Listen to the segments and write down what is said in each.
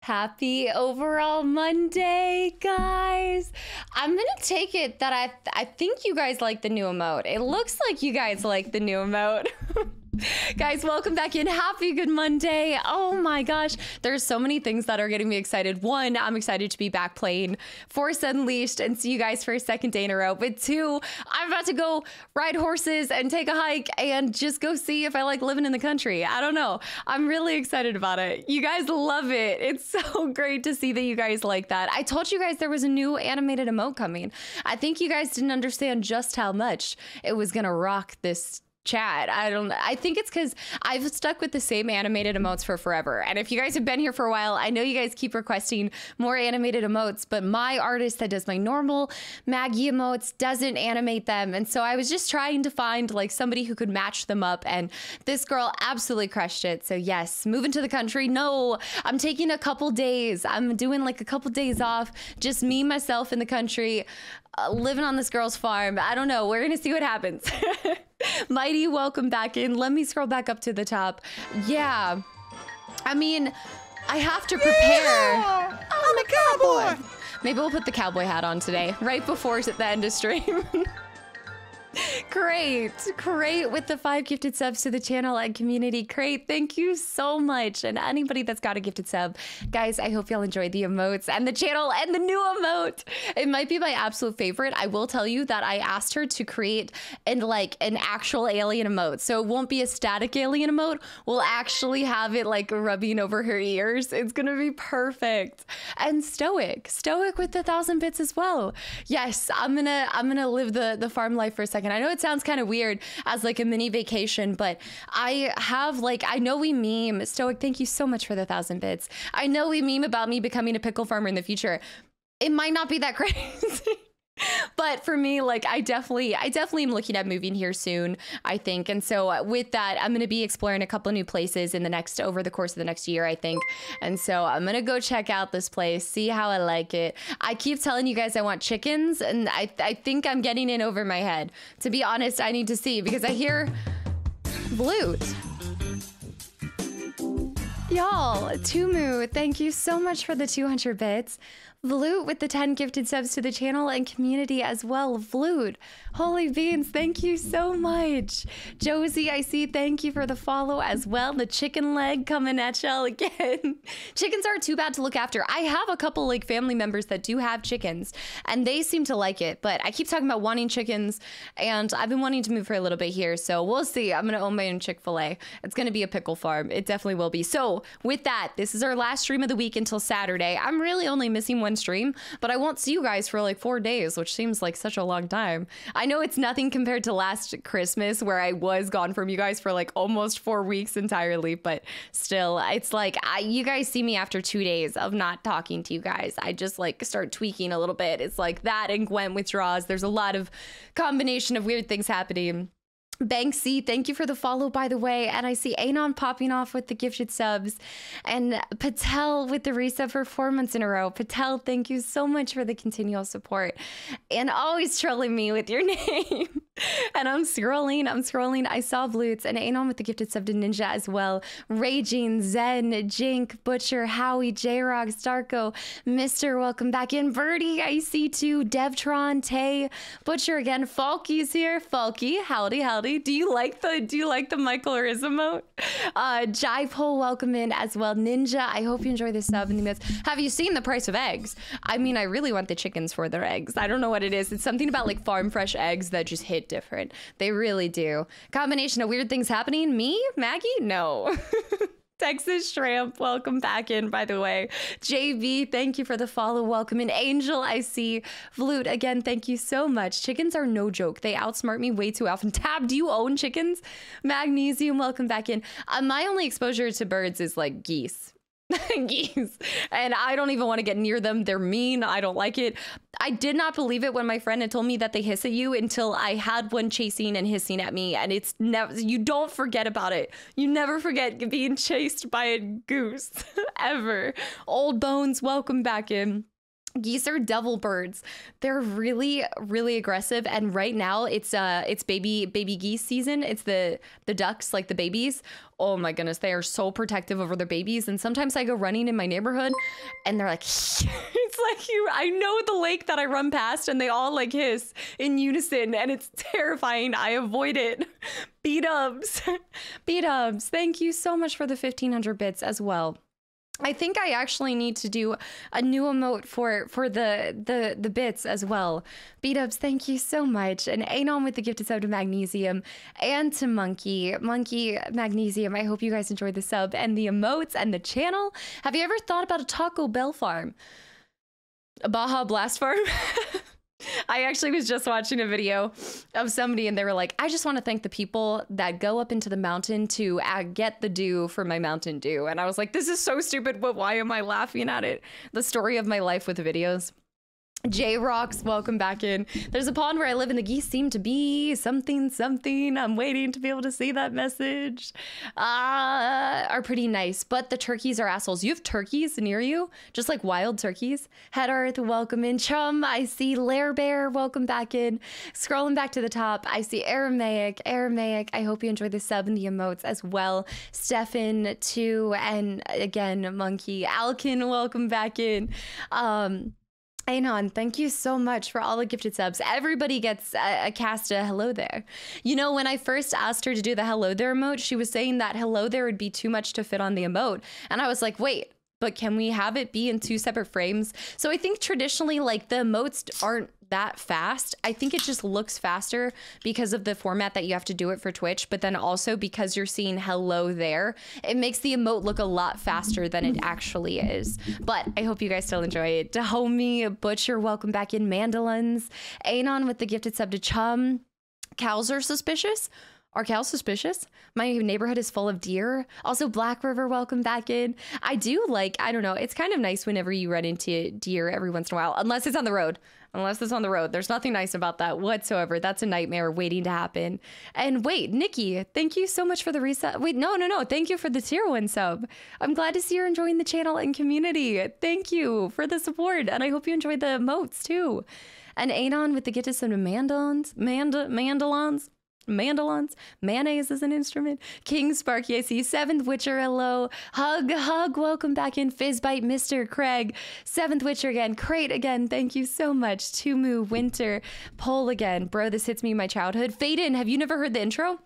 Happy overall Monday, guys. I'm gonna take it that I think you guys like the new emote. It looks like you guys like the new emote. Guys, welcome back in. Happy good Monday. Oh my gosh, there's so many things that are getting me excited. One, I'm excited to be back playing Force Unleashed and see you guys for a second day in a row. But two, I'm about to go ride horses and take a hike and just go see if I like living in the country. I don't know. I'm really excited about it. You guys love it. It's so great to see that you guys like that. I told you guys there was a new animated emote coming. I think you guys didn't understand just how much it was gonna rock this chat. I think it's because I've stuck with the same animated emotes for forever. And if you guys have been here for a while, I know you guys keep requesting more animated emotes, but my artist that does my normal Maggie emotes doesn't animate them. And so I was just trying to find like somebody who could match them up. And this girl absolutely crushed it. So yes, moving to the country. No, I'm taking a couple days. I'm doing like a couple days off. Just me, myself in the country, living on this girl's farm. I don't know. We're going to see what happens. Mighty, welcome back in. Let me scroll back up to the top. Yeah. I mean, I have to prepare. Yeah, I'm a cowboy. Maybe we'll put the cowboy hat on today, right before the end of stream. Great with the 5 gifted subs to the channel and community. Great, thank you so much. And anybody that's got a gifted sub, guys, I hope y'all enjoyed the emotes and the channel and the new emote. It might be my absolute favorite. I will tell you that I asked her to create an actual alien emote, so it won't be a static alien emote. We'll actually have it like rubbing over her ears. It's gonna be perfect. And stoic with the 1,000 bits as well. Yes, I'm gonna live the farm life for a second. I know it sounds kind of weird as like a mini vacation, but I know we meme. Stoic, thank you so much for the 1,000 bits. I know we meme about me becoming a pickle farmer in the future. It might not be that crazy. But for me, like I definitely am looking at moving here soon, I think. And so with that, I'm going to be exploring a couple new places over the course of the next year, I think. And so I'm going to go check out this place, see how I like it. I keep telling you guys I want chickens, and I think I'm getting in over my head. To be honest, I need to see because I hear Blute. Y'all, Tumu, thank you so much for the 200 bits. Vloot with the 10 gifted subs to the channel and community as well. Vloot, holy beans, thank you so much. Josie, I see, thank you for the follow as well. The chicken leg coming at y'all again. Chickens aren't too bad to look after. I have a couple like family members that do have chickens and they seem to like it, but I keep talking about wanting chickens and I've been wanting to move for a little bit here, so we'll see. I'm gonna own my own Chick-fil-A. It's gonna be a pickle farm. It definitely will be. So with that, this is our last stream of the week until Saturday. I'm really only missing one stream, but I won't see you guys for like 4 days, which seems like such a long time. I know it's nothing compared to last Christmas where I was gone from you guys for like almost 4 weeks entirely, but still, it's like you guys see me after 2 days of not talking to you guys. I just like start tweaking a little bit. It's like that and Gwen withdraws. There's a lot of combination of weird things happening. Banksy, thank you for the follow, by the way. And I see Anon popping off with the gifted subs and Patel with the resub for 4 months in a row. Patel, thank you so much for the continual support and always trolling me with your name. And I'm scrolling. I saw Blutes and Anon with the gifted sub to Ninja as well. Raging, Zen, Jink, Butcher, Howie, J-Rock, Starko, Mr. Welcome back in. Birdie, I see too. Devtron, Tay, Butcher again. Falky's here. Falky, howdy. Do you like the Michael Riz emote? Jive Hole, welcome in as well. Ninja, I hope you enjoy this sub in the midst. Have you seen the price of eggs? I mean, I really want the chickens for their eggs. I don't know what it is. It's something about like farm fresh eggs that just hit different. They really do. Combination of weird things happening. Me? Maggie? No. Texas Shrimp, welcome back in, by the way. JB, thank you for the follow. Welcome in. Angel, I see. Vloot, again, thank you so much. Chickens are no joke. They outsmart me way too often. Tab, do you own chickens? Magnesium, welcome back in. My only exposure to birds is like geese. Geese, and I don't even want to get near them. They're mean. I don't like it. I did not believe it when my friend had told me that they hiss at you until I had one chasing and hissing at me, and it's never, you don't forget about it. You never forget being chased by a goose ever. Old Bones, welcome back in. Geese are devil birds. They're really, really aggressive. And right now it's baby geese season. It's the ducks, like the babies. Oh my goodness, they are so protective over their babies. And sometimes I go running in my neighborhood and they're like, it's like I know the lake that I run past and they all like hiss in unison and it's terrifying. I avoid it. B-dubs. B-dubs. Thank you so much for the 1500 bits as well. I think I actually need to do a new emote for the bits as well. B-dubs, thank you so much. And Anon with the gifted sub to Magnesium and to Monkey Magnesium. I hope you guys enjoyed the sub and the emotes and the channel. Have you ever thought about a Taco Bell farm? A Baja Blast farm? I actually was just watching a video of somebody and they were like, I just want to thank the people that go up into the mountain to get the dew for my Mountain Dew. And I was like, this is so stupid, but why am I laughing at it? The story of my life with the videos. J-Rocks, welcome back in. There's a pond where I live and the geese seem to be something. I'm waiting to be able to see that message. Are pretty nice, but the turkeys are assholes. You have turkeys near you, just like wild turkeys. Head Earth, welcome in. Chum, I see Lair Bear, welcome back in. Scrolling back to the top, I see Aramaic. I hope you enjoyed the sub and the emotes as well. Stefan, too, and again, Monkey. Alkin, welcome back in. Anon, thank you so much for all the gifted subs. Everybody gets a cast a hello there. You know, when I first asked her to do the hello there emote, she was saying that hello there would be too much to fit on the emote. And I was like, wait, but can we have it be in 2 separate frames? So I think traditionally, like, the emotes aren't that fast. I think it just looks faster because of the format that you have to do it for Twitch, but then also because you're seeing hello there, it makes the emote look a lot faster than it actually is. But I hope you guys still enjoy it. Dahomey, Butcher, welcome back in. Mandolins, Anon with the gifted sub to Chum. Cows are suspicious. Are cows suspicious? My neighborhood is full of deer. Also, Black River, welcome back in. I do like, I don't know, it's kind of nice whenever you run into deer every once in a while, unless it's on the road. There's nothing nice about that whatsoever. That's a nightmare waiting to happen. And wait, Nikki, thank you so much for the reset. Wait, no. Thank you for the tier 1 sub. I'm glad to see you're enjoying the channel and community. Thank you for the support. And I hope you enjoyed the emotes too. And Anon with the gifted sub to Mandolins, mayonnaise is an instrument. King Sparky, I see. 7th Witcher, hello. Hug, welcome back in. Fizzbite, Mr. Craig. 7th Witcher again. Crate again, thank you so much. Tumu, Winter, Pole again. Bro, this hits me in my childhood. Faden, have you never heard the intro?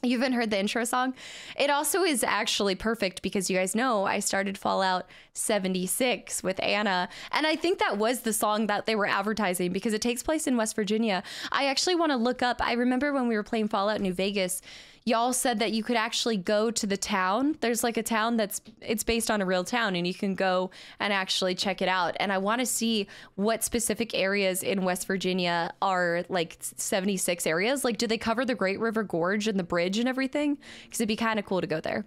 You haven't heard the intro song? It also is actually perfect because you guys know I started Fallout 76 with Anna. And I think that was the song that they were advertising because it takes place in West Virginia. I actually want to look up. I remember when we were playing Fallout New Vegas, y'all said that you could actually go to the town. There's like a town it's based on a real town and you can go and actually check it out. And I want to see what specific areas in West Virginia are like 76 areas. Like, do they cover the Great River Gorge and the bridge and everything? Because it'd be kind of cool to go there.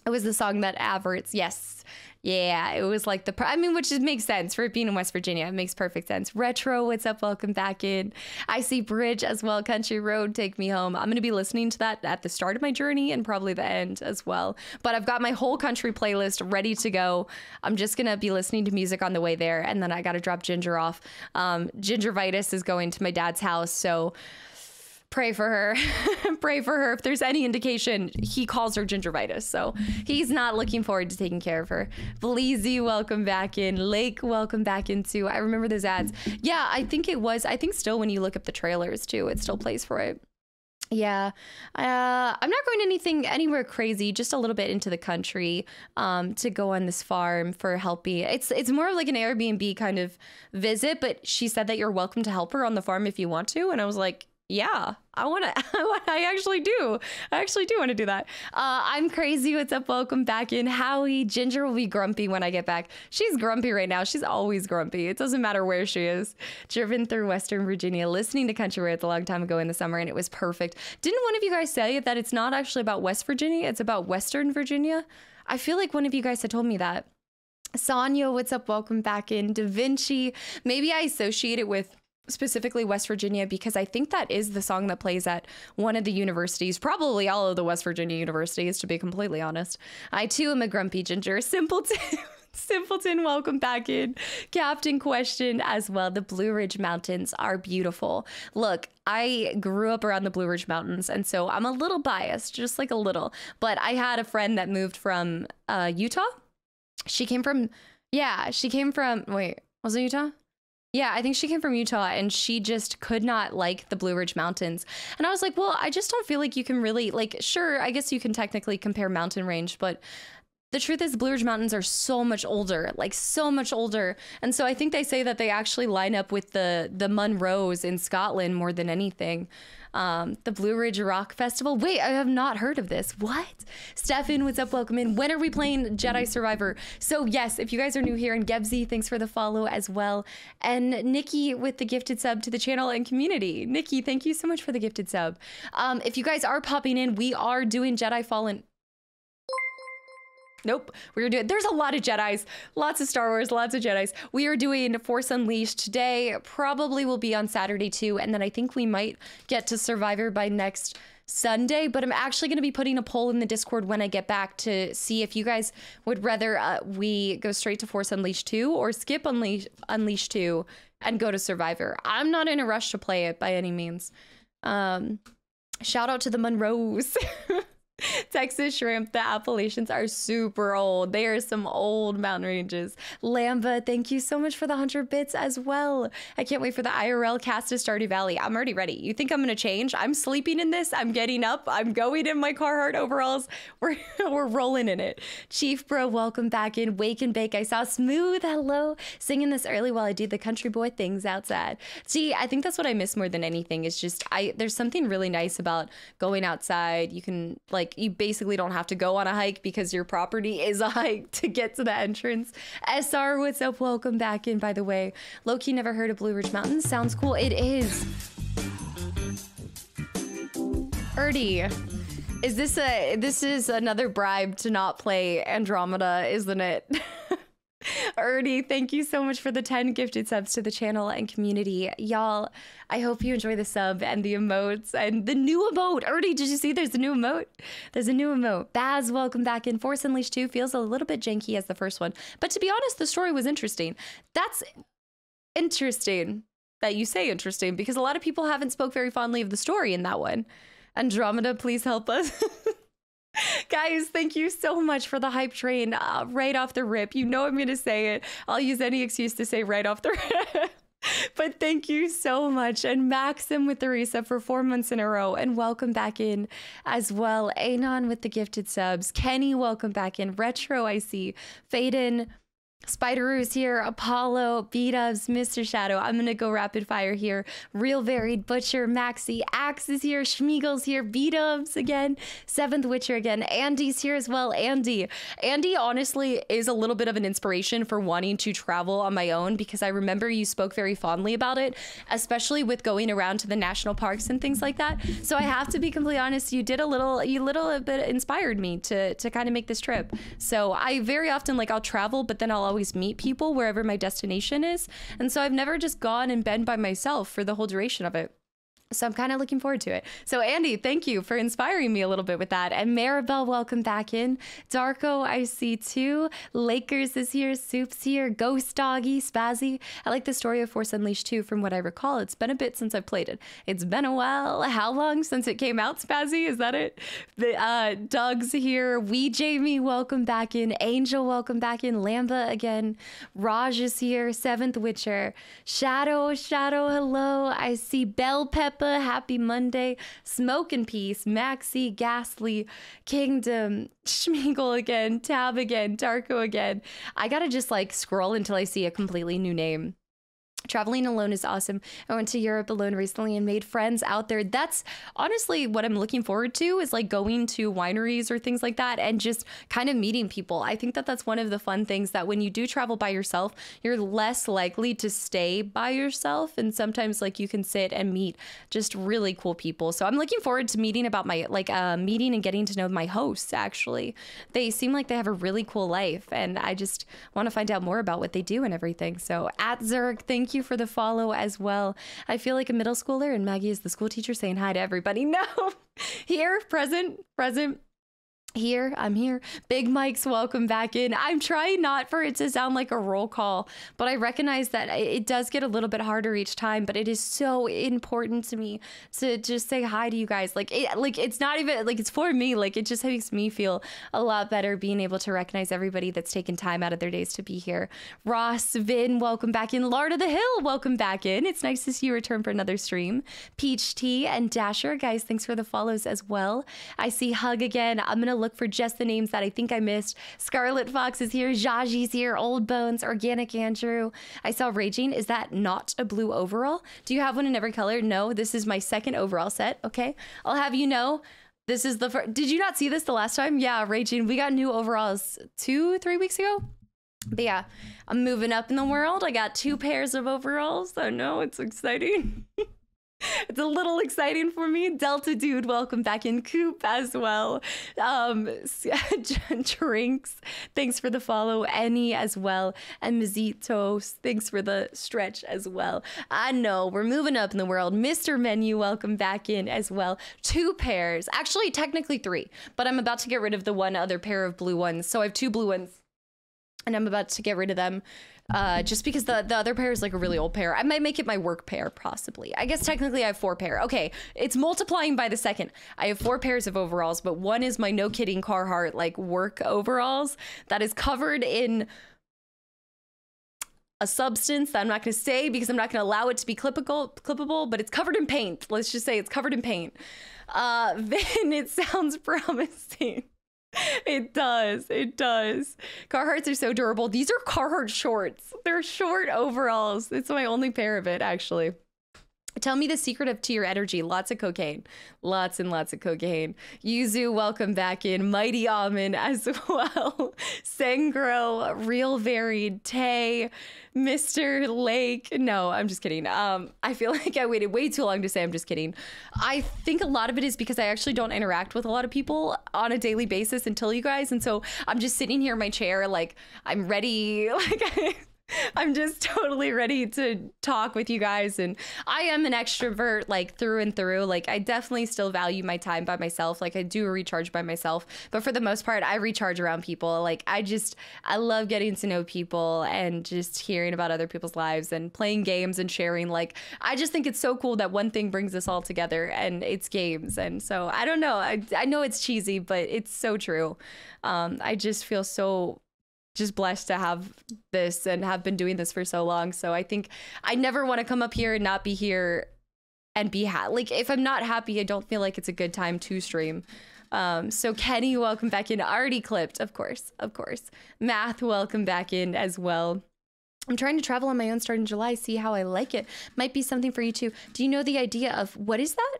It was the song that Averts, yes. Yeah, it was like which makes sense for it being in West Virginia. It makes perfect sense. Retro, what's up? Welcome back in. I see Bridge as well. Country Road, Take Me Home. I'm going to be listening to that at the start of my journey and probably the end as well. But I've got my whole country playlist ready to go. I'm just going to be listening to music on the way there. And then I got to drop Ginger off. Gingivitis is going to my dad's house. So pray for her. Pray for her. If there's any indication, he calls her gingivitis. So he's not looking forward to taking care of her. Bleezy, welcome back in. Lake, welcome back in too. I remember those ads. Yeah, I think still when you look up the trailers too, it still plays for it. Yeah, I'm not going anywhere crazy, just a little bit into the country to go on this farm for helping. It's more of like an Airbnb kind of visit, but she said that you're welcome to help her on the farm if you want to. And I was like, yeah, I actually do want to do that. I'm crazy. What's up? Welcome back in. Howie, Ginger will be grumpy when I get back. She's grumpy right now. She's always grumpy. It doesn't matter where she is. Driven through Western Virginia, listening to Country Roads a long time ago in the summer, and it was perfect. Didn't one of you guys say that it's not actually about West Virginia? It's about Western Virginia. I feel like one of you guys had told me that. Sonia, what's up? Welcome back in. Da Vinci. Maybe I associate it with specifically West Virginia because I think that is the song that plays at one of the universities, probably all of the West Virginia universities, to be completely honest. I too am a grumpy ginger. Simpleton. Simpleton, welcome back in. Captain Question as well. The Blue Ridge Mountains are beautiful. Look, I grew up around the Blue Ridge Mountains, and so I'm a little biased, just like a little. But I had a friend that moved from Utah. She came from, wait, was it Utah? Yeah, I think she came from Utah, and she just could not like the Blue Ridge Mountains. And I was like, well, I just don't feel like you can really, like, sure, I guess you can technically compare mountain range, but the truth is Blue Ridge Mountains are so much older, like so much older. And so I think they say that they actually line up with the Munros in Scotland more than anything. The Blue Ridge Rock Festival. Wait, I have not heard of this. What? Stefan, what's up? Welcome in. When are we playing Jedi Survivor? So yes, if you guys are new here, and Gebsy, thanks for the follow as well. And Nikki with the gifted sub to the channel and community. Nikki, thank you so much for the gifted sub. If you guys are popping in, we are doing Jedi Fallen. Nope, we're doing, there's a lot of Jedis, lots of Star Wars, lots of Jedis. We are doing Force Unleashed today, probably will be on Saturday too, and then I think we might get to Survivor by next Sunday, but I'm actually going to be putting a poll in the Discord when I get back to see if you guys would rather we go straight to Force Unleashed 2 or skip Unleashed 2 and go to Survivor. I'm not in a rush to play it by any means. Shout out to the Munros. Texas shrimp, the Appalachians are super old. They are some old mountain ranges. Lamba, thank you so much for the 100 bits as well. I can't wait for the IRL cast to Stardew Valley. I'm already ready. You think I'm gonna change? I'm sleeping in this. I'm getting up. I'm going in my Carhartt overalls. We're rolling in it. Chief Bro, welcome back in. Wake and Bake. I saw Smooth. Hello. Singing this early while I do the country boy things outside. See, I think that's what I miss more than anything is just there's something really nice about going outside. You can you basically don't have to go on a hike because your property is a hike to get to the entrance. SR, what's up? Welcome back in, by the way. Loki, never heard of Blue Ridge Mountains. Sounds cool. It is. Erdy, this is another bribe to not play Andromeda, isn't it? Erdy, thank you so much for the 10 gifted subs to the channel and community. Y'all, I hope you enjoy the sub and the emotes and the new emote. Erdy, did you see there's a new emote? There's a new emote. Baz, welcome back in. Force Unleashed 2 feels a little bit janky as the first one, but to be honest, the story was interesting. That's interesting that you say interesting because a lot of people haven't spoke very fondly of the story in that one. Andromeda, please help us. Guys, thank you so much for the hype train right off the rip. You know I'm going to say it. I'll use any excuse to say right off the rip. But thank you so much. And Maxim with the resub for 4 months in a row. And welcome back in as well. Anon with the gifted subs. Kenny, welcome back in. Retro, I see. Faden. Spideroo's here, Apollo, B-Dubs, Mr. Shadow. I'm gonna go rapid fire here. Real Varied, Butcher, Maxi, Axe is here, Schmiegel's here, B-Dubs again, Seventh Witcher again, Andy's here as well. Andy honestly is a little bit of an inspiration for wanting to travel on my own because I remember you spoke very fondly about it, especially with going around to the national parks and things like that. So I have to be completely honest, you a little bit inspired me to kind of make this trip. So I very often I'll travel, but then I'll always meet people wherever my destination is. And so I've never just gone and been by myself for the whole duration of it. So I'm kind of looking forward to it. So Andy, thank you for inspiring me a little bit with that. And Maribel, welcome back in. Darko, I see too. Lakers is here. Soup's here. Ghost Doggy, Spazzy. I like the story of Force Unleashed 2 from what I recall. It's been a bit since I've played it. It's been a while. How long since it came out, Spazzy? Is that it? Doug's here. Wee Jamie, welcome back in. Angel, welcome back in. Lamba again. Raj is here. Seventh Witcher. Shadow, hello. I see Bell Pepper. Happy Monday. Smoke and Peace, Maxi, Ghastly, Kingdom, Schmiegel again, Tab again, Darko again. I gotta just scroll until I see a completely new name. Traveling alone is awesome. I went to Europe alone recently and made friends out there. That's honestly what I'm looking forward to is going to wineries or things like that and just kind of meeting people. I think that that's one of the fun things that when you do travel by yourself, you're less likely to stay by yourself. And sometimes you can sit and meet just really cool people. So I'm looking forward to meeting about my meeting and getting to know my hosts. Actually, they seem like they have a really cool life and I just want to find out more about what they do and everything. So at Zerg, thank you for the follow as well. I feel like a middle schooler and Maggie is the school teacher saying hi to everybody. No, here, present. I'm here. Big Mike's welcome back in. I'm trying not for it to sound like a roll call, but I recognize that it does get a little bit harder each time, but it is so important to me to just say hi to you guys. It's not even like it's for me. Like, it just makes me feel a lot better being able to recognize everybody that's taken time out of their days to be here. Ross, Vin, welcome back in. Lard of the Hill, welcome back in. It's nice to see you return for another stream. Peach Tea and Dasher, guys, thanks for the follows as well. I see Hug again. I'm gonna look for just the names that I think I missed. Scarlet Fox is here. Jaji's here. Old Bones. Organic Andrew. I saw Raging. Is that not a blue overall? Do you have one in every color? No, this is my second overall set. Okay. I'll have you know, this is the first. Did you not see this the last time? Yeah, Raging. We got new overalls 2-3 weeks ago. But yeah, I'm moving up in the world. I got 2 pairs of overalls. I know, it's exciting. It's a little exciting for me. Delta Dude, welcome back in. Coop as well. Drinks, thanks for the follow. Annie as well. And Mazitos, thanks for the stretch as well. I know, we're moving up in the world. Mr. Menu, welcome back in as well. 2 pairs, actually technically 3, but I'm about to get rid of the one other pair of blue ones. So I have 2 blue ones and I'm about to get rid of them. Just because the other pair is like a really old pair. I might make it my work pair, possibly. I guess technically I have 4 pair. Okay, it's multiplying by the second. I have 4 pairs of overalls, but one is my no kidding Carhartt like work overalls that is covered in a substance that I'm not going to say because I'm not going to allow it to be clippable, but it's covered in paint. Let's just say it's covered in paint. Then it sounds promising. It does. It does. Carhartts are so durable. These are Carhartt shorts. They're short overalls. It's my only pair of it, actually. Tell me the secret to your energy. Lots of cocaine. Lots and lots of cocaine. Yuzu, welcome back in. Mighty Almond as well. Sengro, Real Varied, Tay, Mr. Lake. No, I'm just kidding. I feel like I waited way too long to say I'm just kidding. I think a lot of it is because I actually don't interact with a lot of people on a daily basis until you guys. And so I'm just sitting here in my chair like I'm ready. I'm just totally ready to talk with you guys. And I am an extrovert, like through and through. Like, I definitely still value my time by myself. Like, I do recharge by myself, but for the most part, I recharge around people. Like, I love getting to know people and just hearing about other people's lives and playing games and sharing. Like, I just think it's so cool that one thing brings us all together, and it's games. And so I don't know. I know it's cheesy, but it's so true. I just feel so just blessed to have this and have been doing this for so long. So I think I never want to come up here and not be here and be like, if I'm not happy, I don't feel like it's a good time to stream. So Kenny, welcome back in. Already clipped, of course. Math, welcome back in as well. I'm trying to travel on my own starting July, see how I like it. Might be something for you too. Do you know the idea of, what is that?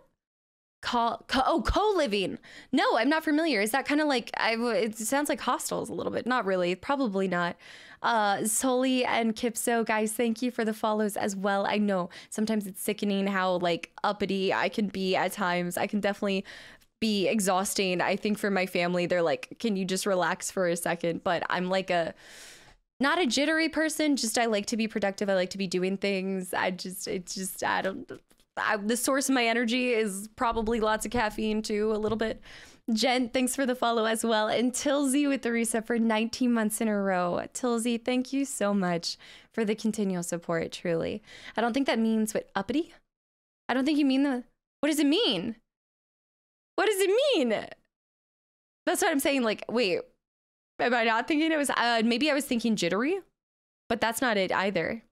Co-living. No, I'm not familiar. Is that kind of like, it sounds like hostels a little bit. Not really, probably not. Soli and Kipso, guys, thank you for the follows as well. I know sometimes it's sickening how like uppity I can be at times. I can definitely be exhausting. I think for my family, they're like, can you just relax for a second? But I'm like not a jittery person, just I like to be productive. I like to be doing things. The source of my energy is probably lots of caffeine too, a little bit. Jen, thanks for the follow as well. And Tilsy with the reset for 19 months in a row. Tilsy, thank you so much for the continual support, truly. I don't think that means what, uppity? I don't think you mean what does it mean? What does it mean? That's what I'm saying. Like, wait, am I not thinking it was, maybe I was thinking jittery, but that's not it either.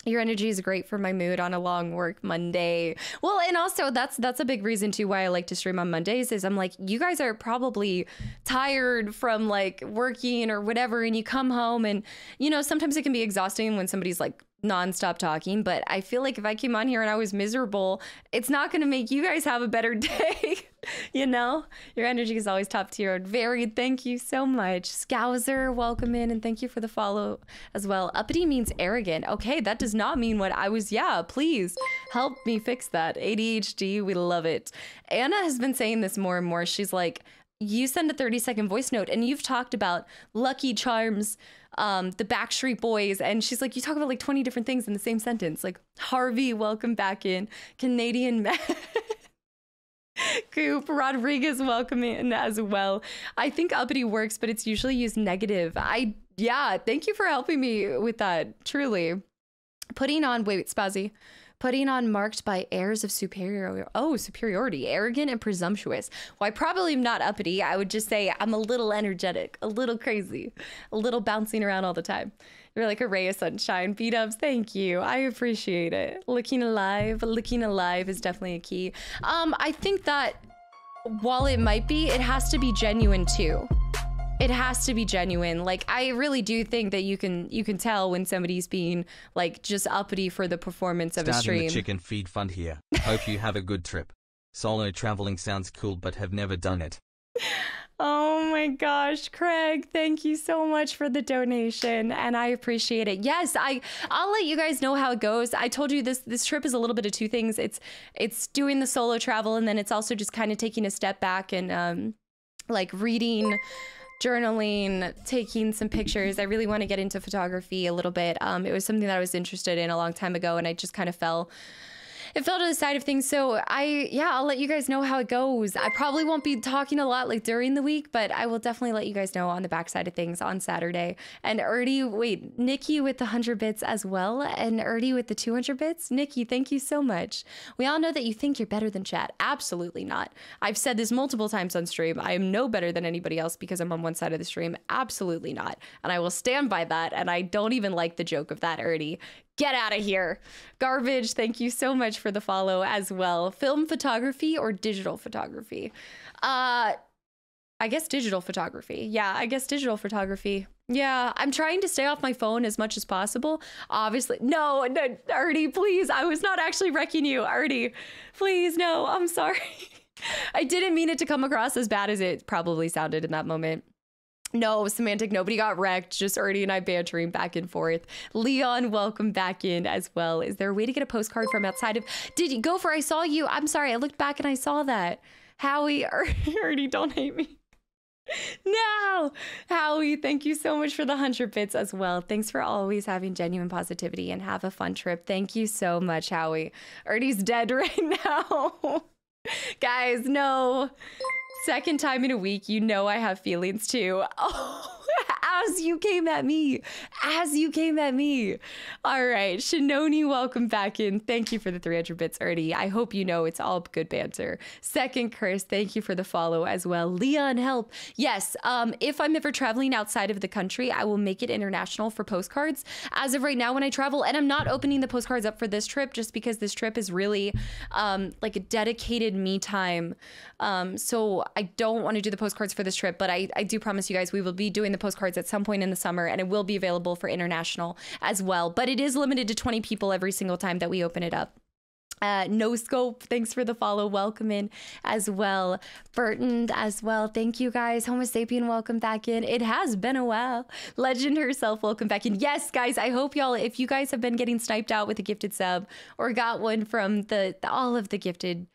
Your energy is great for my mood on a long work Monday. Well, and also that's a big reason too why I like to stream on Mondays is I'm like, you guys are probably tired from like working or whatever, and you come home and, you know, sometimes it can be exhausting when somebody's like nonstop talking, but I feel like if I came on here and I was miserable, it's not going to make you guys have a better day. You know, your energy is always top tier. Varied, thank you so much. Scouser, welcome in, and thank you for the follow as well. Uppity means arrogant. Okay, that does not mean what I was. Yeah, please help me fix that. ADHD, we love it. Anna has been saying this more and more. She's like, you send a 30-second voice note and you've talked about Lucky Charms, the Backstreet Boys, and she's like, you talk about like 20 different things in the same sentence. Like, Harvey, welcome back in. Canadian Coop Rodriguez, welcome in as well. I think uppity works, but it's usually used negative. Yeah, thank you for helping me with that. Truly. Putting on, wait, Spazzy. Putting on marked by airs of superiority, arrogant and presumptuous. Well, I probably am not uppity. I would just say I'm a little energetic, a little crazy, a little bouncing around all the time. You're like a ray of sunshine. B-dubs, thank you. I appreciate it. Looking alive is definitely a key. I think that while it might be, it has to be genuine too. It has to be genuine. Like, I really do think that you can tell when somebody's being like just uppity for the performance of a stream. Starting the chicken feed fund here. Hope you have a good trip. Solo traveling sounds cool, but have never done it. Oh my gosh, Craig, thank you so much for the donation, and I appreciate it. Yes, I'll let you guys know how it goes. I told you this trip is a little bit of two things. It's doing the solo travel, and then it's also just kind of taking a step back and like reading, journaling, taking some pictures. I really want to get into photography a little bit. It was something that I was interested in a long time ago, and I just kind of fell to the side of things. So I'll let you guys know how it goes. I probably won't be talking a lot like during the week, but I will definitely let you guys know on the backside of things on Saturday. And Nikki with the 100 bits as well, and Erdy with the 200 bits. Nikki, thank you so much. We all know that you think you're better than chat. Absolutely not. I've said this multiple times on stream. I am no better than anybody else because I'm on one side of the stream. Absolutely not. And I will stand by that. And I don't even like the joke of that, Erdy. Get out of here. Garbage, thank you so much for the follow as well. Film photography or digital photography? I guess digital photography. Yeah, I guess digital photography. Yeah, I'm trying to stay off my phone as much as possible. Obviously, no, Erdy, please. I was not actually wrecking you. Erdy, please, no, I'm sorry. I didn't mean it to come across as bad as it probably sounded in that moment. No, Semantic, nobody got wrecked. Just Erdy and I bantering back and forth. Leon, welcome back in as well. Is there a way to get a postcard from outside of... Did you go for I saw you? I'm sorry, I looked back and I saw that. Howie, Erdy, don't hate me. No! Howie, thank you so much for the 100 bits as well. Thanks for always having genuine positivity and have a fun trip. Thank you so much, Howie. Erdy's dead right now. Guys, no. Second time in a week, you know I have feelings too. Oh, as you came at me. All right, Shinoni, welcome back in. Thank you for the 300 bits, Erdy. I hope you know it's all good banter. Second Curse, thank you for the follow as well. Leon, help. Yes, if I'm ever traveling outside of the country, I will make it international for postcards. As of right now, when I travel, and I'm not opening the postcards up for this trip just because this trip is really like a dedicated me time. So I don't want to do the postcards for this trip, but I do promise you guys we will be doing the postcards at some point in the summer, and it will be available for international as well. But it is limited to 20 people every single time that we open it up. No Scope, thanks for the follow. Welcome in as well. Burton as well. Thank you guys. Homo Sapien, welcome back in. It has been a while. Legend herself, welcome back in. Yes, guys, I hope y'all, if you guys have been getting sniped out with a gifted sub or got one from all of the gifted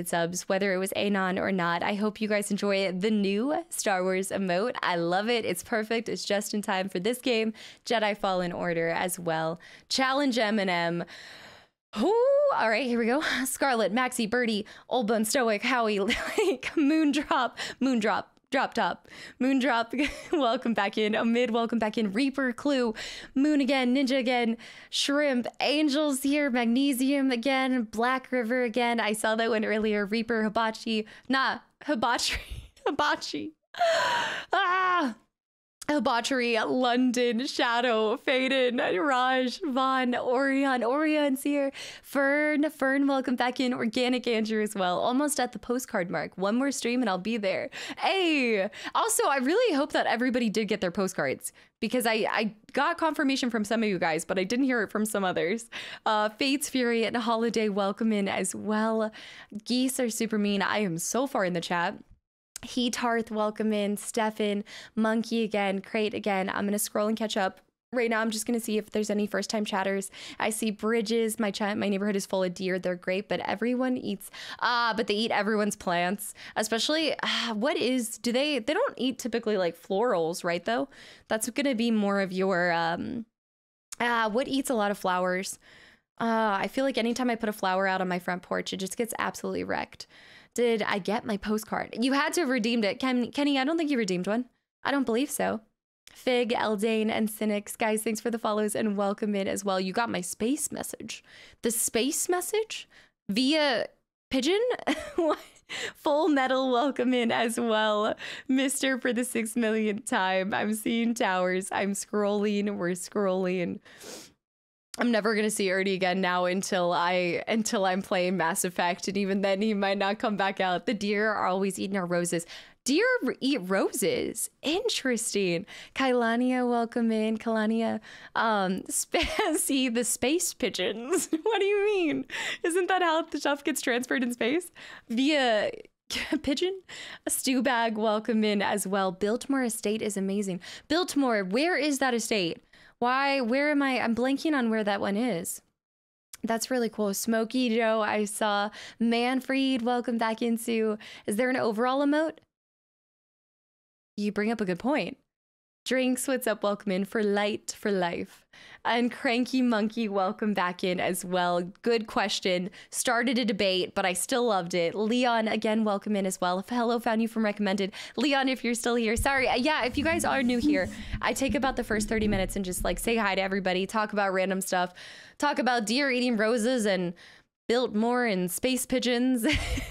subs, whether it was Anon or not, I hope you guys enjoy the new Star Wars emote. I love it. It's perfect. It's just in time for this game. Jedi Fallen Order as well. Challenge Eminem. Ooh, all right, here we go. Scarlet, Maxi, Birdie, Old Bone, Stoic, Howie, like Moondrop, Drop Top, Moondrop, welcome back in. Amid, welcome back in. Reaper, Clue, Moon again, Ninja again, Shrimp, Angels here, Magnesium again, Black River again. I saw that one earlier. Reaper, Hibachi, Hibachi. Ah! Debauchery, London, Shadow, Faden, Raj, Vaughn, Orion's here. Fern, welcome back in. Organic Andrew as well. Almost at the postcard mark. One more stream and I'll be there. Hey, also, I really hope that everybody did get their postcards because I got confirmation from some of you guys, but I didn't hear it from some others. Fate's Fury and Holiday, welcome in as well. Geese are super mean. I am so far in the chat. Heat Hearth, welcome in. Stefan, Monkey again, Crate again. I'm gonna scroll and catch up. Right now, I'm just gonna see if there's any first-time chatters. I see Bridges. My neighborhood is full of deer. They're great, but everyone eats. But they eat everyone's plants. Especially, they don't eat typically like florals, right? Though that's gonna be more of your what eats a lot of flowers. I feel like anytime I put a flower out on my front porch, it just gets absolutely wrecked. Did I get my postcard? You had to have redeemed it. Kenny, I don't think you redeemed one. I don't believe so. Fig, Eldane, and Cynics. Guys, thanks for the follows and welcome in as well. You got my space message. The space message? Via pigeon? Full Metal, welcome in as well. Mister for the 6 millionth time. I'm seeing towers. I'm scrolling. We're scrolling. I'm never gonna see Ernie again now until I'm playing Mass Effect, and even then he might not come back out. The deer are always eating our roses. Deer eat roses. Interesting. Kailania, welcome in. Kailania. See the space pigeons. What do you mean? Isn't that how the stuff gets transferred in space? Via pigeon? A stew bag, welcome in as well. Biltmore Estate is amazing. Biltmore, where is that estate? Why? Where am I? I'm blanking on where that one is. That's really cool. Smokey Joe, I saw. Manfred, welcome back into. Is there an overall emote? You bring up a good point. Drinks, what's up? Welcome in. For light, for life. And Cranky Monkey, welcome back in as well. Good question. Started a debate, but I still loved it. Leon, again, welcome in as well. Hello, found you from recommended. Leon, if you're still here. Sorry. Yeah, if you guys are new here, I take about the first 30 minutes and just like say hi to everybody, talk about random stuff, talk about deer eating roses and Biltmore and space pigeons,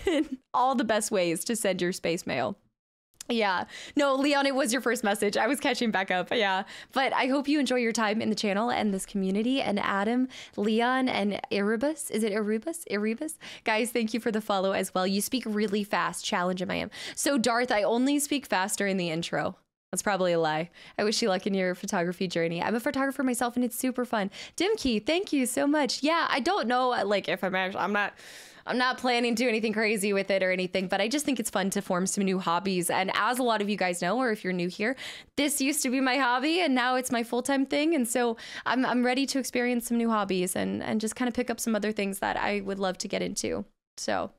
and all the best ways to send your space mail. Yeah. No, Leon, it was your first message. I was catching back up. Yeah. But I hope you enjoy your time in the channel and this community. And Adam, Leon, and Erebus. Is it Erebus? Erebus? Guys, thank you for the follow as well. You speak really fast. Challenge him, I am. So, Darth, I only speak faster in the intro. That's probably a lie. I wish you luck in your photography journey. I'm a photographer myself and it's super fun. Dimkey, thank you so much. Yeah, I don't know, like, if I'm not planning to do anything crazy with it or anything, but I just think it's fun to form some new hobbies. And as a lot of you guys know, or if you're new here, this used to be my hobby and now it's my full-time thing. And so I'm ready to experience some new hobbies and just kind of pick up some other things that I would love to get into. So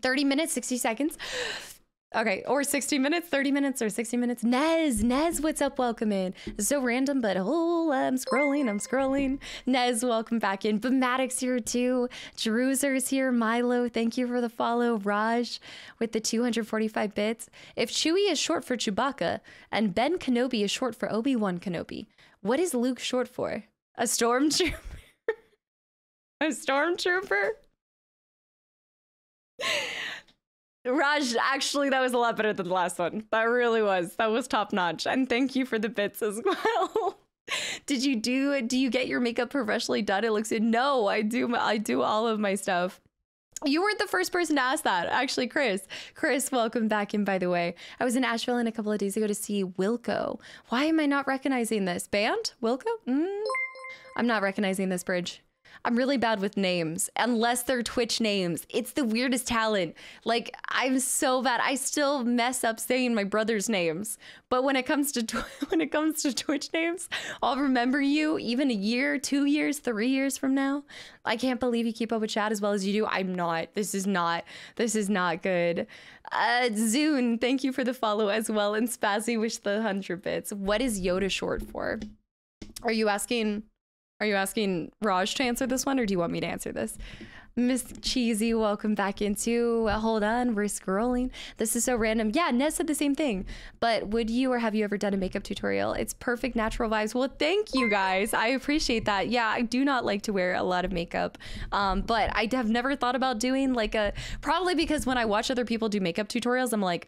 30 minutes, 60 seconds. Okay, or 60 minutes, 30 minutes, or 60 minutes. Nez, what's up? Welcome in. So random, but I'm scrolling. Nez, welcome back in. Bematic's here too. Jeruzer's here. Milo, thank you for the follow. Raj with the 245 bits. If Chewie is short for Chewbacca and Ben Kenobi is short for Obi-Wan Kenobi, what is Luke short for? A stormtrooper? A stormtrooper? Raj, actually, that was a lot better than the last one. That really was. That was top notch. And thank you for the bits as well. Do you get your makeup professionally done? It looks good. No, I do all of my stuff. You weren't the first person to ask that. Actually, Chris, welcome back in, by the way. I was in Asheville a couple of days ago to see Wilco. Why am I not recognizing this? Band? Wilco? I'm not recognizing this bridge. I'm really bad with names, unless they're Twitch names. It's the weirdest talent. Like, I'm so bad. I still mess up saying my brother's names. But when it comes to Twitch names, I'll remember you even a year, 2 years, 3 years from now. I can't believe you keep up with chat as well as you do. I'm not. This is not good. Zune, thank you for the follow as well. And Spazzy, wish the 100 bits. What is Yoda short for? Are you asking Raj to answer this one, or do you want me to answer this? Miss Cheesy, welcome back into. Hold on, we're scrolling. This is so random. Yeah, Nez said the same thing. But would you or have you ever done a makeup tutorial? It's perfect natural vibes. Well, thank you guys. I appreciate that. Yeah, I do not like to wear a lot of makeup, but I have never thought about doing like probably because when I watch other people do makeup tutorials, I'm like,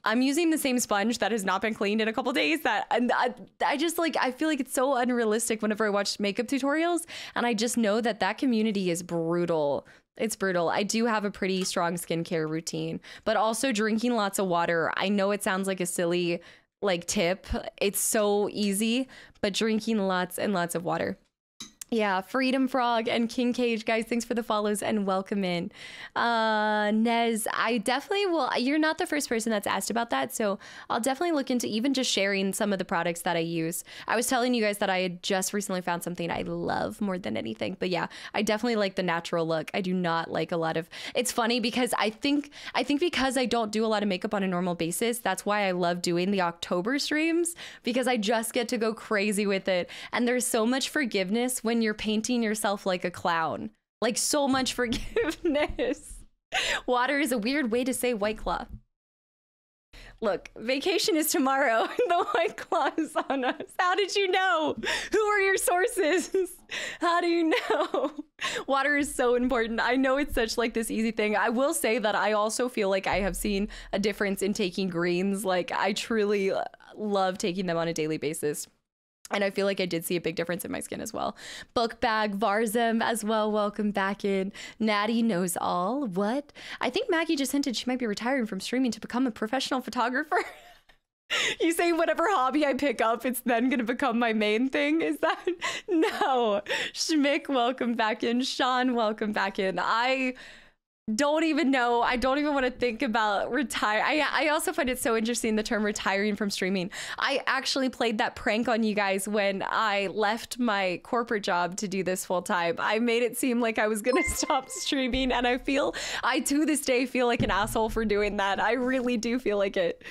I'm using the same sponge that has not been cleaned in a couple days. I just like, I feel like it's so unrealistic whenever I watch makeup tutorials, and I just know that community is brutal. It's brutal. I do have a pretty strong skincare routine, but also drinking lots of water. I know it sounds like a silly like tip. It's so easy, but drinking lots and lots of water. Yeah, Freedom Frog and King Cage, guys, thanks for the follows and welcome in. Nez, I definitely will. You're not the first person that's asked about that, so I'll definitely look into even just sharing some of the products that I use. I was telling you guys that I had just recently found something I love more than anything, but yeah, I definitely like the natural look. I do not like a lot of, it's funny because I think because I don't do a lot of makeup on a normal basis, that's why I love doing the October streams, because I just get to go crazy with it. And there's so much forgiveness when you're painting yourself like a clown, like so much forgiveness. Water is a weird way to say White Claw. Look, vacation is tomorrow. The White Claw is on us. How did you know? Who are your sources? How do you know? Water is so important. I know it's such like this easy thing. I will say that I also feel like I have seen a difference in taking greens. Like I truly love taking them on a daily basis. And I feel like I did see a big difference in my skin as well. Book Bag, Varzim as well. Welcome back in. Natty knows all. What? I think Maggie just hinted she might be retiring from streaming to become a professional photographer. You say whatever hobby I pick up, it's then going to become my main thing. Is that? No. Schmick, welcome back in. Sean, welcome back in. I don't even know. I don't even want to think about retire. I also find it so interesting, the term retiring from streaming. I actually played that prank on you guys when I left my corporate job to do this full time. I made it seem like I was going to stop streaming, and I to this day feel like an asshole for doing that. I really do feel like it.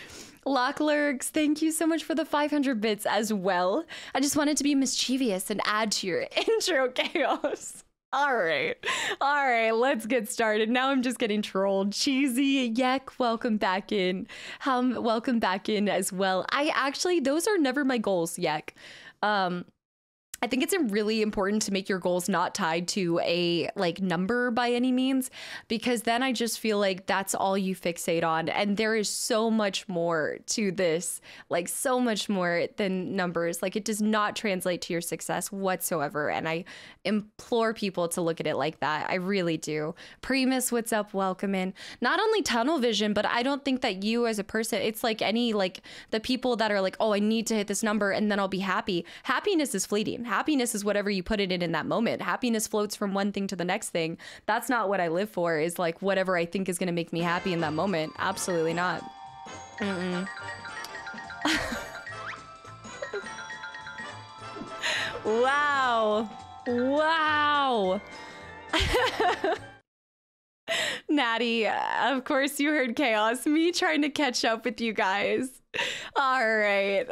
Locklurks, thank you so much for the 500 bits as well. I just wanted to be mischievous and add to your intro chaos. All right, let's get started. Now I'm just getting trolled. Cheesy Yek, welcome back in. Welcome back in as well. Those are never my goals, Yek. I think it's really important to make your goals not tied to a like number by any means, because then I just feel like that's all you fixate on. And there is so much more to this, like so much more than numbers. Like it does not translate to your success whatsoever. And I implore people to look at it like that. I really do. Primus, what's up? Welcome in. Not only tunnel vision, but I don't think that you as a person, it's like the people that are like, oh, I need to hit this number and then I'll be happy. Happiness is fleeting. Happiness is whatever you put it in that moment. Happiness floats from one thing to the next thing. That's not what I live for, is like whatever I think is going to make me happy in that moment. Absolutely not. Wow. Natty, of course you heard chaos. Me trying to catch up with you guys. All right.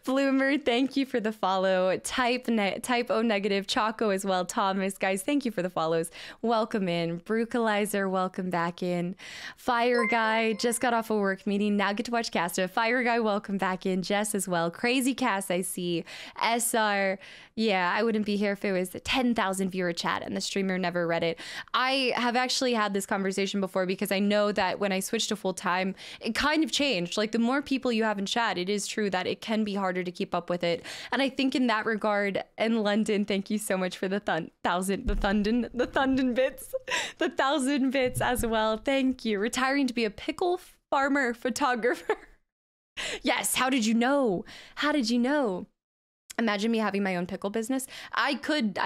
Bloomer, thank you for the follow. Type O negative, Choco as well. Thomas, guys, thank you for the follows. Welcome in. Brucalizer, welcome back in. Fire Guy, just got off a work meeting. Now get to watch Casta. Fire Guy, welcome back in. Jess as well. Crazy Cast, I see. SR, yeah, I wouldn't be here if it was a 10,000 viewer chat and the streamer never read it. I have actually had this conversation before, because I know that when I switched to full time, it kind of changed. Like the more people you have in chat, it is true that it can be harder to keep up with it. And I think in that regard, in London, thank you so much for the 1,000 bits, the 1,000 bits as well. Thank you. Retiring to be a pickle farmer photographer. Yes. How did you know? Imagine me having my own pickle business. I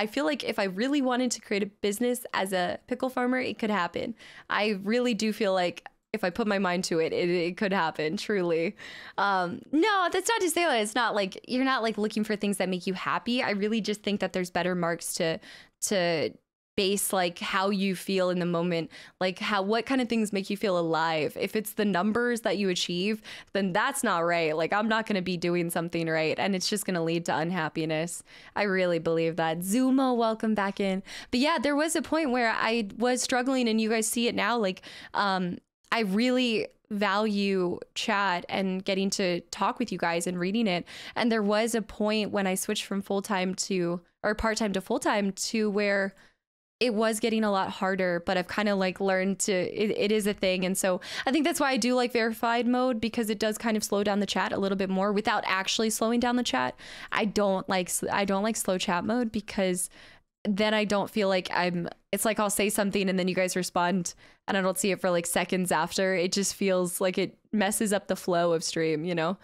feel like if I really wanted to create a business as a pickle farmer, it could happen. I really do feel like if I put my mind to it, it could happen, truly. No, that's not to say that it's not like, you're not like looking for things that make you happy. I really just think that there's better marks to base like how you feel in the moment, like what kind of things make you feel alive. If it's the numbers that you achieve, then that's not right. Like I'm not going to be doing something right, and it's just going to lead to unhappiness. I really believe that. Zumo, welcome back in. But yeah, there was a point where I was struggling, and you guys see it now. Like I really value chat and getting to talk with you guys and reading it. And there was a point when I switched from part-time to full-time to where it was getting a lot harder, but I've kind of like learned to, it is a thing. And so I think that's why I do like verified mode, because it does kind of slow down the chat a little bit more without actually slowing down the chat. I don't like slow chat mode, because then I don't feel like it's like I'll say something and then you guys respond and I don't see it for like seconds after. It just feels like it messes up the flow of stream, you know?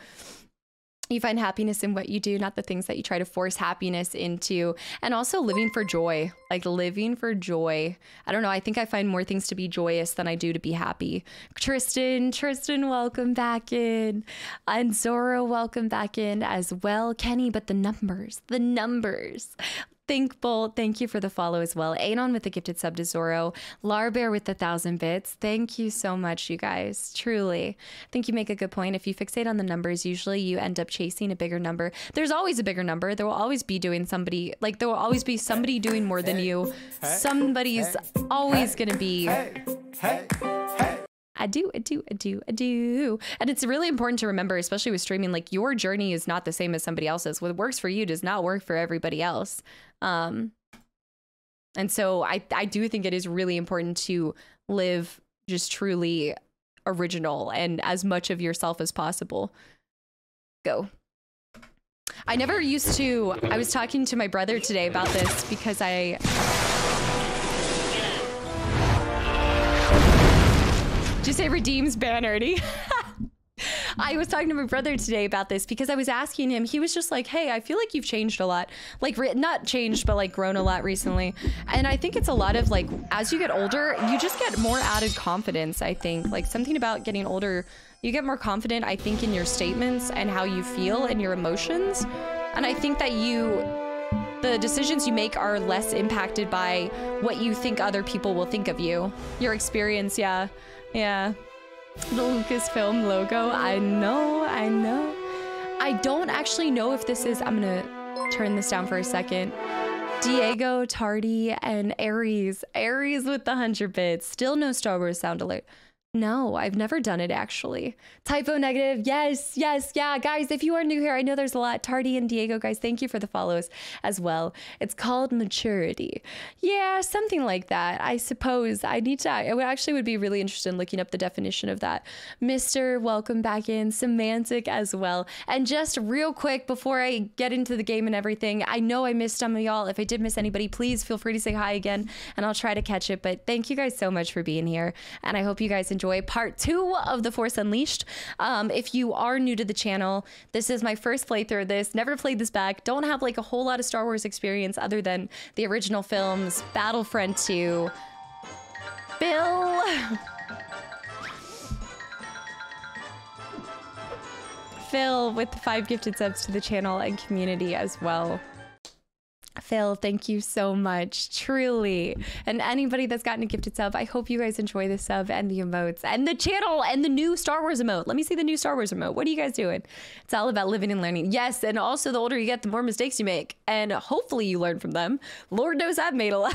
You find happiness in what you do, not the things that you try to force happiness into. And also living for joy, like living for joy. I don't know. I think I find more things to be joyous than I do to be happy. Tristan, welcome back in. And Zoro, welcome back in as well. Kenny, but the numbers. Thinkbolt, thank you for the follow as well. Anon with the gifted sub to Zoro. Larbear with the 1,000 bits. Thank you so much, you guys. Truly. I think you make a good point. If you fixate on the numbers, usually you end up chasing a bigger number. There's always a bigger number. There will always be doing somebody, like there will always be somebody doing more than you. Somebody's always going to be... I do. And it's really important to remember, especially with streaming, like your journey is not the same as somebody else's. What works for you does not work for everybody else. And so I do think it is really important to live just truly original and as much of yourself as possible. Go. I never used to, I was talking to my brother today about this because did you say redeems Bannerdy? I was talking to my brother today about this because I was asking him, he was just like, hey, I feel like you've changed a lot. Like not changed, but like grown a lot recently. And I think it's a lot of like, as you get older, you just get more added confidence. I think like something about getting older, you get more confident, I think, in your statements and how you feel and your emotions. And I think that the decisions you make are less impacted by what you think other people will think of you. Your experience, yeah. The Lucasfilm logo, I know. I don't actually know if this is, I'm gonna turn this down for a second. Diego, Tardy, and Aries. Aries with the 100 bits. Still no Star Wars sound alert. No, I've never done it actually. Typo negative. Yes. Yeah, guys, if you are new here, I know there's a lot. Tardy and Diego, guys, thank you for the follows as well. It's called maturity. Yeah, something like that. I suppose I would be really interested in looking up the definition of that. Mr. Welcome back in. Semantic as well. And just real quick before I get into the game and everything, I know I missed some of y'all. If I did miss anybody, please feel free to say hi again and I'll try to catch it. But thank you guys so much for being here. And I hope you guys enjoy part 2 of The Force Unleashed. If you are new to the channel, this is my first playthrough of this. Never played this back. Don't have like a whole lot of Star Wars experience other than the original films, Battlefront 2. Bill. Phil with the 5 gifted subs to the channel and community as well. Phil, thank you so much, truly. And anybody that's gotten a gifted sub, I hope you guys enjoy the sub and the emotes and the channel and the new Star Wars emote. Let me see the new Star Wars emote. What are you guys doing? It's all about living and learning. Yes, and also the older you get, the more mistakes you make. And hopefully you learn from them. Lord knows I've made a lot.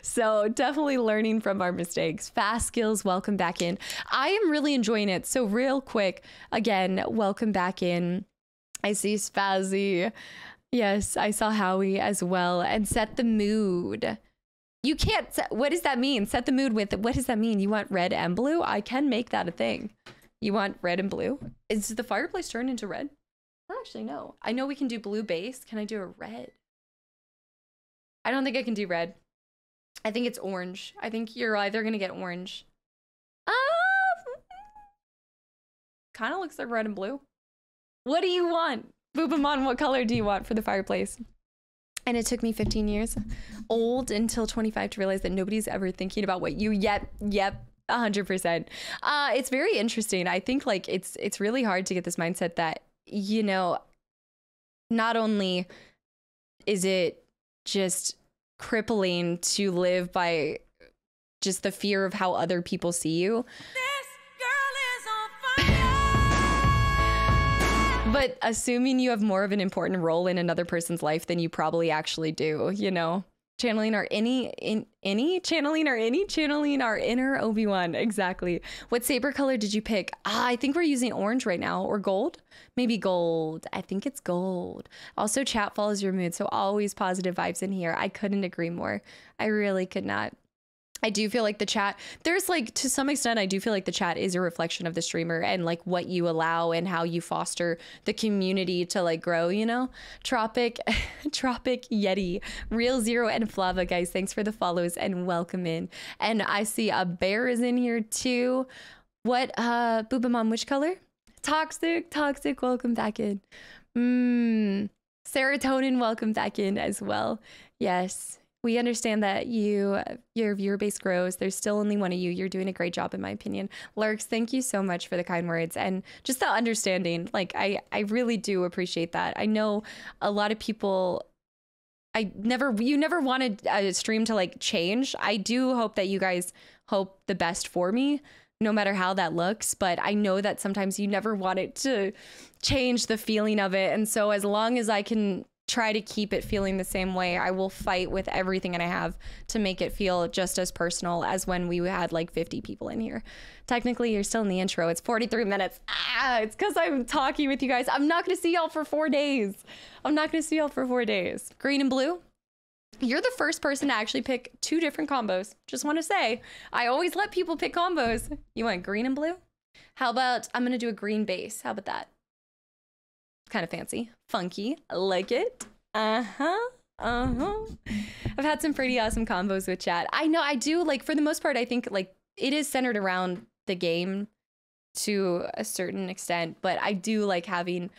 So definitely learning from our mistakes. Fast Skills, welcome back in. I am really enjoying it. So real quick, again, welcome back in. I see Spazzy. Yes, I saw Howie as well. And set the mood. You can't, what does that mean? Set the mood with, what does that mean? You want red and blue? I can make that a thing. You want red and blue? Is the fireplace turned into red? I don't actually know. I know we can do blue base. Can I do a red? I don't think I can do red. I think it's orange. I think you're either going to get orange. Kind of looks like red and blue. What do you want? Boobamon, what color do you want for the fireplace? And it took me 15 years old until 25 to realize that nobody's ever thinking about what you yep 100%. It's very interesting. I think like it's really hard to get this mindset that, you know, not only is it just crippling to live by just the fear of how other people see you, but assuming you have more of an important role in another person's life than you probably actually do, you know, channeling our channeling our inner Obi-Wan. Exactly. What saber color did you pick? I think we're using orange right now, or gold. Maybe gold. I think it's gold. Also, chat follows your mood, so always positive vibes in here. I couldn't agree more. I really could not. I do feel like the chat, there's like, to some extent, I do feel like the chat is a reflection of the streamer and like what you allow and how you foster the community to like grow, you know? Tropic Yeti, Real Zero, and Flava, guys, thanks for the follows and welcome in. And I see a bear is in here too. What, Boobamon, which color? Toxic, welcome back in. Serotonin, welcome back in as well. Yes. We understand that your viewer base grows. There's still only one of you. You're doing a great job, in my opinion. Lurks, thank you so much for the kind words and just the understanding. Like, I really do appreciate that. I know a lot of people you never wanted a stream to like change. I do hope that you guys hope the best for me, no matter how that looks. But I know that sometimes you never want it to change the feeling of it. And so as long as I can try to keep it feeling the same way, I will fight with everything that I have to make it feel just as personal as when we had like 50 people in here. Technically, you're still in the intro. It's 43 minutes. It's because I'm talking with you guys. I'm not going to see y'all for 4 days. I'm not going to see y'all for 4 days. Green and blue. You're the first person to actually pick 2 different combos. Just want to say, I always let people pick combos. You want green and blue? How about, I'm going to do a green base. How about that? Kind of fancy, funky. I like it. I've had some pretty awesome combos with chat. I know I do, like, for the most part, I think like it is centered around the game to a certain extent, but I do like having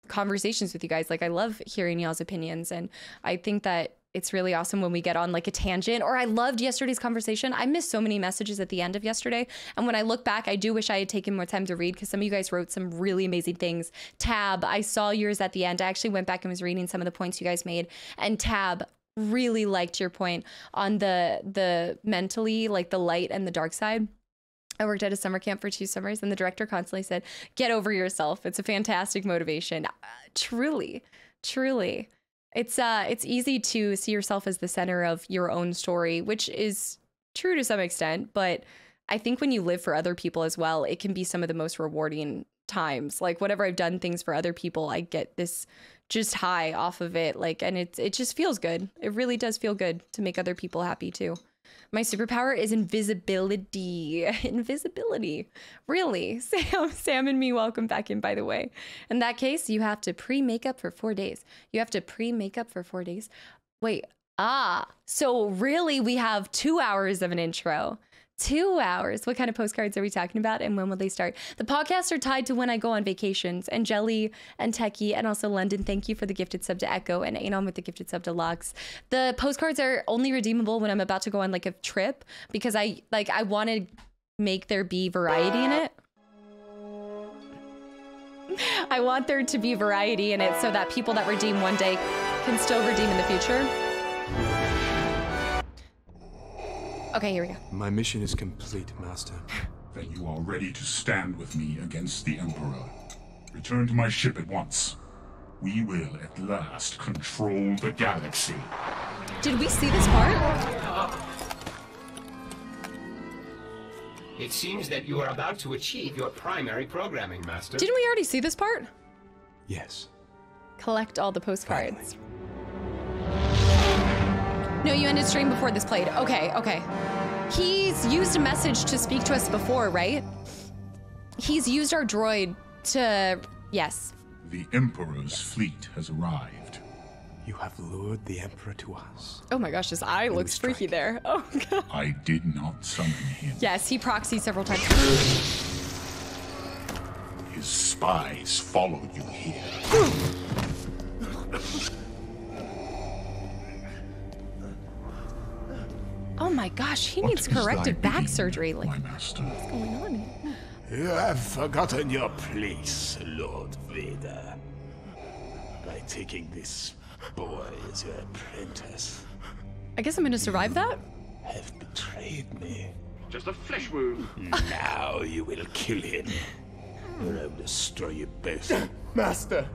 conversations with you guys. Like, I love hearing y'all's opinions, and I think that it's really awesome when we get on like a tangent. Or I loved yesterday's conversation. I missed so many messages at the end of yesterday. And when I look back, I do wish I had taken more time to read, because some of you guys wrote some really amazing things. Tab, I saw yours at the end. I actually went back and was reading some of the points you guys made. And Tab, really liked your point on the mentally, like the light and the dark side. I worked at a summer camp for 2 summers, and the director constantly said, get over yourself. It's a fantastic motivation. Truly, truly. It's easy to see yourself as the center of your own story, which is true to some extent. But I think when you live for other people as well, it can be some of the most rewarding times. Like, whenever I've done things for other people, I get this just high off of it. Like, and it just feels good. It really does feel good to make other people happy too. My superpower is invisibility. Invisibility. Really? Sam and me, welcome back in, by the way. In that case, you have to pre-makeup for 4 days. You have to pre-makeup for 4 days. Wait, so really we have 2 hours of an intro. 2 hours. What kind of postcards are we talking about, and when will they start? The podcasts are tied to when I go on vacations. And Jelly and Techie and also London, thank you for the gifted sub to Echo, and Anon with the gifted sub to Lux. The postcards are only redeemable when I'm about to go on like a trip, because I want to make there be variety in it. I want there to be variety in it so that people that redeem one day can still redeem in the future. Okay, here we go. My mission is complete, Master. Then you are ready to stand with me against the Emperor. Return to my ship at once. We will at last control the galaxy. Did we see this part? It seems that you are about to achieve your primary programming, Master. Didn't we already see this part? Yes. Collect all the postcards. No, you ended stream before this played. Okay, okay. He's used a message to speak to us before, right? He's used our droid to... Yes. The Emperor's fleet has arrived. You have lured the Emperor to us. Oh my gosh, his eye looks freaky there. Oh god. I did not summon him. Yes, he proxied several times. His spies followed you here. Oh my gosh, he What needs is corrective thy back bidding, surgery. Like, my master? what's going on here? You have forgotten your place, Lord Vader. By taking this boy as your apprentice. I guess I'm gonna survive that? Have betrayed me. Just a flesh wound. Now you will kill him. Or I will destroy you both. Master,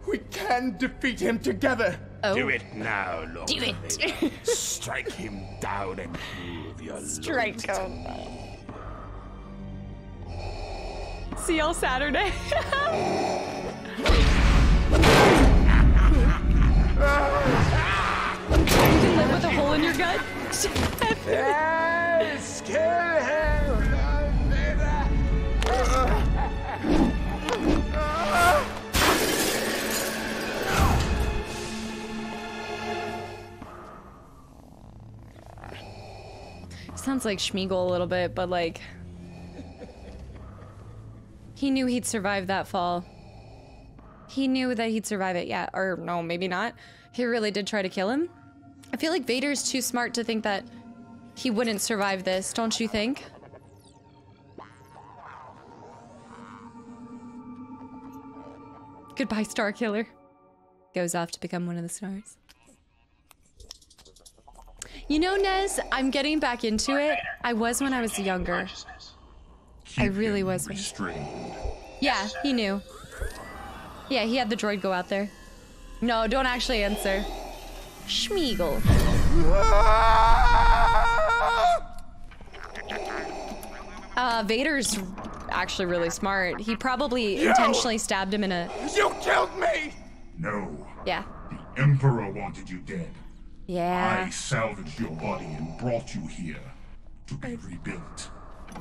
we can defeat him together. Oh. Do it now, Lord Do it. Vader. Strike him down and prove your Strike loyalty. him. See y'all Saturday. You can live with a hole in your gut? Yes, kill him, Lord Vader. Sounds like Schmeagol a little bit, but like... He knew he'd survive that fall. He knew that he'd survive it, yeah. Or no, maybe not. He really did try to kill him. I feel like Vader's too smart to think that he wouldn't survive this, don't you think? Goodbye, Star Killer. Goes off to become one of the stars. You know, Nez, I'm getting back into it. I was when I was younger. I really was. Restrained. Yeah, he knew. Yeah, he had the droid go out there. No, don't actually answer. Schmeagle. Vader's actually really smart. He probably intentionally stabbed him in a... You killed me! No. Yeah. The Emperor wanted you dead. Yeah. I salvaged your body and brought you here to be rebuilt.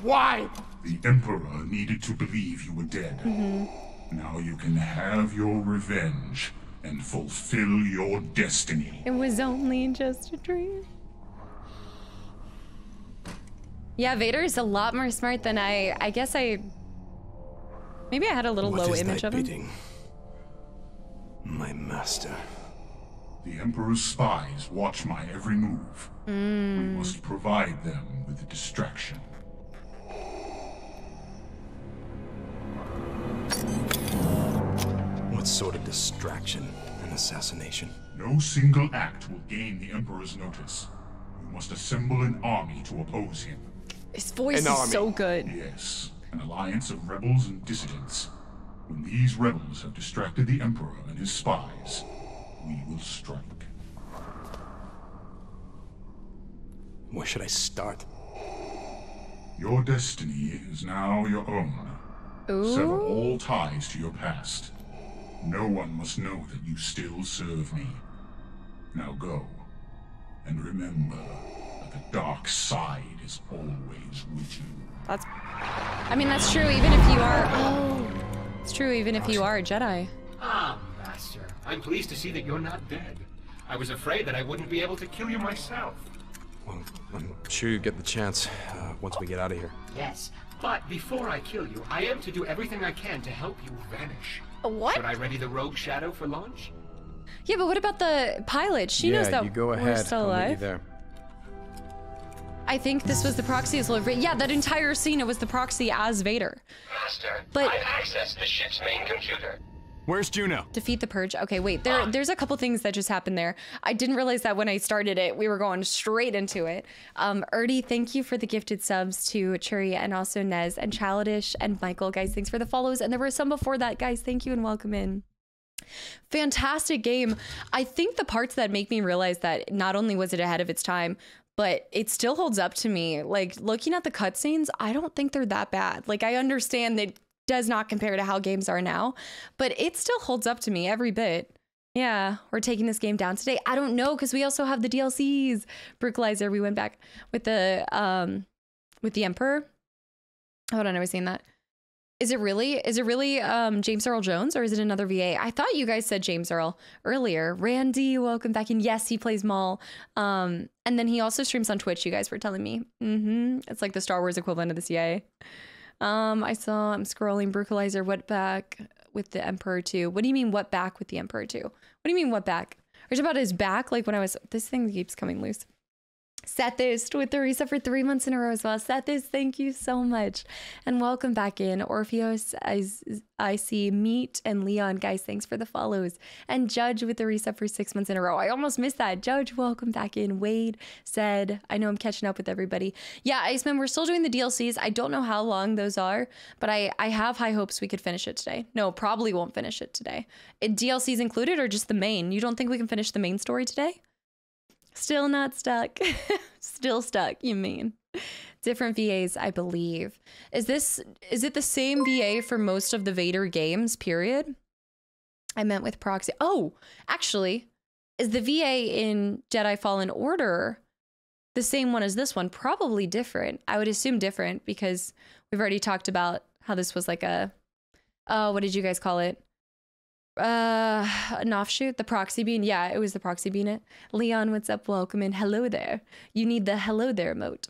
Why? The Emperor needed to believe you were dead. Now you can have your revenge and fulfill your destiny. It was only just a dream. Yeah, Vader is a lot more smart than I guess maybe I had a little low image of him. Bidding? My master. The Emperor's spies watch my every move. We must provide them with a distraction. What sort of distraction? An assassination? No single act will gain the Emperor's notice. You must assemble an army to oppose him. His voice is so good. Yes, an alliance of rebels and dissidents. When these rebels have distracted the Emperor and his spies, we will strike. Where should I start? Your destiny is now your own. Sever all ties to your past. No one must know that you still serve me. Now go, and remember that the dark side is always with you. I mean, that's true even if you are... It's true even if you are a Jedi. Ah, Master. I'm pleased to see that you're not dead. I was afraid that I wouldn't be able to kill you myself. Well, I'm sure you get the chance once we get out of here. Yes, but before I kill you, I am to do everything I can to help you vanish. What? Should I ready the Rogue Shadow for launch? Yeah, but what about the pilot? She knows that you go we're ahead. still I'll meet you alive. there. I think this was the proxy as well. Yeah, that entire scene, it was the proxy as Vader. Master, But- I've accessed the ship's main computer. Where's Juno? Defeat the Purge. Okay, wait. There's a couple things that just happened there. I didn't realize that when I started it, we were going straight into it. Erdy, thank you for the gifted subs to Churi and also Nez and Childish and Michael. Guys, thanks for the follows. And there were some before that. Guys, thank you and welcome in. Fantastic game. I think the parts that make me realize that not only was it ahead of its time, but it still holds up to me. Like, looking at the cutscenes, I don't think they're that bad. Like, I understand that does not compare to how games are now, but it still holds up to me every bit. Yeah, we're taking this game down today. I don't know, because we also have the DLCs. Brutalizer, we went back with the Emperor. Hold on, I was saying that. Is it really James Earl Jones, or is it another VA? I thought you guys said James Earl earlier. Randy, welcome back in. Yes, he plays Maul. And then he also streams on Twitch, you guys were telling me. It's like the Star Wars equivalent of the CIA. I'm scrolling. Brutalizer, what back with the Emperor 2? What do you mean, what back with the Emperor 2? What do you mean, what back? Are you about his back? Like when I was, this thing keeps coming loose. Sethist with the reset for 3 months in a row as well. Sethist, thank you so much. And welcome back in. Orpheus, I see Meat and Leon. Guys, thanks for the follows. And Judge with the reset for 6 months in a row. I almost missed that. Judge, welcome back in. Wade said, I know I'm catching up with everybody. Yeah, Iceman, we're still doing the DLCs. I don't know how long those are, but I have high hopes we could finish it today. No, probably won't finish it today. DLCs included or just the main? You don't think we can finish the main story today? Still not stuck. Still stuck, you mean. Different VAs, I believe. Is it the same VA for most of the Vader games, period? I meant with proxy. Oh, actually, is the VA in Jedi Fallen Order the same one as this one? Probably different. I would assume different because we've already talked about how this was like a, what did you guys call it? An offshoot, the proxy bean. Yeah, it was the proxy bean. It. Leon, what's up? Welcome in. Hello there. You need the hello there emote.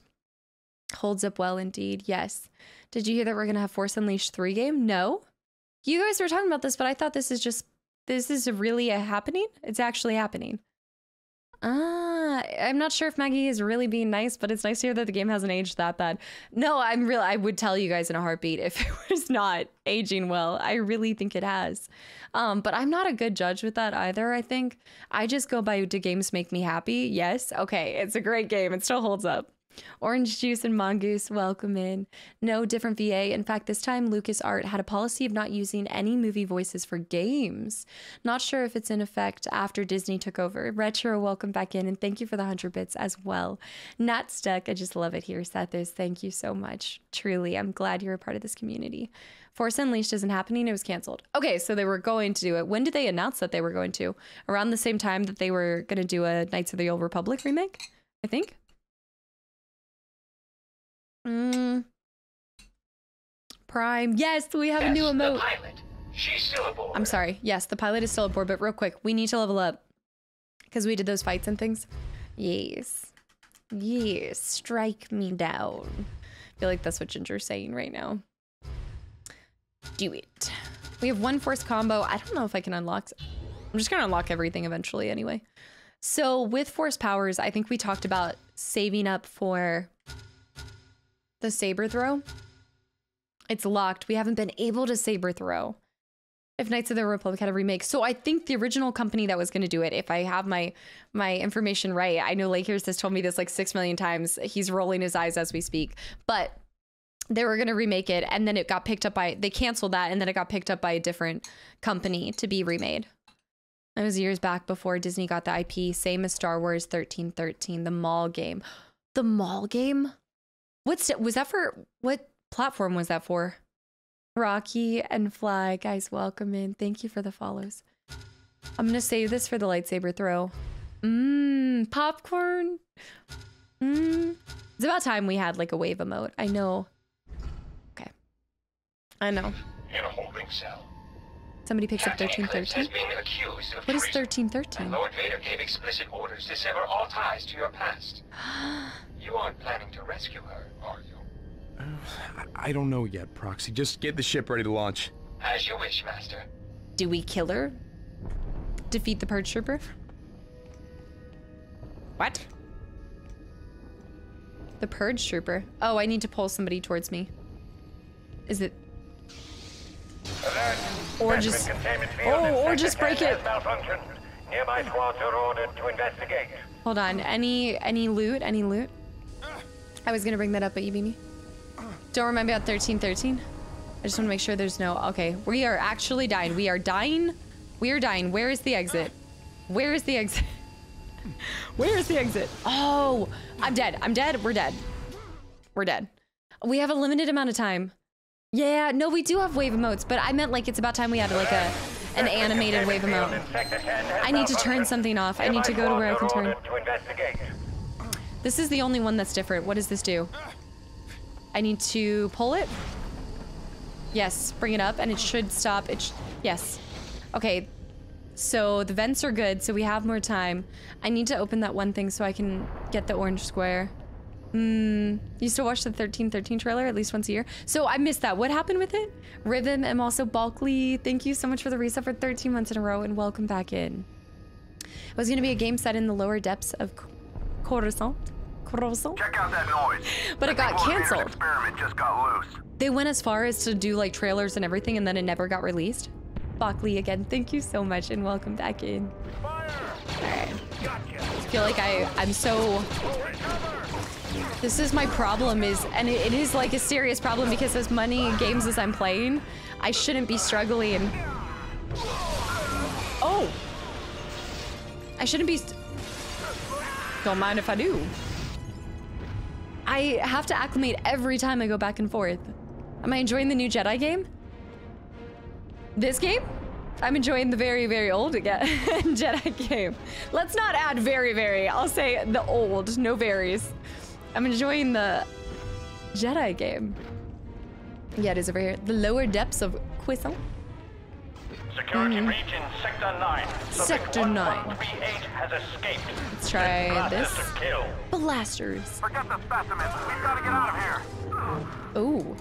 Holds up well indeed. Yes. Did you hear that we're gonna have Force Unleashed 3 game? No. You guys were talking about this, but I thought this is really a happening. It's actually happening. I'm not sure if Maggie is really being nice, but it's nice to hear that the game hasn't aged that bad. No, I would tell you guys in a heartbeat if it was not aging well. I really think it has. But I'm not a good judge with that either, I think. I just go by, do games make me happy? Yes. Okay, it's a great game. It still holds up. Orange Juice and Mongoose, welcome in. No different VA. In fact, this time LucasArts had a policy of not using any movie voices for games. Not sure if it's in effect after Disney took over. Retro, welcome back in, and thank you for the 100 bits as well. Not Stuck, I just love it here. Sethos, thank you so much. Truly, I'm glad you're a part of this community. Force Unleashed isn't happening, it was canceled. Okay, so they were going to do it. When did they announce that they were going to? Around the same time that they were going to do a Knights of the Old Republic remake, I think? Prime. Yes, we have a new emote. The pilot. She's still aboard. I'm sorry. Yes, the pilot is still aboard, but real quick, we need to level up because we did those fights and things. Yes. Yes. Strike me down. I feel like that's what Ginger's saying right now. Do it. We have one force combo. I don't know if I can unlock. I'm just going to unlock everything eventually anyway. So with force powers, I think we talked about saving up for the saber throw. It's locked. We haven't been able to saber throw if Knights of the Republic had a remake. So I think the original company that was going to do it, if I have my information right, I know Lakers has told me this like 6 million times. He's rolling his eyes as we speak, but they were going to remake it, and then it got picked up by, they canceled that, and then it got picked up by a different company to be remade. It was years back before Disney got the IP, same as Star Wars 1313, the Maul game. The Maul game? Was that for, what platform was that for? Rocky and Fly, guys, welcome in. Thank you for the follows. I'm gonna save this for the lightsaber throw. Popcorn. It's about time we had like a wave emote. I know. Okay. I know. In a holding cell. Somebody picks up Captain Eclipse 1313. has been accused of What is treason. 1313? And Lord Vader gave explicit orders to sever all ties to your past. You aren't planning to rescue her, are you? I don't know yet, Proxy. Just get the ship ready to launch. As you wish, Master. Do we kill her? Defeat the Purge Trooper? What? The Purge Trooper? Oh, I need to pull somebody towards me. Is it? Alert. Or just... Oh, or just break it. Nearby squads are ordered to investigate. Hold on. Any loot? Any loot? I was gonna bring that up, but you beat me. Don't remember about 1313. I just want to make sure there's no... Okay, we are actually dying. We are dying. We are dying. Where is the exit? Where is the exit? Where is the exit? Oh, I'm dead. I'm dead. We're dead. We're dead. We have a limited amount of time. Yeah, no, we do have wave emotes, but I meant like it's about time we had like an animated wave emote. I need to turn something off. I need to go to where I can turn. This is the only one that's different. What does this do? I need to pull it. Yes, bring it up and it should stop. Yes. Okay. So the vents are good, so we have more time. I need to open that one thing so I can get the orange square. You still watch the 1313 trailer at least once a year? So I missed that. What happened with it? Rhythm and also Balkley, thank you so much for the reset for 13 months in a row and welcome back in. It was gonna be a game set in the lower depths of Coruscant. Check out that noise. But it got canceled. Experiment just got loose. They went as far as to do like trailers and everything and then it never got released. Balkley again, thank you so much and welcome back in. Alright. I feel like I'm so... This is my problem and it is like a serious problem because as many games as I'm playing, I shouldn't be struggling. Oh! I shouldn't be... Don't mind if I do. I have to acclimate every time I go back and forth. Am I enjoying the new Jedi game? This game? I'm enjoying the very, very old Jedi game. Let's not add very, very. I'll say the old, no varies. I'm enjoying the Jedi game. Yeah, it is over here. The lower depths of Coruscant. Security breach in Sector 9. Sector 9. 1138 has escaped. Let's try this. Kill. Blasters. Forget the specimens. We've got to get out of here. Ooh.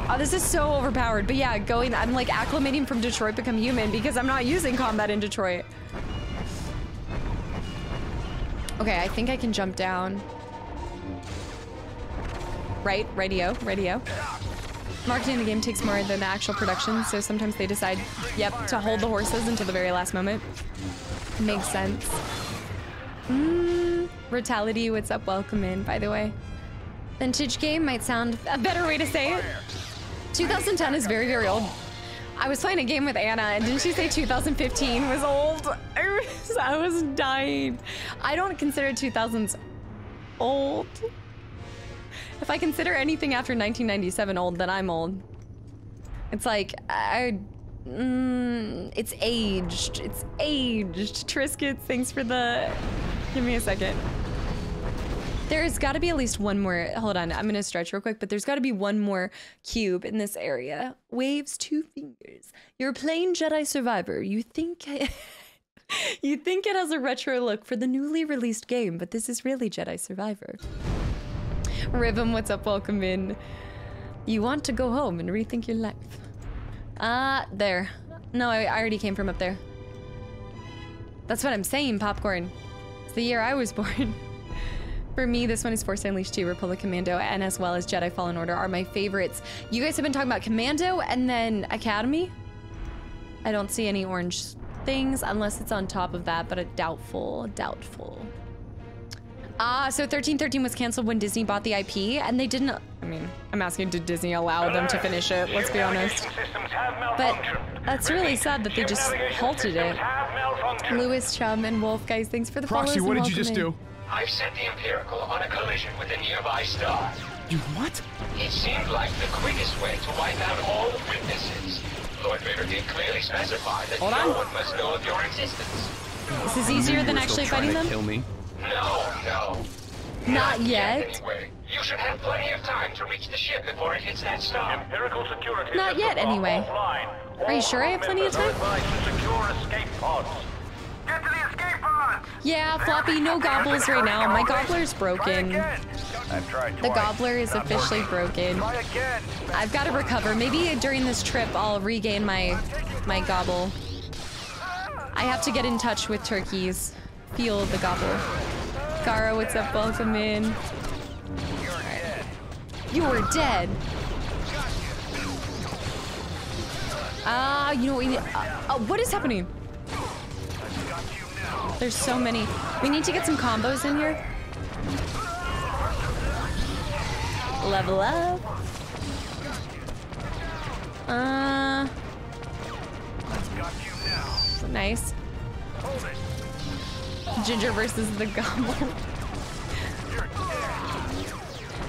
Oh, this is so overpowered. But yeah, I'm like acclimating from Detroit Become Human because I'm not using combat in Detroit. Okay, I think I can jump down. Right, radio. Marketing in the game takes more than the actual production, so sometimes they decide, yep, to hold the horses until the very last moment. Makes sense. Brutality, what's up? Welcome in, by the way. Vintage game might sound a better way to say it. 2010 is very, very old. I was playing a game with Anna, and didn't she say 2015 was old? I was dying. I don't consider 2000s old. If I consider anything after 1997 old, then I'm old. It's like, it's aged. It's aged. Triscuits, thanks for the... Give me a second. There's got to be at least one more. Hold on, I'm gonna stretch real quick, but there's got to be one more cube in this area. Waves 2 fingers. You're playing Jedi Survivor. You think you think it has a retro look for the newly released game, but this is really Jedi Survivor. Rhythm, what's up? Welcome in. You want to go home and rethink your life. There. No, I already came from up there. That's what I'm saying, Popcorn. It's the year I was born. For me, this one is Force Unleashed 2, Republic Commando, and as well as Jedi Fallen Order are my favorites. You guys have been talking about Commando and then Academy. I don't see any orange things unless it's on top of that, but doubtful. So 1313 was canceled when Disney bought the IP, and they didn't. I mean, I'm asking, did Disney allow them to finish it? Let's be honest. But that's really sad that they just halted it. Lewis, Chum, and Wolf, guys, thanks for the follows. Proxy, what did you just do? I've set the Empirical on a collision with a nearby star. You what? It seemed like the quickest way to wipe out all the witnesses. Lord Vader did clearly specify that no one must know of your existence. This is easier than actually fighting them? Kill me. No. Not yet. Anyway, you should have plenty of time to reach the ship before it hits that star. Empirical security. Not yet, anyway. Are you sure I have plenty of time? Secure escape pods. Get to the escape pods. Yeah, Floppy, no gobbles right now. My gobbler's broken. The gobbler is officially broken. I've got to recover. Maybe during this trip I'll regain my gobble. I have to get in touch with turkeys. Feel the gobble. Gara, what's up? Welcome in. Right. You were dead. You know what we need? What is happening? There's so many. We need to get some combos in here. Level up. Nice. Ginger versus the goblin.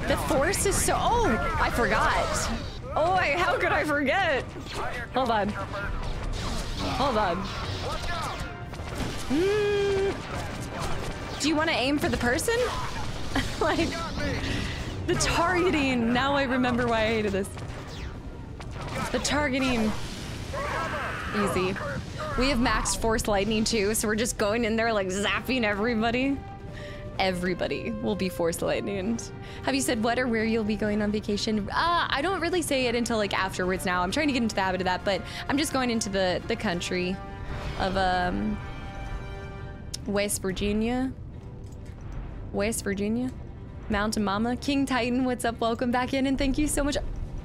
The force is so... Oh, I forgot. Oh, how could I forget? Hold on. Do you want to aim for the person? Like, the targeting. Now I remember why I hated this. The targeting. Easy. We have maxed Force Lightning too, so we're just going in there like zapping everybody. Everybody will be Force Lightning. Have you said what or where you'll be going on vacation? I don't really say it until like afterwards now. I'm trying to get into the habit of that, but I'm just going into the country of West Virginia. Mountain Mama. King Titan, what's up? Welcome back in, and thank you so much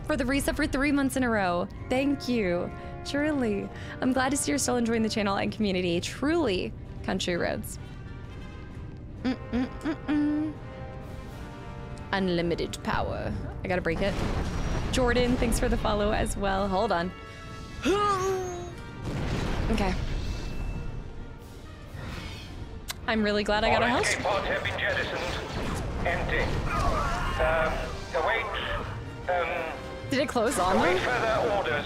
for the reset for 3 months in a row. Thank you. Truly. I'm glad to see you're still enjoying the channel and community. Truly. Country roads. Unlimited power. I gotta break it. Jordan, thanks for the follow as well. Hold on. Okay. I'm really glad I got a house. Pods have been jettisoned. Empty. Await. Did it close on Await me? further orders.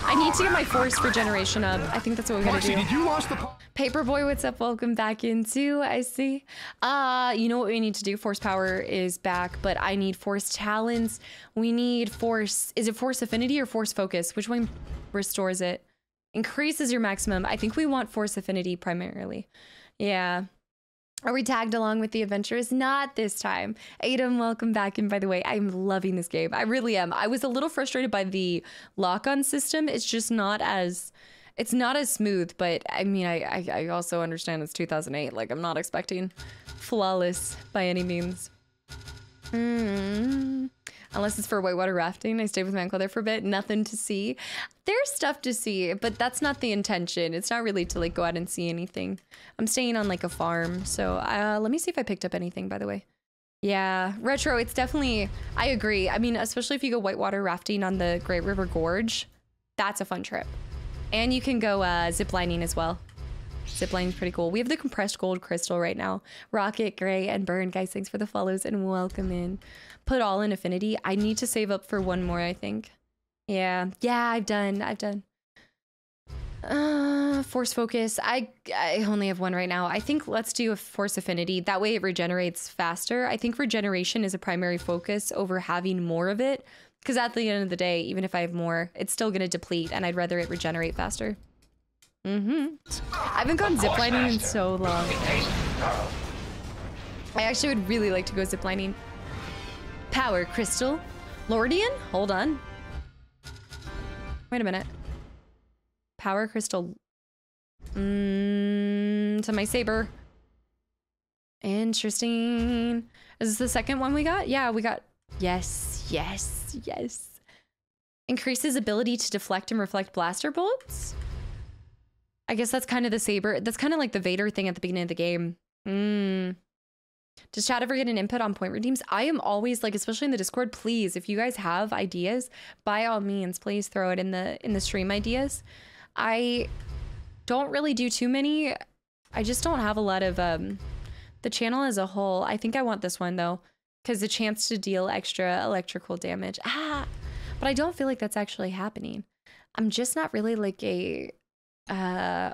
I need to get my force regeneration up. I think that's what we gotta do. Did you launch the... Paperboy, what's up? Welcome back in too, I see. You know what we need to do? Force power is back, but I need force talents. We need force, is it force affinity or force focus? Which one restores it? Increases your maximum. I think we want force affinity primarily. Yeah. Are we tagged along with the adventures? Not this time. Adam, welcome back. And by the way, I'm loving this game. I really am. I was a little frustrated by the lock-on system. It's just not as It's not as smooth, but I mean, I also understand it's 2008. Like, I'm not expecting flawless by any means. Unless it's for whitewater rafting. I stayed with my uncle there for a bit. Nothing to see. There's stuff to see, but that's not the intention. It's not really to like go out and see anything. I'm staying on like a farm. So let me see if I picked up anything, by the way. Yeah, retro, it's definitely, I agree. I mean, especially if you go whitewater rafting on the Great River Gorge, that's a fun trip. And you can go ziplining as well. Ziplining's pretty cool. We have the compressed gold crystal right now. Rocket, Gray, and Burn. Guys, thanks for the follows and welcome in. Put all in affinity. I need to save up for one more, I think. Yeah, I've done. Force focus. I only have one right now. I think let's do a force affinity. That way it regenerates faster. I think regeneration is a primary focus over having more of it. Because at the end of the day, even if I have more, it's still going to deplete, and I'd rather it regenerate faster. I haven't gone ziplining in so long. I actually would really like to go ziplining. Power crystal. Lordian? Hold on. Wait a minute. Power crystal. To my saber. Interesting. Is this the second one we got? Yeah, we got... Yes. Increases ability to deflect and reflect blaster bolts? I guess that's kind of the saber. That's kind of like the Vader thing at the beginning of the game. Does chat ever get an input on point redeems? I am always like, especially in the Discord, please, if you guys have ideas, by all means, please throw it in the stream ideas. I don't really do too many. I just don't have a lot of the channel as a whole. I think I want this one though, because the chance to deal extra electrical damage. But I don't feel like that's actually happening. I'm just not really like a I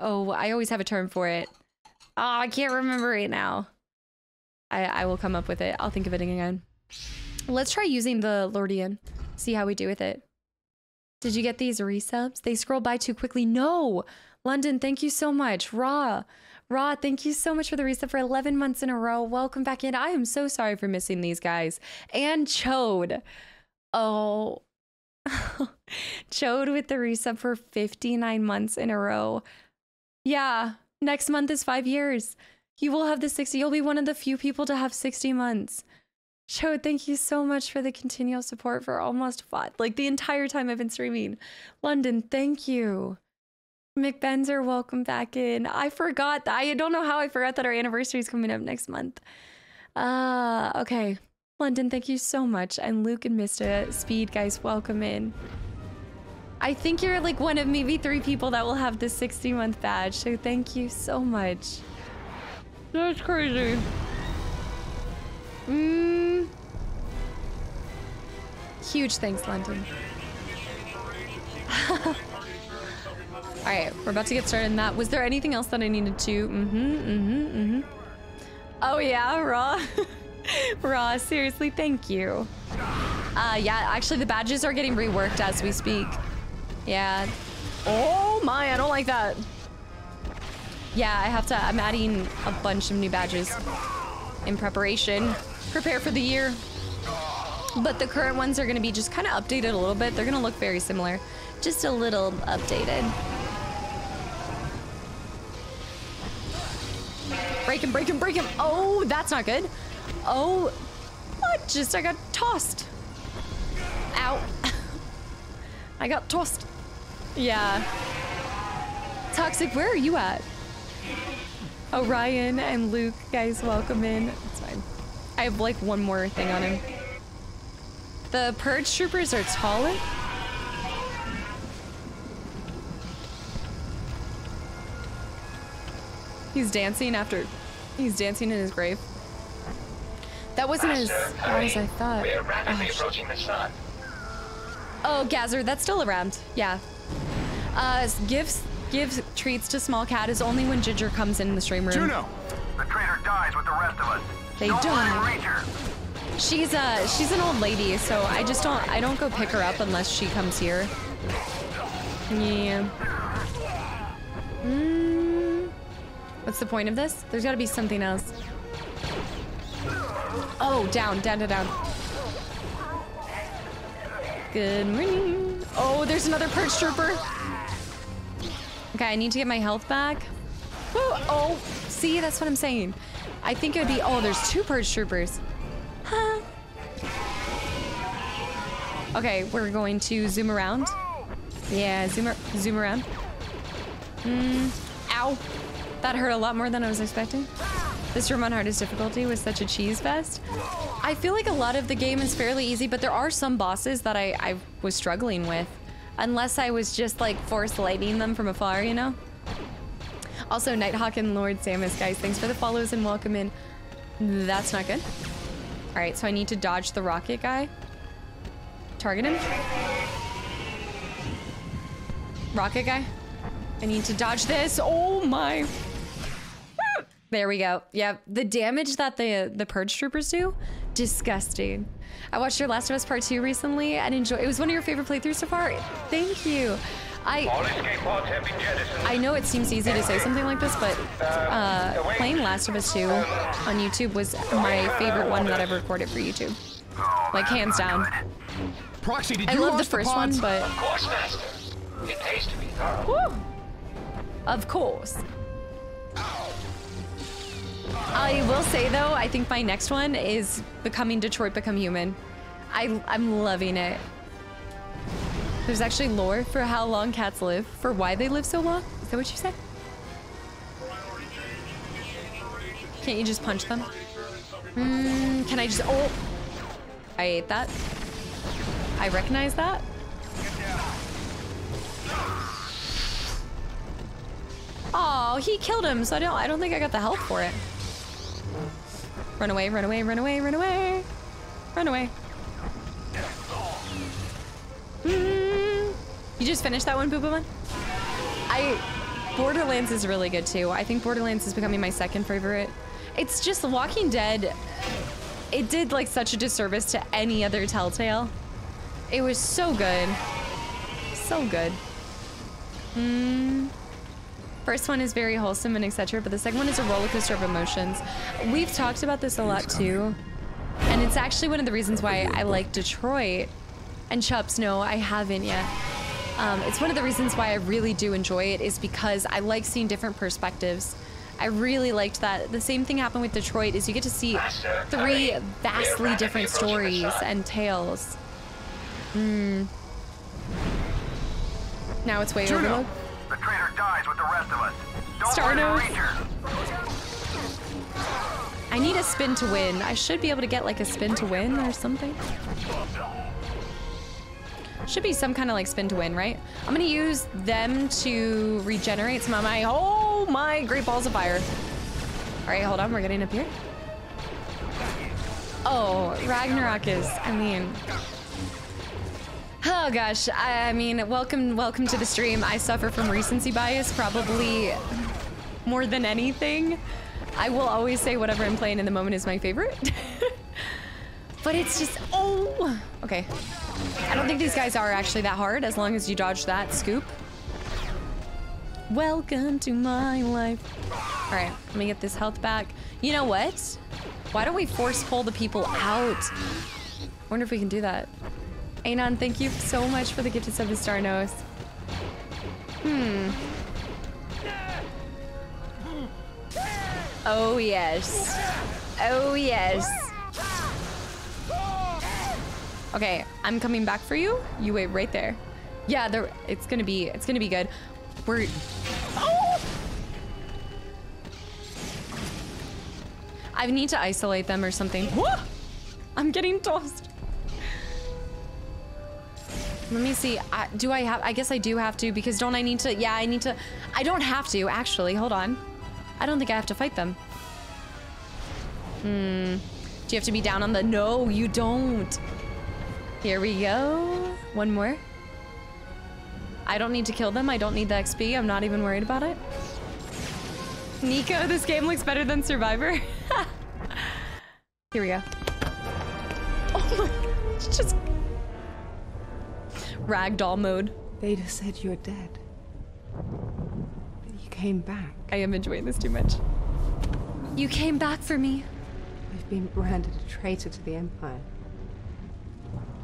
always have a term for it. I can't remember right now. I will come up with it. I'll think of it again. Let's try using the Lordian. See how we do with it. Did you get these resubs? They scroll by too quickly. No! London, thank you so much. Raw, thank you so much for the resub for 11 months in a row. Welcome back in. I am so sorry for missing these guys. And Chode. Oh. Chode with the resub for 59 months in a row. Yeah, next month is 5 years. You will have the 60. You'll be one of the few people to have 60 months. Chode, thank you so much for the continual support for almost like the entire time I've been streaming. London, thank you. McBenzer, welcome back in. I forgot that. I don't know how I forgot that our anniversary is coming up next month. Okay. London, thank you so much. And Luke and Mr. Speed, guys, welcome in. I think you're like one of maybe 3 people that will have the 60-month badge, so thank you so much. That's crazy. Huge thanks, London. All right, we're about to get started on that. Was there anything else that I needed to? Oh yeah, Raw. Raw, seriously, thank you. Yeah, actually the badges are getting reworked as we speak. Yeah. Oh my, I don't like that. Yeah, I'm adding a bunch of new badges in preparation. Prepare for the year. But the current ones are gonna be just kind of updated a little bit. They're gonna look very similar. Just a little updated. Break him. Oh, that's not good. Oh, what? I got tossed. Ow. I got tossed. Yeah. Toxic, where are you at? Oh, Ryan and Luke, guys, welcome in. It's fine. I have like one more thing on him. The Purge Troopers are taller. He's dancing in his grave. That wasn't as bad as I thought. We're rapidly approaching the sun. Oh, Gazer, that's still around. Yeah. Gives treats to Small Cat is only when Ginger comes in the stream room. Juno! The traitor dies with the rest of us. They die. She's an old lady, so I don't go pick her up unless she comes here. Yeah. What's the point of this? There's gotta be something else. Oh, down. Good morning. Oh, there's another Purge Trooper. Okay, I need to get my health back. Woo! Oh, see, that's what I'm saying. I think it would be, oh, there's 2 purge troopers. Huh. Okay, we're going to zoom around. Yeah, zoom around. Ow. That hurt a lot more than I was expecting. This room on hardest difficulty was such a cheese fest. I feel like a lot of the game is fairly easy, but there are some bosses that I was struggling with. Unless I was just like force lightning them from afar, you know? Also, Nighthawk and Lord Samus, guys, thanks for the follows and welcome in. That's not good. All right, so I need to dodge the rocket guy. Target him. Rocket guy. I need to dodge this. Oh my. There we go. Yeah, the damage that the purge troopers do, disgusting. I watched your Last of Us Part 2 recently and enjoyed. It was one of your favorite playthroughs so far. Thank you. I know it seems easy to say something like this, but playing Last of Us 2 on YouTube was my favorite one that I've recorded for YouTube. Like, hands down. Proxy, did you I love the first one, but... Of course, Master. It pays to be thorough. Woo! Of course. I will say, though, I think my next one is becoming Detroit Become Human. I'm loving it. There's actually lore for how long cats live, for why they live so long. Is that what you said? Can't you just punch them? Can I just... Oh! I ate that. I recognize that. Oh, he killed him, so I don't think I got the health for it. Run away, run away, run away, run away. Run away. You just finished that one, Booba? Borderlands is really good too. I think Borderlands is becoming my second favorite. It's just Walking Dead. It did like such a disservice to any other Telltale. It was so good. So good. First one is very wholesome and etc., but the second one is a roller coaster of emotions. We've talked about this a lot too, and it's actually one of the reasons why I like Detroit. And Chups, no, I haven't yet. It's one of the reasons why I really do enjoy it is because I like seeing different perspectives. I really liked that. The same thing happened with Detroit is you get to see 3 vastly different stories and tales. Now it's way overload. The traitor dies with the rest of us. Don't Starno. her. I need a spin to win. I should be able to get like a spin to win or something. Should be some kind of like spin to win, right? I'm gonna use them to regenerate some of my, oh my great balls of fire. All right, hold on, we're getting up here. Oh, Ragnarok is, I mean, oh gosh, I mean, welcome to the stream. I suffer from recency bias probably more than anything. I will always say whatever I'm playing in the moment is my favorite. But it's just, oh, okay. I don't think these guys are actually that hard as long as you dodge that scoop. Welcome to my life. All right, let me get this health back. You know what? Why don't we force pull the people out? I wonder if we can do that. Anon, thank you so much for the gifted sub to Starnos. Oh yes. Oh yes. Okay, I'm coming back for you. You wait right there. Yeah, it's gonna be good. We're I need to isolate them or something. Whoa! I'm getting tossed. Let me see. Do I have? I guess I do have to because don't I need to? Yeah, I need to. I don't have to actually. Hold on. I don't think I have to fight them. Do you have to be down on the? No, you don't. Here we go. One more. I don't need to kill them. I don't need the XP. I'm not even worried about it. Nico, this game looks better than Survivor. Here we go. Oh my, it's just ragdoll mode. Vader said you were dead. But you came back. I am enjoying this too much. You came back for me. I've been branded a traitor to the Empire.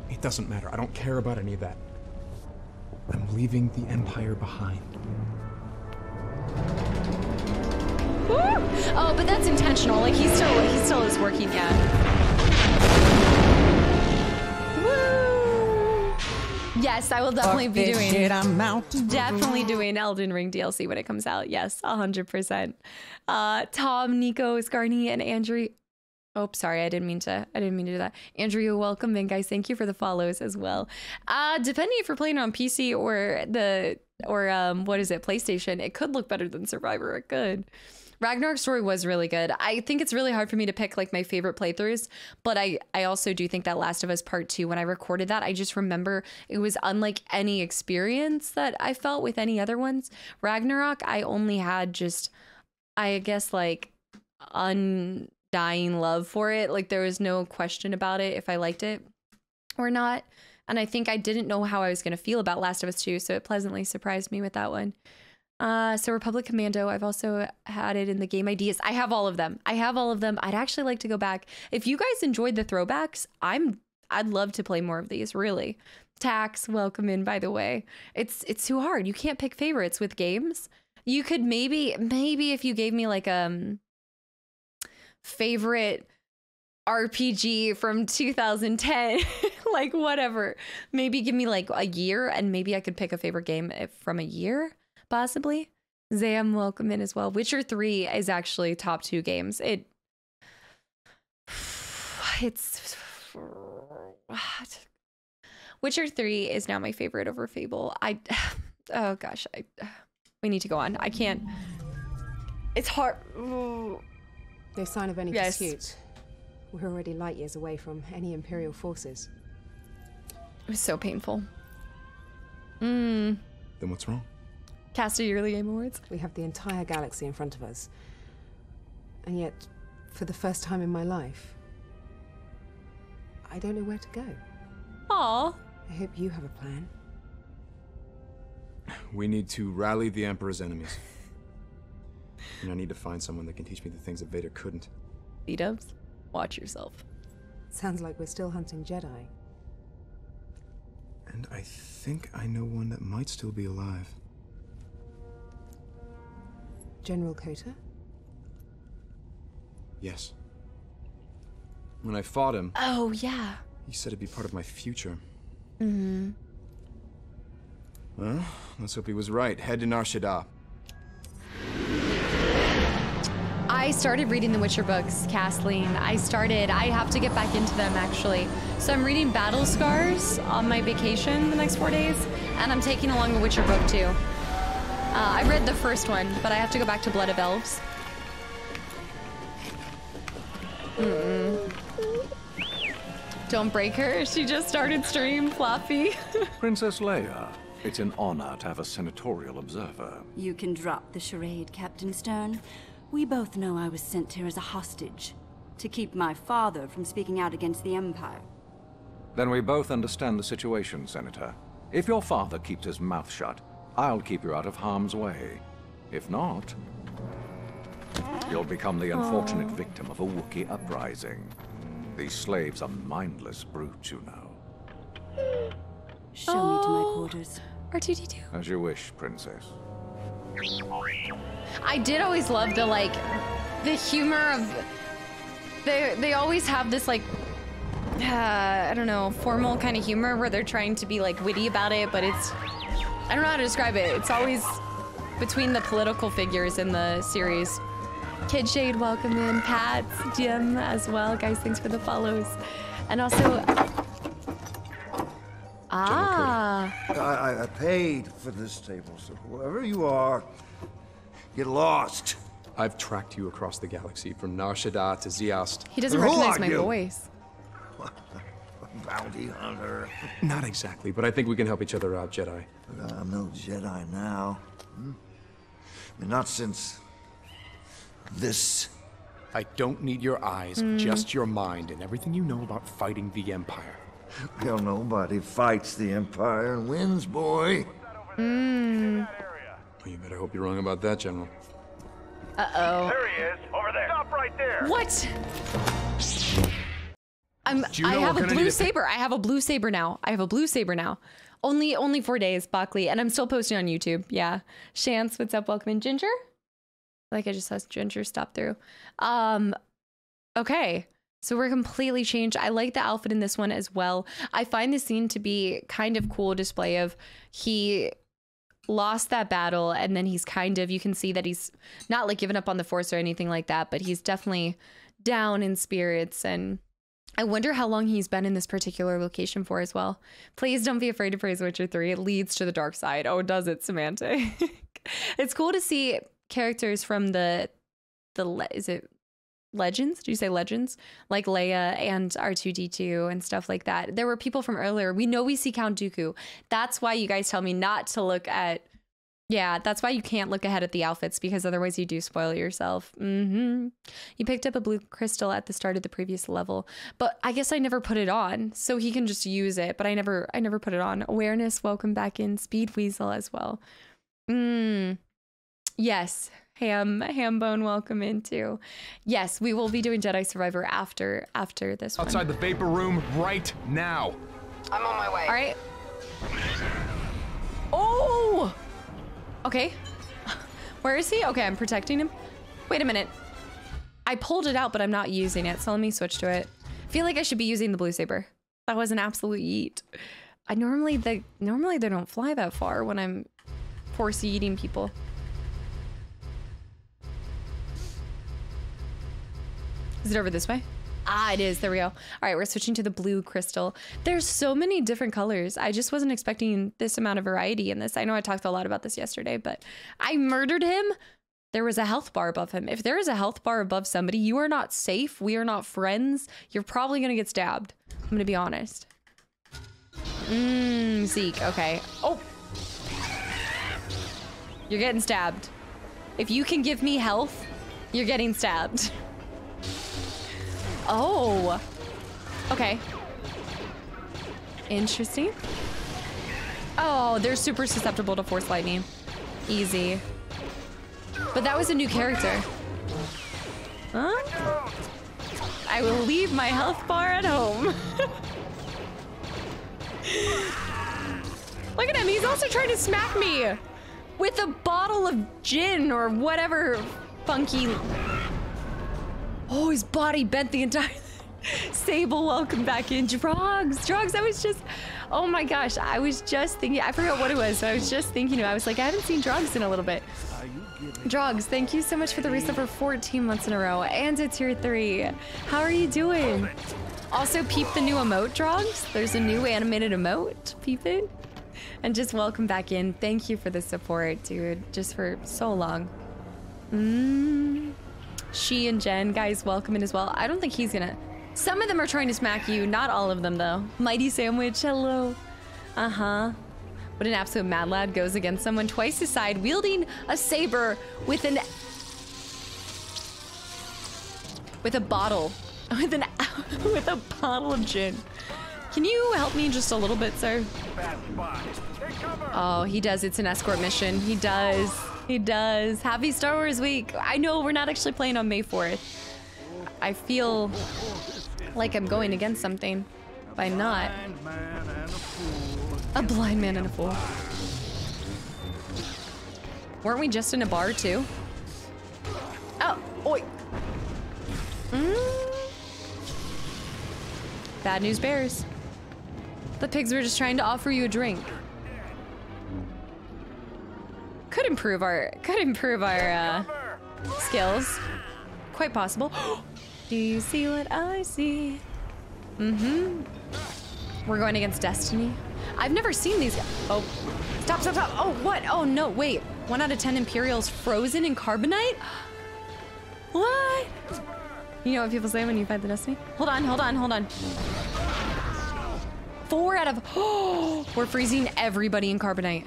It doesn't matter. I don't care about any of that. I'm leaving the Empire behind. Oh, but that's intentional. Like he still is working, yeah. Woo! Yes, I will definitely be doing Elden Ring DLC when it comes out. Yes, 100%. Tom, Nico, Scarney, and Andrew. Oh, sorry, I didn't mean to do that. Andrew, welcome in, guys. Thank you for the follows as well. Depending if you're playing on PC or what is it, PlayStation, it could look better than Survivor. It could. Ragnarok Story was really good. I think it's really hard for me to pick like my favorite playthroughs, but I also do think that Last of Us Part 2, when I recorded that, I just remember it was unlike any experience that I felt with any other ones. Ragnarok, I only had just, I guess, like undying love for it. Like there was no question about it if I liked it or not. And I think I didn't know how I was going to feel about Last of Us 2, so it pleasantly surprised me with that one. So Republic Commando, I've also had it in the game ideas. I have all of them. I'd actually like to go back. If you guys enjoyed the throwbacks, I'd love to play more of these, really. Tax, welcome in, by the way. It's too hard. You can't pick favorites with games. You could maybe if you gave me like favorite RPG from 2010, like whatever. Maybe give me like a year and maybe I could pick a favorite game from a year. Possibly. Zam, welcome in as well. Witcher 3 is actually top 2 games. Witcher 3 is now my favorite over Fable. Oh gosh, we need to go on. I can't. It's hard. No sign of any pursuit. We're already light years away from any Imperial forces. It was so painful. Then what's wrong? Cast a Yearly Game Awards. We have the entire galaxy in front of us. And yet, for the first time in my life, I don't know where to go. Aww. I hope you have a plan. We need to rally the Emperor's enemies. And I need to find someone that can teach me the things that Vader couldn't. B-dubs, watch yourself. Sounds like we're still hunting Jedi. And I think I know one that might still be alive. General Kota? Yes. When I fought him... Oh, yeah. He said it'd be part of my future. Mm-hmm. Well, let's hope he was right. Head to Nar Shaddaa. I started reading the Witcher books, Kathleen. I have to get back into them, actually. So I'm reading Battle Scars on my vacation the next 4 days, and I'm taking along a Witcher book, too. I read the first one, but I have to go back to Blood of Elves. Don't break her. She just started stream, Floppy. Princess Leia, it's an honor to have a senatorial observer. You can drop the charade, Captain Stern. We both know I was sent here as a hostage, to keep my father from speaking out against the Empire. Then we both understand the situation, Senator. If your father keeps his mouth shut, I'll keep you out of harm's way. If not, you'll become the unfortunate victim of a Wookiee uprising. These slaves are mindless brutes, you know. Show me to my quarters. R2-D2. As you wish, Princess. I did always love the humor of... They always have this like... I don't know, formal kind of humor where they're trying to be like witty about it, but it's... I don't know how to describe it. It's always between the political figures in the series. Kid Shade, welcome in. Pat, Jim as well. Guys, thanks for the follows. And also... I paid for this table, so whoever you are, get lost. I've tracked you across the galaxy, from Nar Shaddaa to Zeost. He doesn't recognize my voice. Bounty hunter. Not exactly, but I think we can help each other out, Jedi. But I'm no Jedi now. I mean, not since... this. I don't need your eyes, just your mind and everything you know about fighting the Empire. Well, nobody fights the Empire and wins, boy. Well, you better hope you're wrong about that, General. Uh-oh. There he is, over there. Stop right there. What? I have a blue saber. I have a blue saber now. Only 4 days, Buckley, and I'm still posting on YouTube. Yeah. Shance, what's up? Welcome in. Ginger? Like I just saw Ginger stop through. Okay. So we're completely changed. I like the outfit in this one as well. I find this scene to be kind of cool display of he lost that battle and then he's kind of, you can see that he's not like given up on the Force or anything like that, but he's definitely down in spirits. And I wonder how long he's been in this particular location for as well. Please don't be afraid to praise Witcher 3. It leads to the dark side. Oh, does it, Samantha? It's cool to see characters from is it Legends? Do you say Legends? Like Leia and R2-D2 and stuff like that. There were people from earlier. We know we see Count Dooku. That's why you guys tell me not to look at... Yeah, that's why you can't look ahead at the outfits, because otherwise you do spoil yourself. You picked up a blue crystal at the start of the previous level, but I guess I never put it on, so he can just use it, but I never put it on. Awareness, welcome back in. Speed Weasel as well. Yes. Hambone, welcome in too. Yes, we will be doing Jedi Survivor after this one. Outside the Vapor Room right now. I'm on my way. All right. Oh! Okay. Where is he? Okay, I'm protecting him. Wait a minute. I pulled it out, but I'm not using it, so let me switch to it. I feel like I should be using the blue saber. That was an absolute yeet. Normally they don't fly that far when I'm Force eating people. Is it over this way? Ah, it is. There we go. All right, we're switching to the blue crystal. There's so many different colors. I just wasn't expecting this amount of variety in this. I know I talked a lot about this yesterday, but I murdered him. There was a health bar above him. If there is a health bar above somebody, you are not safe. We are not friends. You're probably going to get stabbed. I'm going to be honest. Zeke. Okay. Oh. You're getting stabbed. If you can give me health, you're getting stabbed. Oh, okay. Interesting. Oh, they're super susceptible to Force Lightning. Easy. But that was a new character. Huh? I will leave my health bar at home. Look at him, he's also trying to smack me with a bottle of gin or whatever funky... Oh, his body bent the entire... Sable, welcome back in. Drogs, I was just... Oh my gosh, I was just thinking... I forgot what it was, so I was just thinking... I was like, I haven't seen Drogs in a little bit. Drogs, thank you so much for the resub for 14 months in a row. And it's tier 3. How are you doing? Also, peep the new emote, Drogs. There's a new animated emote. Peep it. And just welcome back in. Thank you for the support, dude. Just for so long. She and Jen, guys, welcome in as well. I don't think he's gonna... Some of them are trying to smack you, not all of them though. Mighty Sandwich, hello. Uh-huh. What an absolute mad lad goes against someone twice his side, wielding a saber with a bottle. With a bottle of gin. Can you help me just a little bit, sir? Oh, he does. It's an escort mission. He does. He does. Happy Star Wars Week. I know we're not actually playing on May 4th. I feel like I'm going against something by not. A blind man and a fool. Weren't we just in a bar too? Oh, oi. Bad news bears. The pigs were just trying to offer you a drink. Could improve our skills. Quite possible. Do you see what I see? We're going against Destiny. I've never seen these guys. Oh, stop. Oh, what? Oh no, wait. 1 out of 10 Imperials frozen in carbonite? What? You know what people say when you fight the Destiny? Hold on. 4 out of... Oh, we're freezing everybody in carbonite.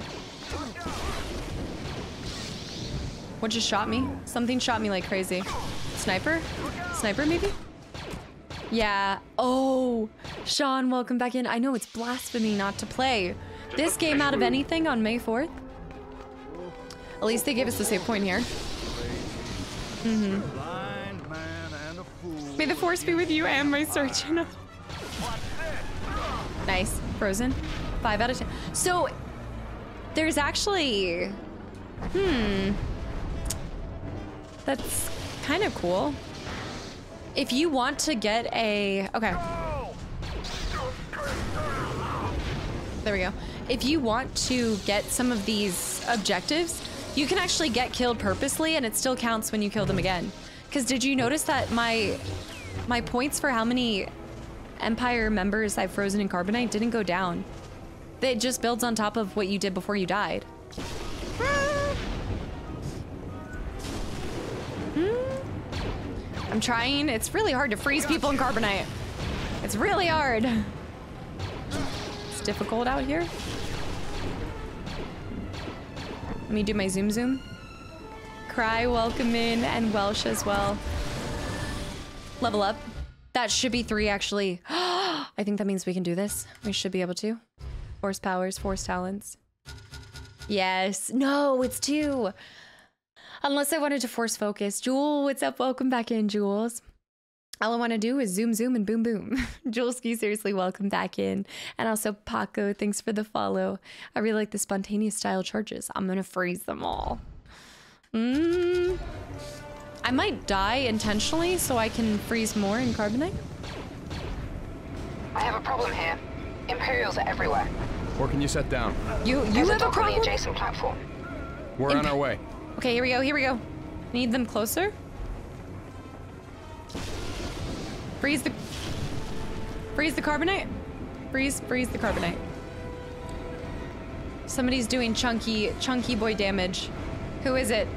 What just shot me? Something shot me like crazy. Sniper? Sniper maybe? Yeah. Oh, Sean, welcome back in. I know it's blasphemy not to play this game out of anything on May 4th. At least they gave us the save point here. May the Force be with you and my surgeon. Nice. Frozen. 5 out of 10. So, there's actually... That's kind of cool. If you want to get a... Okay. There we go. If you want to get some of these objectives, you can actually get killed purposely and it still counts when you kill them again. Because did you notice that my points for how many Empire members I've frozen in Carbonite didn't go down? It just builds on top of what you did before you died. I'm trying. It's really hard to freeze people in Carbonite. It's really hard. It's difficult out here. Let me do my zoom. Cry, welcome in, and Welsh as well. Level up. That should be 3, actually. I think that means we can do this. We should be able to. Force powers, force talents. Yes. No, it's 2. Unless I wanted to force focus. Jewel, what's up? Welcome back in, Jules. All I want to do is zoom and boom boom. Julesky, seriously, welcome back in. And also Paco, thanks for the follow. I really like the spontaneous style charges. I'm gonna freeze them all. I might die intentionally so I can freeze more in Carbonite. I have a problem here. Imperials are everywhere. Where can you set down? You have a problem? On the adjacent platform. We're on our way. Okay, here we go. Need them closer. Freeze the Carbonite. Freeze the Carbonite. Somebody's doing chunky boy damage. Who is it?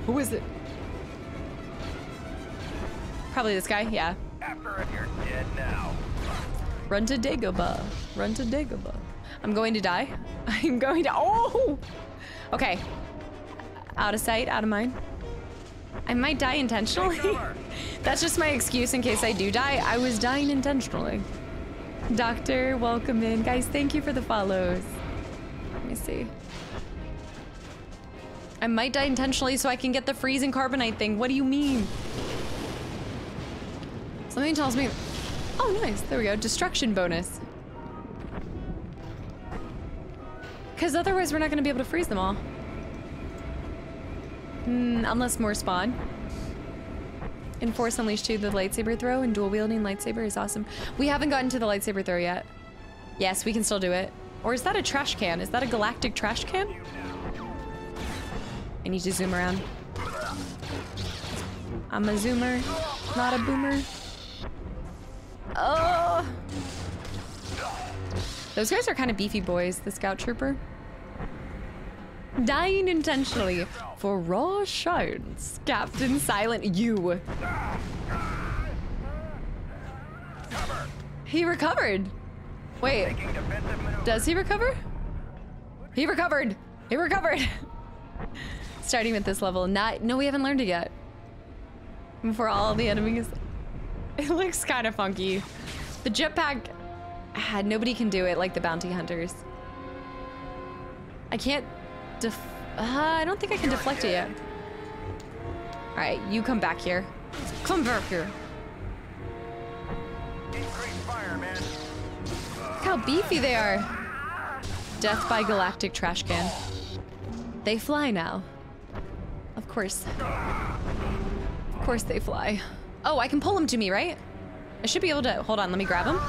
Who is it? Probably this guy, yeah. After you're dead now. Run to Dagobah. Run to Dagobah. I'm going to die. I'm going to... Oh! Okay. Out of sight, out of mind. I might die intentionally. That's just my excuse in case I do die. I was dying intentionally. Doctor, welcome in. Guys, thank you for the follows. Let me see. I might die intentionally so I can get the freezing Carbonite thing. What do you mean? Something tells me... Oh, nice. There we go. Destruction bonus. Because otherwise we're not going to be able to freeze them all. Unless more spawn. In Force Unleashed 2, the lightsaber throw and dual wielding lightsaber is awesome. We haven't gotten to the lightsaber throw yet. Yes, we can still do it. Or is that a trash can? Is that a galactic trash can? I need to zoom around. I'm a zoomer, not a boomer. Oh! Those guys are kind of beefy boys, the scout trooper. Dying intentionally for raw shards. Captain Silent, you. He recovered. Wait, does he recover? He recovered. He recovered. Starting with this level. No, we haven't learned it yet. Before all the enemies. It looks kind of funky. The jetpack, nobody can do it like the bounty hunters. I can't I don't think I can deflect it yet. All right, you come back here. Come back here. Look how beefy they are. Death by galactic trash can. They fly now. Of course. Of course they fly. Oh, I can pull them to me, right? I should be able to, hold on, let me grab them.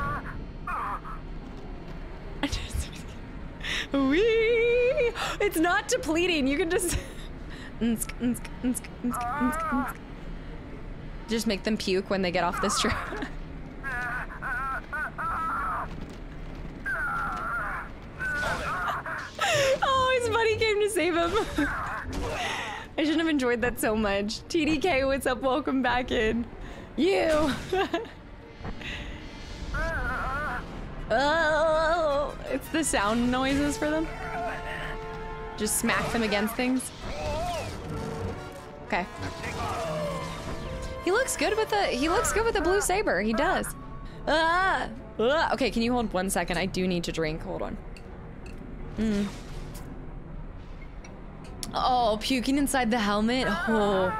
Wee! It's not depleting, you can just... Just make them puke when they get off this track. Oh, his buddy came to save him. I shouldn't have enjoyed that so much. TDK, what's up? Welcome back in. You! Oh, it's the sound noises for them. Just smack them against things. Okay. He looks good with the blue saber. He does. Okay, can you hold 1 second? I do need to drink. Hold on. Oh, puking inside the helmet. Oh.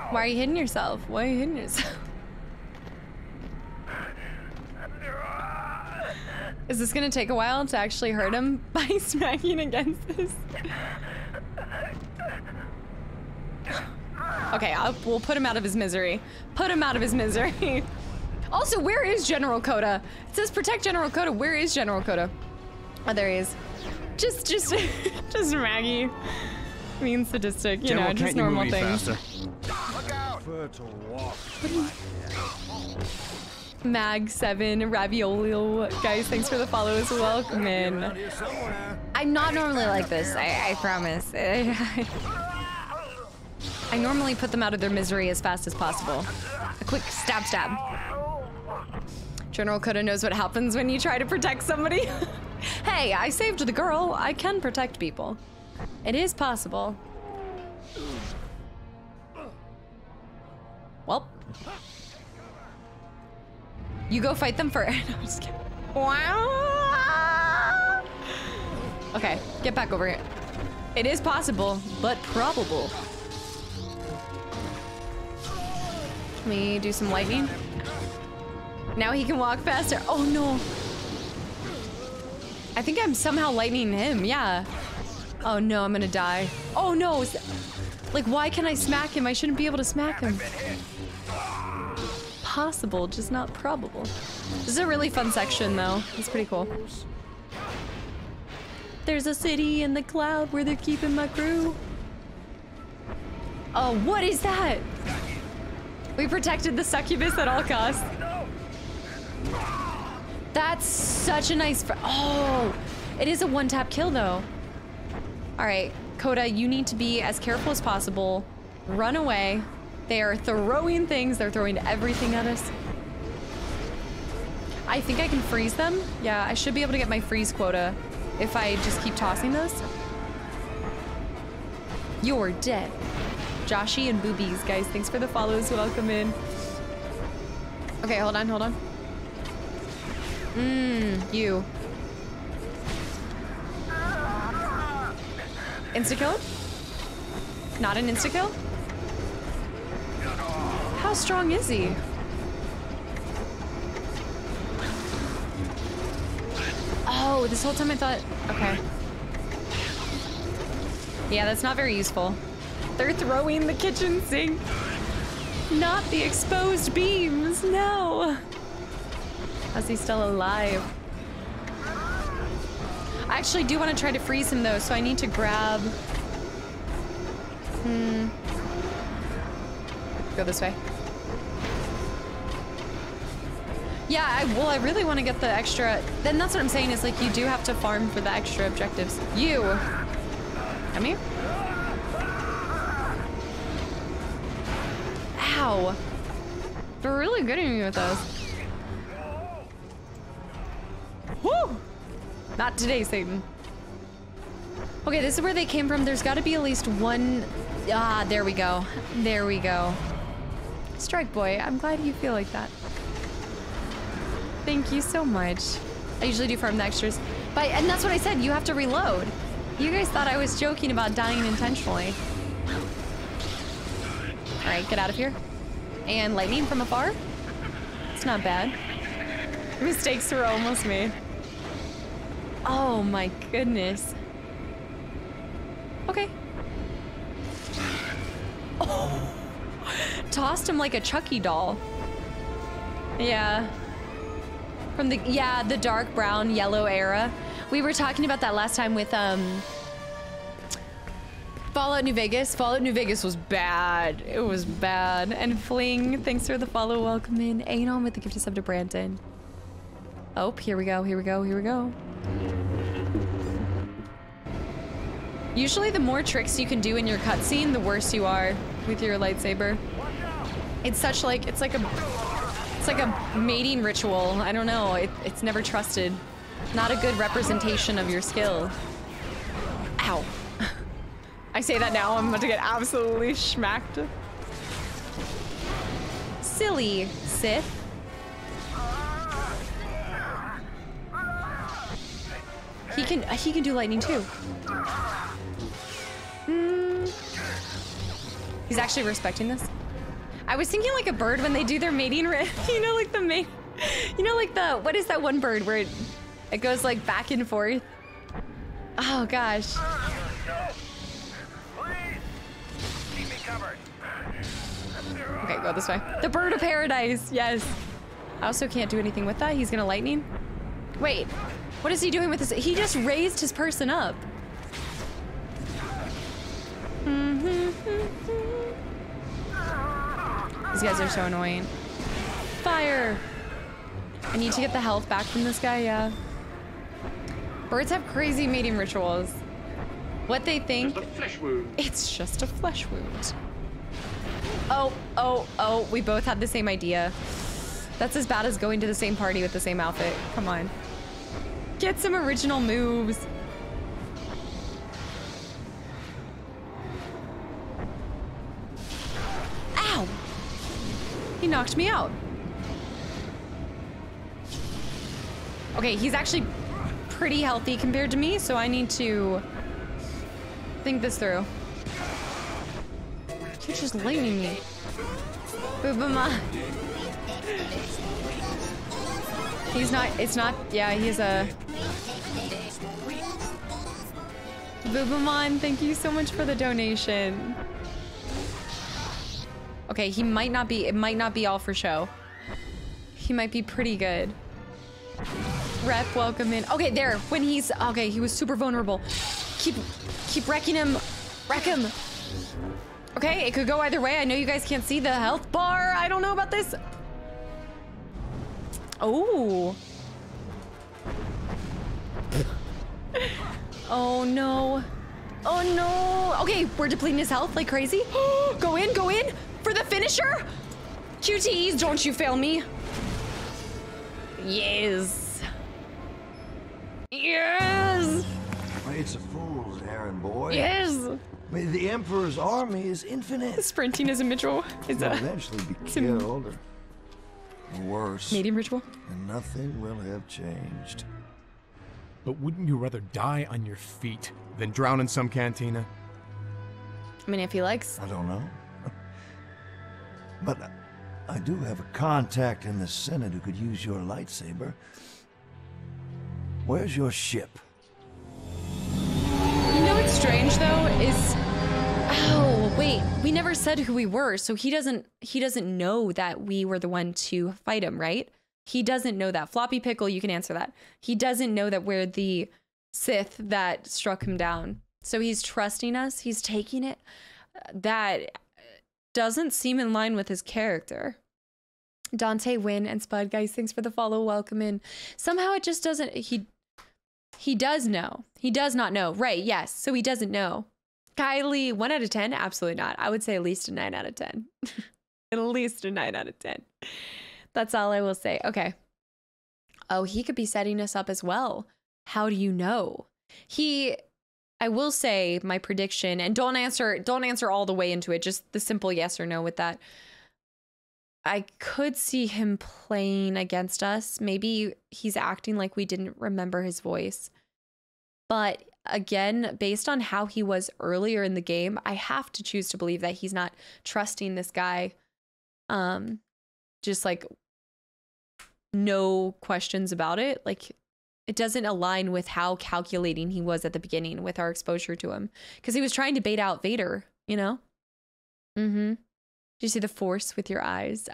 Why are you hitting yourself? Why are you hitting yourself? Is this gonna take a while to actually hurt him by smacking against this? Okay, we'll put him out of his misery. Put him out of his misery. Also, where is General Coda? It says protect General Coda. Where is General Coda? Oh, there he is. Just Maggie. Mean sadistic, you know, just normal things. Mag7, Raviolio. Guys, thanks for the follow as well. Welcome in. I'm not normally like this, I promise. I normally put them out of their misery as fast as possible. A quick stab stab. General Coda knows what happens when you try to protect somebody. Hey, I saved the girl. I can protect people. It is possible. Well. You go fight them first. No, I'm just kidding. Wow. Okay, get back over here. It is possible, but probable. Let me do some lightning. Now he can walk faster. Oh no. I think I'm somehow lightning him, yeah. Oh no, I'm gonna die. Oh no. Like, why can I smack him? I shouldn't be able to smack him. Possible, just not probable. This is a really fun section though. It's pretty cool. There's a city in the cloud where they're keeping my crew. Oh, what is that? We protected the succubus at all costs. That's such a nice oh, it is a one-tap kill though. All right, Coda, you need to be as careful as possible. Run away. They are throwing things. They're throwing everything at us. I think I can freeze them. Yeah, I should be able to get my freeze quota if I just keep tossing those. You're dead. Joshy and Boobies, guys, thanks for the follows. Welcome in. Okay, hold on, hold on. You. Insta-kill? Not an insta-kill? How strong is he? Oh, this whole time I thought, okay. Yeah, that's not very useful. They're throwing the kitchen sink. Not the exposed beams, no. How's he still alive? I actually do want to try to freeze him though, so I need to grab... Go this way. Yeah, I really want to get the extra... Then that's what I'm saying is like you do have to farm for the extra objectives. You! Come here. Ow! They're really good at me with those. Woo! Not today, Satan. Okay, this is where they came from. There's got to be at least one... Ah, there we go. There we go. Strike Boy, I'm glad you feel like that. Thank you so much. I usually do farm the extras. And that's what I said, you have to reload. You guys thought I was joking about dying intentionally. Alright, get out of here. And lightning from afar? It's not bad. Mistakes were almost made. Oh my goodness. Okay. Oh. Tossed him like a Chucky doll. Yeah. From the, yeah, the dark brown, yellow era. We were talking about that last time with, Fallout New Vegas. Fallout New Vegas was bad. It was bad. And Fling, thanks for the follow. Welcome in. Anon with the gift of sub to Brandon. Oh, here we go, here we go, here we go. Usually the more tricks you can do in your cutscene, the worse you are with your lightsaber. It's such like, it's like a mating ritual. I don't know, it's never trusted. Not a good representation of your skill. Ow. I say that now, I'm about to get absolutely smacked. Silly Sith. He can do lightning too. He's actually respecting this. I was thinking like a bird when they do their mating you know, like the mate. You know, like the, what is that one bird where it goes like back and forth? Oh gosh. can't go this way. The bird of paradise, yes. I also can't do anything with that. He's gonna lightning. Wait, what is he doing with this? He just raised his person up. These guys are so annoying. Fire! I need to get the health back from this guy, yeah. Birds have crazy mating rituals. What they think... Just a flesh wound. It's just a flesh wound. Oh, oh, oh, we both had the same idea. That's as bad as going to the same party with the same outfit. Come on. Get some original moves. Ow! He knocked me out. Okay, he's actually pretty healthy compared to me, so I need to think this through. You're just lightning me. Boobama. He's not, it's not, yeah, he's a... Boobamon, thank you so much for the donation. Okay, he might not be, it might not be all for show. He might be pretty good. Rep, welcome in. Okay, there, when he's, okay, he was super vulnerable. Keep wrecking him. Wreck him. Okay, it could go either way. I know you guys can't see the health bar. I don't know about this. Oh. Oh no. Oh no. Okay, we're depleting his health like crazy. Go in for the finisher. QTEs, don't you fail me. Yes. Yes. It's a fool's errand, boy. Yes. The Emperor's army is infinite. Sprinting is a ritual. He'll eventually be killed or worse. Mating ritual. And nothing will have changed. But wouldn't you rather die on your feet than drown in some cantina? I mean, if he likes. I don't know. But I do have a contact in the Senate who could use your lightsaber. Where's your ship? You know what's strange though is, oh wait, we never said who we were, so he doesn't know that we were the one to fight him, right? He doesn't know that. Floppy Pickle, you can answer that. He doesn't know that we're the Sith that struck him down. So he's trusting us. He's taking it. That doesn't seem in line with his character. Dante, Win, and Spud, guys, thanks for the follow. Welcome in. Somehow it just doesn't, he does know. He does not know. Right, yes. So he doesn't know. Kylie, 1 out of 10? Absolutely not. I would say at least a 9 out of 10. At least a 9 out of 10. That's all I will say. Okay. Oh, he could be setting us up as well. How do you know? I will say my prediction, and don't answer all the way into it, just the simple yes or no with that. I could see him playing against us. Maybe he's acting like we didn't remember his voice. But again, based on how he was earlier in the game, I have to choose to believe that he's not trusting this guy. Just like no questions about it. Like it doesn't align with how calculating he was at the beginning with our exposure to him. Because he was trying to bait out Vader, you know? Mm-hmm. Did you see the Force with your eyes?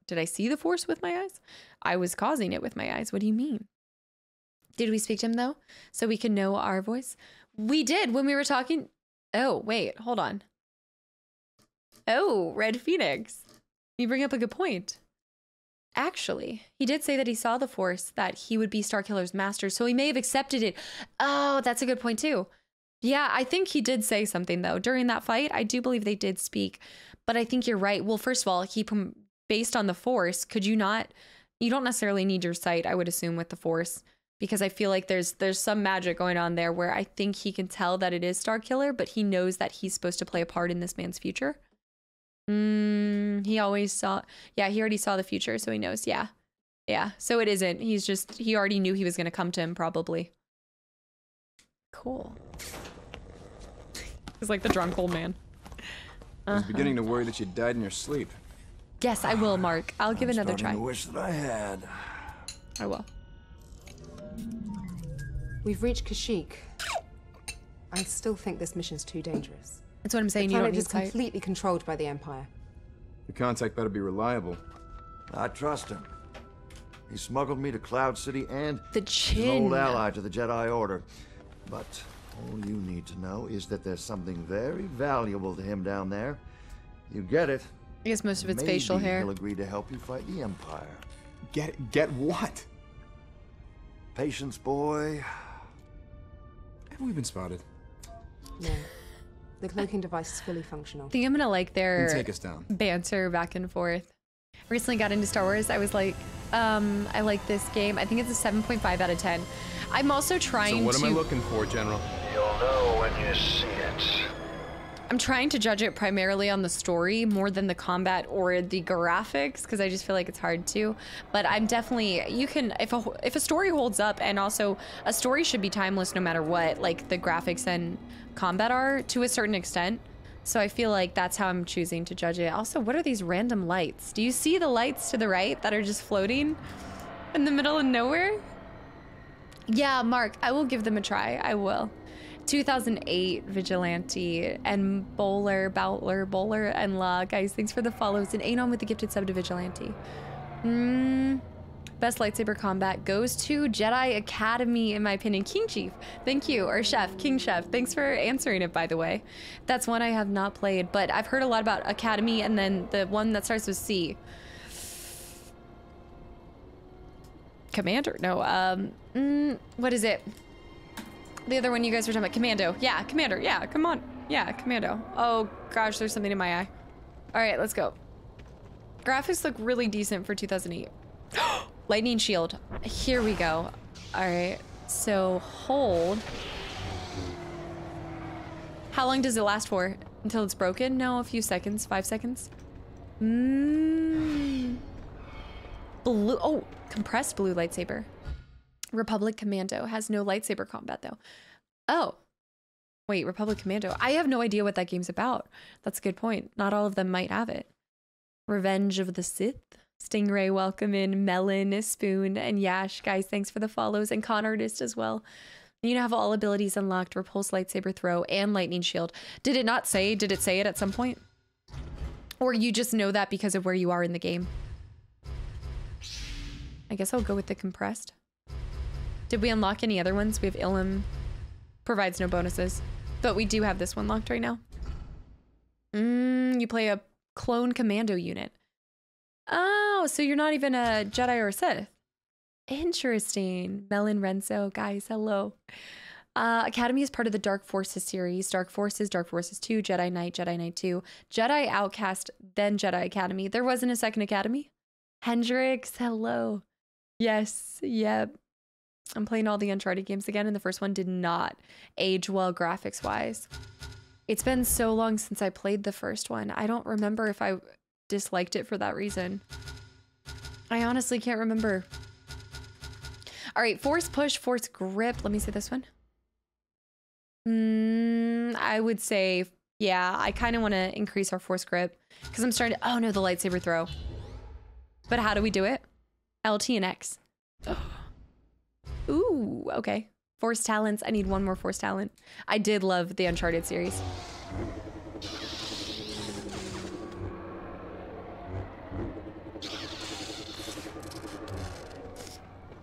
Did I see the Force with my eyes? I was causing it with my eyes. What do you mean? Did we speak to him though? So we can know our voice? We did when we were talking. Oh, wait, hold on. Oh, Red Phoenix. You bring up a good point. Actually, he did say that he saw the Force, that he would be Starkiller's master, so he may have accepted it. Oh, that's a good point too. Yeah, I think he did say something though. During that fight, I do believe they did speak. But I think you're right. Well, first of all, based on the Force, you don't necessarily need your sight, I would assume, with the Force. Because I feel like there's some magic going on there where I think he can tell that it is Starkiller, but he knows that he's supposed to play a part in this man's future. He always saw, yeah, he already saw the future, so he knows, yeah. Yeah, so it isn't. He already knew he was going to come to him, probably. Cool. He's like the drunk old man. I was beginning to worry that you died in your sleep. Yes, I will, Mark. I'll give another try. I wish that I had. I will. We've reached Kashyyyk. I still think this mission's too dangerous. That's what I'm saying. The You don't planet need is sight. completely controlled by the Empire. Your contact better be reliable. I trust him. He smuggled me to Cloud City and the he's an old ally to the Jedi Order. But all you need to know is that there's something very valuable to him down there. You get it. I guess most of it's Maybe facial hair. He'll agree to help you fight the Empire. Get what? Patience, boy. Have we been spotted? No. The cloaking device is fully functional. I think I'm gonna like their Take us down. banter back and forth. Recently got into Star Wars. I was like, I like this game. I think it's a 7.5 out of 10. I'm also trying to... So what am I looking for, General? You'll know when you see it. I'm trying to judge it primarily on the story more than the combat or the graphics, because I just feel like it's hard to. But I'm definitely, you can, if a story holds up, and also a story should be timeless no matter what, like the graphics and combat are to a certain extent. So I feel like that's how I'm choosing to judge it. Also, what are these random lights? Do you see the lights to the right that are just floating in the middle of nowhere? Yeah, Mark, I will give them a try. I will. 2008 Vigilante and Bowler, and La. Guys, thanks for the follows. And Anon with the gifted sub to Vigilante. Best lightsaber combat goes to Jedi Academy, in my opinion. King Chief, thank you. Or Chef, King Chef, thanks for answering it, by the way. That's one I have not played, but I've heard a lot about Academy, and then the one that starts with C. Commander, no, what is it? The other one you guys were talking about, Commando. Yeah, Commander, yeah, come on. Yeah, Commando. Oh gosh, there's something in my eye. All right, let's go. Graphics look really decent for 2008. Lightning shield, here we go. All right, so hold. How long does it last for? Until it's broken? No, a few seconds, 5 seconds. Blue, oh, compressed blue lightsaber. Republic Commando has no lightsaber combat though. Oh, wait, Republic Commando. I have no idea what that game's about. That's a good point. Not all of them might have it. Revenge of the Sith. Stingray, welcome in. Melon, Spoon, and Yash. Guys, thanks for the follows. And Con Artist as well. You now have all abilities unlocked. Repulse, lightsaber throw, and lightning shield. Did it say it at some point? Or you just know that because of where you are in the game? I guess I'll go with the compressed. Did we unlock any other ones? We have Ilum. Provides no bonuses. But we do have this one locked right now. You play a clone commando unit. Oh, so you're not even a Jedi or a Sith. Interesting. Melon Renzo, guys, hello. Academy is part of the Dark Forces series. Dark Forces 2, Jedi Knight 2, Jedi Outcast, then Jedi Academy. There wasn't a second Academy? Hendrix, hello. Yes, yep. I'm playing all the Uncharted games again, and the first one did not age well graphics-wise. It's been so long since I played the first one. I don't remember if I disliked it for that reason. I honestly can't remember. All right, force push, force grip. Let me see this one. I would say, yeah, I kind of want to increase our force grip because I'm starting to, oh no, the lightsaber throw. But how do we do it? LT and X. Ooh, okay. Force talents. I need one more force talent. I did love the Uncharted series.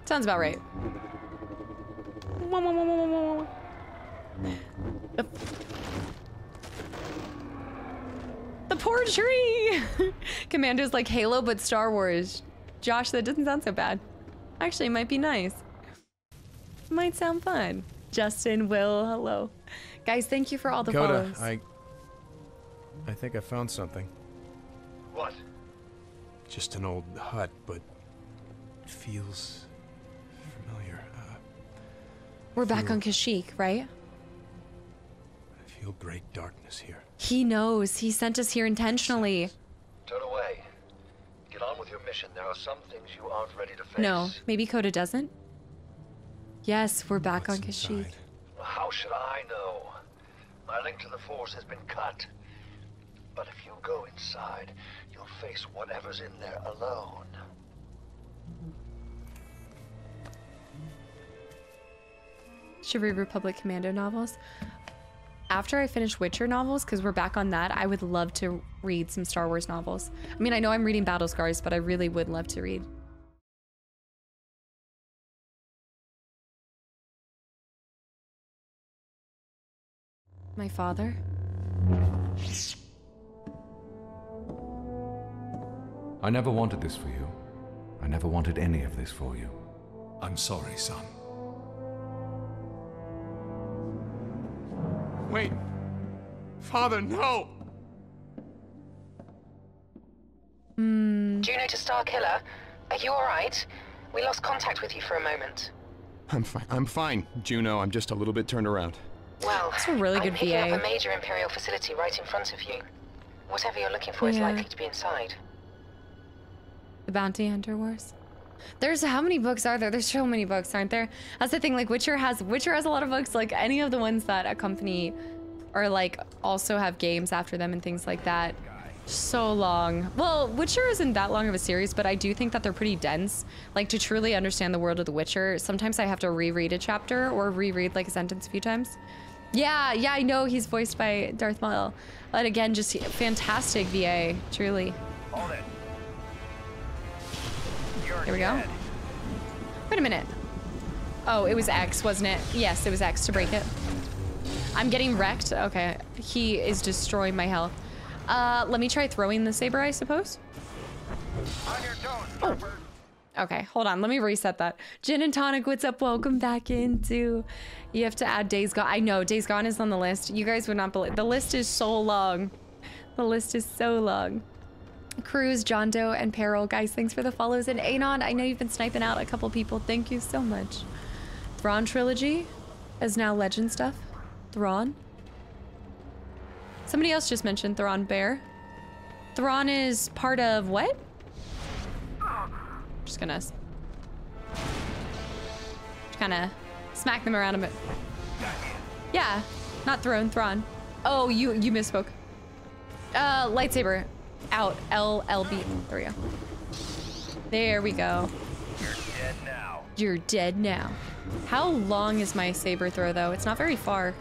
Sounds about right. The poor tree! Commando's like Halo, but Star Wars. Josh, that doesn't sound so bad. Actually, it might be nice. Might sound fun. Justin, Will, hello. Guys, thank you for all the follows. I think I found something. What? Just an old hut, but it feels familiar. We're back on Kashyyyk, right? I feel great darkness here. He knows. He sent us here intentionally. Turn away. Get on with your mission. There are some things you aren't ready to face. No, maybe Coda doesn't. Yes, we're back on Kashyyyk. How should I know? My link to the Force has been cut. But if you go inside, you'll face whatever's in there alone. Should read Republic Commando novels. after I finish Witcher novels, because we're back on that, I would love to read some Star Wars novels. I mean, I know I'm reading Battle Scars, but I really would love to read. My father? I never wanted this for you. I never wanted any of this for you. I'm sorry, son. Wait. Father, no! Juno to Starkiller. Are you alright? We lost contact with you for a moment. I'm fine, Juno. I'm just a little bit turned around. Well, that's a really good I'm picking VA. up a major Imperial facility right in front of you. Whatever you're looking for is likely to be inside. The Bounty Hunter Wars. There's how many books are there? There's so many books, aren't there? That's the thing. Like Witcher has a lot of books. Like any of the ones that accompany, or like also have games after them and things like that. So long. Well, Witcher isn't that long of a series, but I do think that they're pretty dense. Like to truly understand the world of The Witcher, sometimes I have to reread a chapter or reread like a sentence a few times. Yeah, I know he's voiced by Darth Maul. But again, just fantastic VA, truly. Hold it. Here we go. Wait a minute. Oh, it was X, wasn't it? Yes, it was X to break it. I'm getting wrecked. Okay, he is destroying my health. Let me try throwing the saber, I suppose. On your toes, Oh. Okay, hold on. Let me reset that. Gin and Tonic, what's up? Welcome back into. You have to add Days Gone. I know Days Gone is on the list. You guys would not believe. The list is so long. The list is so long. Cruz, John Doe, and Peril, guys, thanks for the follows. And Anon, I know you've been sniping out a couple people. Thank you so much. Thrawn Trilogy is now Legend stuff. Thrawn. Somebody else just mentioned Thrawn Bear. Thrawn is part of what? Just gonna kind of smack them around a bit. Yeah, not Thrawn. Oh, you misspoke. Lightsaber. Out. LLB. There we go. There we go. You're dead now. You're dead now. How long is my saber throw, though? It's not very far.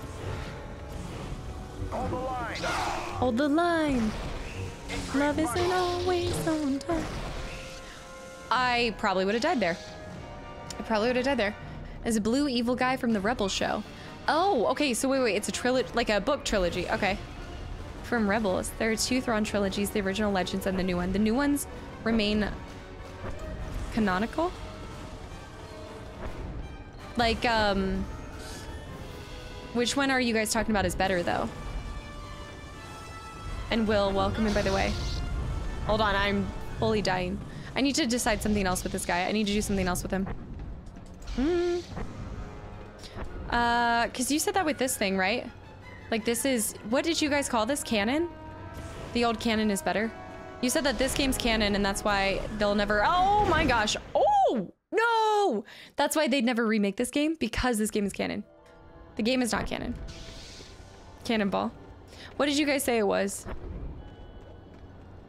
Hold the line. Hold the line. Love isn't always on time. I probably would have died there. As a blue evil guy from the Rebel show. Oh, okay. So wait. It's a trilogy, like a book trilogy. Okay. From Rebels, there are 2 Thrawn trilogies, the original Legends and the new one. The new ones remain canonical. Like, which one are you guys talking about is better, though? And Will, welcome in, by the way. Hold on, I'm fully dying. I need to decide something else with this guy. I need to do something else with him. Because you said that with this thing, right? Like this is, what did you guys call this? Canon? The old canon is better. You said that this game's canon and that's why they'll never, oh my gosh. Oh, no. That's why they'd never remake this game, because this game is canon. The game is not canon. Cannonball. What did you guys say it was?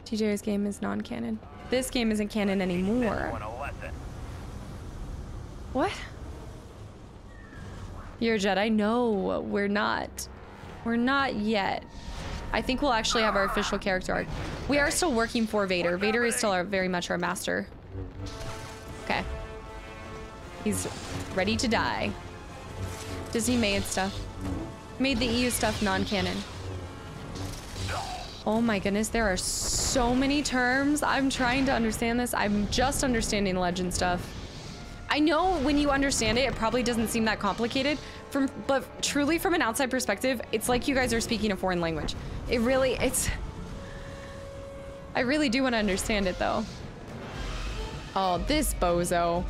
TJ's game is non-canon. This game isn't canon anymore. What? You're a Jedi? No, we're not. We're not yet. I think we'll actually have our official character arc. We are still working for Vader. Vader is still very much our master. Okay. He's ready to die. Disney made stuff. Made the EU stuff non-canon. Oh my goodness, there are so many terms. I'm trying to understand this. I'm just understanding Legend stuff. I know when you understand it, it probably doesn't seem that complicated. But truly from an outside perspective, it's like you guys are speaking a foreign language. I really do want to understand it though. Oh, this bozo.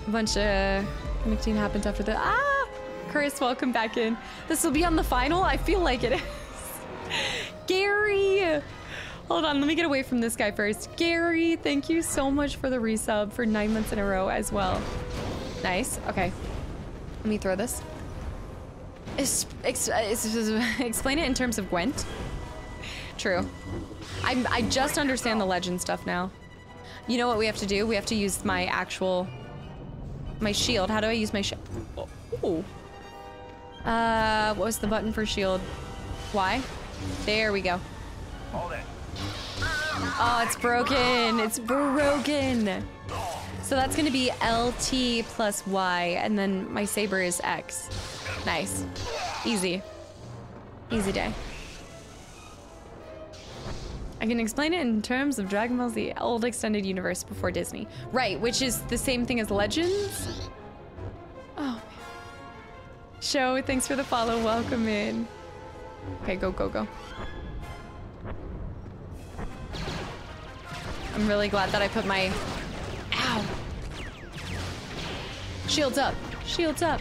A bunch of connecting happens after the, Chris, welcome back in. This will be on the final? I feel like it is. Gary! Hold on, let me get away from this guy first. Gary, thank you so much for the resub for 9 months in a row as well. Nice, okay. Let me throw this. Explain it in terms of Gwent. True. I just understand the Legend stuff now. You know what we have to do? We have to use my shield. How do I use my shield? Oh. What was the button for shield? Y? There we go. Oh, it's broken. It's broken. So that's gonna be LT plus Y, and then my saber is X. Nice. Easy. Easy day. I can explain it in terms of Dragon Ball Z, old extended universe before Disney. Right, which is the same thing as Legends. Oh, man. Show, thanks for the follow. Welcome in. Okay, go, go, go. I'm really glad that I put my... Ow! Shields up. Shields up.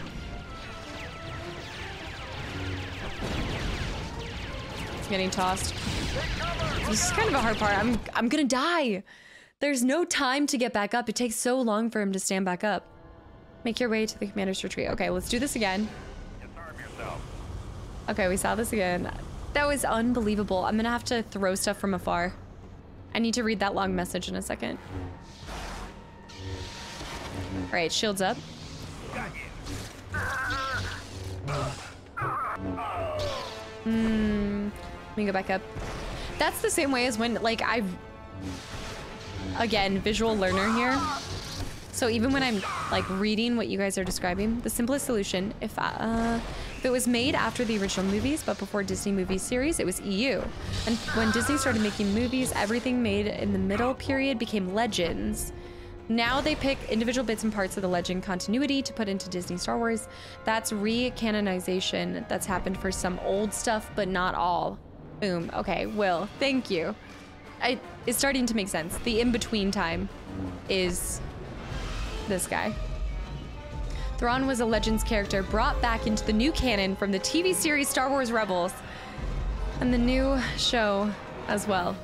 It's getting tossed. This is kind of a hard part. I'm gonna die. There's no time to get back up. It takes so long for him to stand back up. Make your way to the commander's retreat. Okay, let's do this again. Okay, we saw this again. That was unbelievable. I'm gonna have to throw stuff from afar. I need to read that long message in a second. All right, shields up. Let me go back up. That's the same way as when, like, again, visual learner here. So even when I'm, like, reading what you guys are describing, the simplest solution, if it was made after the original movies, but before Disney movie series, it was EU. And when Disney started making movies, everything made in the middle period became Legends. Now they pick individual bits and parts of the Legend continuity to put into Disney Star Wars. That's re-canonization that's happened for some old stuff, but not all. Boom. Okay, Will, thank you. It's starting to make sense. The in-between time is this guy. Thrawn was a Legends character brought back into the new canon from the TV series Star Wars Rebels and the new show as well.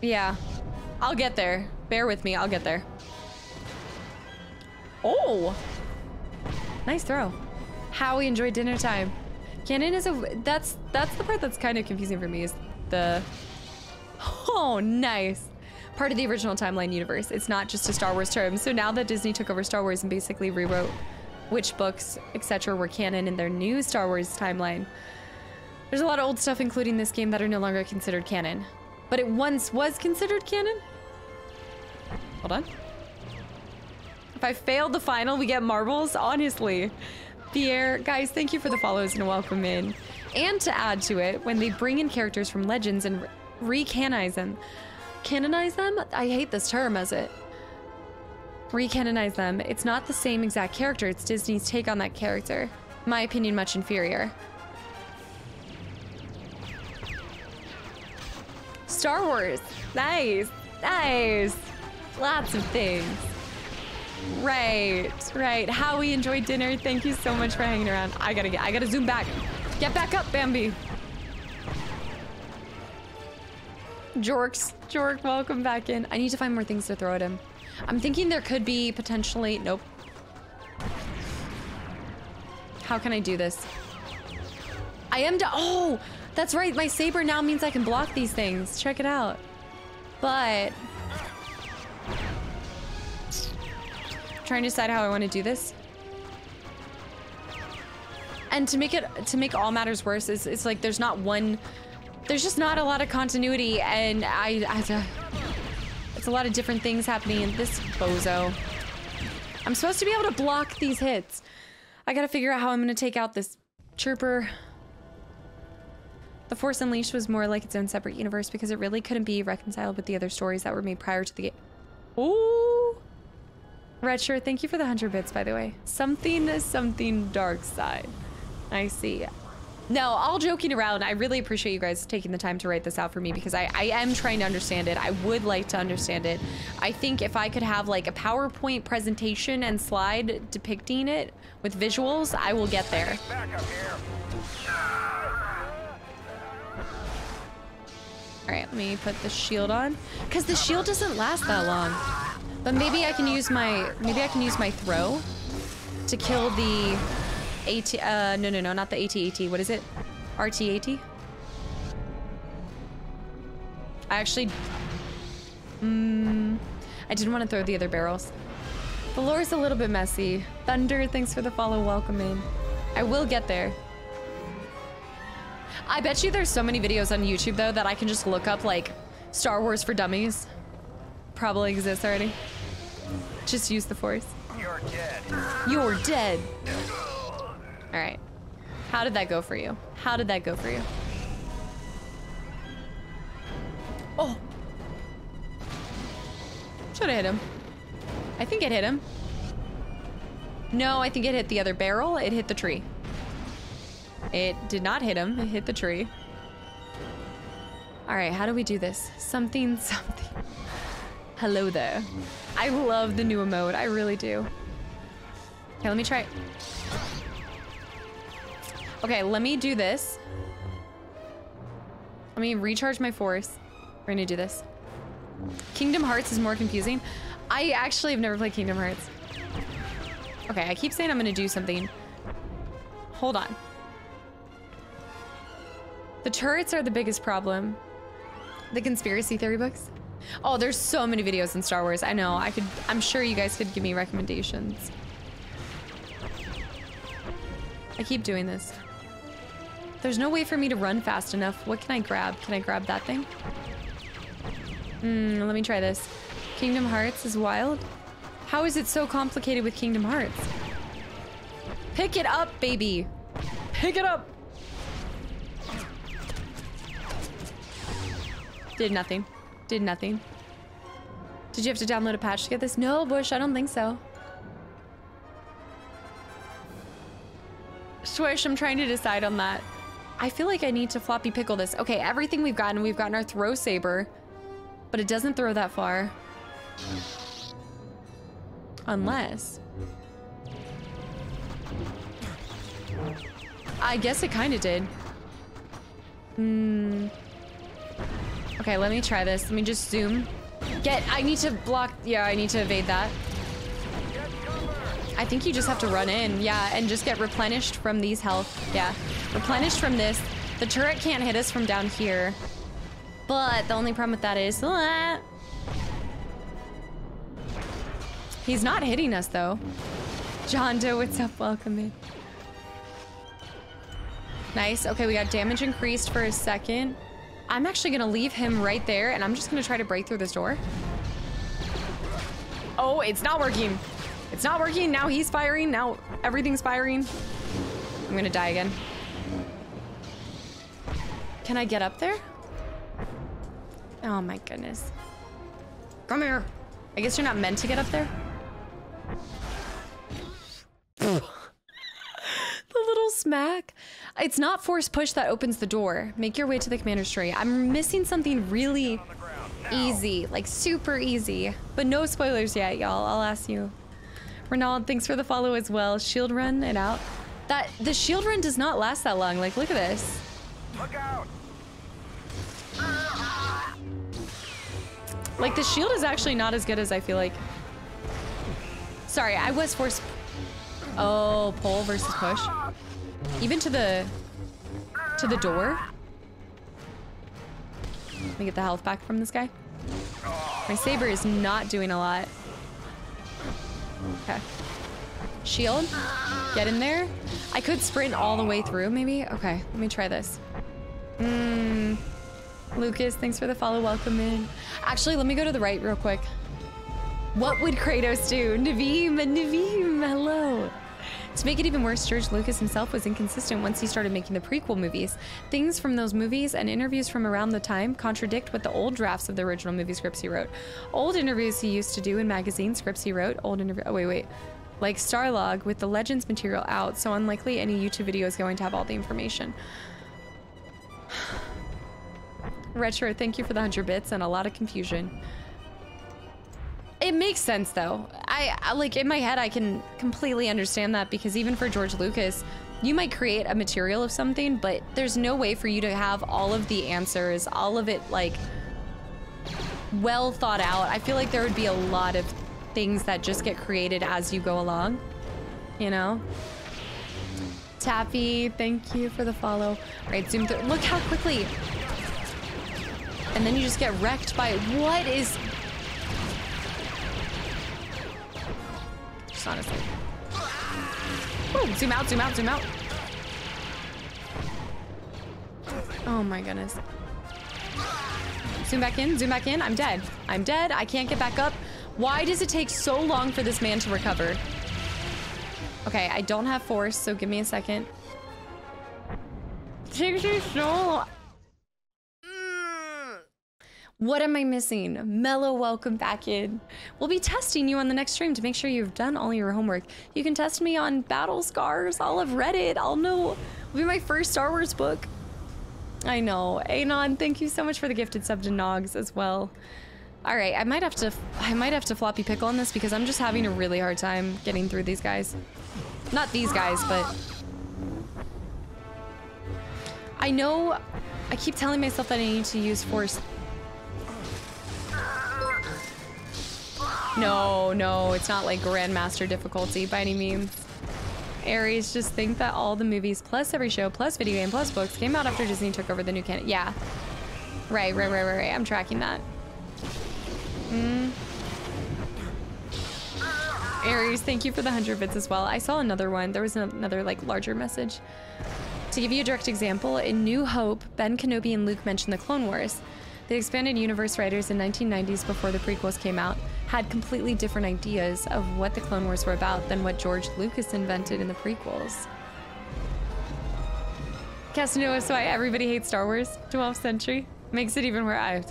Yeah, I'll get there. Bear with me, I'll get there. Oh, nice throw. How we enjoyed dinner time. Canon is that's the part that's kind of confusing for me, is the, oh, nice. Part of the original timeline universe. It's not just a Star Wars term. So now that Disney took over Star Wars and basically rewrote which books, etc. were canon in their new Star Wars timeline, there's a lot of old stuff, including this game, that are no longer considered canon. But it once was considered canon? Hold on. If I failed the final, we get marbles? Honestly. Pierre, guys, thank you for the follows and welcome in. And to add to it, when they bring in characters from Legends and re-canonize them. Canonize them? I hate this term, as it. Re-canonize them. It's not the same exact character. It's Disney's take on that character. In my opinion, much inferior. Star Wars. Nice. Nice. Lots of things. Right, right. How we enjoyed dinner. Thank you so much for hanging around. I gotta zoom back. Get back up, Bambi. Jork, welcome back in. I need to find more things to throw at him. I'm thinking there could be potentially, nope. How can I do this? I am oh, that's right. My saber now means I can block these things. Check it out. But trying to decide how I want to do this. And to make all matters worse, it's like there's just not a lot of continuity, and it's a lot of different things happening in this bozo. I'm supposed to be able to block these hits. I gotta figure out how I'm gonna take out this chirper. The Force Unleashed was more like its own separate universe because it really couldn't be reconciled with the other stories that were made prior to the game. Ooh. Redshirt, thank you for the 100 bits, by the way. Something dark side. I see. No, all joking around, I really appreciate you guys taking the time to write this out for me because I am trying to understand it. I would like to understand it. I think if I could have like a PowerPoint presentation and slide depicting it with visuals, I will get there. All right, let me put the shield on because the shield doesn't last that long. But maybe I can use my throw to kill the AT, no, not the AT-AT. What is it? RT-AT? I actually I didn't want to throw the other barrels. The lore's a little bit messy. Thunder, thanks for the follow, welcome in. I will get there. I bet you there's so many videos on YouTube though that I can just look up like Star Wars for Dummies. Probably exists already. Just use the Force. You're dead. You're dead. All right. How did that go for you? How did that go for you? Oh. Should have hit him. I think it hit him. No, I think it hit the other barrel. It hit the tree. It did not hit him. It hit the tree. All right, how do we do this? Something. Hello there. I love the new emote. I really do. Okay, let me try. Okay, let me do this. Let me recharge my force. We're gonna do this. Kingdom Hearts is more confusing. I actually have never played Kingdom Hearts. Okay, I keep saying I'm gonna do something. Hold on. The turrets are the biggest problem. The conspiracy theory books. Oh, there's so many videos in Star Wars. I know. I'm sure you guys could give me recommendations. I keep doing this. There's no way for me to run fast enough. What can I grab? Can I grab that thing? Let me try this. Kingdom Hearts is wild. How is it so complicated with Kingdom Hearts? Pick it up, baby. Pick it up. Did nothing. Did nothing. Did you have to download a patch to get this? No, Bush, I don't think so. Swish, I'm trying to decide on that. I feel like I need to floppy pickle this. Okay, everything we've gotten our throw saber, but it doesn't throw that far. Unless. I guess it kind of did. Okay, let me try this. Let me just zoom. I need to block. Yeah, I need to evade that. I think you just have to run in. Yeah, and just get replenished from these health. Yeah, replenished from this. The turret can't hit us from down here. But the only problem with that is... he's not hitting us, though. John Doe, what's up? Welcome in. Nice. Okay, we got damage increased for a second. I'm actually gonna leave him right there, and I'm just gonna try to break through this door. Oh, it's not working. It's not working. Now he's firing. Now everything's firing. I'm gonna die again. Can I get up there? Oh my goodness. Come here. I guess you're not meant to get up there. The little smack. It's not force push that opens the door. Make your way to the commander's tree. I'm missing something really easy, like super easy, but no spoilers yet, y'all. I'll ask you. Ronald, thanks for the follow as well. Shield run it out. The shield run does not last that long. Like, look at this. Look out. Like, the shield is actually not as good as I feel like. Sorry, I was forced. Oh, pull versus push. Even to the door. Let me get the health back from this guy. My saber is not doing a lot. Okay. Shield. Get in there. I could sprint all the way through, maybe. Okay, let me try this. Lucas, thanks for the follow. Welcome in. Actually, let me go to the right real quick. What would Kratos do? Naveem, hello. To make it even worse, George Lucas himself was inconsistent once he started making the prequel movies. Things from those movies and interviews from around the time contradict what the old drafts of the original movie scripts he wrote. Old interviews he used to do in magazine scripts he wrote. Oh, wait. Like Starlog with the Legends material out, so unlikely any YouTube video is going to have all the information. Retro, thank you for the 100 bits and a lot of confusion. It makes sense though. I like in my head I can completely understand that, because even for George Lucas, you might create a material of something, but there's no way for you to have all of the answers, all of it like well thought out. I feel like there would be a lot of things that just get created as you go along, you know? Taffy, thank you for the follow. All right, zoom through. Look how quickly. And then you just get wrecked by what is... just honestly. Ooh, zoom out, zoom out, zoom out. Oh my goodness. Zoom back in, zoom back in. I'm dead. I'm dead. I can't get back up. Why does it take so long for this man to recover? Okay, I don't have force, so give me a second. It takes you so long. What am I missing? Mello, welcome back in. We'll be testing you on the next stream to make sure you've done all your homework. You can test me on Battle Scars. I'll have read it. I'll know. It'll be my first Star Wars book. I know. Anon, thank you so much for the gifted sub to Nogs as well. All right, I might have to floppy pickle on this because I'm just having a really hard time getting through these guys. Not these guys, but I know I keep telling myself that I need to use force. No, it's not like Grandmaster difficulty by any means. Aries, just think that all the movies plus every show plus video game plus books came out after Disney took over the new canon. Yeah. Right. I'm tracking that. Aries, thank you for the 100 bits as well. I saw another one. There was another like larger message. To give you a direct example, in New Hope, Ben Kenobi and Luke mentioned the Clone Wars. The expanded universe writers in 1990s before the prequels came out had completely different ideas of what the Clone Wars were about than what George Lucas invented in the prequels. Casanova is why everybody hates Star Wars. 12th century makes it even worse.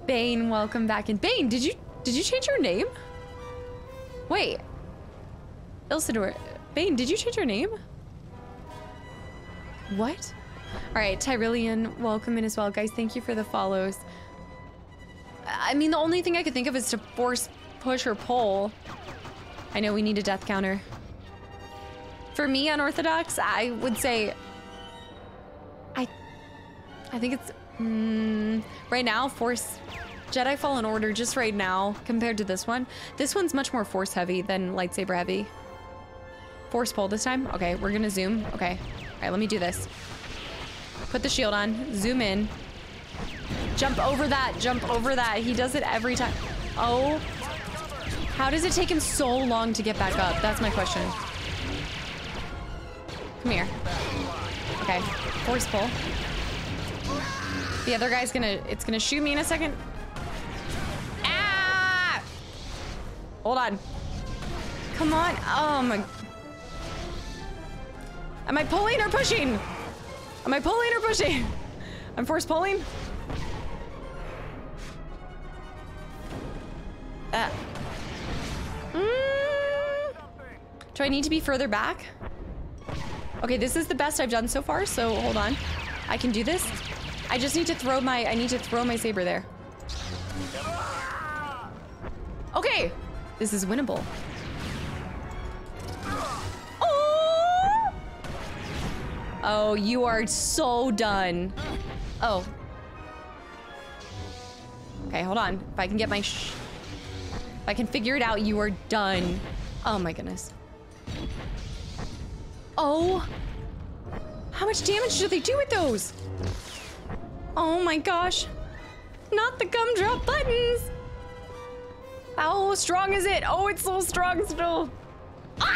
Bane, welcome back. And Bane, did you change your name? Wait, Ilsador, Bane, did you change your name? What? All right, Tyrillian, welcome in as well. Guys, thank you for the follows. I mean, the only thing I could think of is to force push or pull. I know we need a death counter. For me, unorthodox, I would say, I think it's, right now, force, Jedi Fallen Order, just right now, compared to this one. This one's much more force heavy than lightsaber heavy. Force pull this time? Okay, we're gonna zoom. Okay, all right, let me do this. Put the shield on, zoom in. Jump over that, jump over that. He does it every time. Oh, how does it take him so long to get back up? That's my question. Come here. Okay, force pull. The other guy's it's gonna shoot me in a second. Ah! Hold on. Come on, oh my. Am I pulling or pushing? Am I pulling or pushing? I'm force pulling. Do I need to be further back? Okay, this is the best I've done so far, so hold on. I can do this. I just need to throw my saber there. Okay, this is winnable. Oh, you are so done. Oh. Okay, hold on. If I can get my if I can figure it out, you are done. Oh my goodness. Oh. How much damage do they do with those? Oh my gosh. Not the gumdrop buttons. How strong is it? Oh, it's so strong still. Ah!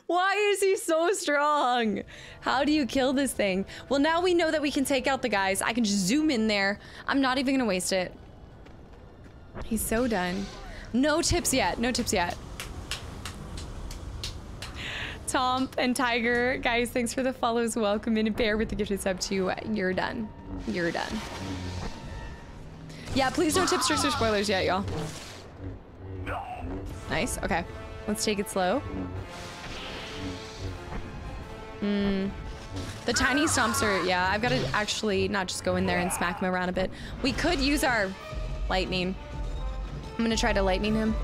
Why is he so strong? How do you kill this thing? Well, now we know that we can take out the guys. I can just zoom in there. I'm not even gonna waste it. He's so done. No tips yet. No tips yet. Tomp and Tiger, guys, thanks for the follows. Welcome in. And Bear with the gifted sub too. You're done. You're done. Yeah, please no tips, tricks, or spoilers yet, y'all. Nice. Okay. Let's take it slow. The tiny stomps are, yeah, I've got to actually not just go in there and smack him around a bit. We could use our lightning. I'm gonna try to lightning him.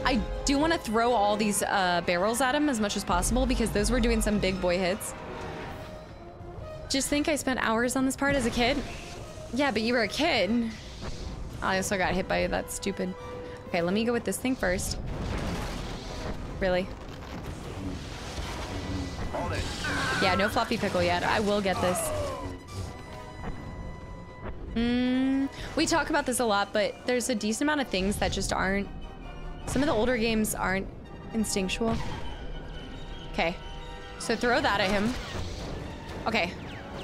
I do want to throw all these barrels at him as much as possible because those were doing some big boy hits. Just think I spent hours on this part as a kid. Yeah, but you were a kid. I also got hit by that stupid. Okay, let me go with this thing first. Really? Yeah, no floppy pickle yet. I will get this. We talk about this a lot, but there's a decent amount of things that just aren't Some of the older games aren't instinctual. Okay, so throw that at him. Okay,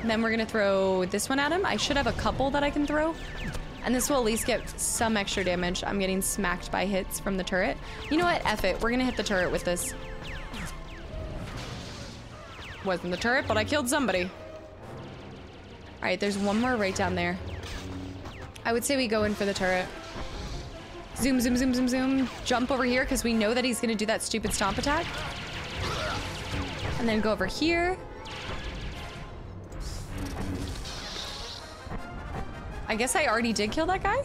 and then we're gonna throw this one at him. I should have a couple that I can throw. And this will at least get some extra damage. I'm getting smacked by hits from the turret. You know what? F it. We're gonna hit the turret with this. Wasn't the turret, but I killed somebody. All right, there's one more right down there. I would say we go in for the turret. Zoom, zoom, zoom, zoom, zoom. Jump over here because we know that he's gonna do that stupid stomp attack. And then go over here. I guess I already did kill that guy.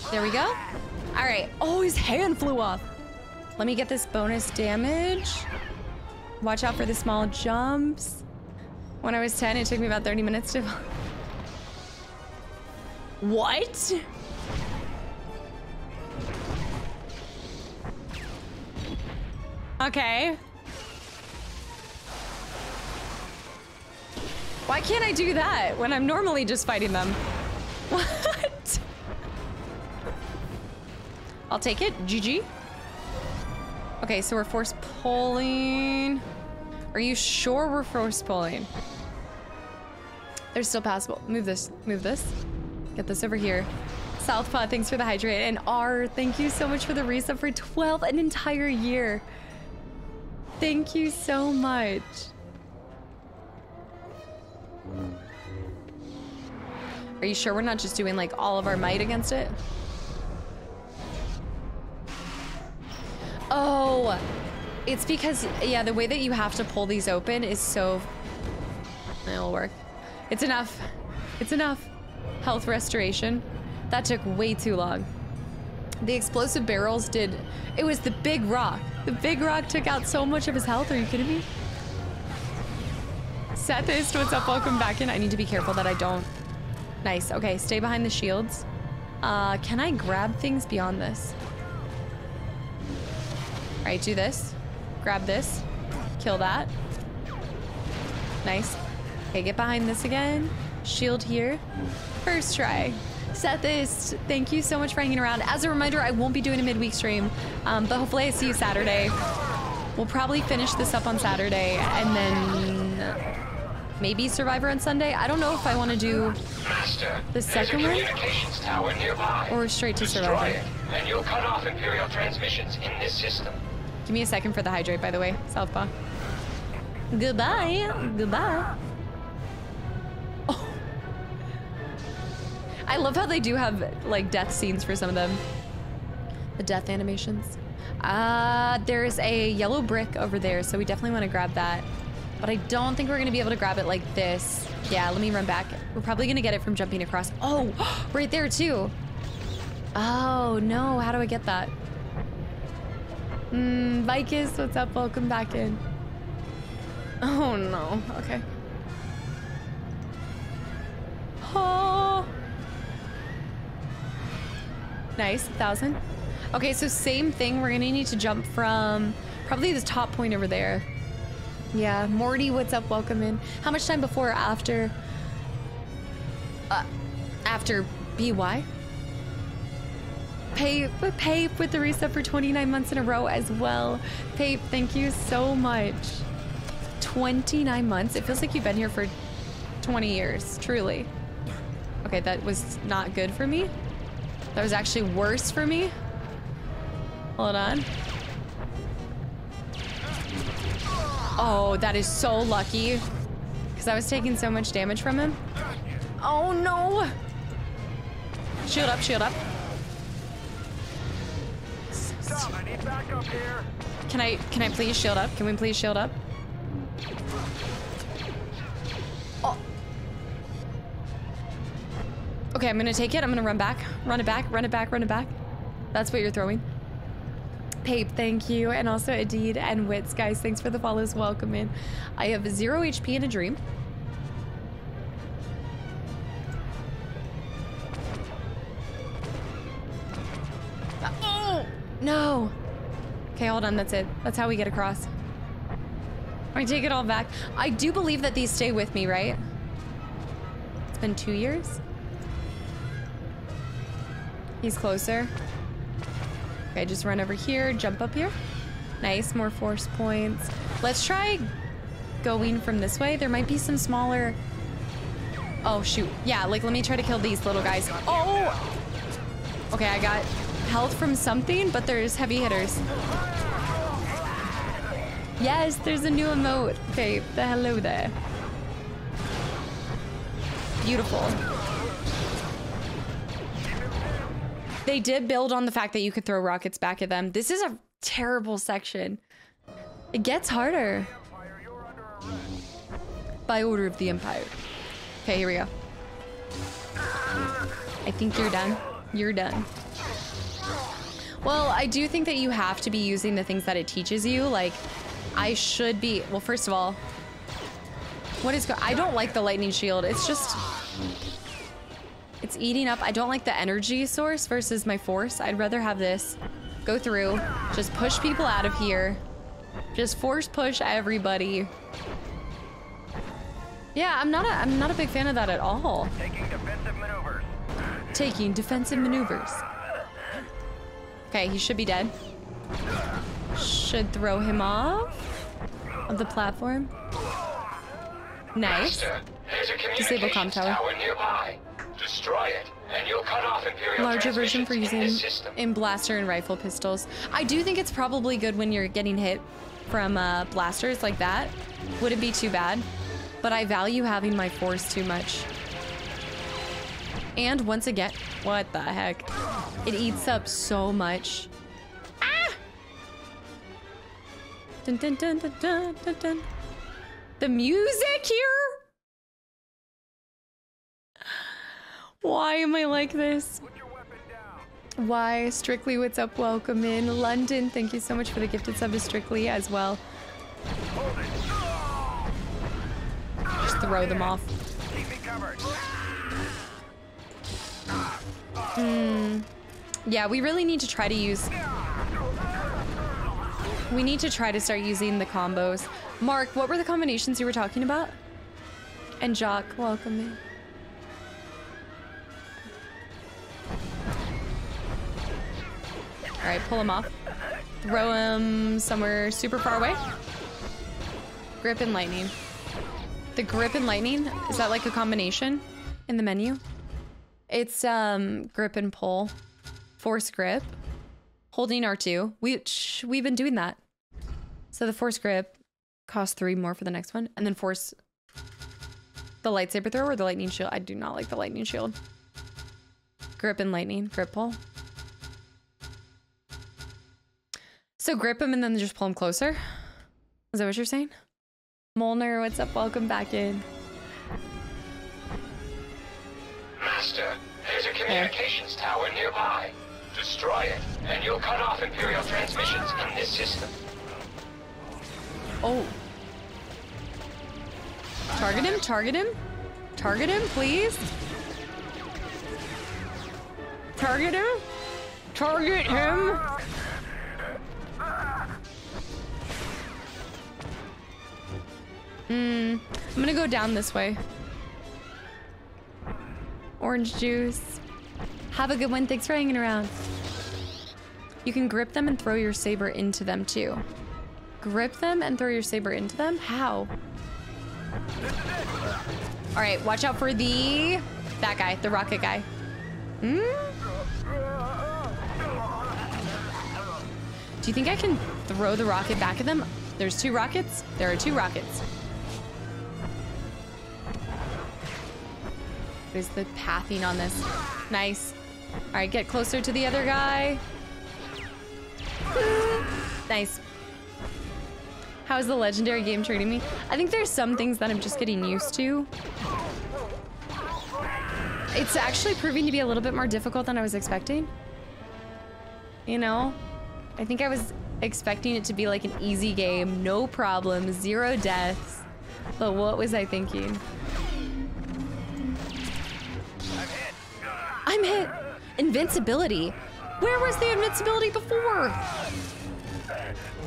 There we go. All right. Oh, his hand flew off. Let me get this bonus damage. Watch out for the small jumps. When I was 10, it took me about 30 minutes to... What? Okay. Why can't I do that when I'm normally just fighting them? What? I'll take it. GG. Okay, so we're force pulling. Are you sure we're force pulling? They're still passable. Move this. Move this. Get this over here. Southpaw, thanks for the hydrate. And R, thank you so much for the resub for 12, an entire year. Thank you so much. Are you sure we're not just doing like all of our might against it? Oh, it's because, yeah, the way that you have to pull these open is so... It'll work. It's enough. It's enough. Health restoration. That took way too long. The explosive barrels did... It was the big rock. The big rock took out so much of his health. Are you kidding me? Sethist, what's up? Welcome back in. I need to be careful that I don't... Nice. Okay, stay behind the shields. Can I grab things beyond this? All right, do this. Grab this. Kill that. Nice. Okay, get behind this again. Shield here. First try. Sethist, thank you so much for hanging around. As a reminder, I won't be doing a midweek stream, but hopefully I see you Saturday. We'll probably finish this up on Saturday, and then maybe Survivor on Sunday. I don't know if I want to do the second one or straight to Survivor. And you'll cut off Imperial transmissions in this system. Give me a second for the hydrate, by the way, Southpaw. Goodbye. Goodbye. Oh. I love how they do have like death scenes for some of them. The death animations. There's a yellow brick over there, so we definitely want to grab that. But I don't think we're gonna be able to grab it like this. Yeah, let me run back. We're probably gonna get it from jumping across. Oh, right there too. Oh no, how do I get that? Vicus, what's up? Welcome back in. Oh no, okay. Oh. Nice, 1,000. Okay, so same thing. We're gonna need to jump from probably the top point over there. Yeah, Morty, what's up? Welcome in. How much time before or after? After BY? Pape with the reset for 29 months in a row as well. Pape, thank you so much. 29 months? It feels like you've been here for 20 years, truly. Okay, that was not good for me. That was actually worse for me. Hold on. Oh, that is so lucky. Because I was taking so much damage from him. Oh no! Shield up, shield up. Stop, I need backup here. Can I please shield up? Can we please shield up? Oh. Okay, I'm gonna take it. I'm gonna run back. Run it back, run it back, run it back. That's what you're throwing. Pape, thank you. And also Adid and Wits, guys, thanks for the follows. Welcome in. I have 0 HP in a dream. Oh, no. Okay, hold on, that's it. That's how we get across. I take it all back. I do believe that these stay with me, right? It's been 2 years. He's closer. Okay, just run over here, jump up here. Nice, more force points. Let's try going from this way. There might be some smaller... Oh, shoot. Yeah, like, let me try to kill these little guys. Oh! Okay, I got health from something, but there's heavy hitters. Yes, there's a new emote. Okay, hello there. Beautiful. They did build on the fact that you could throw rockets back at them. This is a terrible section. It gets harder. By order of the Empire. Okay, here we go. I think you're done. You're done. Well, I do think that you have to be using the things that it teaches you. Like, I should be... Well, first of all, what is... I don't like the lightning shield. It's just... It's eating up. I don't like the energy source versus my force. I'd rather have this go through, just push people out of here. Just force push everybody. Yeah, I'm not a big fan of that at all. Taking defensive maneuvers. Taking defensive maneuvers. Okay, he should be dead. Should throw him off of the platform. Nice. Disable comm tower. Nearby. Destroy it, and you'll cut off Imperial larger version for using in in blaster and rifle pistols. I do think it's probably good when you're getting hit from blasters like that. Wouldn't be too bad. But I value having my force too much. And once again, what the heck? It eats up so much. Ah! Dun, dun, dun, dun, dun, dun, dun. The music here? Why am I like this? Why? Strictly, what's up? Welcome in. London, thank you so much for the gifted sub to Strictly as well. Just throw them off. Yeah, we really need to try to use... We need to try to start using the combos. Mark, what were the combinations you were talking about? And Jock, welcome in. All right, pull him off. Throw him somewhere super far away. Grip and lightning. The grip and lightning, is that like a combination in the menu? It's grip and pull. Force grip. Holding R2. We've been doing that. So the force grip costs 3 more for the next one. And then force the lightsaber throw or the lightning shield. I do not like the lightning shield. Grip and lightning. Grip pull. So grip him and then just pull him closer? Is that what you're saying? Molnar, what's up? Welcome back in. Master, there's a communications tower nearby. Destroy it, and you'll cut off Imperial transmissions in this system. Oh. Target him, target him. Target him, please. Target him. Target him. I'm gonna go down this way. Orange juice. Have a good one. Thanks for hanging around. You can grip them and throw your saber into them too. Grip them and throw your saber into them? How? All right, watch out for that guy, the rocket guy. Do you think I can throw the rocket back at them? There's 2 rockets? There are 2 rockets. There's the pathing on this. Nice. All right, get closer to the other guy. Nice. How's the legendary game treating me? I think there's some things that I'm just getting used to. It's actually proving to be a little bit more difficult than I was expecting. You know? I think I was expecting it to be like an easy game, no problem, 0 deaths. But what was I thinking? I'm hit. Invincibility. Where was the invincibility before?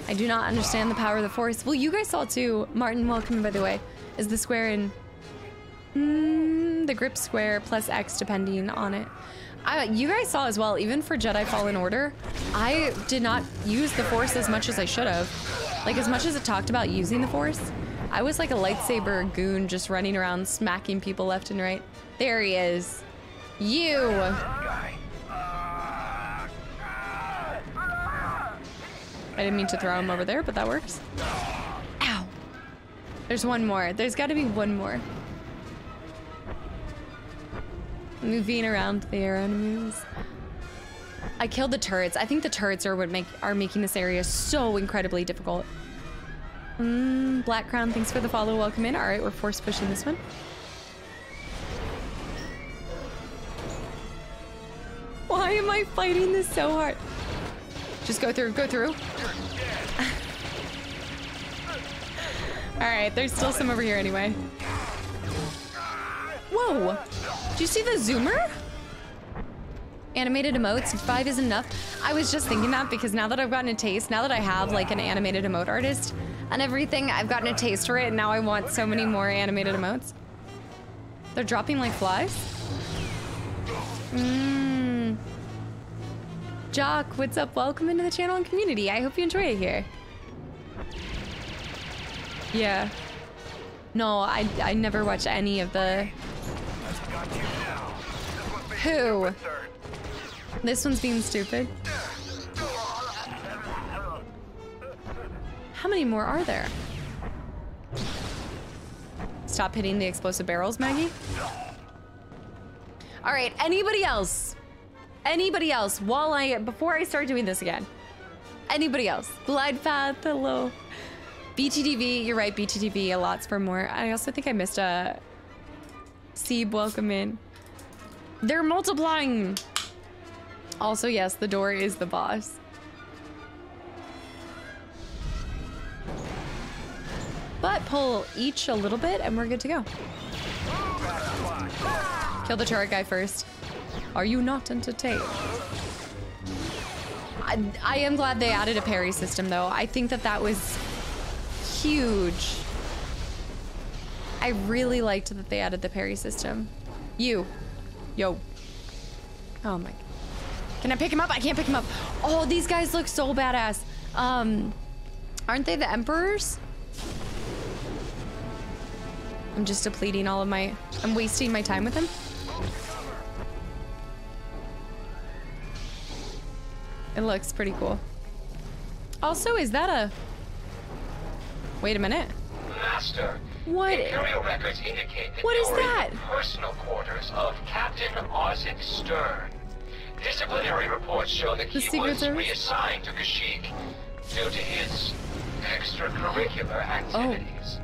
I do not understand the power of the force. Well, you guys saw it too. Martin, welcome by the way. Is the square in the grip square plus X depending on it. You guys saw as well, even for Jedi Fallen Order, I did not use the Force as much as I should have. Like, as much as it talked about using the Force, I was like a lightsaber goon just running around smacking people left and right. There he is. You! I didn't mean to throw him over there, but that works. Ow! There's one more. There's gotta be one more. Moving around their enemies. I killed the turrets. I think the turrets are what are making this area so incredibly difficult. Black Crown, thanks for the follow. Welcome in. All right, we're force pushing this one. Why am I fighting this so hard? Just go through, go through. All right, there's still some over here anyway. Whoa, do you see the zoomer? Animated emotes, 5 isn't enough. I was just thinking that because now that I've gotten a taste, now that I have like an animated emote artist and everything, I've gotten a taste for it and now I want so many more animated emotes. They're dropping like flies. Jock, what's up? Welcome into the channel and community. I hope you enjoy it here. Yeah. No, I never watched any of the... Who? This one's being stupid. How many more are there? Stop hitting the explosive barrels, Maggie. All right, anybody else? Anybody else? Before I start doing this again. Anybody else? Glide path, hello. BTTV, you're right, BTTV, a lot's for more. I also think I missed a... Seeb, welcome in. They're multiplying. Also, yes, the door is the boss. But pull each a little bit and we're good to go. Kill the turret guy first. Are you not entertained? I am glad they added a parry system though. I think that was huge. I really liked that they added the parry system. You. Yo. Oh my. Can I pick him up? I can't pick him up. Oh, these guys look so badass. Aren't they the Emperors? I'm just depleting all of my... I'm wasting my time with them. It looks pretty cool. Also, is that a... Wait a minute. Master. What? Imperial records indicate that what is you're that? in the personal quarters of Captain Osric Stern. Disciplinary reports show that he was reassigned to Kashyyyk due to his extracurricular activities.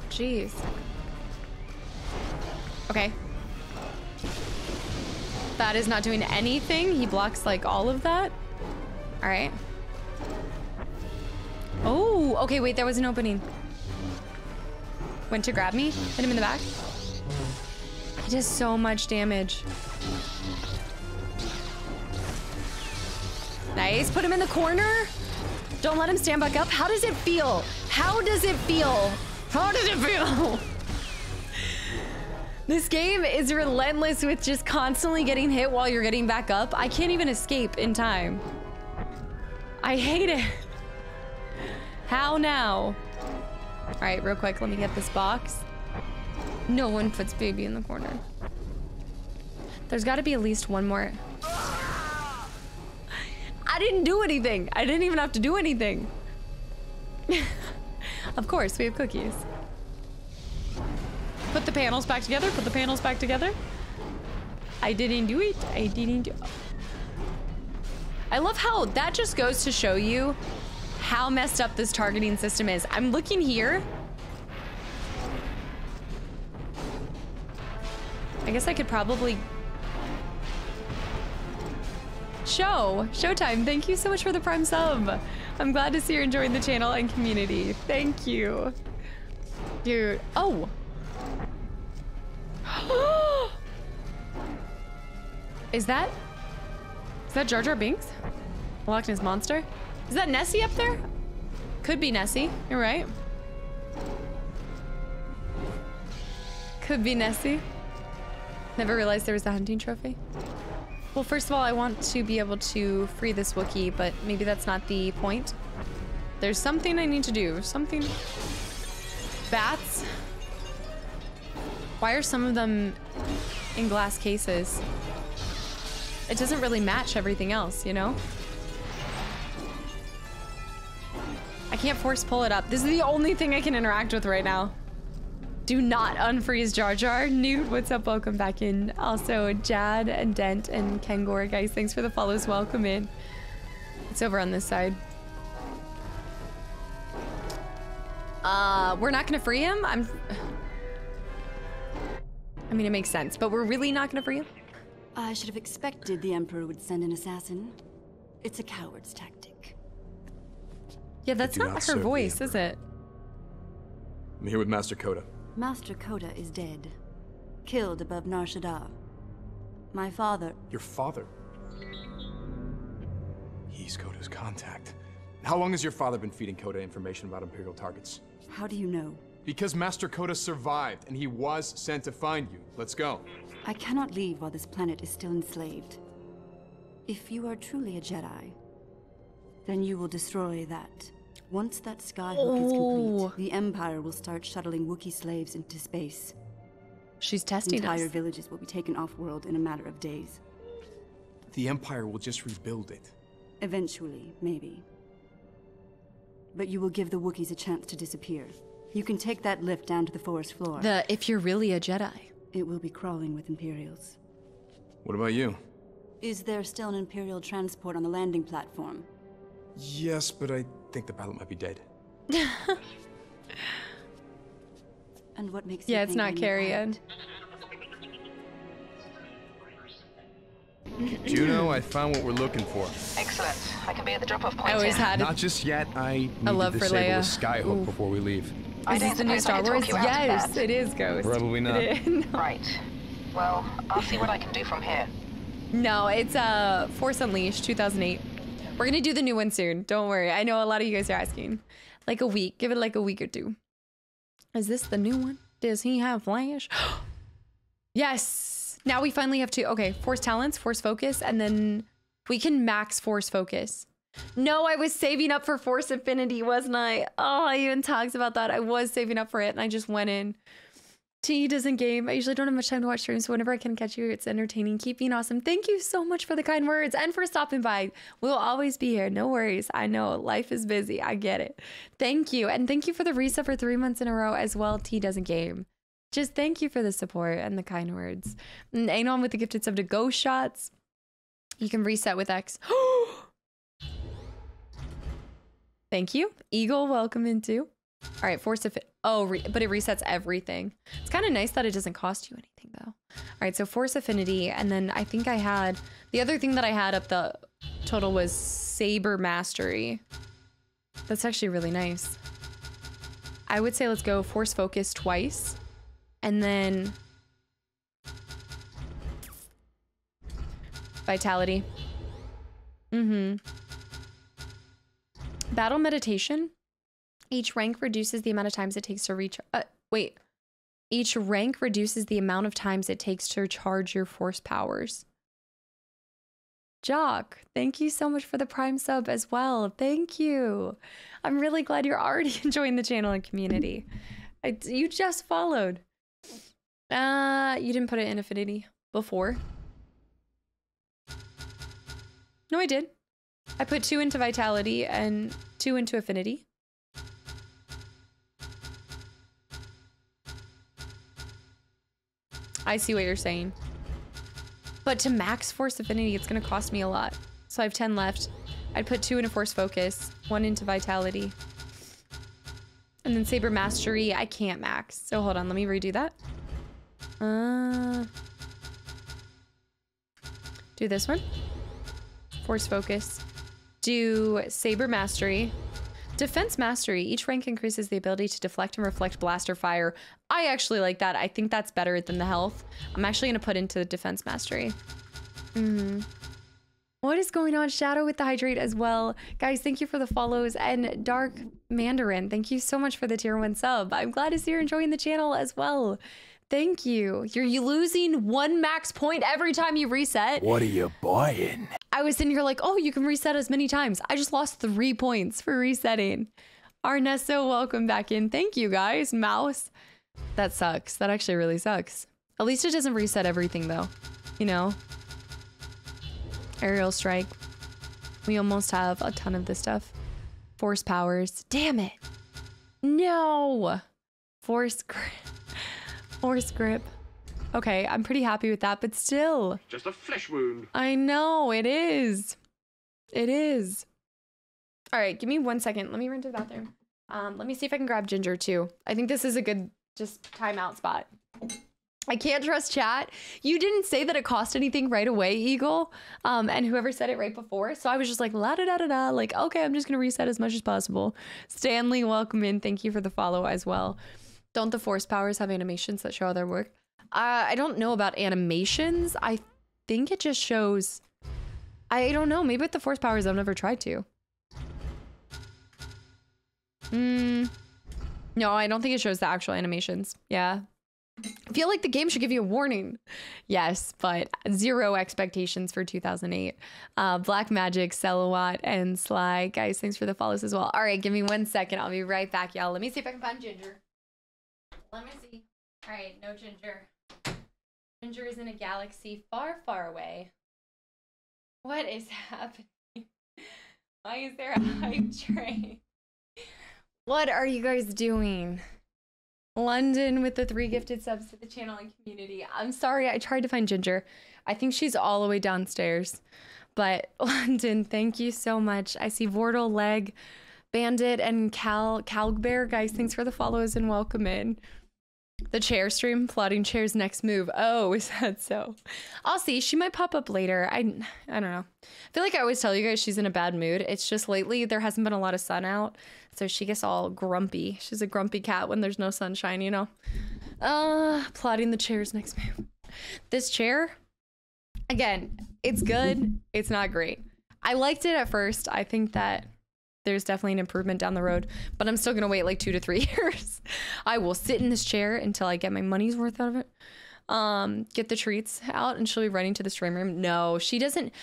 Jeez. Okay. That is not doing anything. He blocks like all of that. All right. Oh, okay, wait, there was an opening. Went to grab me, hit him in the back. He does so much damage. Nice, put him in the corner. Don't let him stand back up. How does it feel? How does it feel? How does it feel? This game is relentless with just constantly getting hit while you're getting back up. I can't even escape in time. I hate it. How now? All right, real quick, let me get this box. No one puts baby in the corner. There's got to be at least one more. I didn't do anything. I didn't even have to do anything. Of course, we have cookies. Put the panels back together. Put the panels back together. I didn't do it. I didn't do it. I love how that just goes to show you how messed up this targeting system is. I'm looking here. I guess I could probably... Showtime, thank you so much for the Prime sub. I'm glad to see you're enjoying the channel and community. Thank you. Dude, oh. Is that Jar Jar Binks? Loch Ness Monster? Is that Nessie up there? Could be Nessie, you're right. Could be Nessie. Never realized there was a hunting trophy. Well, first of all, I want to be able to free this Wookiee, but maybe that's not the point. There's something I need to do. Something. Bats. Why are some of them in glass cases? It doesn't really match everything else, you know? I can't force pull it up. This is the only thing I can interact with right now. Do not unfreeze Jar Jar. Nude, what's up? Welcome back in. Also, Jad and Dent and Kengor, guys, thanks for the follows. Welcome in. It's over on this side. We're not gonna free him? I mean, it makes sense, but we're really not gonna free him? I should have expected the Emperor would send an assassin. It's a coward's tactic. Yeah, that's not her voice, is it? I'm here with Master Koda. Master Koda is dead. Killed above Nar Shaddaa. My father... Your father? He's Koda's contact. How long has your father been feeding Koda information about Imperial targets? How do you know? Because Master Koda survived, and he was sent to find you. Let's go. I cannot leave while this planet is still enslaved. If you are truly a Jedi, then you will destroy that. Once that skyhook is complete, the Empire will start shuttling Wookiee slaves into space. She's testing us. Entire villages will be taken off-world in a matter of days. The Empire will just rebuild it. Eventually, maybe. But you will give the Wookiees a chance to disappear. You can take that lift down to the forest floor. If you're really a Jedi. It will be crawling with Imperials. What about you? Is there still an Imperial transport on the landing platform? Yes, but I think the pilot might be dead. And what makes you Yeah, think it's not Carrion. Juno, I found what we're looking for. Excellent. I can be at the drop-off point. I always had Not just yet. I need love to for disable Leia. the skyhook before we leave. Is this the new Star Wars? Yes, it is, Ghost. Probably not. No. Right. Well, I'll see what I can do from here. No, it's Force Unleashed 2008. We're gonna do the new one soon. Don't worry. I know a lot of you guys are asking. Like a week. Give it like a week or two. Is this the new one? Does he have flash? Yes. Now we finally have to. Okay, Force Talents, Force Focus, and then we can max Force Focus. No, I was saving up for Force Affinity, wasn't I? Oh, I even talked about that. I was saving up for it, and I just went in. T doesn't game. I usually don't have much time to watch streams, so whenever I can catch you, it's entertaining. Keep being awesome. Thank you so much for the kind words and for stopping by. We'll always be here. No worries. I know life is busy. I get it. Thank you. And thank you for the reset for 3 months in a row as well. T doesn't game. Just thank you for the support and the kind words. And Anon with the gifted sub to Ghost Shots. You can reset with X. Thank you. Eagle, welcome in too. All right, Force of but it resets everything. It's kind of nice that it doesn't cost you anything though. All right, so Force Affinity, and then I think I had the other thing that I had up the total was Saber Mastery. That's actually really nice. I would say let's go Force Focus twice, and then Vitality. Battle Meditation. Each rank reduces the amount of times it takes to reach. Each rank reduces the amount of times it takes to charge your force powers. Jock, thank you so much for the Prime sub as well. Thank you. I'm really glad you're already enjoying the channel and community. You just followed. You didn't put it in Affinity before. No, I did. I put 2 into Vitality and 2 into Affinity. I see what you're saying. But to max Force Affinity, it's going to cost me a lot. So I have 10 left. I'd put 2 into Force Focus, 1 into Vitality. And then Saber Mastery, I can't max. So hold on, let me redo that. Do this one. Force Focus. Do Saber Mastery. Defense Mastery. Each rank increases the ability to deflect and reflect blaster fire. I actually like that. I think that's better than the health. I'm actually going to put into Defense Mastery. What is going on? Shadow with the Hydrate as well. Guys, thank you for the follows. And Dark Mandarin, thank you so much for the tier 1 sub. I'm glad to see you're enjoying the channel as well. Thank you. You're losing 1 max point every time you reset. What are you buying? I was sitting here like, oh, you can reset as many times. I just lost 3 points for resetting. Arnesto, welcome back in. Thank you, guys. Mouse. That sucks. That actually really sucks. At least it doesn't reset everything, though. You know? Aerial strike. We almost have a ton of this stuff. Force powers. Damn it. No. Force grip. Force grip. Okay, I'm pretty happy with that, but still. Just a flesh wound. I know, it is. It is. All right, give me 1 second. Let me run to the bathroom. Let me see if I can grab Ginger too. I think this is a good just timeout spot. I can't trust chat. You didn't say that it cost anything right away, Eagle. And whoever said it right before. So I was just like, la da da da da. Like, okay, I'm just gonna reset as much as possible. Stanley, welcome in. Thank you for the follow as well. Don't the force powers have animations that show how they work? I don't know about animations. I think it just shows. I don't know. Maybe with the force powers, I've never tried to. No, I don't think it shows the actual animations. Yeah. I feel like the game should give you a warning. Yes, but 0 expectations for 2008. Black Magic, Celowat, and Sly. Guys, thanks for the follows as well. All right, give me 1 second. I'll be right back, y'all. Let me see if I can find Ginger. Let me see. All right, no Ginger. Ginger is in a galaxy far, far away. What is happening? Why is there a hype train? What are you guys doing? London with the 3 gifted subs to the channel and community. I'm sorry, I tried to find Ginger. I think she's all the way downstairs. But London, thank you so much. I see Vortal, Leg, Bandit, and Calgbear. Guys, thanks for the follows and welcome in. The chair stream, plotting chair's next move. Oh, is that so? I'll see. She might pop up later. I don't know. I feel like I always tell you guys she's in a bad mood. It's just lately there hasn't been a lot of sun out, so she gets all grumpy. She's a grumpy cat when there's no sunshine, you know? Plotting the chair's next move. This chair, again, it's good. It's not great. I liked it at first. I think that there's definitely an improvement down the road, but I'm still gonna wait like 2 to 3 years. I will sit in this chair until I get my money's worth out of it. Get the treats out and she'll be running to the stream room. No, she doesn't.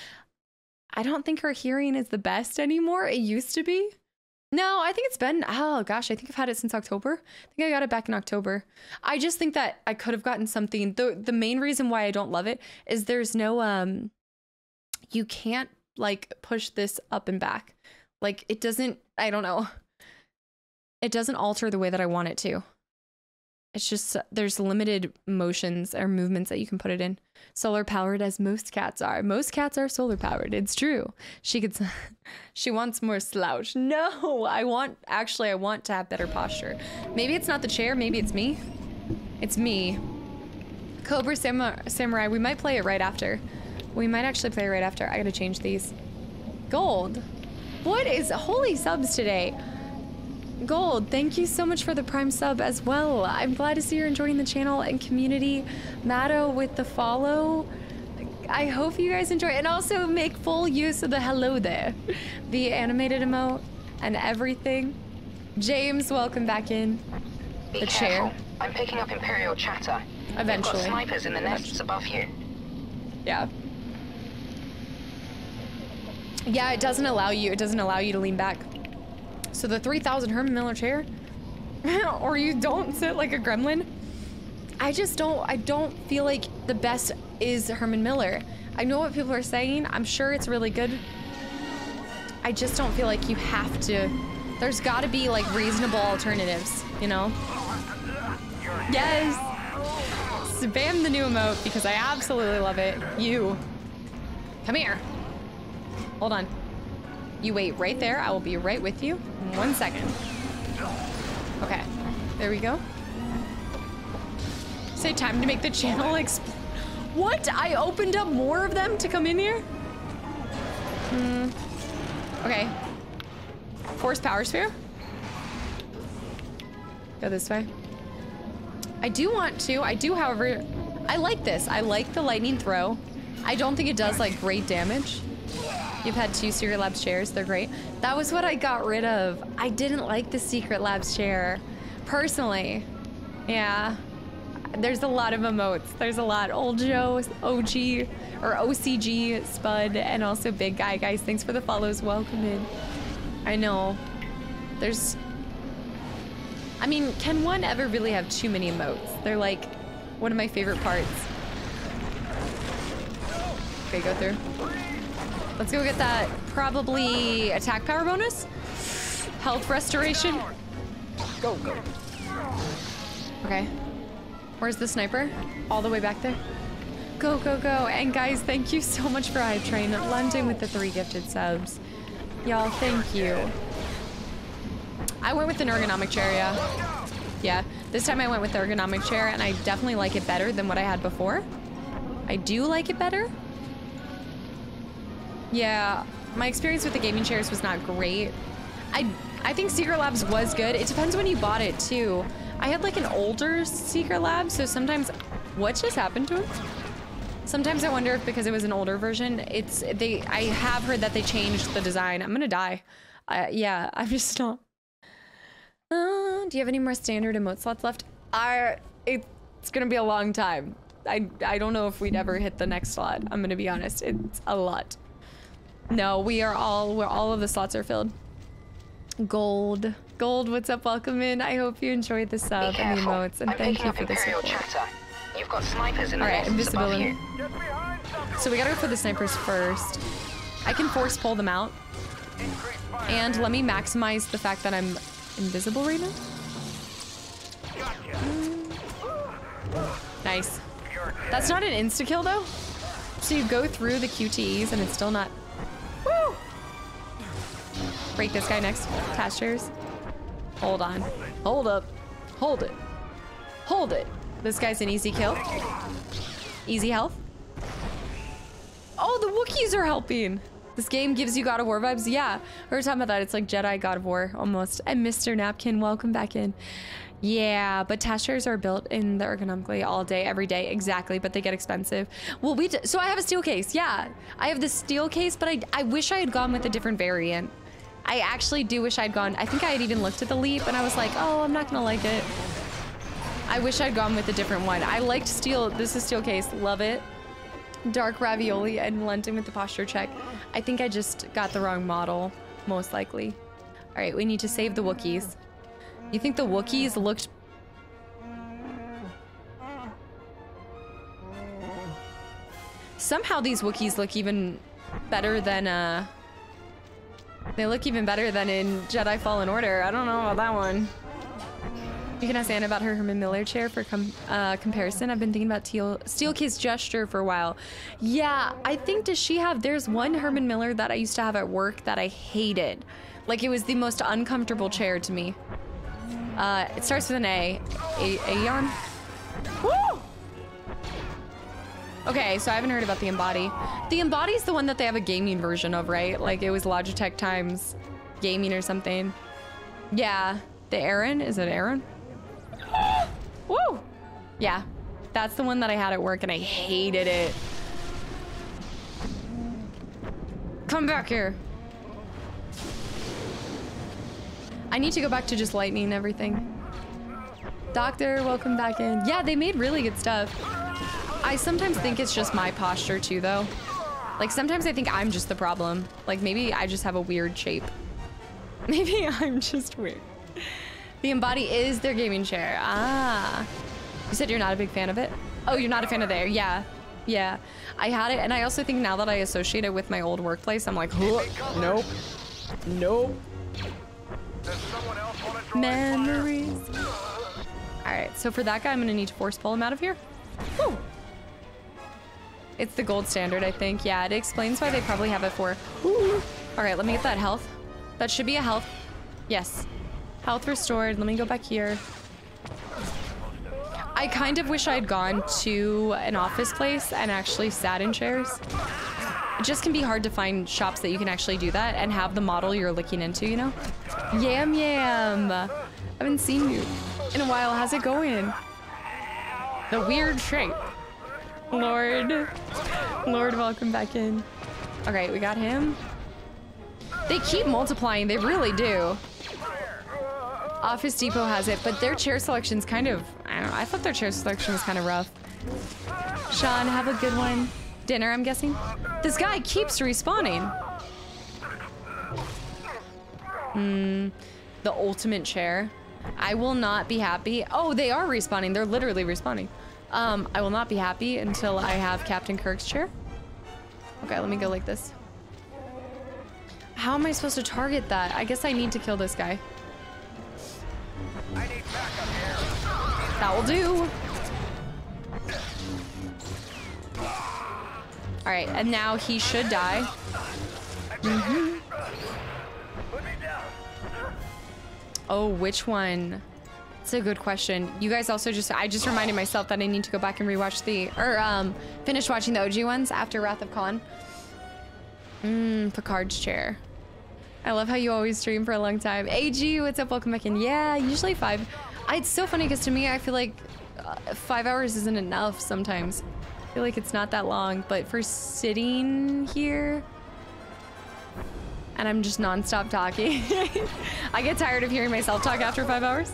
I don't think her hearing is the best anymore. It used to be. No, I think it's been, oh gosh, I think I've had it since October. I think I got it back in October. I just think that I could have gotten something. The main reason why I don't love it is there's no, you can't like push this up and back. Like it doesn't, I don't know. It doesn't alter the way that I want it to. It's just, there's limited motions or movements that you can put it in. Solar powered as most cats are. Most cats are solar powered. It's true. She wants more slouch. No, I want to have better posture. Maybe it's not the chair. Maybe it's me. It's me. Cobra Samurai. We might play it right after. We might actually play it right after. I gotta change these. Gold. What is holy subs today? Gold, thank you so much for the Prime sub as well. I'm glad to see you're enjoying the channel and community. Matto with the follow. I hope you guys enjoy it. And also make full use of the hello there. The animated emote and everything. James, welcome back in. Be careful. I'm picking up Imperial chatter. Eventually. You've got snipers in the nests above you. Yeah. Yeah, it doesn't allow you to lean back. So the 3000 Herman Miller chair, or you don't sit like a gremlin. I don't feel like the best is Herman Miller. I know what people are saying. I'm sure it's really good. I just don't feel like you have to. There's gotta be like reasonable alternatives, you know? Yes. Spam the new emote because I absolutely love it. You, come here. Hold on. You wait right there. I will be right with you in 1 second. Okay, there we go. Say time to make the channel explode. What? I opened up more of them to come in here? Okay. Force power sphere. Go this way. I do, however, I like this. I like the lightning throw. I don't think it does like great damage. You've had 2 Secret Labs chairs, they're great. That was what I got rid of. I didn't like the Secret Labs chair, personally. Yeah, There's a lot of emotes. There's a lot. Old Joe, OG, or OCG, Spud, and also Big Guy. Guys, thanks for the follows. Welcome in. I know. There's... I mean, can one ever really have too many emotes? They're like one of my favorite parts. Okay, go through. Let's go get that probably attack power bonus. Health restoration. Go, go. Okay. Where's the sniper? All the way back there. Go, go, go. And guys, thank you so much for Hype Train. London with the 3 gifted subs. Y'all, thank you. I went with an ergonomic chair, yeah. Yeah, this time I went with the ergonomic chair, and I definitely like it better than what I had before. I do like it better. Yeah, my experience with the gaming chairs was not great. I think Secret Labs was good. It depends when you bought it, too. I had like an older Secret Lab, so sometimes... What just happened to him? Sometimes I wonder if because it was an older version, I have heard that they changed the design. I'm gonna die. Yeah, I'm just not... do you have any more standard emote slots left? It's gonna be a long time. I don't know if we'd ever hit the next slot. I'm gonna be honest. It's a lot. No, all of the slots are filled. Gold, what's up? Welcome in. I hope you enjoyed the sub and the emotes, and thank you for the support. You've got snipers in the Alright, invisibility. So we gotta go for the snipers first. I can force pull them out. And let me maximize the fact that I'm invisible right now. Nice. That's not an insta-kill though. So you go through the QTEs and it's still not... Woo! Break this guy next. Tasters. Hold on. Hold up. Hold it. Hold it. This guy's an easy kill. Easy health. Oh, the Wookiees are helping. This game gives you God of War vibes. Yeah, we were talking about that. It's like Jedi God of War almost. And Mr. Napkin, welcome back in. Yeah, but task chairs are built in the ergonomically all day, every day. Exactly, but they get expensive. Well, so I have a steel case. Yeah, I have the steel case, but I wish I had gone with a different variant. I actually do wish I'd gone. I think I had even looked at the Leap and I was like, oh, I'm not gonna like it. I wish I'd gone with a different one. I liked steel. This is steel case. Love it. Dark ravioli and London with the posture check. I think I just got the wrong model, most likely. All right, we need to save the Wookiees. You think the Wookiees looked... Somehow these Wookiees look even better than, they look even better than in Jedi Fallen Order. I don't know about that one. You can ask Anna about her Herman Miller chair for comparison. I've been thinking about Steelcase Gesture for a while. Yeah, I think there's one Herman Miller that I used to have at work that I hated. Like, it was the most uncomfortable chair to me. It starts with an A. Aeon? Woo! Okay, so I haven't heard about the Embody. The Embody's the one that they have a gaming version of, right? Like, it was Logitech times gaming or something. Yeah. The Aaron? Is it Aaron? Woo! Yeah, that's the one that I had at work and I hated it. Come back here. I need to go back to just lightning and everything. Doctor, welcome back in. Yeah, they made really good stuff. I sometimes think it's just my posture too, though. Like, sometimes I think I'm just the problem. Like, maybe I just have a weird shape. Maybe I'm just weird. The Embody is their gaming chair. Ah. You said you're not a big fan of it? Oh, you're not a fan of there. Yeah. Yeah. I had it, and I also think now that I associate it with my old workplace, I'm like, nope. Nope. Memories. Alright, so for that guy, I'm gonna need to force pull him out of here. Woo. It's the gold standard, I think. Yeah, it explains why they probably have it for... Alright, let me get that health. That should be a health. Yes. Health restored. Let me go back here. I kind of wish I had gone to an office place and actually sat in chairs. It just can be hard to find shops that you can actually do that and have the model you're looking into, you know? Yam Yam! I haven't seen you in a while. How's it going? The weird shape. Lord, welcome back in. Okay, we got him. They keep multiplying. They really do. Office Depot has it, but their chair selection's kind of, I don't know, I thought their chair selection was kind of rough. Sean, have a good one. Dinner, I'm guessing? This guy keeps respawning. The ultimate chair. I will not be happy. Oh, they are respawning. They're literally respawning. I will not be happy until I have Captain Kirk's chair. Okay, let me go like this. How am I supposed to target that? I guess I need to kill this guy. That will do. All right, and now he should die. Oh, which one? It's a good question. You guys also I just reminded myself that I need to go back and rewatch finish watching the OG ones after Wrath of Khan. Picard's chair. I love how you always stream for a long time. AG, what's up? Welcome back in. Yeah, usually 5. It's so funny because to me, I feel like 5 hours isn't enough sometimes. I feel like it's not that long, but for sitting here and I'm just non-stop talking, I get tired of hearing myself talk after 5 hours.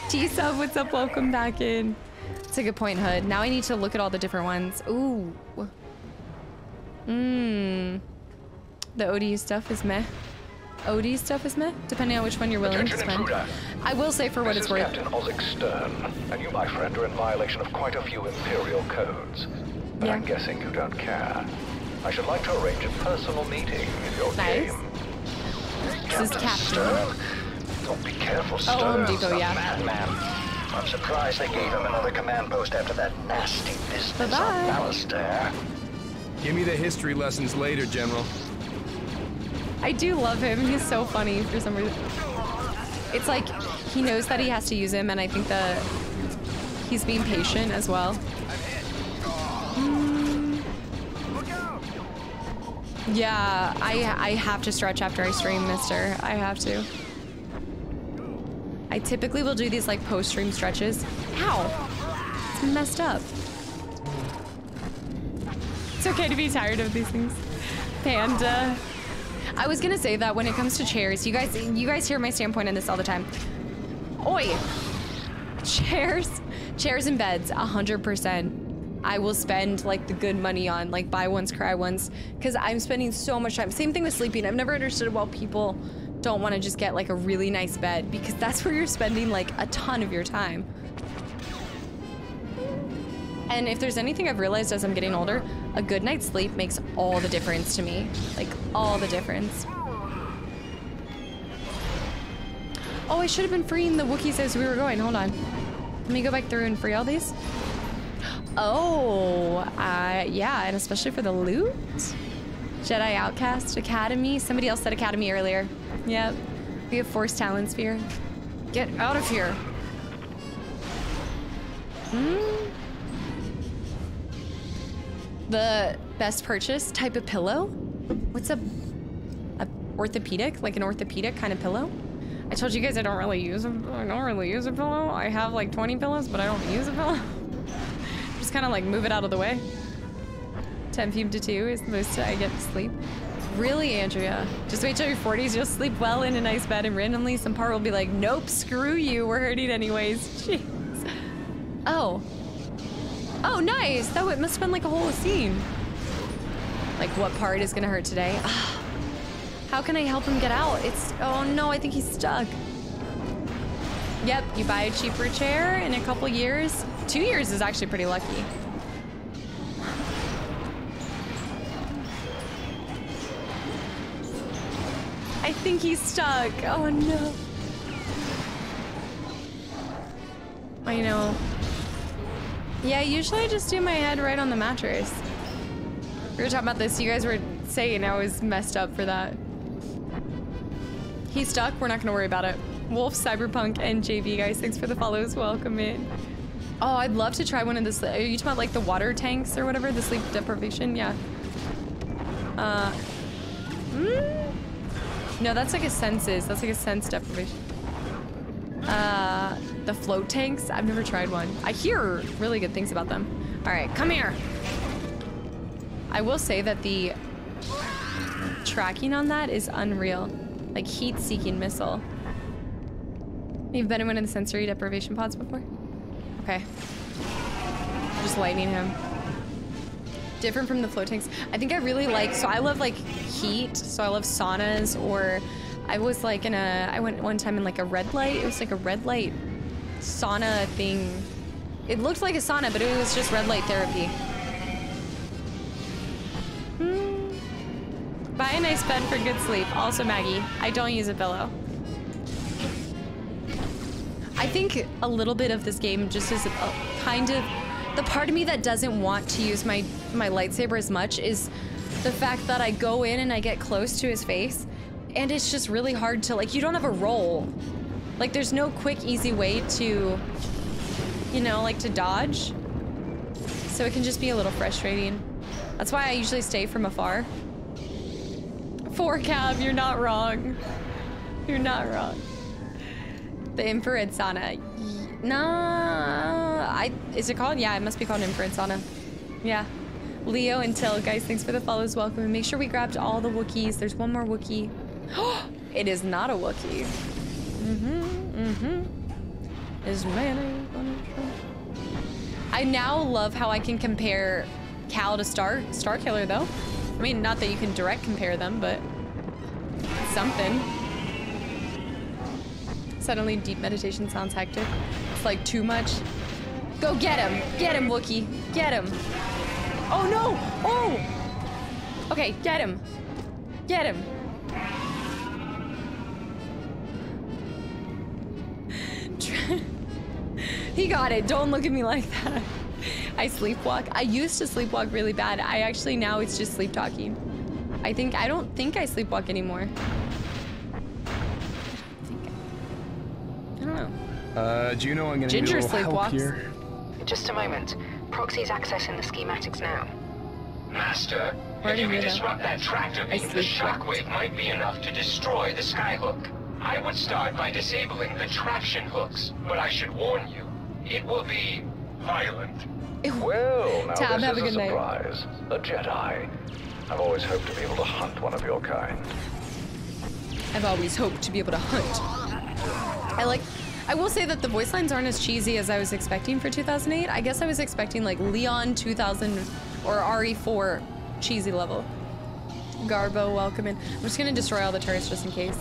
T-Sub, what's up? Welcome back in. That's a good point, Hood. Now I need to look at all the different ones. Ooh. The OD stuff is meh. OD stuff is meh, depending on which one you're willing to spend. Intruder. I will say for what it's worth. Captain Osric Stern, and you, my friend, are in violation of quite a few Imperial codes. But I'm guessing you don't care. I should like to arrange a personal meeting in your game. This is Captain. Stern? Don't be careful, Stern. Oh, Home Depot, yeah. Madman. I'm surprised they gave him another command post after that nasty business on Malastare. Give me the history lessons later, General. I do love him. He's so funny for some reason. It's like he knows that he has to use him, and I think that he's being patient as well. Yeah, I have to stretch after I stream, mister. I have to. I typically will do these like post-stream stretches. Ow! It's messed up. It's okay to be tired of these things. Panda. I was gonna say that when it comes to chairs, you guys hear my standpoint on this all the time. Oi! Chairs and beds, 100%. I will spend like the good money on, like buy ones, cry ones, because I'm spending so much time. Same thing with sleeping. I've never understood why people don't want to just get like a really nice bed, because that's where you're spending like a ton of your time. And if there's anything I've realized as I'm getting older, a good night's sleep makes all the difference to me. Like, all the difference. Oh, I should have been freeing the Wookiees as we were going. Hold on. Let me go back through and free all these. Oh, yeah, and especially for the loot. Jedi Outcast Academy. Somebody else said Academy earlier. Yep. We have Force Talon Sphere. Get out of here. The best purchase type of pillow? What's a orthopedic? Like an orthopedic kind of pillow? I told you guys I don't really use a pillow. I have like 20 pillows, but I don't use a pillow. Just kind of like move it out of the way. 10 fume to 2 is the most I get to sleep. Really, Andrea? Just wait till your 40s, you'll sleep well in a nice bed, and randomly some part will be like, nope, screw you, we're hurting anyways. Jeez. Oh. Oh, nice! That must have been like a whole scene. Like, what part is gonna hurt today? How can I help him get out? Oh no, I think he's stuck. Yep, you buy a cheaper chair in a couple years. 2 years is actually pretty lucky. I think he's stuck. Oh no. I know. Yeah, usually I just do my head right on the mattress. We were talking about this. You guys were saying I was messed up for that. He's stuck. We're not going to worry about it. Wolf, Cyberpunk, and JV, guys. Thanks for the follows. Welcome in. Oh, I'd love to try one of this. Are you talking about like the water tanks or whatever? The sleep deprivation? Yeah. No, that's like a senses. That's like a sense deprivation. The float tanks? I've never tried one. I hear really good things about them. All right, come here. I will say that the tracking on that is unreal. Like heat-seeking missile. You've been in one of the sensory deprivation pods before? Okay. Just lightning him. Different from the float tanks. I think I really like, so I love like heat, so I love saunas, or I was like in a, I went one time in like a red light. It was like a red light sauna thing. It looked like a sauna, but it was just red light therapy. Buy a nice bed for good sleep. Also, Maggie, I don't use a pillow. I think a little bit of this game just is a kind of, the part of me that doesn't want to use my lightsaber as much is the fact that I go in and I get close to his face, and it's just really hard to, like, you don't have a roll. Like, there's no quick, easy way to, you know, like, to dodge. So it can just be a little frustrating. That's why I usually stay from afar. 4Cab, you're not wrong. You're not wrong. The infrared sauna. Nah, is it called? Yeah, it must be called infrared sauna. Yeah. Leo and Till, guys, thanks for the follows. Welcome. And make sure we grabbed all the Wookiees. There's one more Wookiee. It is not a Wookiee. Is man. I now love how I can compare Cal to Starkiller, though. I mean, not that you can direct compare them, but it's something. Suddenly, deep meditation sounds hectic. It's like too much. Go get him! Get him, Wookiee! Get him! Oh no! Oh! Okay, get him! Get him! He got it. Don't look at me like that. I sleepwalk. I used to sleepwalk really bad. I actually, now it's just sleep talking. I don't think I sleepwalk anymore. I don't know. Juno, I'm gonna Ginger need a little help sleepwalks. here. Just a moment. Proxy's accessing the schematics now. Master, if you can disrupt that tractor beam, the shockwave might be enough to destroy the skyhook. I would start by disabling the traction hooks, but I should warn you, it will be violent. Well, now Tab, have this a is good a night. surprise. A Jedi. I've always hoped to be able to hunt one of your kind. I've always hoped to be able to hunt. I will say that the voice lines aren't as cheesy as I was expecting for 2008. I guess I was expecting like Leon 2000 or RE4 cheesy level. Garbo, welcome in. I'm just gonna destroy all the turrets just in case.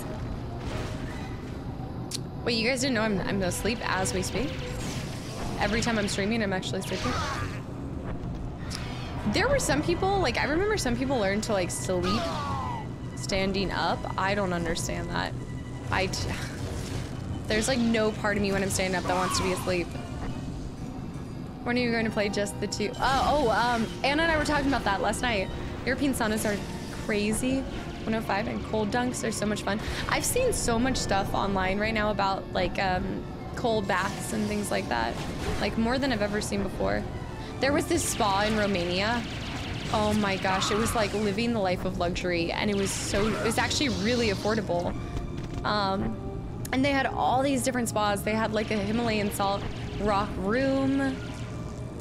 Wait, you guys didn't know I'm asleep as we speak? Every time I'm streaming, I'm actually sleeping. There were some people, like, I remember some people learned to, like, sleep standing up. I don't understand that. There's, like, no part of me when I'm standing up that wants to be asleep. When are you going to play just the two? Anna and I were talking about that last night. European saunas are crazy. 105 and cold dunks are so much fun. I've seen so much stuff online right now about, like, cold baths and things like that. Like, more than I've ever seen before. There was this spa in Romania. Oh my gosh, it was like living the life of luxury, and it was actually really affordable. And they had all these different spas. They had like a Himalayan salt rock room.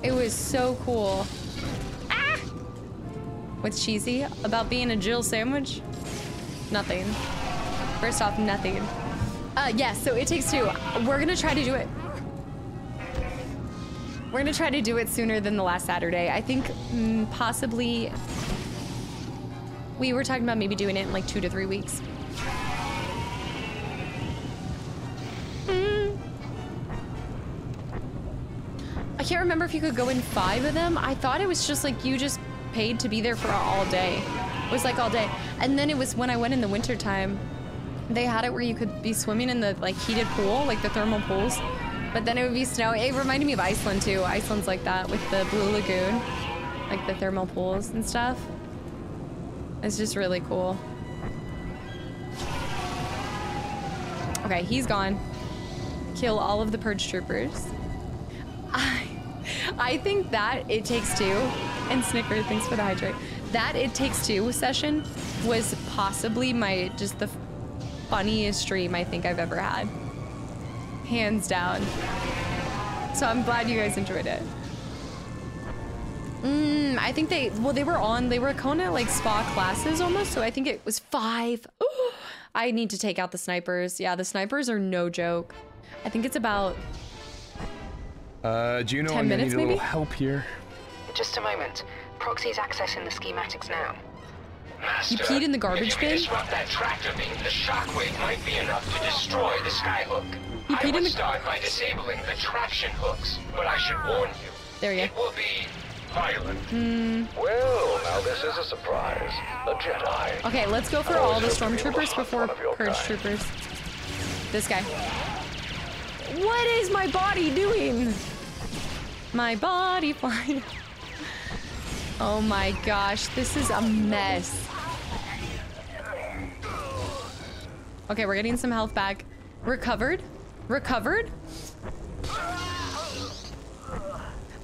It was so cool. Ah! What's cheesy about being a Jill sandwich? Nothing. First off, nothing. Yes, so It Takes Two. We're gonna try to do it. We're gonna try to do it sooner than the last Saturday. I think possibly we were talking about maybe doing it in like 2 to 3 weeks. I can't remember if you could go in 5 of them. I thought it was just like you just paid to be there for all day. It was like all day. And then it was when I went in the winter time, they had it where you could be swimming in the like heated pool, like the thermal pools. But then it would be snow. It reminded me of Iceland too. Iceland's like that with the Blue Lagoon, like the thermal pools and stuff. It's just really cool. Okay, he's gone. Kill all of the purge troopers. I think that It Takes Two, and Snicker, thanks for the hydrate. That It Takes Two session was possibly just the funniest stream I think I've ever had. Hands down. So I'm glad you guys enjoyed it. I think they were kind of like spa classes almost, so I think it was 5. Ooh, I need to take out the snipers. Yeah, the snipers are no joke. I think it's about Juno, 10 I'm gonna minutes, need a little maybe? help here. Just a moment. Proxy's accessing the schematics now. Master, You peed in the garbage if you bin? disrupt that tractor beam, the shockwave might be enough to destroy the skyhook. You I peed in would the- start by disabling the traction hooks, but I should warn you. There you It will be violent. Well, now this is a surprise. A Jedi. Okay, let's go for all the stormtroopers before purge troopers. This guy. What is my body doing? My body flying. Oh my gosh, this is a mess. Okay, we're getting some health back. Recovered? Recovered?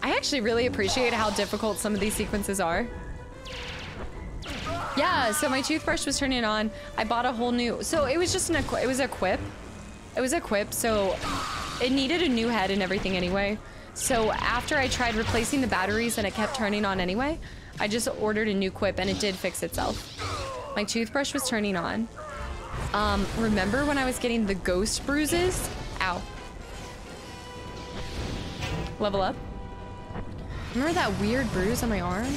I actually really appreciate how difficult some of these sequences are. Yeah, so my toothbrush was turning on. I bought a whole new, so it was just an it was a quip. It was a quip, so it needed a new head and everything anyway. So after I tried replacing the batteries and it kept turning on anyway, I just ordered a new quip and it did fix itself. My toothbrush was turning on. Remember when I was getting the ghost bruises? Ow. Level up. Remember that weird bruise on my arm?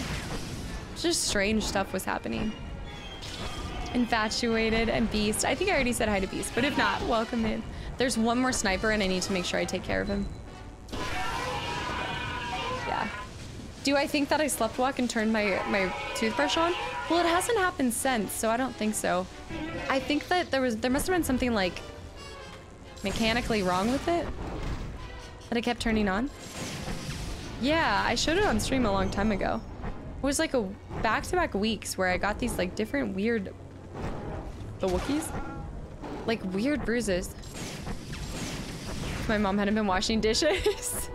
Just strange stuff was happening. Infatuated and Beast. I think I already said hi to Beast, but if not, welcome in. There's one more sniper and I need to make sure I take care of him. Yeah. Do I think that I slept walk and turned my toothbrush on? Well, it hasn't happened since, so I don't think so. I think that there must have been something like mechanically wrong with it that I kept turning on. Yeah, I showed it on stream a long time ago. It was like a back-to-back weeks where I got these like different weird, the Wookiees? Like weird bruises. My mom hadn't been washing dishes.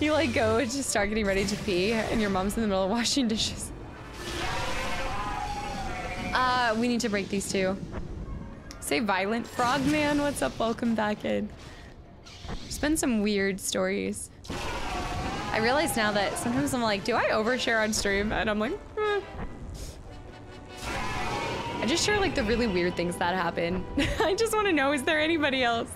You like go and just start getting ready to pee and your mom's in the middle of washing dishes. We need to break these two. Say violent frogman, what's up? Welcome back in. There's been some weird stories. I realize now that sometimes I'm like, do I overshare on stream? And I'm like, I just share like the really weird things that happen. I just want to know, is there anybody else?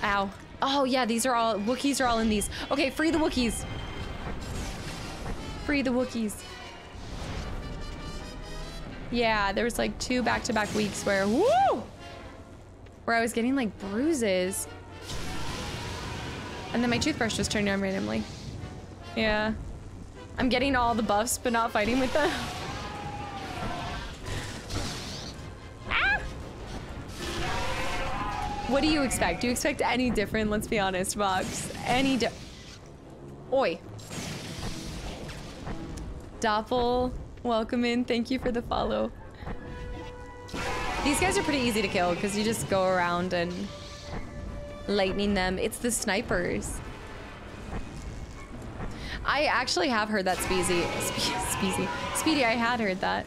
Ow. Oh yeah, these are all, Wookiees are all in these. Okay, free the Wookiees. Free the Wookiees. Yeah, there was like 2 back-to-back weeks where, woo! Where I was getting like bruises. And then my toothbrush was turning on randomly. Yeah. I'm getting all the buffs, but not fighting with them. Ah! What do you expect? Do you expect any different? Let's be honest, Box. Any Oi. Doppel, welcome in. Thank you for the follow. These guys are pretty easy to kill because you just go around and lightning them. It's the snipers. I actually have heard that Speedy, I had heard that.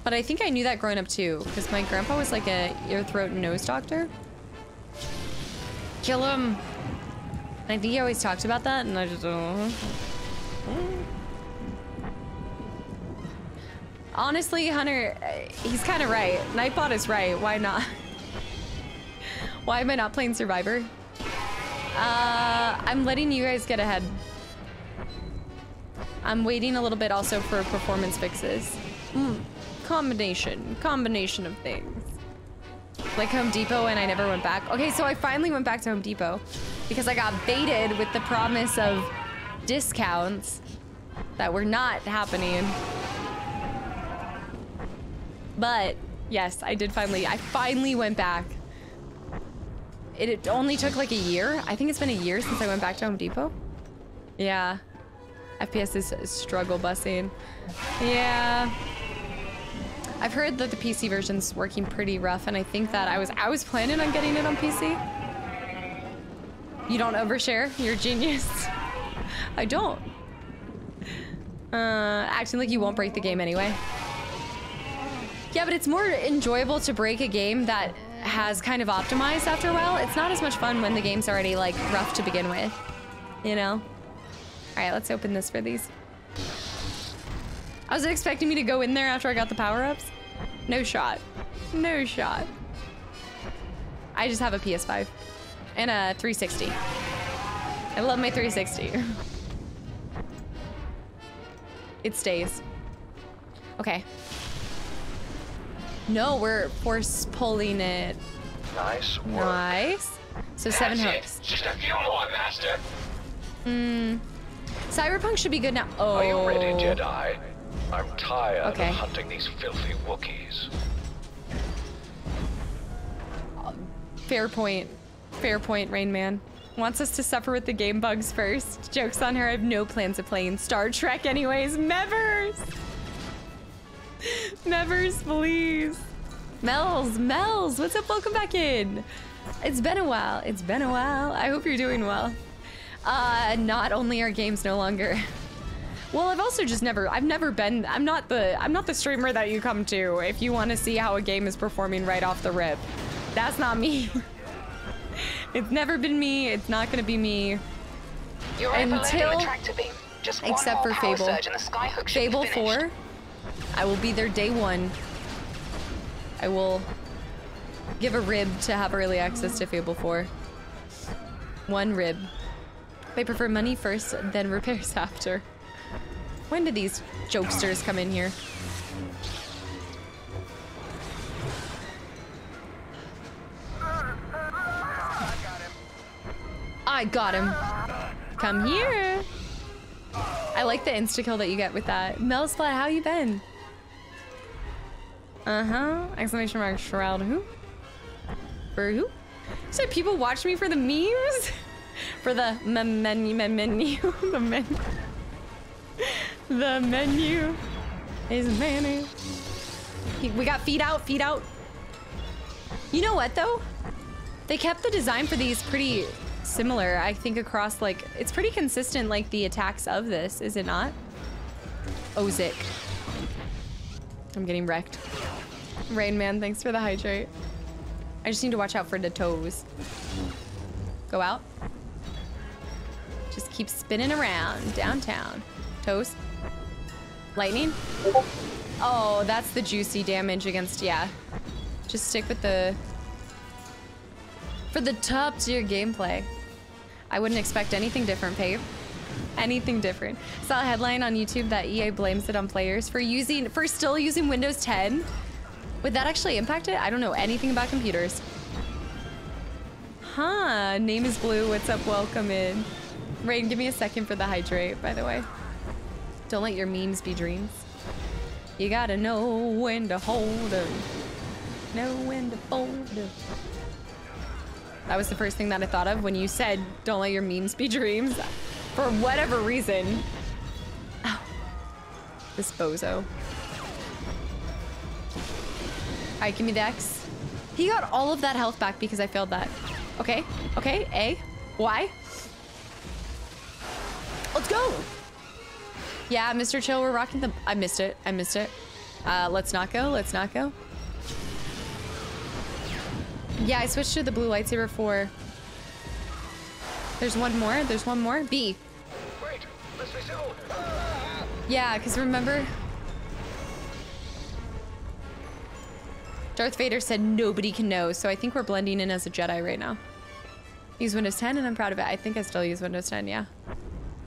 But I think I knew that growing up too, because my grandpa was like a ear, throat, and nose doctor. Kill him. And I think he always talked about that, and I just don't know. Honestly, Hunter, he's kind of right. Nightbot is right. Why not? Why am I not playing Survivor? I'm letting you guys get ahead. I'm waiting a little bit also for performance fixes. Combination of things. Like Home Depot and I never went back. Okay, so I finally went back to Home Depot because I got baited with the promise of discounts that were not happening. But yes, I finally went back. It only took like a year. I think it's been a year since I went back to Home Depot. Yeah. FPS is struggle busing. Yeah. I've heard that the PC version's working pretty rough, and I think that I was planning on getting it on PC. You don't overshare? You're a genius. I don't. Acting like you won't break the game anyway. Yeah, but it's more enjoyable to break a game that has kind of optimized after a while. It's not as much fun when the game's already like rough to begin with, you know? All right, let's open this for these. I was expecting me to go in there after I got the power-ups. No shot. No shot. I just have a PS5 and a 360. I love my 360. It stays. Okay. No, we're force pulling it. Nice work. Nice. So 7 hooks. Just a few more, Master. Cyberpunk should be good now. Oh. Are you ready, Jedi? I'm tired Okay. of hunting these filthy Wookiees. Fair point. Fair point, Rain Man. Wants us to suffer with the game bugs first. Joke's on her, I have no plans of playing Star Trek anyways. Mevers! Mevers, please. Mel's, what's up? Welcome back in. It's been a while. It's been a while. I hope you're doing well. Not only are games no longer. Well, I've also just I've never been, I'm not the streamer that you come to if you want to see how a game is performing right off the rip. That's not me. It's never been me. It's not gonna be me. You're until, the tractor beam. Just except one for more power Fable. surge and the Skyhook should be Fable finished. 4. I will be there day 1. I will give a rib to have early access to Fable 4. 1 rib. I prefer money first, then repairs after. When do these jokesters come in here? I got him. Come here. I like the insta-kill that you get with that. Melsplat, how you been? Exclamation mark shroud who? For who? So people watch me for the memes? For the menu, the menu. The menu is menu. We got feet out, feet out. You know what though? They kept the design for these pretty similar, I think, across like, it's pretty consistent like the attacks of this, is it not? Ozik. I'm getting wrecked. Rain Man, thanks for the hydrate. I just need to watch out for the toes. Go out. Just keep spinning around downtown. Toes. Lightning. Oh, that's the juicy damage against, yeah. Just stick with the... For the top tier gameplay. I wouldn't expect anything different, Pape. Anything different. Saw a headline on YouTube that EA blames it on players for still using Windows 10. Would that actually impact it? I don't know anything about computers. Huh, name is Blue, what's up, welcome in. Rain, give me a second for the hydrate, by the way. Don't let your memes be dreams. You gotta know when to hold them. Know when to fold them. That was the first thing that I thought of when you said, don't let your memes be dreams. For whatever reason. Ow. This bozo. Alright, give me the X. He got all of that health back because I failed that. Okay, okay, A, Y. Let's go. Yeah, Mr. Chill, we're rocking the... I missed it, I missed it. Let's not go, let's not go. Yeah, I switched to the blue lightsaber for... There's one more. B. Wait, let's resume. Yeah, because remember... Darth Vader said nobody can know, so I think we're blending in as a Jedi right now. Use Windows 10 and I'm proud of it. I think I still use Windows 10, yeah.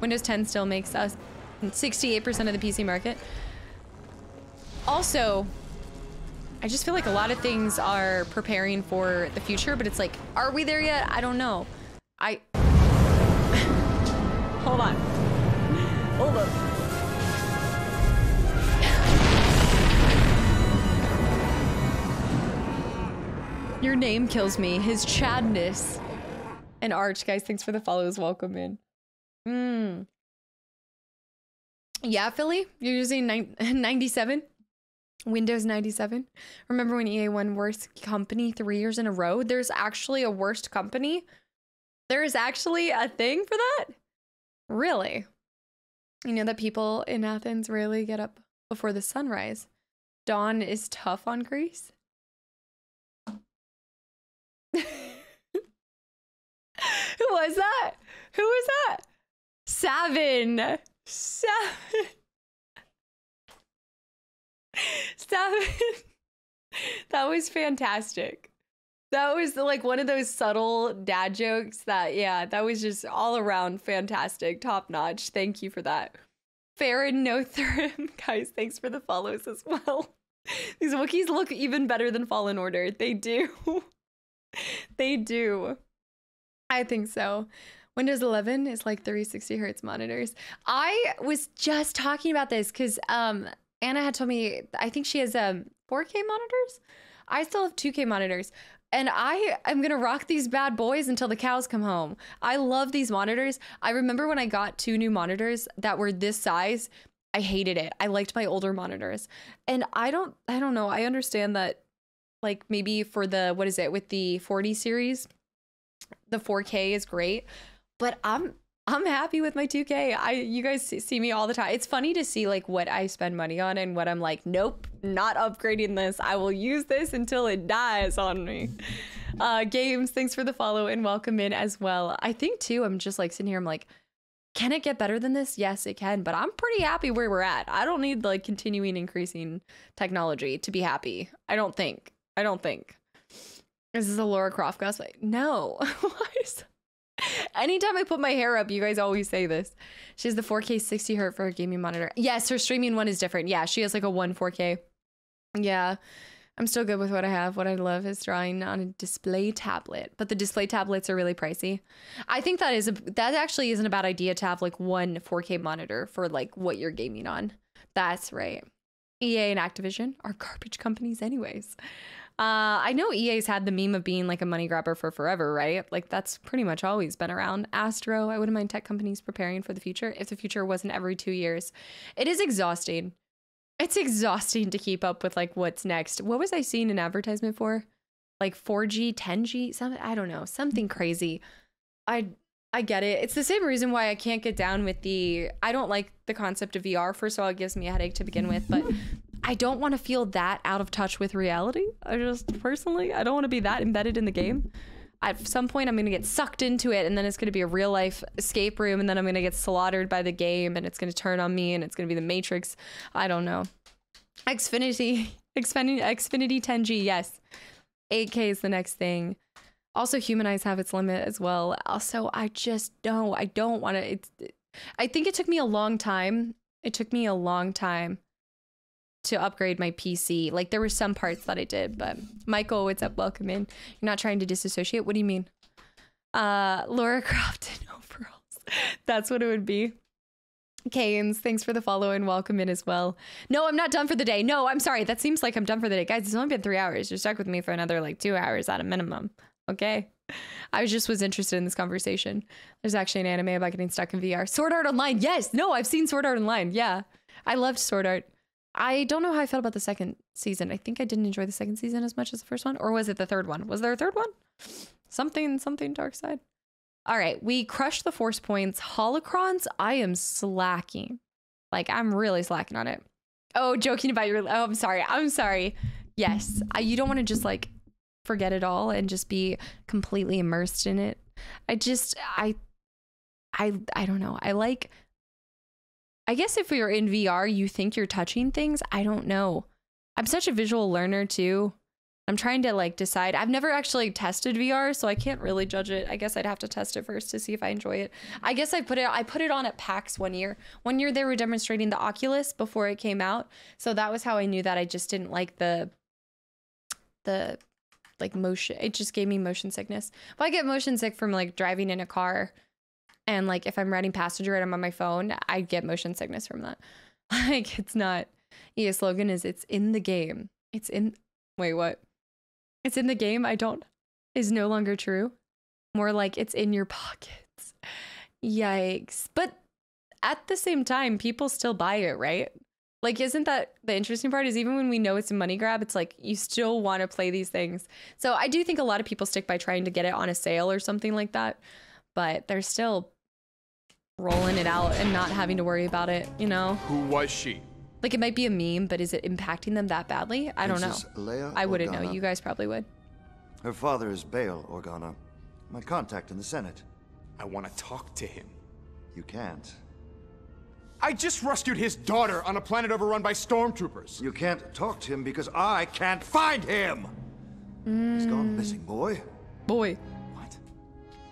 Windows 10 still makes us 68% of the PC market. Also, I just feel like a lot of things are preparing for the future, but it's like, are we there yet? I don't know. Hold on. Hold up. Your name kills me. His Chadness. And Arch, guys, thanks for the follows. Welcome in. Yeah, Philly, you're using 97? Windows 97? Remember when EA won worst company 3 years in a row? There's actually a worst company? There's actually a thing for that? Really? You know that people in Athens rarely get up before the sunrise. Dawn is tough on Greece? Who was that? Who was that? Savin. Savin. That was fantastic. That was like one of those subtle dad jokes that, yeah, that was just all around fantastic, top notch. Thank you for that. Farron Nothrim, guys, thanks for the follows as well. These Wookiees look even better than Fallen Order. They do. They do. I think so. Windows 11 is like 360 hertz monitors. I was just talking about this because Anna had told me, I think she has 4K monitors. I still have 2K monitors. And I am going to rock these bad boys until the cows come home. I love these monitors. I remember when I got 2 new monitors that were this size, I hated it. I liked my older monitors. And I don't know. I understand that like maybe for the, what is it, with the 40 series, the 4K is great, but I'm happy with my 2K. You guys see me all the time. It's funny to see like what I spend money on and what I'm like, nope, not upgrading this. I will use this until it dies on me. Games, thanks for the follow and welcome in as well. I think too, I'm just like sitting here, I'm like, can it get better than this? Yes, it can, but I'm pretty happy where we're at. I don't need like continuing increasing technology to be happy. I don't think. Is this a Lara Croft cosplay? No. Anytime I put my hair up, you guys always say this. She has the 4K 60 hertz for her gaming monitor. Yes, her streaming one is different. Yeah, she has like a 4K. Yeah, I'm still good with what I have. What I love is drawing on a display tablet, but the display tablets are really pricey. I think that actually isn't a bad idea to have like one 4K monitor for like what you're gaming on. That's right. EA and Activision are garbage companies anyways. I know EA's had the meme of being like a money grabber for forever, right? Like that's pretty much always been around. Astro, I wouldn't mind tech companies preparing for the future if the future wasn't every 2 years. It is exhausting. It's exhausting to keep up with like what's next. What was I seeing an advertisement for? Like 4G, 10G, something, I don't know, something crazy. I get it. It's the same reason why I can't get down with I don't like the concept of VR. First of all, it gives me a headache to begin with, but I don't want to feel that out of touch with reality. I don't want to be that embedded in the game. At some point, I'm going to get sucked into it, and then it's going to be a real life escape room, and then I'm going to get slaughtered by the game, and it's going to turn on me, and it's going to be the Matrix. I don't know. Xfinity 10G, yes. 8K is the next thing. Also, Human Eyes have its limit as well. Also, I don't want to. I think it took me a long time. To upgrade my PC. Like there were some parts that I did, but Michael, what's up? Welcome in. You're not trying to disassociate? What do you mean? Lara Croft in overalls. That's what it would be. Canes, thanks for the follow and welcome in as well. No, I'm not done for the day. No, I'm sorry. That seems like I'm done for the day. Guys, it's only been 3 hours. You're stuck with me for another like 2 hours at a minimum. Okay. I was interested in this conversation. There's actually an anime about getting stuck in VR. Sword Art Online. Yes. No, I've seen Sword Art Online. Yeah. I loved Sword Art. I don't know how I felt about the second season. I think I didn't enjoy the second season as much as the first one. Or was it the third one? Was there a third one? Something dark side. All right. We crushed the force points. Holocrons, I am slacking. Like, I'm really slacking on it. Oh, joking about your... Oh, I'm sorry. Yes. You don't want to just, like, forget it all and just be completely immersed in it. I don't know. I guess if you're in VR, you think you're touching things. I don't know. I'm such a visual learner too. I'm trying to like decide. I've never actually tested VR, so I can't really judge it. I guess I'd have to test it first to see if I enjoy it. I guess I put it on at PAX one year. One year they were demonstrating the Oculus before it came out. So that was how I knew that I just didn't like the like motion. It just gave me motion sickness. If I get motion sick from like driving in a car, and like if I'm riding passenger and I'm on my phone, I get motion sickness from that. Like it's not. EA slogan is it's in the game. Wait, what? It's in the game. Is no longer true. More like it's in your pockets. Yikes. But at the same time, people still buy it, right? Like, isn't that the interesting part? Is even when we know it's a money grab, it's like you still want to play these things. So I do think a lot of people stick by trying to get it on a sale or something like that. But they're still rolling it out and not having to worry about it, you know? Who was she? Like, it might be a meme, but is it impacting them that badly? I don't know. Leia I wouldn't Organa. know. You guys probably would. Her father is Bail Organa, my contact in the Senate. I want to talk to him. You can't. I just rescued his daughter on a planet overrun by stormtroopers. You can't talk to him because I can't find him. He's gone missing, boy. Boy. What?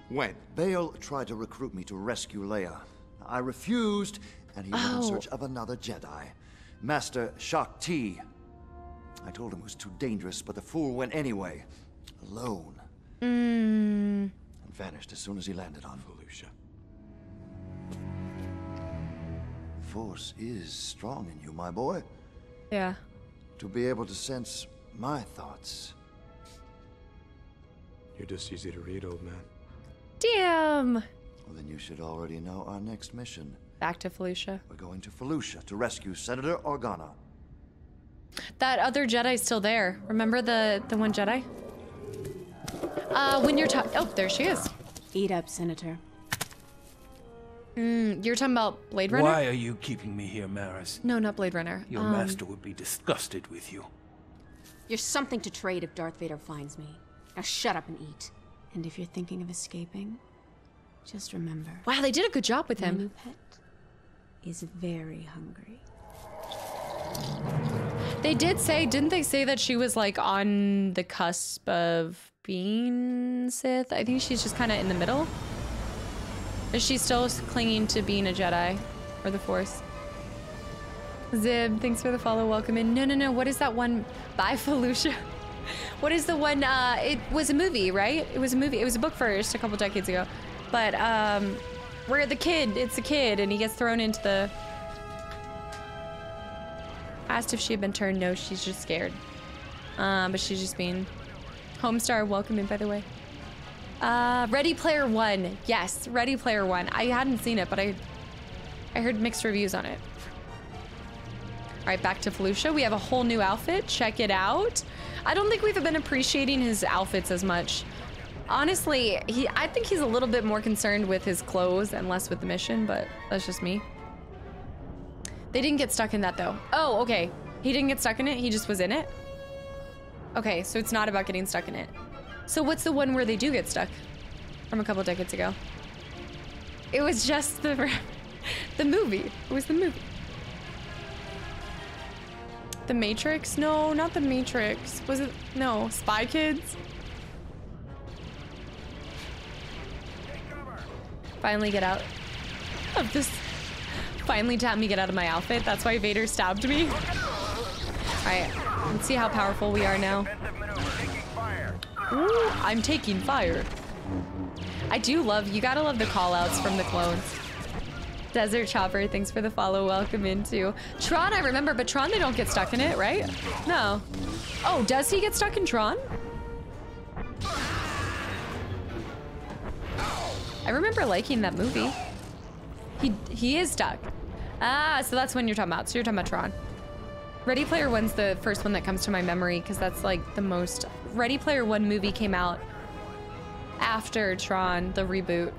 When? Bail tried to recruit me to rescue Leia. I refused, and he went in search of another Jedi, Master Shaak Ti. I told him it was too dangerous, but the fool went anyway, alone, and vanished as soon as he landed on Felucia. The Force is strong in you, my boy. Yeah. To be able to sense my thoughts. You're just easy to read, old man. Damn. Well, then you should already know our next mission. Back to Felucia. We're going to Felucia to rescue Senator Organa. That other Jedi's still there. Remember the one Jedi? When you're talking... Oh, there she is. Eat up, Senator. You're talking about Blade Runner? Why are you keeping me here, Maris? No, not Blade Runner. Your master would be disgusted with you. You're something to trade if Darth Vader finds me. Now shut up and eat. And if you're thinking of escaping, just remember. Wow, they did a good job with him. My new pet is very hungry. They did say, didn't they say that she was like on the cusp of being Sith? I think she's just kind of in the middle. Is she still clinging to being a Jedi or the Force? Zib, thanks for the follow. Welcome in. No. What is that one? Bye, Felucia. What is the one? It was a movie, right? It was a movie. It was a book first a couple decades ago. But where it's a kid, and he gets thrown into the... Asked if she had been turned. No, she's just scared. But she's just being... Homestar, welcome in, by the way. Ready Player One. Yes, Ready Player One. I hadn't seen it, but I heard mixed reviews on it. All right, back to Felucia. We have a whole new outfit. Check it out. I don't think we've been appreciating his outfits as much. Honestly, I think he's a little bit more concerned with his clothes and less with the mission, but that's just me. They didn't get stuck in that, though. Oh, okay. He didn't get stuck in it? He just was in it? Okay, so it's not about getting stuck in it. So what's the one where they do get stuck? From a couple decades ago. It was just the movie. It was the movie. The Matrix? No, not the Matrix. Was it? No, Spy Kids? Finally get out of this. Finally tap me get out of my outfit. That's why Vader stabbed me. Alright, let's see how powerful we are now. Ooh, I'm taking fire. I do love, you gotta love the call outs from the clones. Desert Chopper, thanks for the follow. Welcome into Tron. I remember, but Tron, they don't get stuck in it, right? No. Oh, does he get stuck in Tron? I remember liking that movie. He is stuck. Ah, so that's when you're talking about. So you're talking about Tron. Ready Player One's the first one that comes to my memory because that's like the most. Ready Player One movie came out after Tron, the reboot.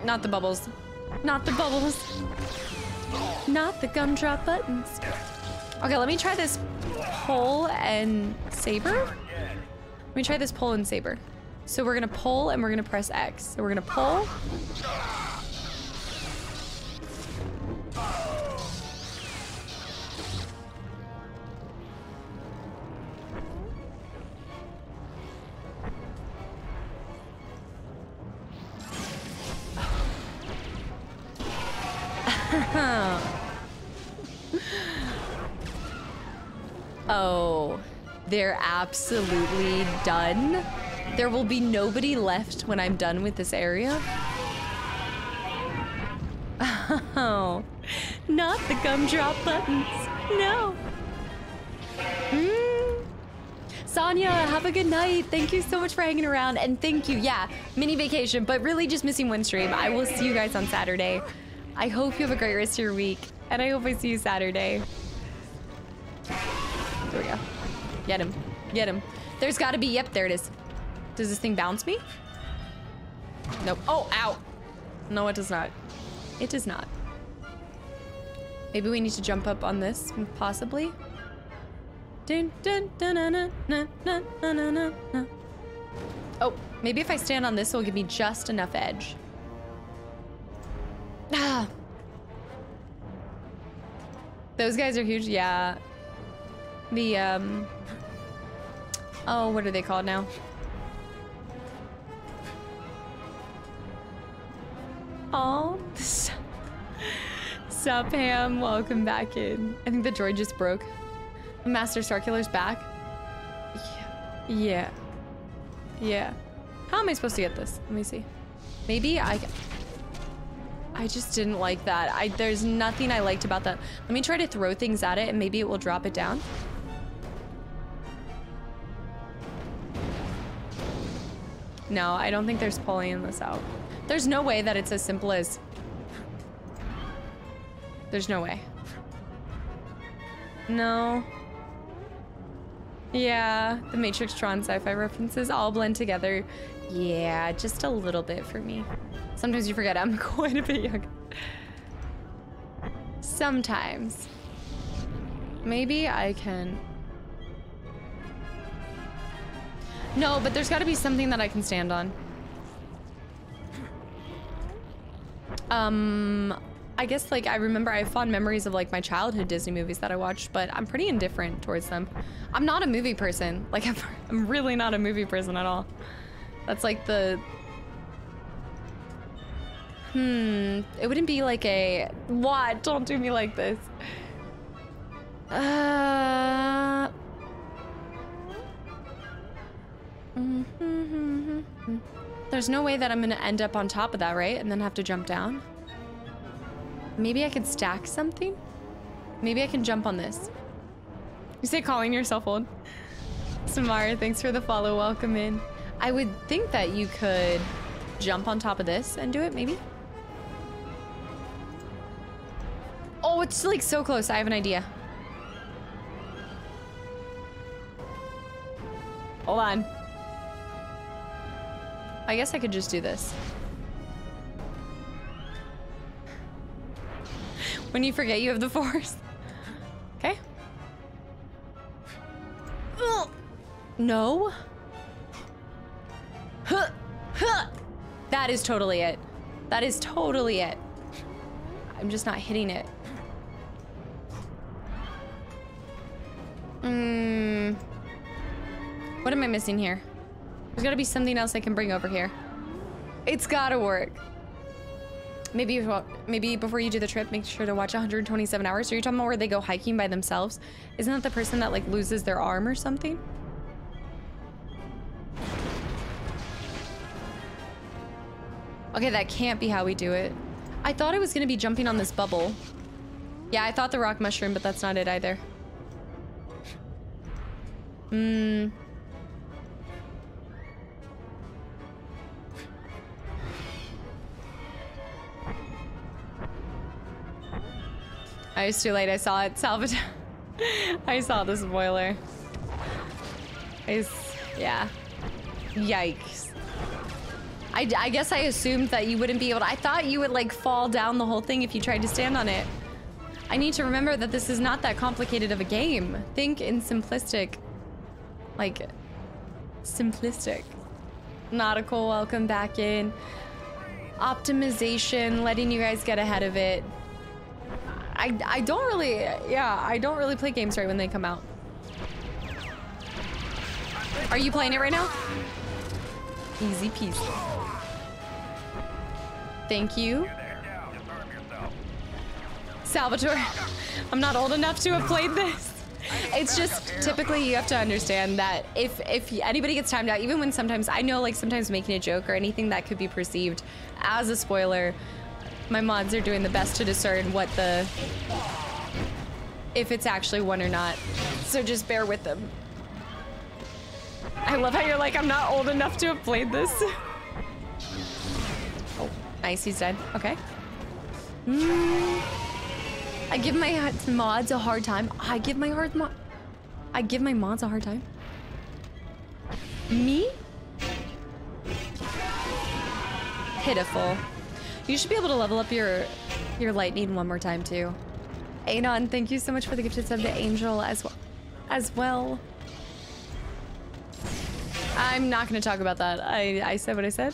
Not the bubbles. Not the bubbles. Not the gumdrop buttons. Okay, let me try this pull and saber. Let me try this pull and saber. So we're gonna pull and we're gonna press X. So we're gonna pull. Oh, they're absolutely done. There will be nobody left when I'm done with this area. Oh, not the gumdrop buttons. No. Sonia, have a good night. Thank you so much for hanging around. And thank you. Yeah, mini vacation, but really just missing one stream. I will see you guys on Saturday. I hope you have a great rest of your week. And I hope I see you Saturday. There we go. Get him. Get him. There's got to be. Yep, there it is. Does this thing bounce me? Nope. Oh, ow. No, it does not. It does not. Maybe we need to jump up on this, possibly. Dun, dun, dun, dun, dun, dun, dun, dun, dun, dun. Oh, maybe if I stand on this, it'll give me just enough edge. Ah. Those guys are huge. Yeah. The, oh, what are they called now? Oh, sup, Ham? Welcome back in. I think the droid just broke. Master Starkiller's back. Yeah. Yeah. How am I supposed to get this? Let me see. Maybe I just didn't like that. There's nothing I liked about that. Let me try to throw things at it and maybe it will drop it down. No, I don't think there's pulling this out. There's no way that it's as simple as... There's no way. No. Yeah, the Matrix Tron sci-fi references all blend together. Yeah, just a little bit for me. Sometimes you forget I'm quite a bit younger. Sometimes. Maybe I can... No, but there's gotta be something that I can stand on. I guess, like, I remember I have fond memories of, like, my childhood Disney movies that I watched, but I'm pretty indifferent towards them. I'm not a movie person. Like, I'm really not a movie person at all. That's, like, the... It wouldn't be, like, a... What? Don't do me like this. There's no way that I'm gonna end up on top of that, right? And then have to jump down? Maybe I could stack something? Maybe I can jump on this. You say calling yourself old? Samara, thanks for the follow. Welcome in. I would think that you could jump on top of this and do it, maybe? Oh, it's like so close. I have an idea. Hold on. I guess I could just do this. When you forget you have the Force. Okay. Ugh. No. Huh. Huh. That is totally it. That is totally it. I'm just not hitting it. What am I missing here? There's gotta be something else I can bring over here. It's gotta work. Maybe before you do the trip, make sure to watch 127 Hours. Are you talking about where they go hiking by themselves? Isn't that the person that like loses their arm or something? Okay, that can't be how we do it. I thought it was gonna be jumping on this bubble. Yeah, I thought the rock mushroom, but that's not it either. I was too late. I saw it. Salvatore. I saw the spoiler. Yeah. Yikes. I guess I assumed that you wouldn't be able to. I thought you would like fall down the whole thing if you tried to stand on it. I need to remember that this is not that complicated of a game. Think in simplistic. Like, simplistic. Nautical, welcome back in. Optimization, letting you guys get ahead of it. I don't really, yeah, I don't really play games right when they come out. Are you playing it right now? Easy peasy. Thank you. Salvatore, I'm not old enough to have played this. It's just typically you have to understand that if anybody gets timed out, even when sometimes I know like sometimes making a joke or anything that could be perceived as a spoiler, my mods are doing the best to discern what the if it's actually one or not. So just bear with them. I love how you're like, I'm not old enough to have played this. Oh, nice, he's dead. Okay. I give my mods a hard time. I give my mods a hard time. Me? Pitiful. You should be able to level up your lightning one more time too. Anon, thank you so much for the gifted sub to Angel as well. I'm not gonna talk about that. I said what I said.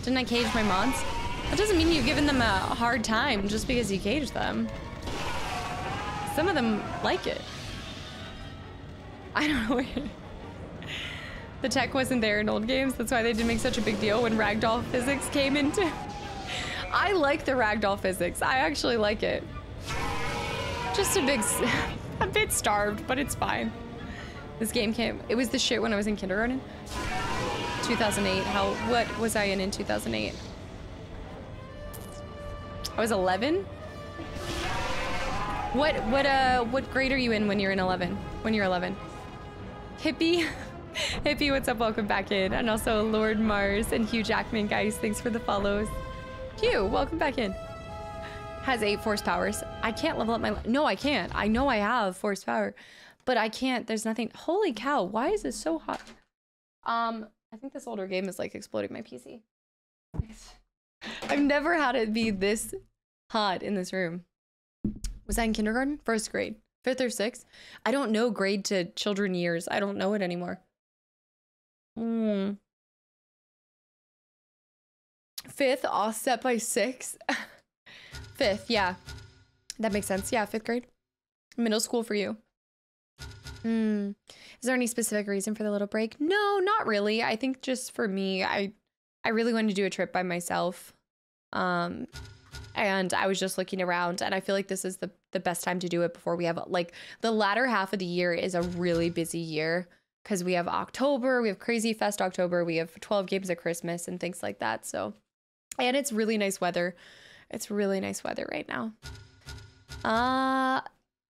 Didn't I cage my mods? That doesn't mean you've given them a hard time just because you caged them. Some of them like it. I don't know. The tech wasn't there in old games. That's why they didn't make such a big deal when ragdoll physics came into. I like the ragdoll physics. I actually like it. Just a bit starved, but it's fine. This game came. It was the shit when I was in kindergarten. 2008. What was I in 2008? I was 11. What grade are you in when you're in 11? When you're 11? Hippie. Hippie, what's up? Welcome back in. And also Lord Mars and Hugh Jackman, guys. Thanks for the follows. Hugh, welcome back in. Has 8 force powers. I can't level up my... No, I can't. I know I have force power, but I can't. There's nothing... Holy cow, why is this so hot? I think this older game is like exploding my PC. I've never had it be this hot in this room. Was I in kindergarten? First grade. 5th or 6th? I don't know grade to children years. I don't know it anymore. 5th, offset by 6. 5th, yeah. That makes sense. Yeah, 5th grade. Middle school for you. Is there any specific reason for the little break? No, not really. I think just for me, I really wanted to do a trip by myself. And I was just looking around, and I feel like this is the best time to do it before we have, like, the latter half of the year is a really busy year because we have October, we have Crazy Fest October, we have 12 games at Christmas and things like that. So, and it's really nice weather. It's really nice weather right now.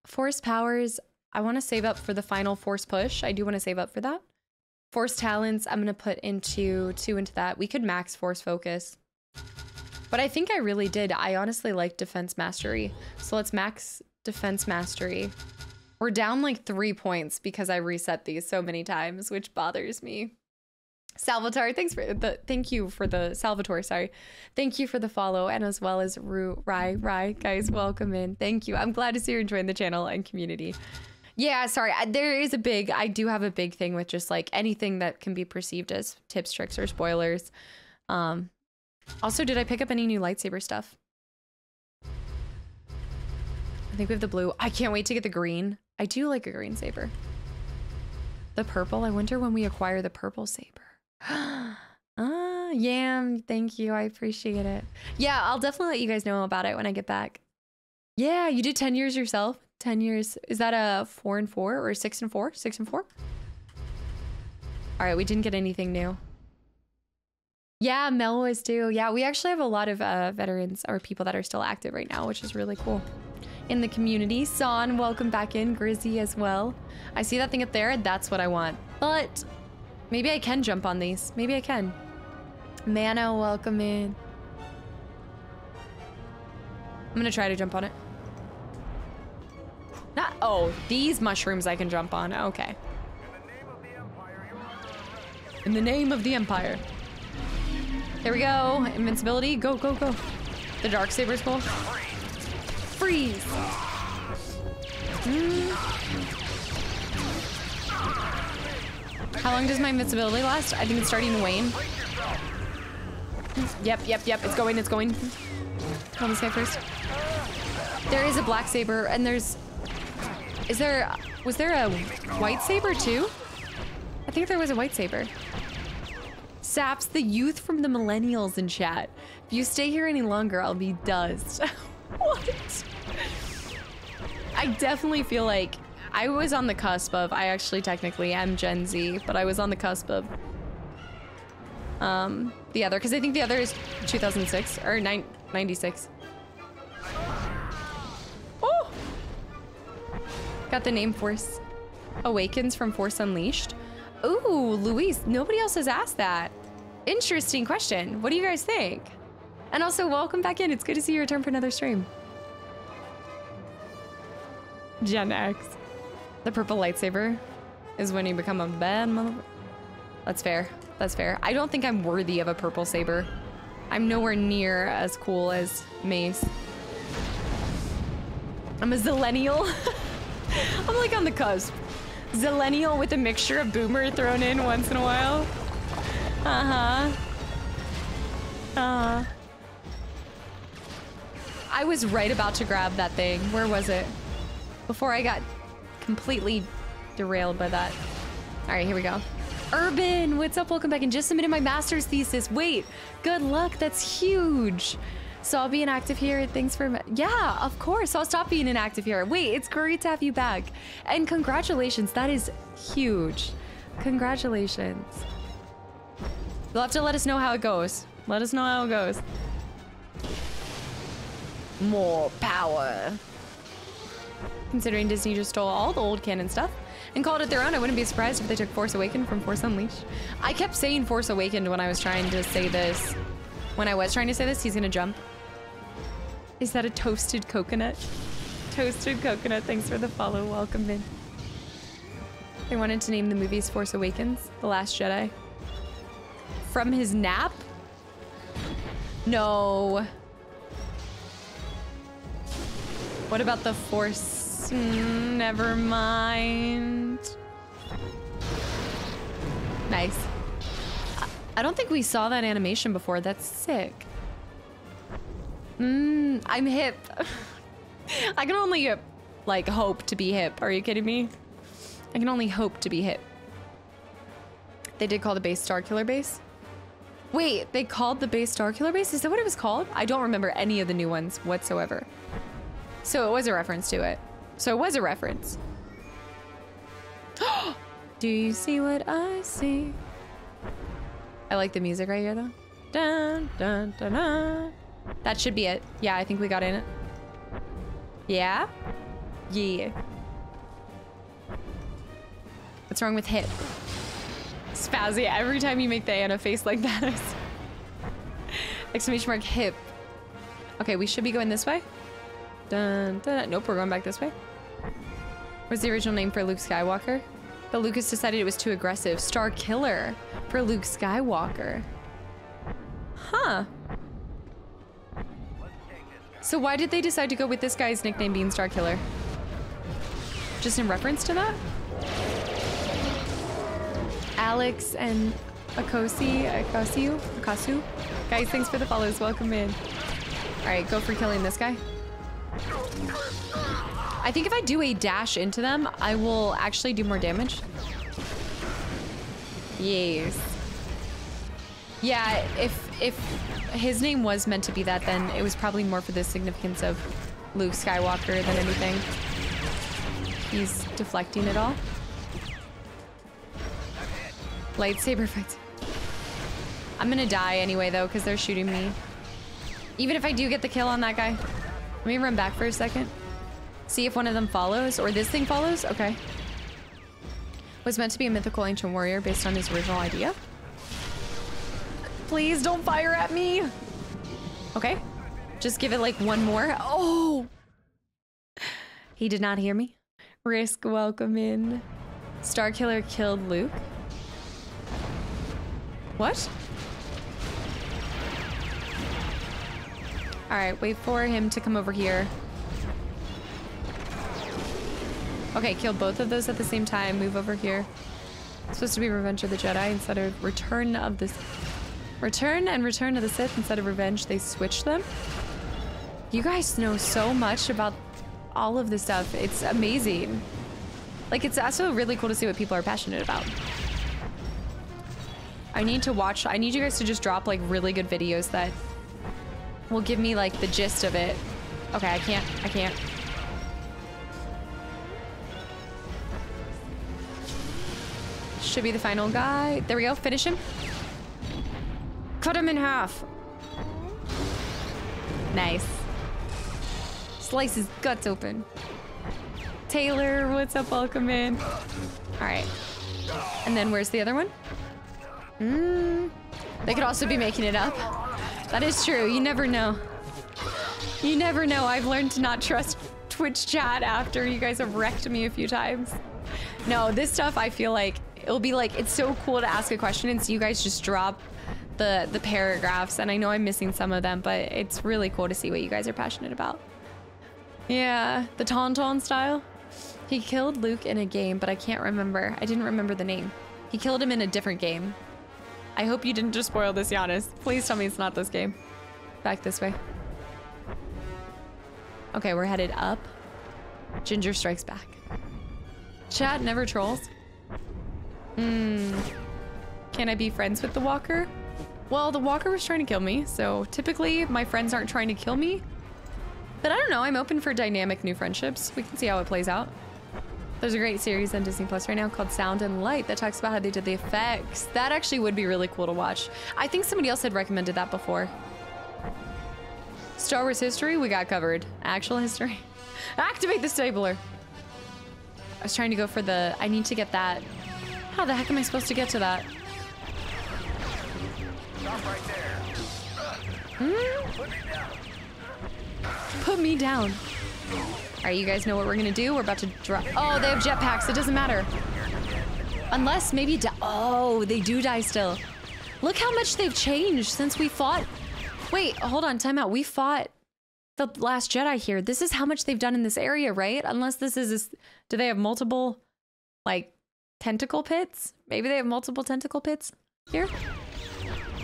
Force powers. I want to save up for the final force push. I do want to save up for that. Force talents. I'm going to put into 2 into that. We could max force focus. But I think I really did. I honestly like defense mastery. So let's max defense mastery. We're down like 3 points because I reset these so many times, which bothers me. Salvatore, thank you for the Salvatore, sorry. Thank you for the follow, and as well as Rai, guys, welcome in. Thank you. I'm glad to see you're enjoying the channel and community. Yeah, sorry. I do have a big thing with just like anything that can be perceived as tips, tricks, or spoilers. Also, did I pick up any new lightsaber stuff? I think we have the blue. I can't wait to get the green. I do like a green saber. The purple. I wonder when we acquire the purple saber. Yam, thank you. I appreciate it. Yeah, I'll definitely let you guys know about it when I get back. Yeah, you did 10 years yourself. 10 years. Is that a 4 and 4 or 6 and 4? 6 and 4? All right, we didn't get anything new. Yeah, Mel was too. Yeah, we actually have a lot of veterans or people that are still active right now, which is really cool. In the community. Son, welcome back in. Grizzy as well. I see that thing up there. That's what I want. But maybe I can jump on these. Maybe I can. Mana, welcome in. I'm gonna try to jump on it. Oh, these mushrooms I can jump on. Okay. In the name of the Empire. There we go. Invincibility. Go, go, go. The Darksaber's cool. Freeze. How long does my invincibility last? I think it's starting to wane. Yep. It's going. Kill this guy first. There is a black saber, and was there a white saber too? I think there was a white saber. Saps the youth from the millennials in chat. If you stay here any longer, I'll be dust. What? I definitely feel like I was on the cusp of, I actually technically am Gen Z, but I was on the cusp of the other, because I think the other is 2006 or 96. Oh! Got the name Force Awakens from Force Unleashed. Ooh, Luis, nobody else has asked that. Interesting question. What do you guys think? And also, welcome back in. It's good to see you return for another stream. Gen X. The purple lightsaber is when you become a bad mother. That's fair. That's fair. I don't think I'm worthy of a purple saber. I'm nowhere near as cool as Mace. I'm a zillennial. I'm like on the cusp. Zillennial with a mixture of boomer thrown in once in a while. I was right about to grab that thing. Where was it? Before I got completely derailed by that. All right, here we go. Urban, what's up? Welcome back. And just submitted my master's thesis. Wait, good luck. That's huge. So I'll be inactive here. Thanks for... Yeah, of course. I'll stop being inactive here. Wait, it's great to have you back. And congratulations. That is huge. Congratulations. You'll have to let us know how it goes. Let us know how it goes. More power. Considering Disney just stole all the old canon stuff and called it their own, I wouldn't be surprised if they took Force Awakens from Force Unleashed. I kept saying Force Awakened when I was trying to say this. When I was trying to say this, he's gonna jump. Is that a toasted coconut? Toasted coconut, thanks for the follow. Welcome in. They wanted to name the movies Force Awakens, The Last Jedi. From his nap? No. What about the Force? Never mind. Nice. I don't think we saw that animation before. That's sick. I'm hip. I can only, like, hope to be hip. Are you kidding me? I can only hope to be hip. They did call the base Starkiller Base? Wait, they called the base Starkiller Base? Is that what it was called? I don't remember any of the new ones whatsoever. So it was a reference to it. So it was a reference. Do you see what I see? I like the music right here, though. Dun, dun, dun, dun. That should be it. Yeah, I think we got in it. Yeah? Yeah. What's wrong with hip? Spazzy, every time you make the Anna face like that. Exclamation mark hip. Okay, we should be going this way. Dun, dun. Nope, we're going back this way. What's the original name for Luke Skywalker? But Lucas decided it was too aggressive. Starkiller for Luke Skywalker. Huh. So why did they decide to go with this guy's nickname being Starkiller? Just in reference to that? Alex and Akasu? Guys, thanks for the follows. Welcome in. All right, go for killing this guy. I think if I do a dash into them, I will actually do more damage. Yes. Yeah, if his name was meant to be that, then it was probably more for the significance of Luke Skywalker than anything. He's deflecting it all. Lightsaber fights. I'm gonna die anyway, though, because they're shooting me. Even if I do get the kill on that guy. Let me run back for a second. See if one of them follows, or this thing follows. Okay. Was meant to be a mythical ancient warrior based on his original idea. Please don't fire at me. Okay. Just give it like one more. Oh! He did not hear me. Risk, welcome in. Starkiller killed Luke. What? All right, wait for him to come over here. Okay, killed both of those at the same time. Move over here. It's supposed to be Revenge of the Jedi instead of Return of the... Return and Return of the Sith instead of Revenge. They switched them. You guys know so much about all of this stuff. It's amazing. Like, it's also really cool to see what people are passionate about. I need to watch... I need you guys to just drop, like, really good videos that will give me, like, the gist of it. Okay, I can't. Should be the final guy. There we go. Finish him. Cut him in half. Nice. Slice his guts open. Taylor, what's up? Welcome in. All right. And then where's the other one? They could also be making it up. That is true. You never know. You never know. I've learned to not trust Twitch chat after you guys have wrecked me a few times. No, this stuff I feel like it'll be like, it's so cool to ask a question and see you guys just drop the paragraphs, and I know I'm missing some of them, but it's really cool to see what you guys are passionate about. Yeah, the Tauntaun style. He killed Luke in a game, but I can't remember. I didn't remember the name. He killed him in a different game. I hope you didn't just spoil this, Giannis. Please tell me it's not this game. Back this way. Okay, we're headed up. Ginger strikes back. Chat never trolls. Can I be friends with the walker? Well, the walker was trying to kill me, so typically my friends aren't trying to kill me. But I don't know, I'm open for dynamic new friendships. We can see how it plays out. There's a great series on Disney Plus right now called Sound and Light that talks about how they did the effects. That actually would be really cool to watch. I think somebody else had recommended that before. Star Wars history, we got covered. Actual history. Activate the stapler. I was trying to go for the, I need to get that. How the heck am I supposed to get to that? Stop right there. Put me down. All right, you guys know what we're gonna do? We're about to drop. Oh, they have jetpacks. It doesn't matter. Unless maybe, oh, they do die still. Look how much they've changed since we fought. Wait, hold on, time out. We fought the Last Jedi here. This is how much they've done in this area, right? Unless this is, do they have multiple, like, tentacle pits? Maybe they have multiple tentacle pits here.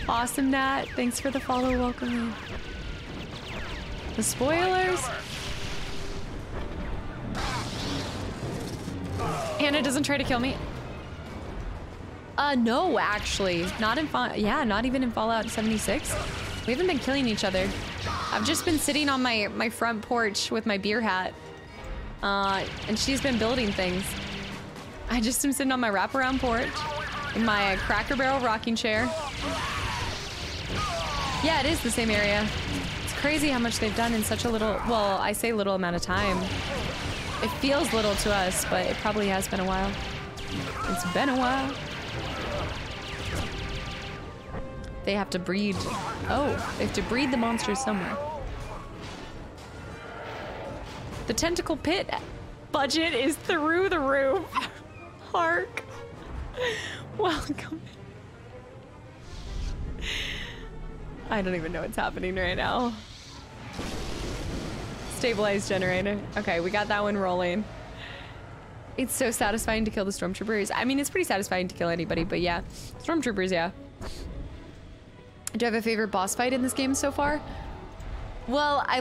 Awesome, Nat. Thanks for the follow. Welcome in. The spoilers. Hannah doesn't try to kill me. No, actually. Not in not even in Fallout 76. We haven't been killing each other. I've just been sitting on my front porch with my beer hat. And she's been building things. I just am sitting on my wraparound porch in my Cracker Barrel rocking chair. Yeah, it is the same area. It's crazy how much they've done in such a little, well, I say little amount of time. It feels little to us, but it probably has been a while. It's been a while. They have to breed. Oh, they have to breed the monsters somewhere. The tentacle pit budget is through the roof. Hark. Welcome. I don't even know what's happening right now. Stabilized generator. Okay, we got that one rolling. It's so satisfying to kill the stormtroopers. I mean, it's pretty satisfying to kill anybody, but yeah. Stormtroopers, yeah. Do you have a favorite boss fight in this game so far? Well, I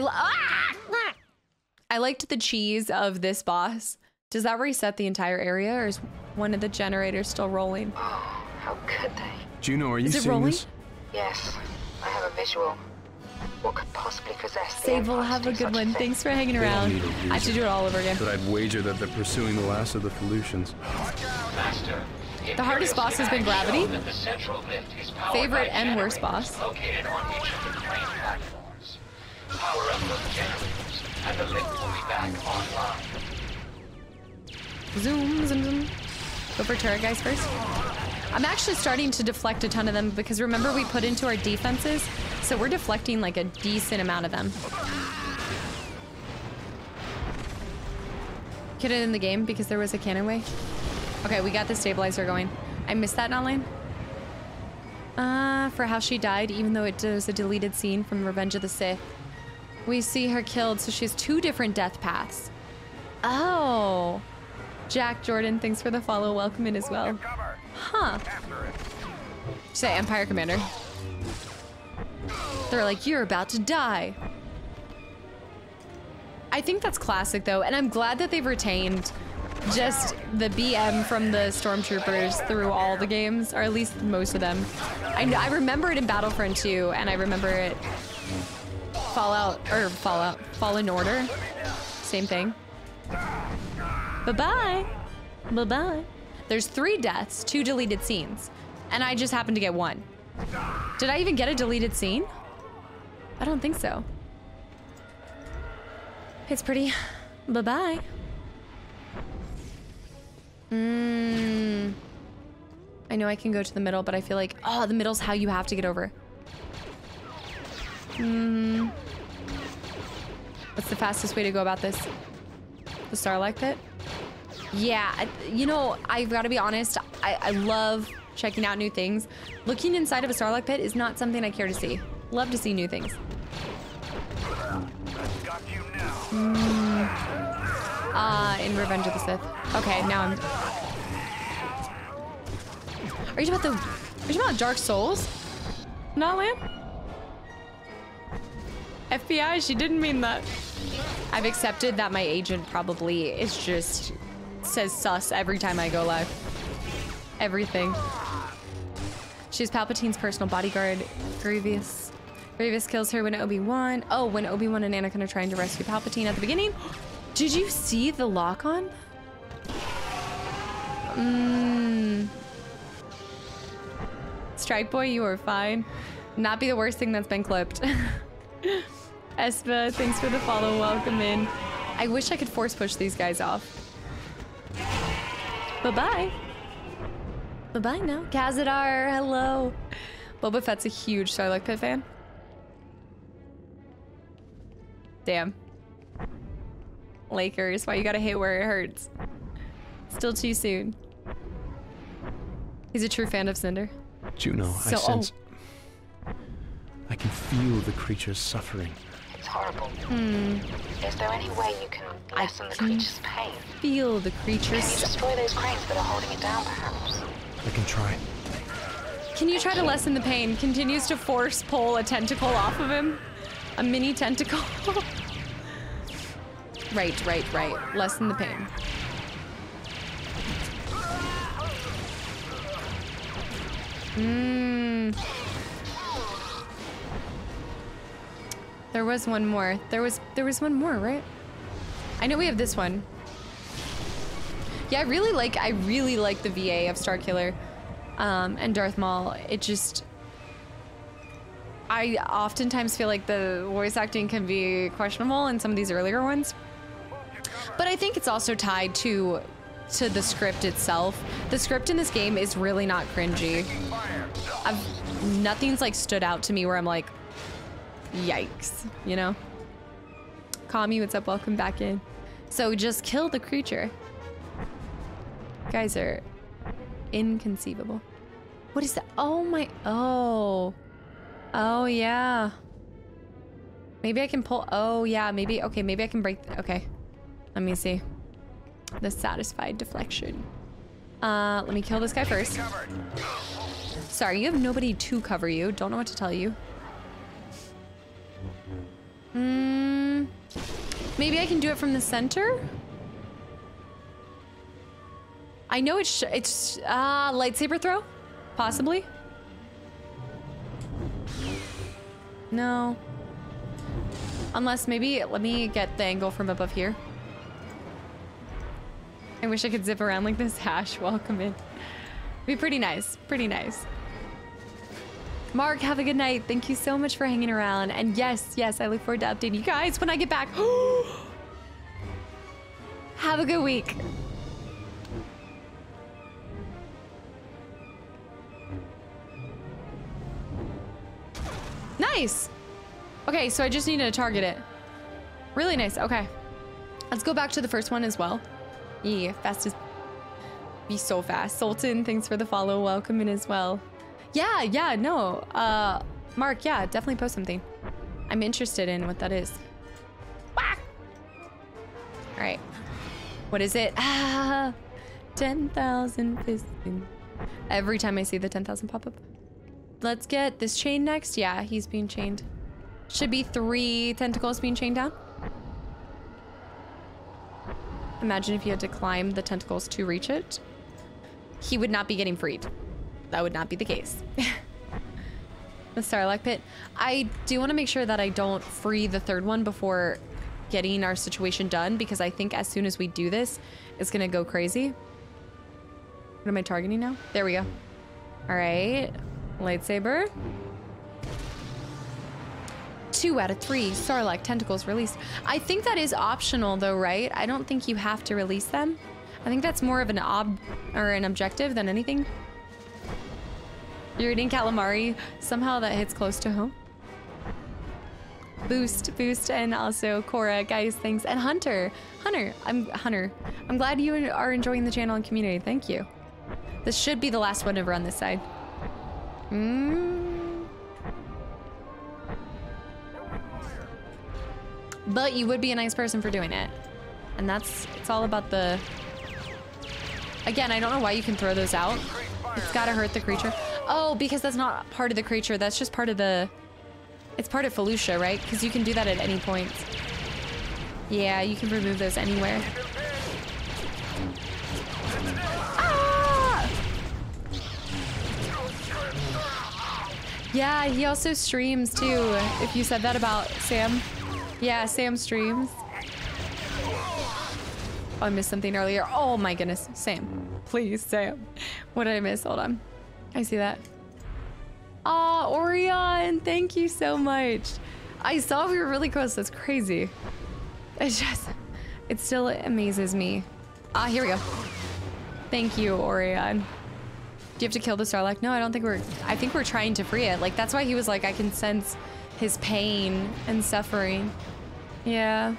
liked the cheese of this boss. Does that reset the entire area, or is one of the generators still rolling? Oh, how could they? Juno, are you seeing this? Yes, I have a visual. What could possibly possess the Sable, have a good one. Thanks for hanging around. I have to do it all over again. But I'd wager that they're pursuing the last of the Felucians. Master, the hardest boss has been Gravity. the central lift is powered Favorite by and worst boss. located on each of the crane platforms. Power up those generators, and the lift will be back online. Zoom, zoom, zoom. Go for turret guys first. I'm actually starting to deflect a ton of them because remember we put into our defenses, so we're deflecting like a decent amount of them. Get it in the game because there was a cannon way. Okay, we got the stabilizer going. I missed that, Notline. For how she died, even though it was a deleted scene from Revenge of the Sith. We see her killed, so she has 2 different death paths. Oh. Jack Jordan, thanks for the follow. Welcome in as well. Huh. Say Empire Commander. They're like, you're about to die. I think that's classic though, and I'm glad that they've retained just the BM from the Stormtroopers through all the games, or at least most of them. I remember it in Battlefront 2, and I remember it Fallen Order. Same thing. Bye-bye. Bye-bye. There's 3 deaths, 2 deleted scenes, and I just happened to get 1. Did I even get a deleted scene? I don't think so. It's pretty. Bye-bye. I know I can go to the middle, but I feel like, oh, the middle's how you have to get over. What's the fastest way to go about this? The Starlight Pit? Yeah, you know, I've got to be honest, I love checking out new things. Looking inside of a Starlight Pit is not something I care to see. Love to see new things. In Revenge of the Sith. Okay, now I'm... Are you talking about Dark Souls? Not Lamp? FBI, she didn't mean that. I've accepted that my agent probably is just says sus every time I go live. Everything. She's Palpatine's personal bodyguard, Grievous. Grievous kills her when Obi-Wan. Oh, when Obi-Wan and Anakin are trying to rescue Palpatine at the beginning. Did you see the lock-on? Strike Boy, you are fine. Not be the worst thing that's been clipped. Espa, thanks for the follow. Welcome in. I wish I could force push these guys off. Bye-bye. Bye-bye now. Kazadar, hello. Boba Fett's a huge Sarlacc Pit fan. Damn. Lakers, why you gotta hit where it hurts? Still too soon. He's a true fan of Cinder. Juno, I sense... I can feel the creature's suffering. It's horrible. Is there any way you can lessen the creature's pain? Feel the creature's... Can you destroy those cranes that are holding it down, perhaps? I can try. Can you try to lessen the pain? Continues to force pull a tentacle off of him. A mini tentacle. Right. Lessen the pain. There was one more. There was one more, right? I know we have this one. Yeah, I really like the VA of Starkiller and Darth Maul. It just, I oftentimes feel like the voice acting can be questionable in some of these earlier ones. But I think it's also tied to the script itself. The script in this game is really not cringy. Nothing's like stood out to me where I'm like, yikes, you know? Kami, what's up? Welcome back in. So just kill the creature. Guys are inconceivable. What is that? Oh my, oh yeah. Maybe I can pull, oh yeah, maybe, okay, maybe I can break, okay. Let me see. The satisfied deflection. Let me kill this guy first. Sorry, you have nobody to cover you. Don't know what to tell you. Maybe I can do it from the center? I know it's lightsaber throw? Possibly? No. Unless maybe, let me get the angle from above here. I wish I could zip around like this. Hash, welcome in. Be pretty nice, pretty nice. Mark, have a good night. Thank you so much for hanging around. And yes, I look forward to updating you guys when I get back. Have a good week. Nice. Okay, so I just need to target it. Really nice, okay. Let's go back to the first one as well. Yeah, fast as... Be so fast. Sultan, thanks for the follow. Welcome in as well. Yeah, no. Mark, yeah, definitely post something. I'm interested in what that is. All right. What is it? 10,000 piston. Every time I see the 10,000 pop up. Let's get this chain next. Yeah, he's being chained. Should be 3 tentacles being chained down. Imagine if you had to climb the tentacles to reach it. He would not be getting freed. That would not be the case. The Sarlacc Pit. I do want to make sure that I don't free the third one before getting our situation done, because I think as soon as we do this, it's gonna go crazy. What am I targeting now? There we go. All right, lightsaber. 2 out of 3 Sarlacc tentacles released. I think that is optional though, right? I don't think you have to release them. I think that's more of an objective than anything. You're eating calamari. Somehow that hits close to home. Boost, and also Cora, guys, thanks. And Hunter. I'm glad you are enjoying the channel and community. Thank you. This should be the last one over on this side. But you would be a nice person for doing it. And it's all about the... Again, I don't know why you can throw those out. It's gotta hurt the creature. Oh, because that's not part of the creature. That's just part of the... It's part of Felucia, right? Because you can do that at any point. Yeah, you can remove those anywhere. Ah! Yeah, he also streams too. If you said that about Sam. Yeah, Sam streams. Oh, I missed something earlier. Oh my goodness. Sam. Please, Sam. What did I miss? Hold on. I see that. Aw, Orion, thank you so much. I saw we were really close. That's crazy. It still amazes me. Ah, here we go. Thank you, Orion. Do you have to kill the Sarlacc? No, I don't think I think we're trying to free it. Like, that's why he was like, I can sense his pain and suffering. Yeah.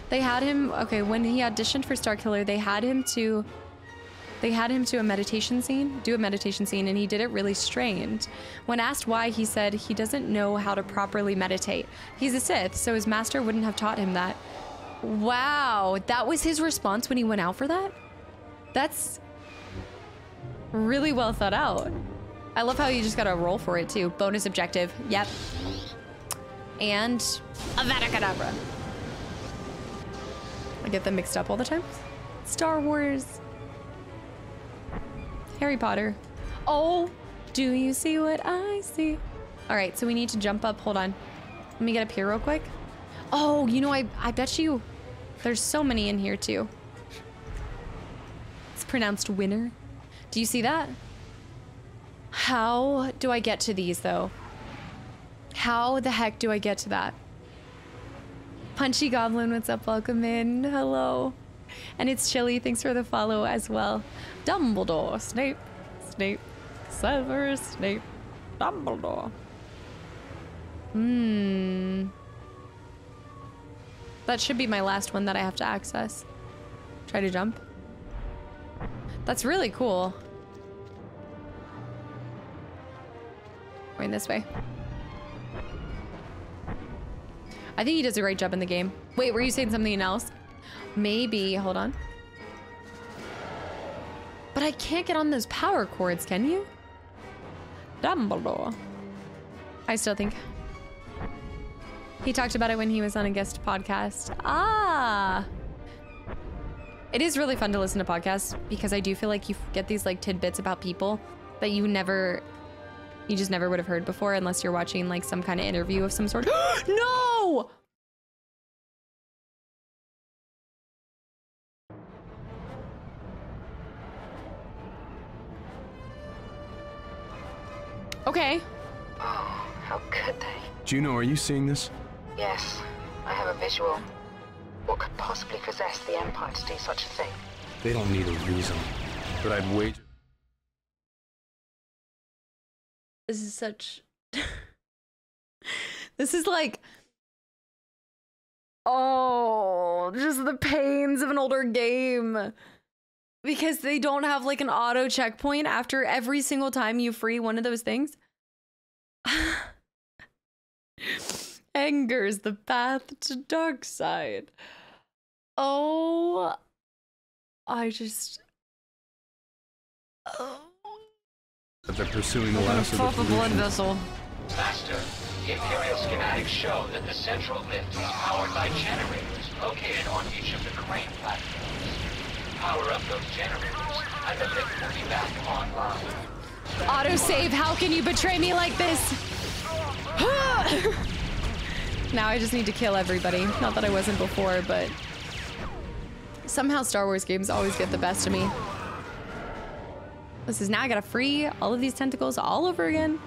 They had him, okay, when he auditioned for Starkiller, they had him to do a meditation scene, and he did it really strained. When asked why, he said he doesn't know how to properly meditate. He's a Sith, so his master wouldn't have taught him that. Wow, that was his response when he went out for that? That's really well thought out. I love how you just gotta roll for it too. Bonus objective, yep. And Avada Kedavra. I get them mixed up all the time. Star Wars. Harry Potter. Oh, do you see what I see? All right, so we need to jump up. Hold on. Let me get up here real quick. Oh, you know, I bet you there's so many in here too. It's pronounced winner. Do you see that? How do I get to these though? How the heck do I get to that? Punchy Goblin, what's up? Welcome in. Hello. And it's Chili. Thanks for the follow as well. Dumbledore. Snape. Snape. Severus Snape. Dumbledore. That should be my last one that I have to access. Try to jump. That's really cool. Going this way. I think he does a great job in the game. Wait, were you saying something else? Maybe, hold on. But I can't get on those power cords, can you? Dumbledore. I still think. He talked about it when he was on a guest podcast. Ah! It is really fun to listen to podcasts because I do feel like you get these like tidbits about people that you just never would have heard before unless you're watching like some kind of interview of some sort. No! Okay. Oh, how could they? Juno, are you seeing this? Yes, I have a visual. What could possibly possess the Empire to do such a thing? They don't need a reason, but I'd wager. This is such... This is like... Oh, just the pains of an older game. Because they don't have like an auto checkpoint after every single time you free one of those things. Anger's the path to dark side. Oh, I just... Oh. But they're pursuing the last of the blood vessel. Master, the Imperial schematics show that the central lift is powered by generators located on each of the crane platforms. Power up those generators, and the lift will be back online. Autosave, how can you betray me like this? Now I just need to kill everybody. Not that I wasn't before, but somehow Star Wars games always get the best of me. This is now I gotta free all of these tentacles all over again.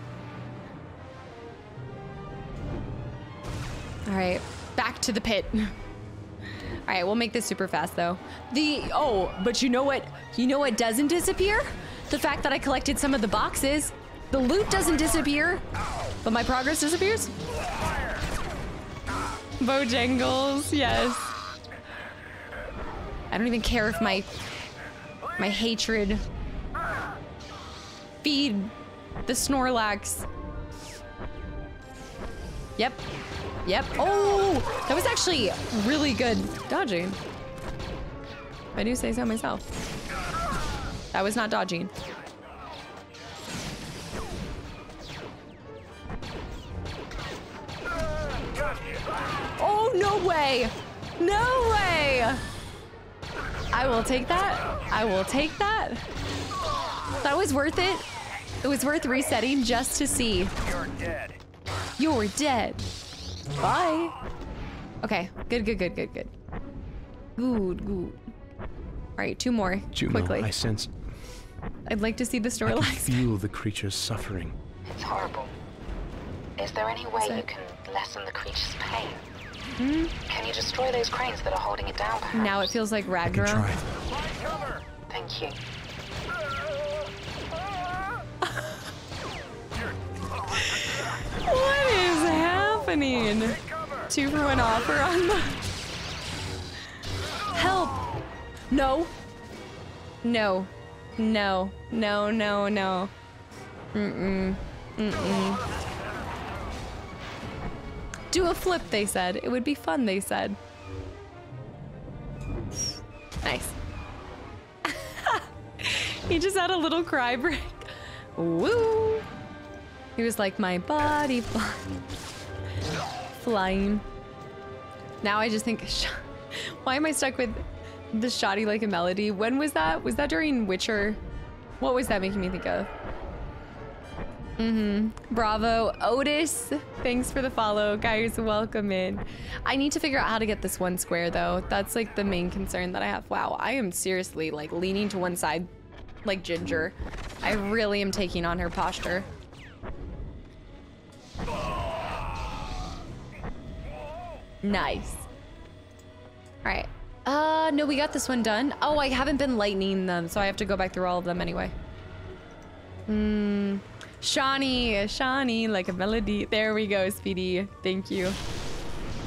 All right, back to the pit. All right, we'll make this super fast though. But you know what? You know what doesn't disappear? The fact that I collected some of the boxes. The loot doesn't disappear, but my progress disappears. Bojangles, yes. I don't even care if my hatred feed the Snorlax. Yep. Oh, that was actually really good dodging. If I do say so myself. That was not dodging. Oh, no way. No way! I will take that. I will take that. That was worth it. It was worth resetting just to see. You're dead. You're dead. Bye. Okay, good. Good. All right, 2 more, Juno, quickly. I sense... I'd like to see the I storyline. can feel the creature's suffering. It's horrible. Is there any way you can lessen the creature's pain? Can you destroy those cranes that are holding it down, perhaps? Now it feels like Ragnarok. Thank you. What is happening? 2 for 1 offer on the... Help! No. No. No. No, no, no. Do a flip, they said. It would be fun, they said. Nice. He just had a little cry break. Woo! He was like, my body flying. Now I just think, why am I stuck with the shoddy like a melody? When was that? Was that during Witcher? What was that making me think of? Bravo. Otis, thanks for the follow. Guys, welcome in. I need to figure out how to get this 1 square though. That's like the main concern that I have. Wow, I am seriously like leaning to one side like Ginger. I really am taking on her posture. Nice. All right. No, we got this one done. Oh, I haven't been lightning them, so I have to go back through all of them anyway. Shawnee, like a melody. There we go, Speedy. Thank you.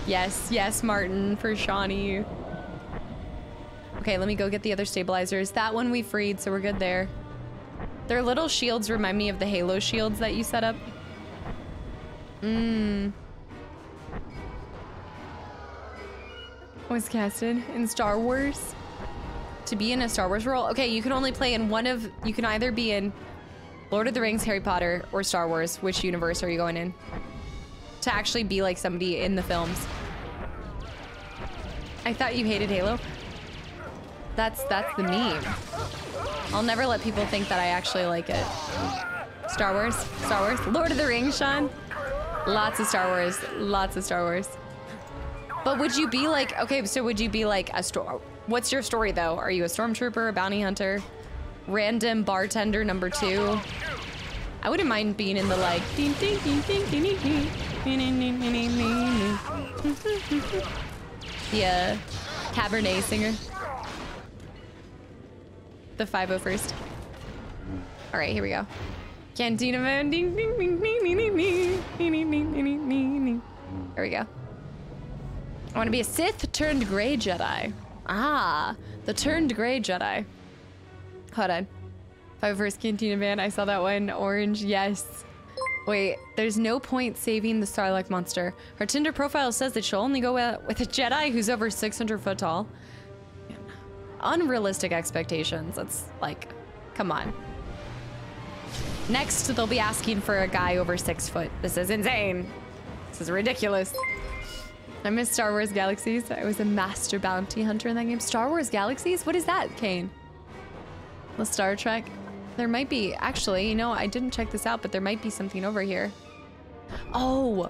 Yes, Martin, for Shawnee. Okay, let me go get the other stabilizers. That one we freed, so we're good there. Their little shields remind me of the Halo shields that you set up. Was casted in Star Wars. To be in a Star Wars role? Okay, you can only play in one of... You can either be in Lord of the Rings, Harry Potter, or Star Wars. Which universe are you going in? To actually be like somebody in the films. I thought you hated Halo. That's the meme. I'll never let people think that I actually like it. Star Wars. Lord of the Rings, Sean. Lots of Star Wars. But would you be like, okay, so would you be like what's your story though? Are you a stormtrooper, a bounty hunter, random bartender number 2? I wouldn't mind being in the like, yeah, Cabernet singer. The 501st. All right, here we go. Cantina man, ding ding ding ding ding ding ding ding. There we go. I want to be a Sith turned gray Jedi. Ah, the turned gray Jedi. Hold on. 501st Cantina man, I saw that one. Orange, yes. Wait, there's no point saving the Sarlacc monster. Her Tinder profile says that she'll only go with a Jedi who's over 600 foot tall. Unrealistic expectations. That's like, come on. Next, they'll be asking for a guy over 6 foot. This is insane. This is ridiculous. I miss Star Wars Galaxies. I was a master bounty hunter in that game. Star Wars Galaxies? What is that, Kane? The Star Trek? There might be, actually, you know, I didn't check this out, but there might be something over here. Oh.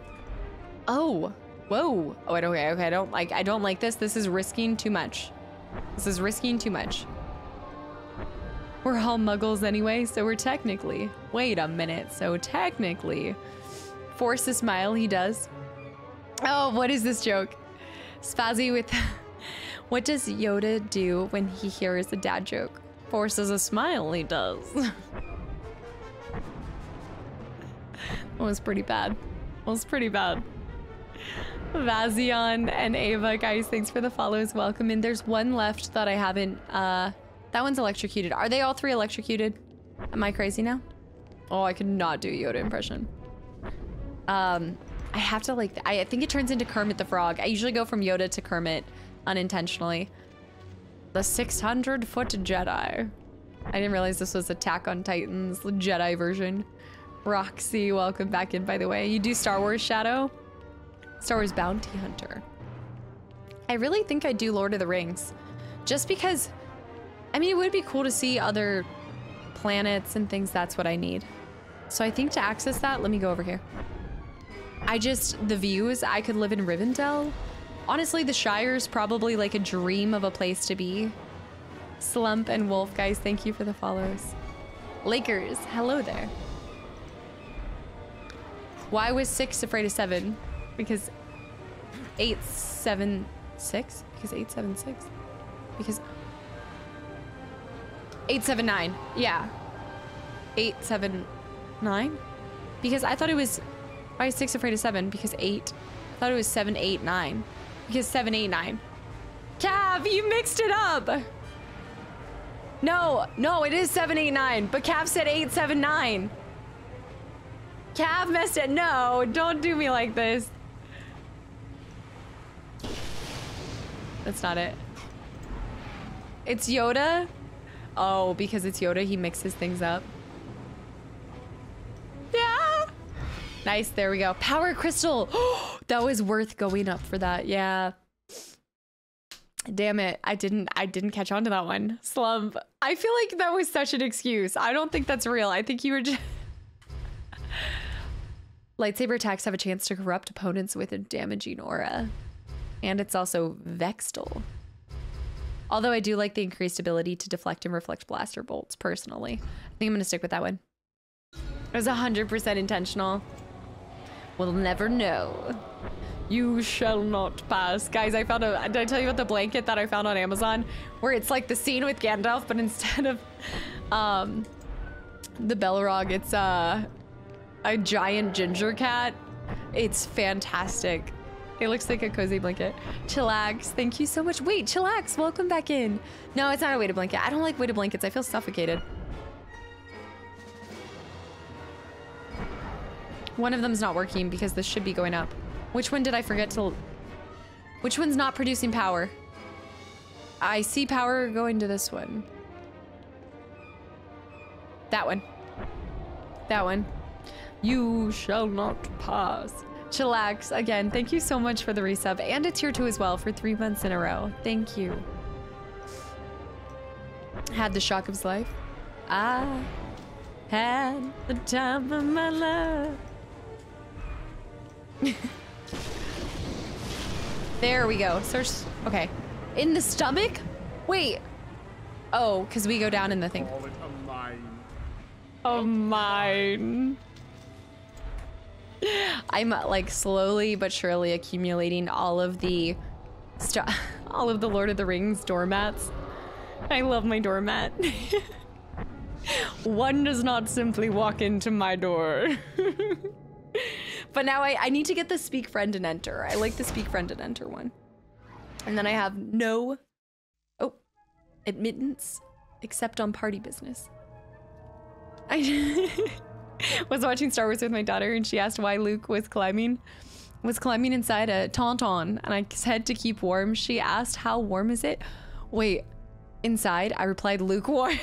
Whoa. Oh, okay, I don't like this. This is risking too much. We're all muggles anyway, so we're technically, wait a minute. So technically, force a smile, he does. Oh, what is this joke? Spazzy with, what does Yoda do when he hears a dad joke? Forces a smile, he does. That was pretty bad. Vazion and Ava, guys, thanks for the follows. Welcome in. There's one left that I haven't, that one's electrocuted. Are they all 3 electrocuted? Am I crazy now? Oh, I could not do a Yoda impression. I have to like, I think it turns into Kermit the Frog. I usually go from Yoda to Kermit unintentionally. The 600-foot Jedi. I didn't realize this was Attack on Titan's Jedi version. Roxy, welcome back in, by the way. You do Star Wars Shadow? Star Wars Bounty Hunter. I really think I'd do Lord of the Rings. Just because, I mean, it would be cool to see other planets and things. That's what I need. So I think to access that, let me go over here. The views, I could live in Rivendell. Honestly, the Shire's probably like a dream of a place to be. Slump and Wolf, guys, thank you for the follows. Lakers, hello there. Why was 6 afraid of 7? Because 8, 7, 6? Because 8, 7, 6? Because 8, 7, 9. Yeah. 8, 7, 9? Because I thought it was... Why is 6 afraid of 7? Because 8. I thought it was 7, 8, 9. Because 7, 8, 9. Cav, you mixed it up! No, it is 7, 8, 9. But Cav said 8, 7, 9. Cav messed it. No, don't do me like this. That's not it. It's Yoda? Oh, because it's Yoda, he mixes things up. Yeah. Nice, there we go. Power crystal. That was worth going up for that. Yeah. Damn it. I didn't catch on to that one. Slump. I feel like that was such an excuse. I don't think that's real. I think you were just... Lightsaber attacks have a chance to corrupt opponents with a damaging aura. And it's also Vextal. Although I do like the increased ability to deflect and reflect blaster bolts, personally. I think I'm gonna stick with that one. It was 100% intentional. We'll never know. You shall not pass. Guys, I found a... Did I tell you about the blanket that I found on Amazon? Where it's like the scene with Gandalf, but instead of the Balrog, it's a giant ginger cat. It's fantastic. It looks like a cozy blanket. Chillax, thank you so much. Wait, Chillax, welcome back in. No, it's not a weighted blanket. I don't like weighted blankets. I feel suffocated. One of them's not working because this should be going up. Which one did I forget to... Which one's not producing power? I see power going to this one. That one. That one. You shall not pass. Chillax, again, thank you so much for the resub. And a tier 2 as well for 3 months in a row. Thank you. Had the shock of his life. I had the time of my life. There we go. Search. Okay. In the stomach? Wait. Oh, because we go down in the thing. A mine. I'm like slowly but surely accumulating all of the Lord of the Rings doormats. I love my doormat. One does not simply walk into my door. But now I need to get the speak friend and enter. I like the speak friend and enter one. And then I have no admittance except on party business. I was watching Star Wars with my daughter and she asked why Luke was climbing inside a tauntaun, and I said to keep warm. She asked, how warm is it? Wait, inside? I replied, lukewarm.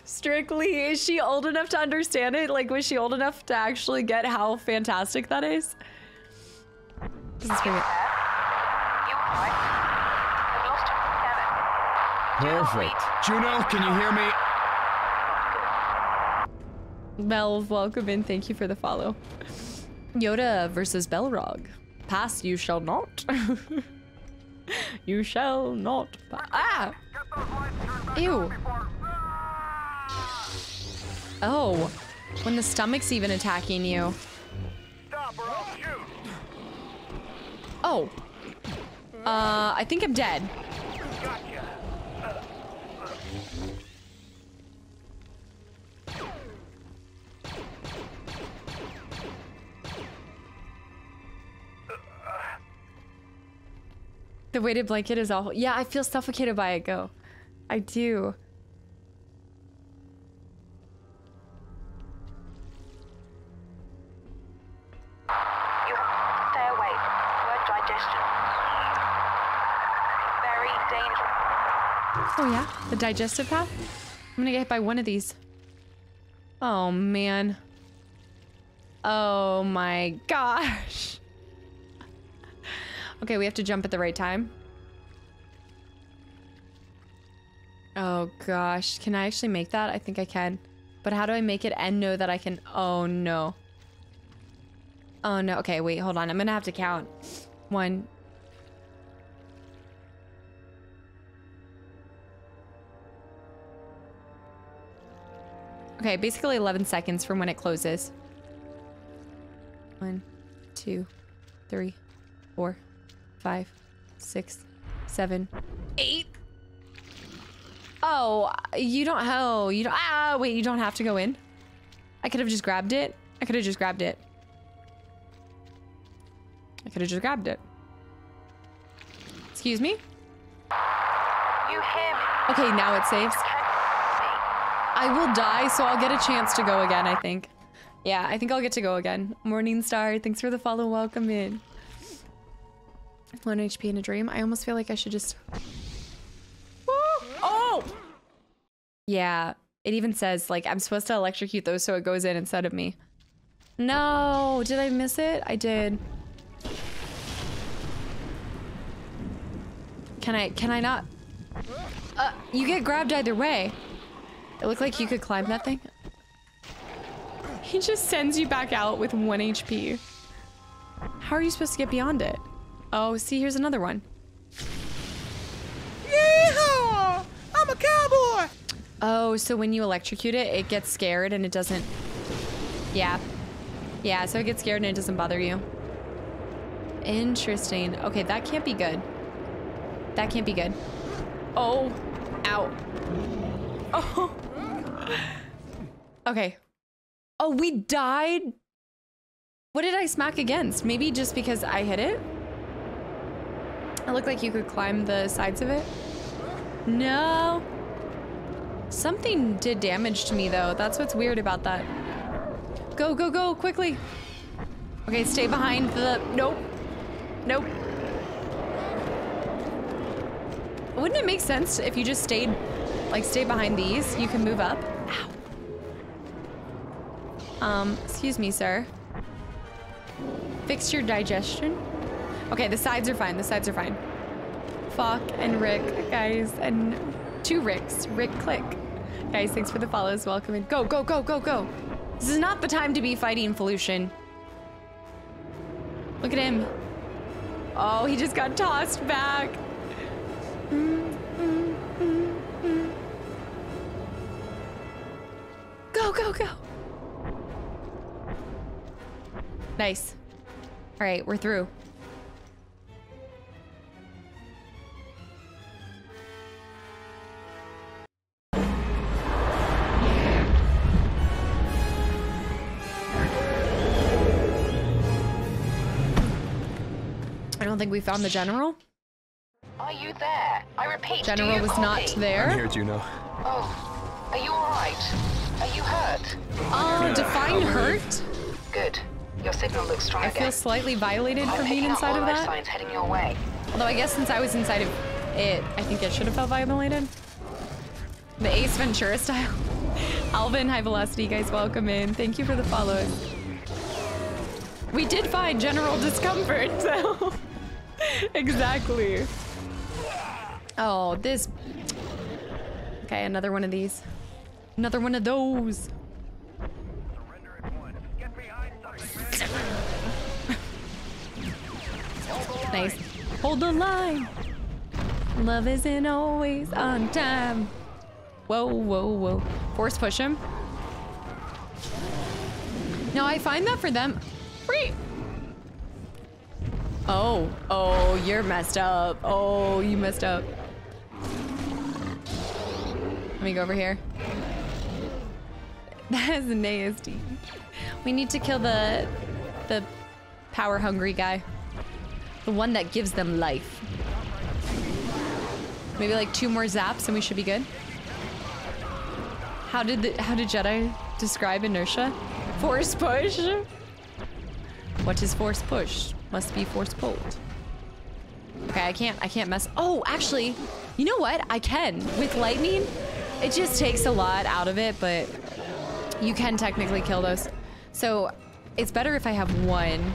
Strictly, is she old enough to understand it? Like, was she old enough to actually get how fantastic that is? This is great. Perfect. Juno, can you hear me? Mel, welcome in. Thank you for the follow. Yoda versus Balrog. Pass, you shall not. You shall not. Ah! Ew. Oh, when the stomach's even attacking you. Oh. I think I'm dead. The weighted blanket is awful. Yeah, I feel suffocated by it. Go. I do. You have to stay away. Word digestion. Very dangerous. Oh yeah, the digestive path? I'm gonna get hit by one of these. Oh man. Oh my gosh. Okay, we have to jump at the right time. Oh gosh, can I actually make that? I think I can. But how do I make it and know that I can? Oh no. Oh no, okay, wait, hold on. I'm gonna have to count. 1. Okay, basically 11 seconds from when it closes. 1, 2, 3, 4, 5, 6, 7, 8. Oh, you don't, wait, you don't have to go in? I could have just grabbed it. I could have just grabbed it. Excuse me? You hear me? Okay, now it saves. I will die, so I'll get a chance to go again, I think. Yeah, I think I'll get to go again. Morning Star, thanks for the follow. Welcome in. 1 HP in a dream. I almost feel like I should just... Oh! Yeah, it even says, like, I'm supposed to electrocute those so it goes in instead of me. No, did I miss it? I did. Can I not? You get grabbed either way. It looked like you could climb that thing. He just sends you back out with 1 HP. How are you supposed to get beyond it? Oh, see, here's another one. Yeehaw! I'm a cowboy! Oh, so when you electrocute it, it gets scared and it doesn't... Yeah. Yeah, so it gets scared and it doesn't bother you. Interesting. Okay, that can't be good. That can't be good. Oh. Ow. Oh. Okay. Oh, we died? What did I smack against? Maybe just because I hit it? It looked like you could climb the sides of it. No. Something did damage to me though. That's what's weird about that. Go, go, go, quickly. Okay, stay behind the... Nope. Nope. Wouldn't it make sense if you just stayed, like, stay behind these? You can move up. Ow. Excuse me, sir. Fix your digestion. Okay, the sides are fine. The sides are fine. Fuck and Rick, guys, and 2 Ricks. Rick Click. Guys, thanks for the follows. Welcome in. Go, go, go, go, go. This is not the time to be fighting Felucian. Look at him. Oh, he just got tossed back. Go, go, go. Nice. All right, we're through. I don't think we found the general. Are you there? I repeat, General was not there. I'm here, Juno. Oh, are you alright? Are you hurt? Define hurt? Good. Your signal looks strong I feel slightly violated for being inside of that. Signs heading your way. Although I guess since I was inside of it, I think it should have felt violated. The Ace Ventura style. Alvin, High Velocity, guys, welcome in. Thank you for the follows. We did find general discomfort, so... Exactly. Oh, this... Okay, another one of these. Another one of those. Nice. Hold the line. Love isn't always on time. Whoa, whoa, whoa. Force push him. No, I find that for them. Free. Oh, oh, you're messed up. Oh, you messed up. Let me go over here. That is nasty. We need to kill the power hungry guy. The one that gives them life. Maybe like 2 more zaps and we should be good. How did Jedi describe inertia? Force push? What is force push? Must be force pulled. Okay, I can't mess. Oh, actually, you know what? I can. With lightning, it just takes a lot out of it, but you can technically kill those. So it's better if I have 1.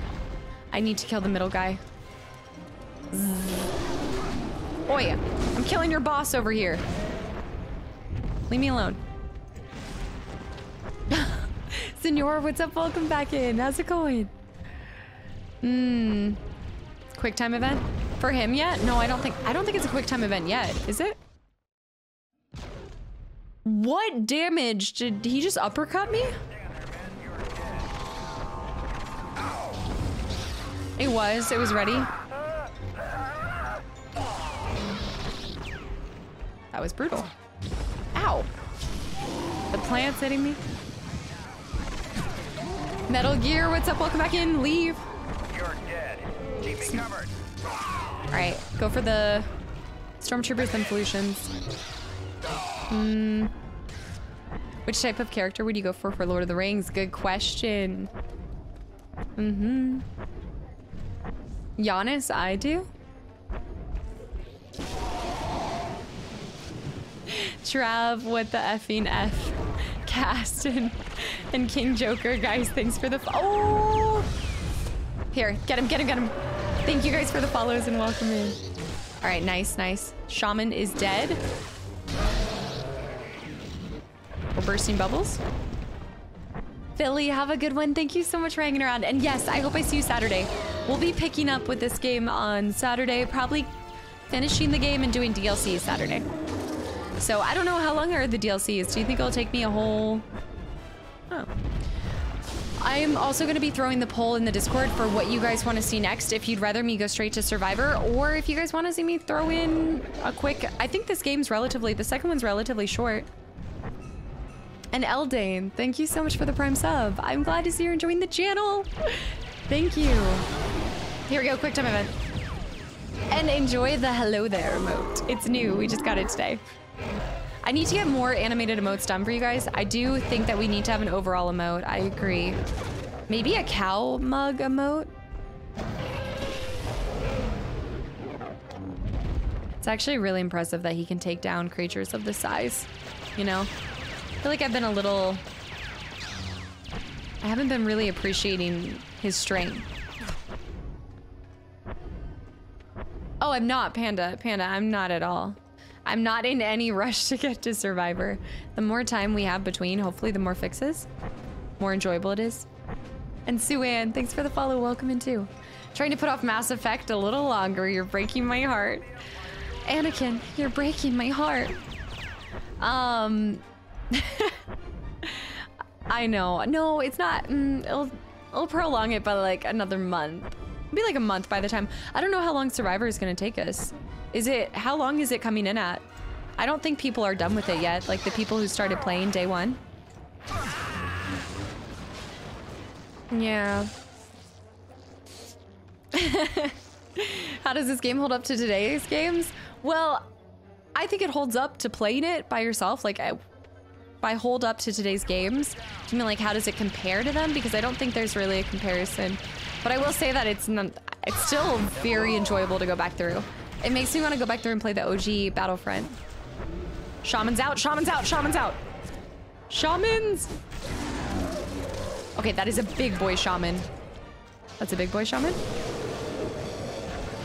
I need to kill the middle guy. Oi, I'm killing your boss over here. Leave me alone. Senor, what's up? Welcome back in. How's it going? Quick time event for him yet? No, I don't think it's a quick time event yet. Is it? What damage? Did he just uppercut me? It was ready. That was brutal. Ow. The plant's hitting me. Metal Gear, what's up? Welcome back in. Leave. You're dead. Keep me covered. Alright, go for the Stormtroopers and Felucians. Which type of character would you go for Lord of the Rings? Good question. Giannis, I do. Trav, what the effing F? Cast and King Joker, guys, thanks for the oh! Here, get him. Thank you guys for the follows and welcome in. All right, nice. Shaman is dead. We're bursting bubbles. Philly, have a good one. Thank you so much for hanging around. And yes, I hope I see you Saturday. We'll be picking up with this game on Saturday, probably finishing the game and doing DLC Saturday. So I don't know how long are the DLCs. Do you think it'll take me a whole... Oh. I'm also going to be throwing the poll in the Discord for what you guys want to see next. If you'd rather me go straight to Survivor, or if you guys want to see me throw in a quick... I think this game's the second one's relatively short. And Eldane, thank you so much for the Prime sub. I'm glad to see you're enjoying the channel. Thank you. Here we go, quick time event. And enjoy the hello there emote. It's new, we just got it today. I need to get more animated emotes done for you guys. I do think that we need to have an overall emote. I agree. Maybe a cow mug emote? It's actually really impressive that he can take down creatures of this size, you know? I feel like I haven't been really appreciating his strength. Oh, I'm not, Panda, I'm not at all. I'm not in any rush to get to Survivor. The more time we have between, hopefully the more fixes, more enjoyable it is. And Sue-Ann, thanks for the follow, welcome in too. Trying to put off Mass Effect a little longer, you're breaking my heart. Anakin, you're breaking my heart. I know, no, it's not, it'll prolong it by like another month. It'll be like a month by the time. I don't know how long Survivor is gonna take us. How long is it coming in at? I don't think people are done with it yet, like the people who started playing day one. Yeah. How does this game hold up to today's games? Well, I think it holds up to playing it by yourself. Like, by hold up to today's games, do you mean like how does it compare to them? Because I don't think there's really a comparison. But I will say that it's still very enjoyable to go back through. It makes me want to go back through and play the OG Battlefront. Shaman's out, Shaman's out, Shaman's out. Shamans! Okay, that is a big boy Shaman. That's a big boy Shaman.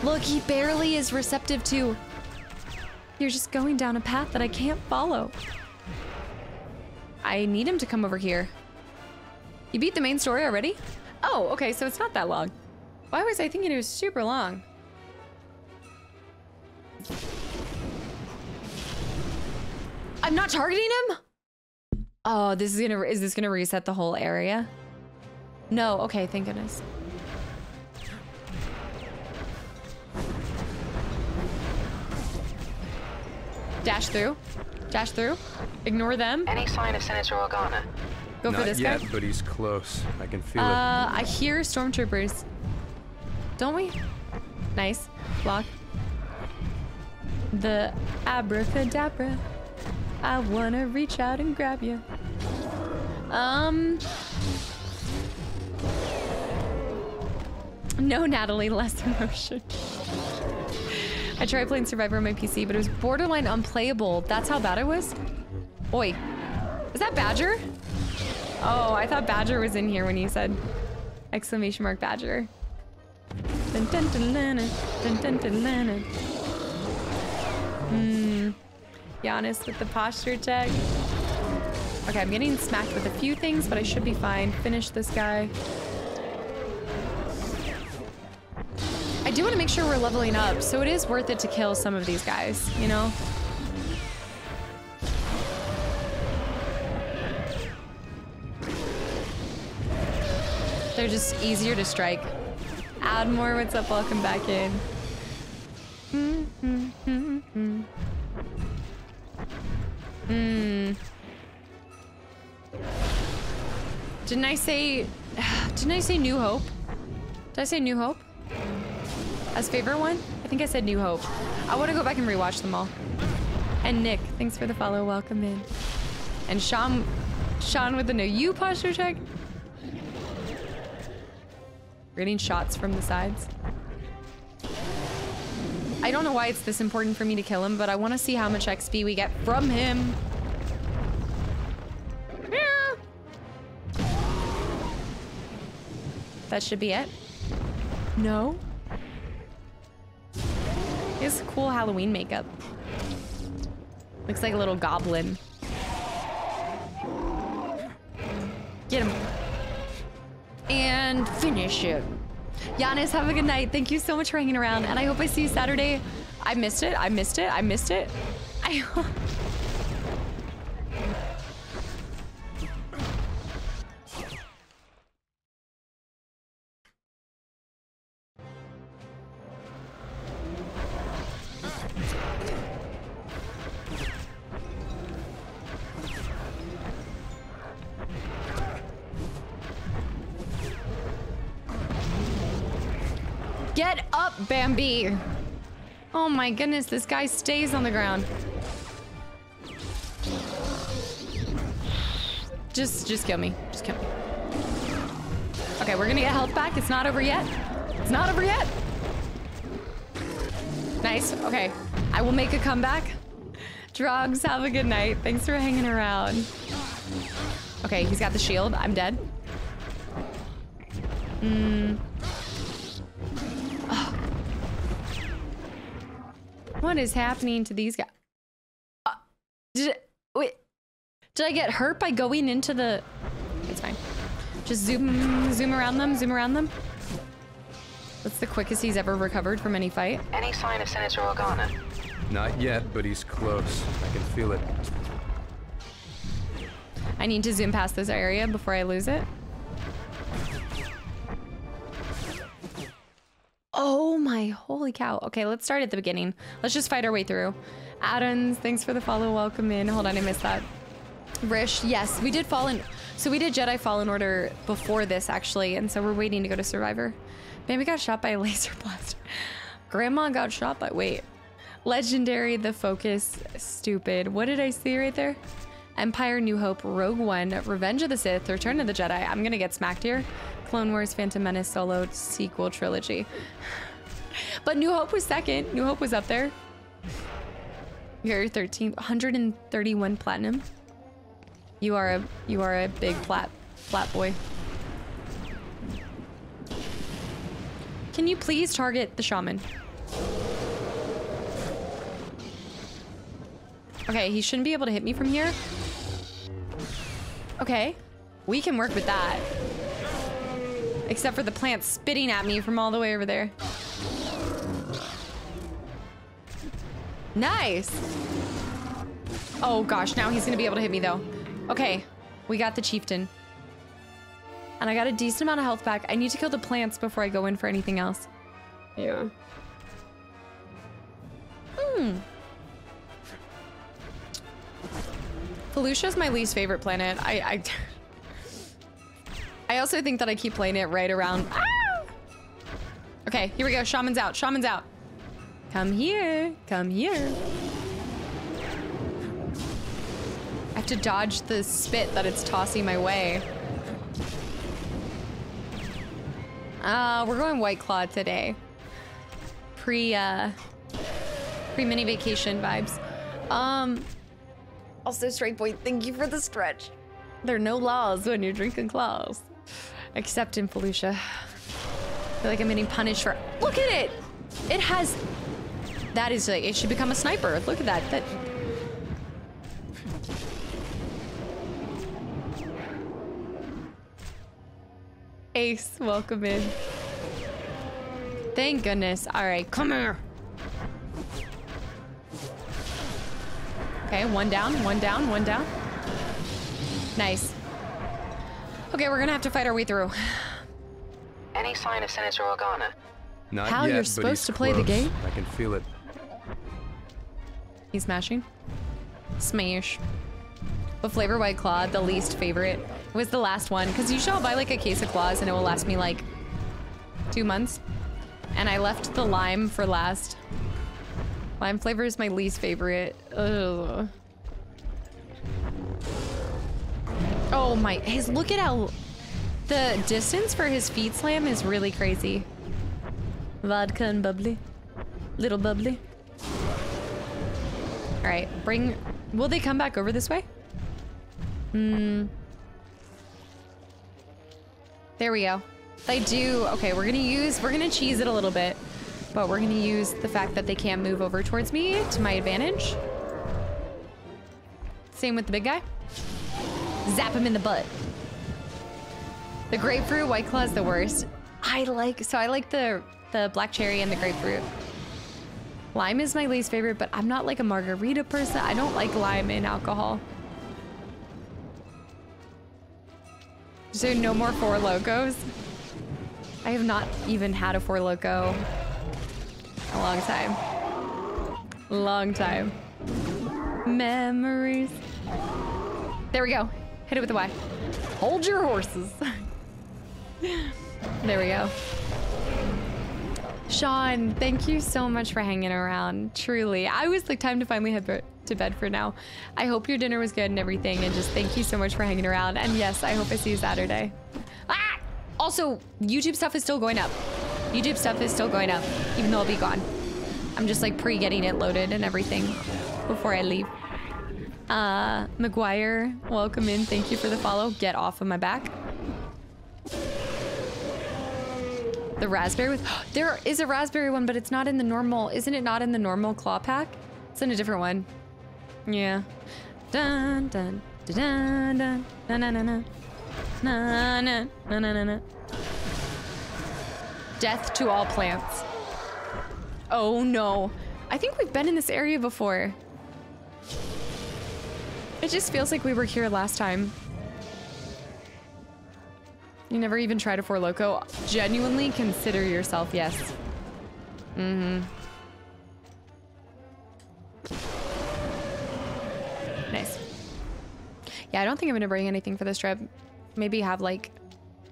Look, he barely is receptive to. You're just going down a path that I can't follow. I need him to come over here. You beat the main story already? Oh, okay, so it's not that long. Why was I thinking it was super long? I'm not targeting him? Oh, is this gonna reset the whole area? No, okay, thank goodness. Dash through. Dash through. Ignore them. Any sign of Senator Organa? Go for this guy. Not yet, but he's close. I can feel it. I hear stormtroopers. Don't we? Nice. Block. The abracadabra. I wanna reach out and grab you. No, Natalie, less emotion. I tried playing Survivor on my PC, but it was borderline unplayable. That's how bad it was? Oi. Is that Badger? Oh, I thought Badger was in here when you said exclamation mark Badger. Dun, dun, dun, dun, dun, dun, dun, dun. Giannis with the posture check. Okay, I'm getting smacked with a few things, but I should be fine. Finish this guy. I do want to make sure we're leveling up, so it is worth it to kill some of these guys, you know? They're just easier to strike. Admore, what's up? Welcome back in. Didn't I say New Hope? Did I say New Hope? As favorite one? I think I said New Hope. I want to go back and rewatch them all. And Nick, thanks for the follow. Welcome in. And Sean with the no you posture check. We're getting shots from the sides. I don't know why it's this important for me to kill him, but I want to see how much XP we get from him. Yeah. That should be it. No. He has cool Halloween makeup. Looks like a little goblin. Get him. And finish it. Giannis, have a good night. Thank you so much for hanging around, and I hope I see you Saturday. I missed it. I missed it. I missed it. Get up, Bambi. Oh my goodness, this guy stays on the ground. Just kill me. Just kill me. Okay, we're gonna get health back. It's not over yet. It's not over yet. Nice. Okay, I will make a comeback. Drugs, have a good night. Thanks for hanging around. Okay, he's got the shield. I'm dead. What is happening to these guys? Did I get hurt by going into the... It's fine. Just zoom around them, zoom around them. That's the quickest he's ever recovered from any fight. Any sign of Senator Organa? Not yet, but he's close. I can feel it. I need to zoom past this area before I lose it. Oh my holy cow. Okay, let's start at the beginning. Let's just fight our way through. Adams, thanks for the follow. Welcome in. Hold on, I missed that. Rish, yes, we did Fallen. So we did Jedi Fallen Order before this, actually, and so we're waiting to go to Survivor. Baby got shot by a laser blast. Grandma got shot by... Wait. Legendary, The Focus, stupid. What did I see right there? Empire, New Hope, Rogue One, Revenge of the Sith, Return of the Jedi. I'm gonna get smacked here. Clone Wars, Phantom Menace, Solo, sequel trilogy. But New Hope was second. New Hope was up there. You're 13th, 131 platinum. You are a big flat boy. Can you please target the shaman? Okay, he shouldn't be able to hit me from here. Okay, we can work with that. Except for the plant spitting at me from all the way over there. Nice. Oh gosh, now he's gonna be able to hit me though. Okay, we got the chieftain. And I got a decent amount of health back. I need to kill the plants before I go in for anything else. Yeah. Felucia's my least favorite planet. I also think that I keep playing it right around... Ah! Okay, here we go. Shaman's out. Shaman's out. Come here. Come here. I have to dodge the spit that it's tossing my way. We're going White Claw today. Pre-mini vacation vibes. Also, Straight Boy, thank you for the stretch. There are no laws when you're drinking claws. Except in Felucia. feel like I'm getting punished for. Look at it! It has. That is like, it should become a sniper. Look at that. That. Ace, welcome in. Thank goodness. All right, come here. Okay, one down, one down, one down. Nice. Okay, we're gonna have to fight our way through. Any sign of Senator Organa? Not How yet, you're but supposed he's to play the close. game? I can feel it. He's smashing. Smash. What flavor White Claw? The least favorite. Was the last one. Because usually I'll buy like a case of claws and it will last me like 2 months. And I left the lime for last. Lime flavor is my least favorite. Ugh. Oh my, look at how the distance for his feet slam is really crazy. Vodka and bubbly. Little bubbly. All right, will they come back over this way? There we go. They do. Okay, we're gonna cheese it a little bit, but we're gonna use the fact that they can't move over towards me to my advantage. Same with the big guy. Zap him in the butt. The grapefruit White Claw is the worst. I like the black cherry and the grapefruit. Lime is my least favorite, but I'm not like a margarita person. I don't like lime in alcohol. So no more Four Locos? I have not even had a Four Loco in a long time. Long time. Memories. There we go. Hit it with the Y. Hold your horses. There we go. Sean, thank you so much for hanging around. Truly. I was like, time to finally head to bed for now. I hope your dinner was good and everything, and just thank you so much for hanging around. And yes, I hope I see you Saturday. Ah! Also, YouTube stuff is still going up. YouTube stuff is still going up, even though I'll be gone. I'm just like pre-getting it loaded and everything before I leave. McGuire, welcome in. Thank you for the follow. Get off of my back. The raspberry with there is a raspberry one, but it's not in the normal. Isn't it not in the normal claw pack? It's in a different one. Yeah. Dun dun dun dun dun dun dun dun dun dun dun dun. Death to all plants. Oh no. I think we've been in this area before. It just feels like we were here last time. You never even tried a Four Loco? Genuinely consider yourself, yes. Mm-hmm. Nice. Yeah, I don't think I'm gonna bring anything for this trip. Maybe have like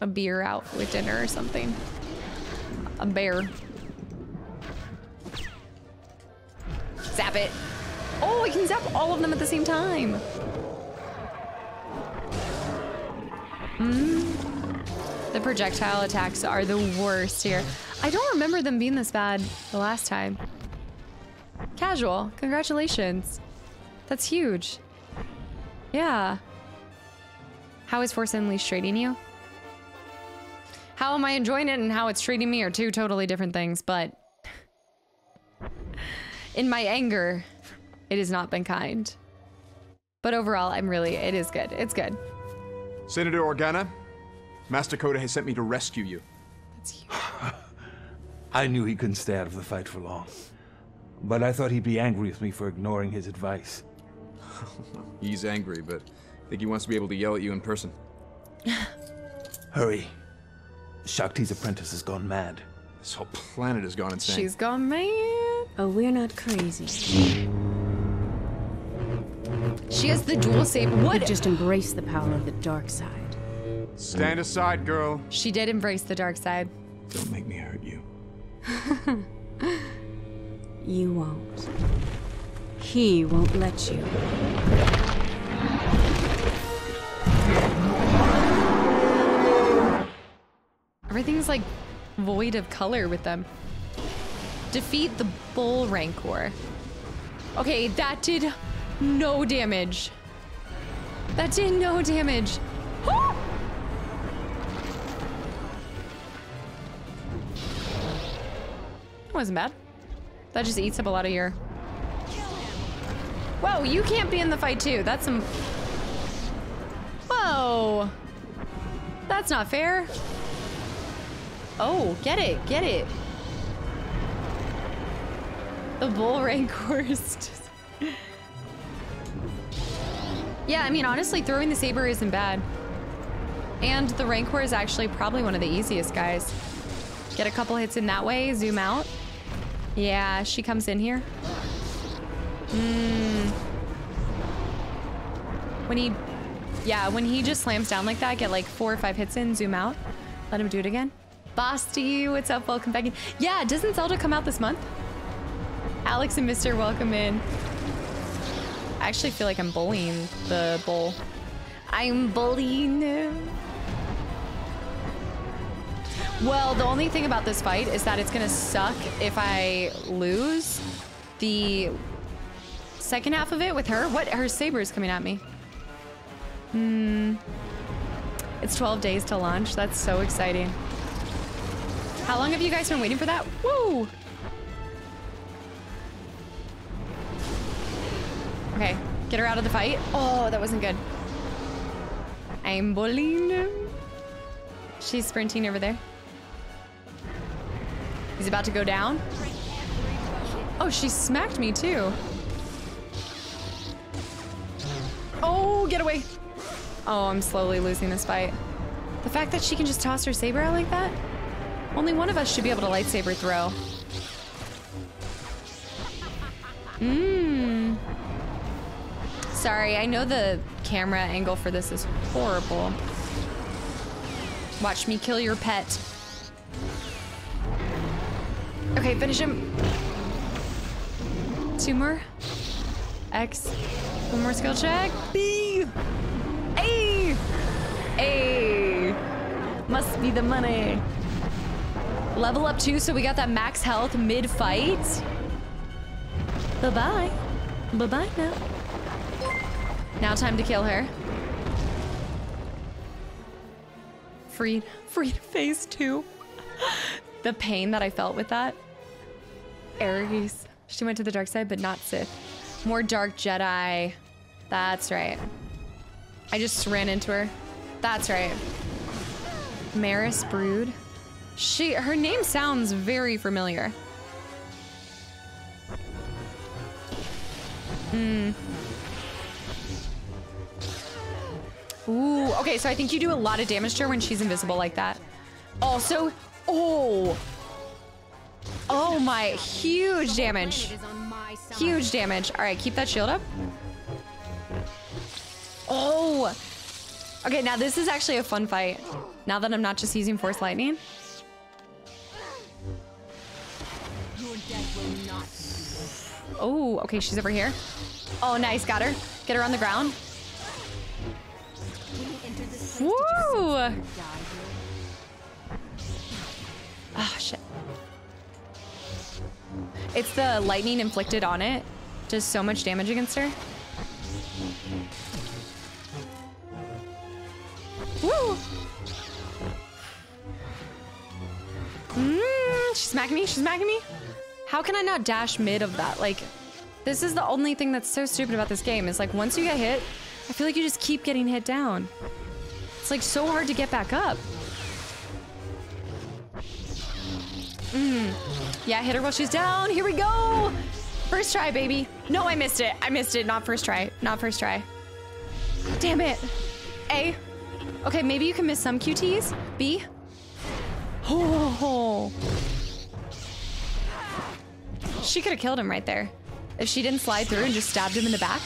a beer out with dinner or something. A bear. Zap it. Oh, I can zap all of them at the same time. The projectile attacks are the worst here. I don't remember them being this bad the last time. Casual, congratulations. That's huge. Yeah. How is Force Unleashed treating you? How am I enjoying it and how it's treating me are two totally different things, but in my anger, it has not been kind. But overall, it is good. It's good. Senator Organa, Master Coda has sent me to rescue you. That's huge. I knew he couldn't stay out of the fight for long. But I thought he'd be angry with me for ignoring his advice. He's angry, but I think he wants to be able to yell at you in person. Hurry. Shakti's apprentice has gone mad. This whole planet has gone insane. She's gone mad. Oh, we're not crazy. She has the dual saber. What? Just embrace the power of the dark side. Stand aside, girl. She did embrace the dark side. Don't make me hurt you. You won't. He won't let you. Everything's like void of color with them. Defeat the Bull Rancor. Okay, that did no damage. That did no damage. wasn't bad. That just eats up a lot of your... Whoa, you can't be in the fight too. That's some... Whoa. That's not fair. Oh, get it, get it. The bull rancors. Yeah, I mean, honestly, throwing the saber isn't bad. And the rancor is actually probably one of the easiest guys. Get a couple hits in that way, zoom out. Yeah, she comes in here. When he just slams down like that, get like 4 or 5 hits in, zoom out. Let him do it again. Basti, what's up? Welcome back in. Yeah, doesn't Zelda come out this month? Alex and Mr. welcome in. I actually feel like I'm bullying the bull. I'm bullying him. Well, the only thing about this fight is that it's gonna suck if I lose the second half of it with her. What? Her saber is coming at me. It's 12 days to launch. That's so exciting. How long have you guys been waiting for that? Woo! Okay, get her out of the fight. Oh, that wasn't good. I'm bullying him. She's sprinting over there. He's about to go down. Oh, she smacked me too. Oh, get away. Oh, I'm slowly losing this fight. The fact that she can just toss her saber out like that? Only one of us should be able to lightsaber throw. Sorry, I know the camera angle for this is horrible. Watch me kill your pet. Okay, finish him. 2 more. X. 1 more skill check. B. A. A. Must be the money. Level up 2, so we got that max health mid-fight. Bye-bye. Bye-bye now. Now time to kill her. Freed phase 2. The pain that I felt with that. Ares. She went to the dark side, but not Sith. More dark Jedi. That's right. I just ran into her. That's right. Maris Brood. Her name sounds very familiar. Ooh, okay, so I think you do a lot of damage to her when she's invisible like that. Also, oh my, huge damage. Huge damage. All right, keep that shield up. Oh, okay, now this is actually a fun fight. Now that I'm not just using Force Lightning. Oh, okay, she's over here. Oh, nice, got her. Get her on the ground. Woo! Oh, shit. It's the lightning inflicted on it. Does so much damage against her. Woo! She's smacking me. She's smacking me. How can I not dash mid of that? Like, this is the only thing that's so stupid about this game is like once you get hit, I feel like you just keep getting hit down. It's like so hard to get back up. Yeah, hit her while she's down. Here we go. First try, baby. No, I missed it. I missed it. Not first try. Not first try. Damn it. A. Okay, maybe you can miss some QTs. B. Oh. She could have killed him right there. If she didn't slide through and just stabbed him in the back.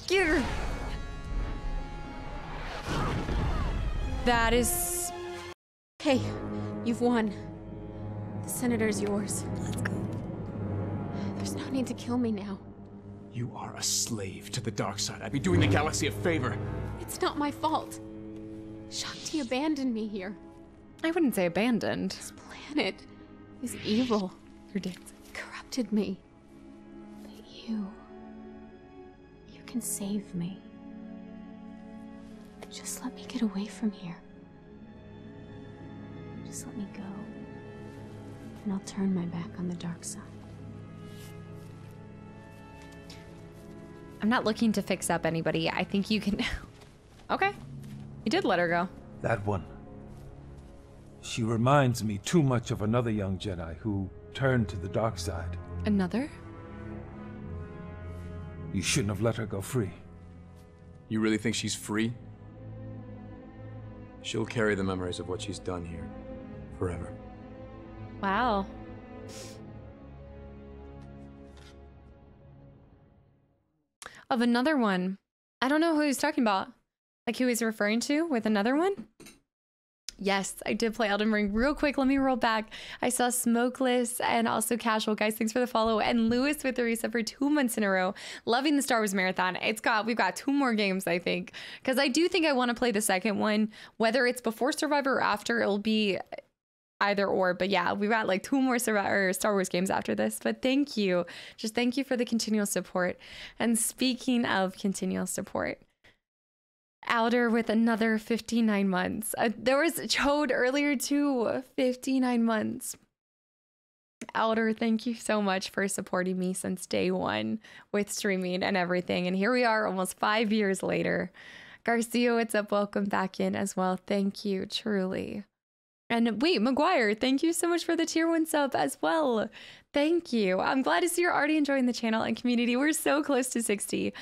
Get her. That is... Okay, you've won. The Senator's yours. Let's go. There's no need to kill me now. You are a slave to the dark side. I'd be doing the galaxy a favor. It's not my fault. Shaak Ti abandoned me here. I wouldn't say abandoned. This planet is evil. Ridiculous. Corrupted me. But you can save me. Just let me get away from here. Just let me go, and I'll turn my back on the dark side. I'm not looking to fix up anybody. I think you can... Okay. You did let her go. That one. She reminds me too much of another young Jedi who turned to the dark side. Another? You shouldn't have let her go free. You really think she's free? She'll carry the memories of what she's done here forever. Wow. Of another one. I don't know who he's talking about. Like who he's referring to with another one? Yes, I did play Elden Ring. Real quick, let me roll back. I saw Smokeless and also Casual. Guys, thanks for the follow. And Lewis with the reset for 2 months in a row. Loving the Star Wars Marathon. We've got 2 more games, I think. Because I do think I want to play the second one. Whether it's before Survivor or after, it'll be either or. But yeah, we've got like 2 more Star Wars games after this. But thank you. Just thank you for the continual support. And speaking of continual support, Outer with another 59 months. There was Chode earlier too, 59 months. Outer, thank you so much for supporting me since day 1 with streaming and everything. And here we are almost 5 years later. Garcia, what's up? Welcome back in as well. Thank you, truly. And wait, McGuire, thank you so much for the tier 1 sub as well. Thank you. I'm glad to see you're already enjoying the channel and community. We're so close to 60.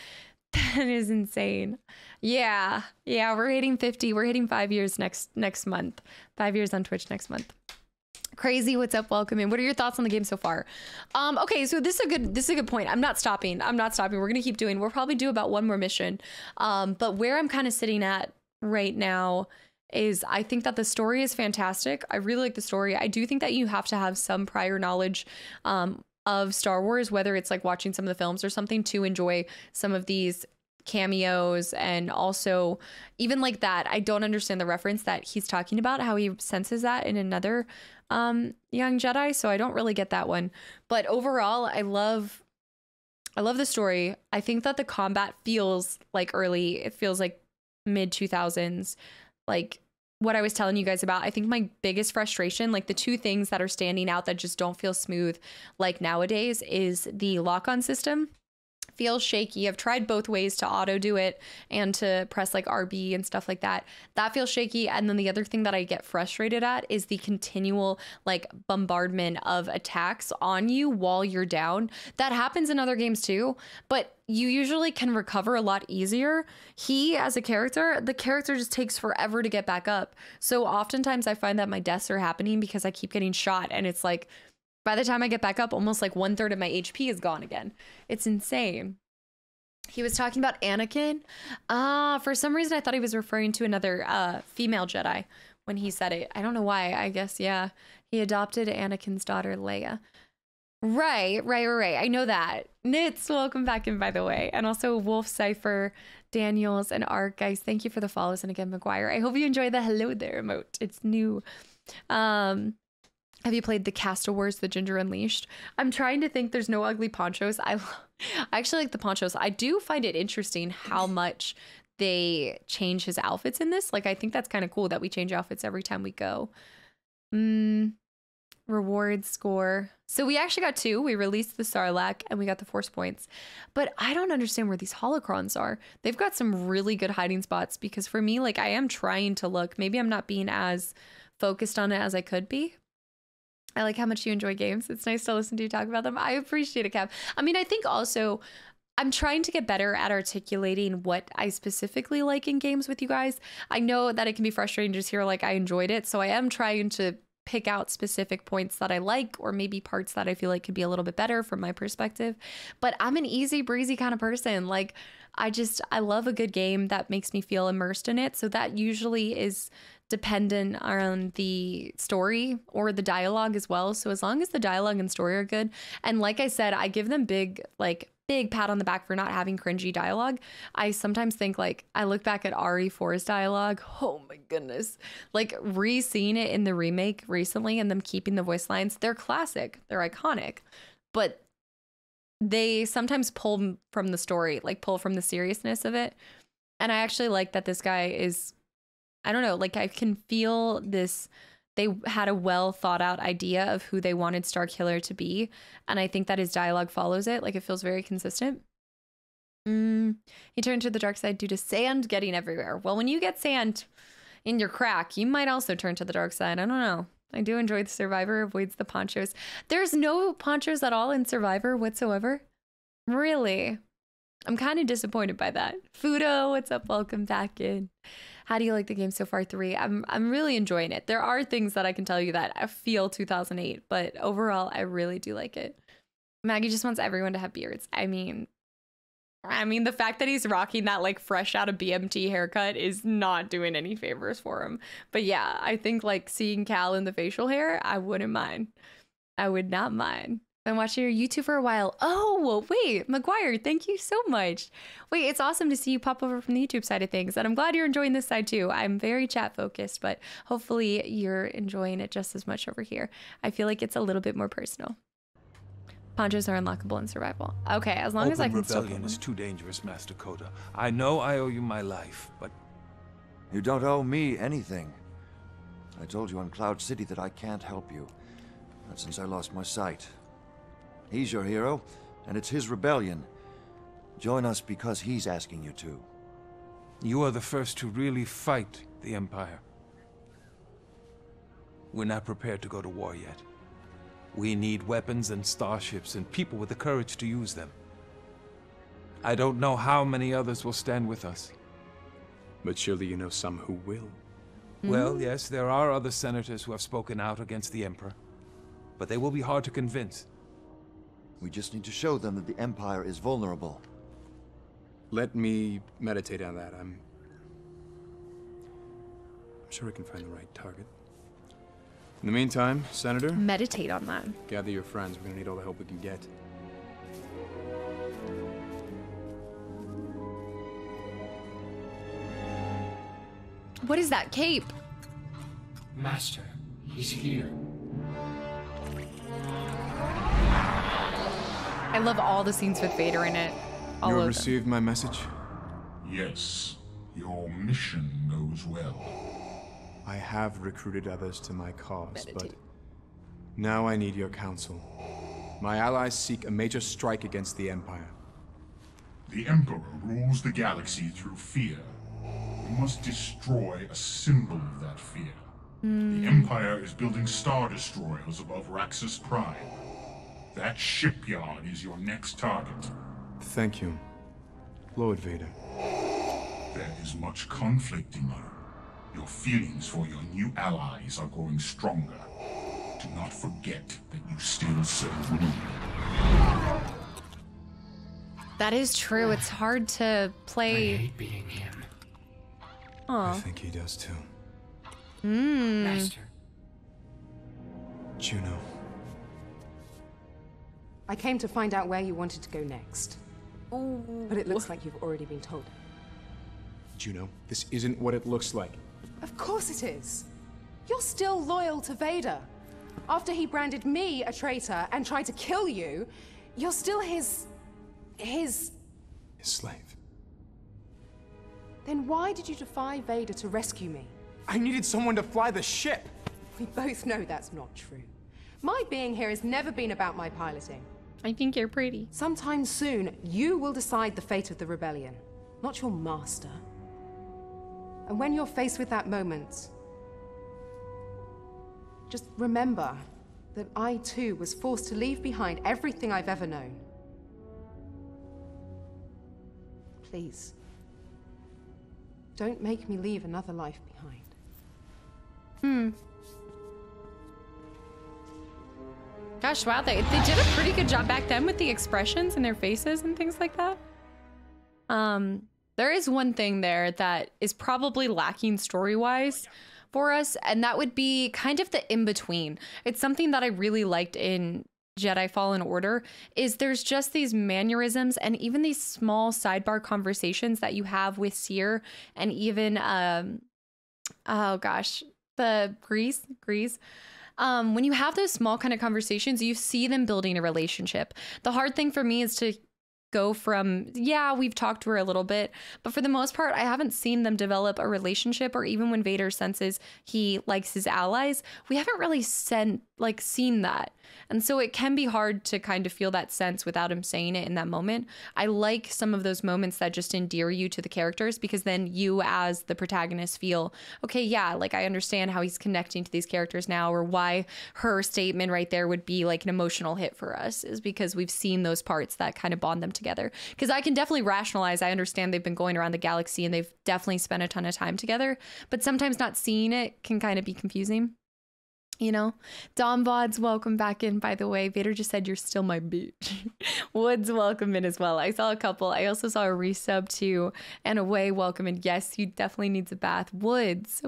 That is insane. Yeah, we're hitting 50. We're hitting 5 years next month. 5 years on Twitch next month. Crazy, what's up? Welcome in. What are your thoughts on the game so far? Okay, so this is a good point. I'm not stopping. We're gonna keep doing. We'll probably do about 1 more mission. But where I'm kind of sitting at right now is I think that the story is fantastic. I really like the story. I do think that you have to have some prior knowledge of Star Wars, whether it's like watching some of the films or something, to enjoy some of these cameos. And also even like that, I don't understand the reference that he's talking about, how he senses that in another young Jedi, so I don't really get that one. But overall, I love the story. I think that the combat feels like early, it feels like mid 2000s, like what I was telling you guys about. I think my biggest frustration, like the 2 things that are standing out that just don't feel smooth like nowadays, is the lock-on system. Feels shaky. I've tried both ways to auto do it and to press like RB and stuff like that. That feels shaky. And then the other thing that I get frustrated at is the continual like bombardment of attacks on you while you're down. That happens in other games too, but you usually can recover a lot easier. He, as a character, the character just takes forever to get back up. So oftentimes I find that my deaths are happening because I keep getting shot, and it's like, by the time I get back up, almost like 1/3 of my HP is gone again. It's insane. He was talking about Anakin. For some reason, I thought he was referring to another female Jedi when he said it. I don't know why. I guess, yeah. He adopted Anakin's daughter, Leia. Right. I know that. Nitz, welcome back in, by the way. And also Wolf, Cypher, Daniels, and Ark. Guys, thank you for the follows. And again, McGuire, I hope you enjoy the hello there emote. It's new. Have you played the Castle Wars, The Ginger Unleashed? I'm trying to think. There's no ugly ponchos. I actually like the ponchos. I do find it interesting how much they change his outfits in this. Like, I think that's kind of cool that we change outfits every time we go. Reward score. So we actually got 2. We released the Sarlacc and we got the Force points. But I don't understand where these holocrons are. They've got some really good hiding spots, because for me, like, I am trying to look. Maybe I'm not being as focused on it as I could be. I like how much you enjoy games. It's nice to listen to you talk about them. I appreciate it, Kev. I mean, I think also I'm trying to get better at articulating what I specifically like in games with you guys. I know that it can be frustrating to just hear like I enjoyed it. So I am trying to pick out specific points that I like, or maybe parts that I feel like could be a little bit better from my perspective. But I'm an easy breezy kind of person. Like, I love a good game that makes me feel immersed in it. So that usually is dependent on the story or the dialogue as well. So as long as the dialogue and story are good, and like I said, I give them big pat on the back for not having cringy dialogue. I sometimes think, like, I look back at RE4's dialogue, oh my goodness, like re-seeing it in the remake recently and them keeping the voice lines, they're classic, they're iconic, but they sometimes pull from the story, like pull from the seriousness of it. And I actually like that this guy is, I don't know, like I can feel this they had a well thought out idea of who they wanted Starkiller to be. And I think that his dialogue follows it. Like, it feels very consistent. He turned to the dark side due to sand getting everywhere. Well, when you get sand in your crack, you might also turn to the dark side. I don't know. I do enjoy the Survivor avoids the ponchos. There's no ponchos at all in Survivor whatsoever. Really? I'm kind of disappointed by that. Fudo, what's up? Welcome back in. How do you like the game so far? 3. I'm really enjoying it. There are things that I can tell you that I feel 2008, but overall, I really do like it. Maggie just wants everyone to have beards. I mean, the fact that he's rocking that like fresh out of BMT haircut is not doing any favors for him. But yeah, I think like seeing Cal in the facial hair, I wouldn't mind. I would not mind. Been watching your YouTube for a while. Oh, wait, McGuire, thank you so much. Wait, it's awesome to see you pop over from the YouTube side of things. And I'm glad you're enjoying this side too. I'm very chat focused, but hopefully you're enjoying it just as much over here. I feel like it's a little bit more personal. Ponchos are unlockable in survival. Okay, as long as I can still. Rebellion is too dangerous, Master Coda. I know I owe you my life, but you don't owe me anything. I told you on Cloud City that I can't help you. Not since I lost my sight. He's your hero, and it's his rebellion. Join us because he's asking you to. You are the first to really fight the Empire. We're not prepared to go to war yet. We need weapons and starships and people with the courage to use them. I don't know how many others will stand with us. But surely you know some who will. Well, yes, there are other senators who have spoken out against the Emperor. But they will be hard to convince. We just need to show them that the Empire is vulnerable. Let me meditate on that. I'm sure we can find the right target. In the meantime, Senator... Meditate on that. Gather your friends. We're gonna need all the help we can get. What is that cape? Master, he's here. I love all the scenes with Vader in it. You have received my message? Yes. Your mission goes well. I have recruited others to my cause, but now I need your counsel. My allies seek a major strike against the Empire. The Emperor rules the galaxy through fear. We must destroy a symbol of that fear. The Empire is building Star Destroyers above Raxus Prime. That shipyard is your next target. Thank you, Lord Vader. There is much conflict in you. Your feelings for your new allies are growing stronger. Do not forget that you still serve me. That is true. It's hard to play. I hate being him. I think he does too. Master. Juno. I came to find out where you wanted to go next. But it looks like you've already been told. Juno, this isn't what it looks like. Of course it is. You're still loyal to Vader. After he branded me a traitor and tried to kill you, you're still his slave. Then why did you defy Vader to rescue me? I needed someone to fly the ship. We both know that's not true. My being here has never been about my piloting. I think you're pretty. Sometime soon, you will decide the fate of the rebellion, not your master. And when you're faced with that moment, just remember that I too was forced to leave behind everything I've ever known. Please, don't make me leave another life behind. Gosh, wow, they did a pretty good job back then with the expressions and their faces and things like that. There is one thing there that is probably lacking story-wise for us, and that would be kind of the in-between. It's something that I really liked in Jedi Fallen Order, is there's just these mannerisms and even these small sidebar conversations that you have with Cere and even, oh gosh, the Grease. When you have those small kind of conversations, you see them building a relationship. The hard thing for me is to go from, yeah, we've talked to her a little bit, but for the most part, I haven't seen them develop a relationship, or even when Vader senses he likes his allies, we haven't really seen that. And so it can be hard to kind of feel that sense without him saying it in that moment. I like some of those moments that just endear you to the characters, because then you as the protagonist feel, okay, yeah, like I understand how he's connecting to these characters now, or why her statement right there would be like an emotional hit for us, is because we've seen those parts that kind of bond them together. Because I can definitely rationalize, I understand they've been going around the galaxy and they've definitely spent a ton of time together, but sometimes not seeing it can kind of be confusing. You know, Dom Vods, welcome back in, by the way. Vader just said, you're still my bitch. Woods, welcome in as well. I saw a couple. I also saw a resub too. And Away, welcome in. Yes, he definitely needs a bath. Woods,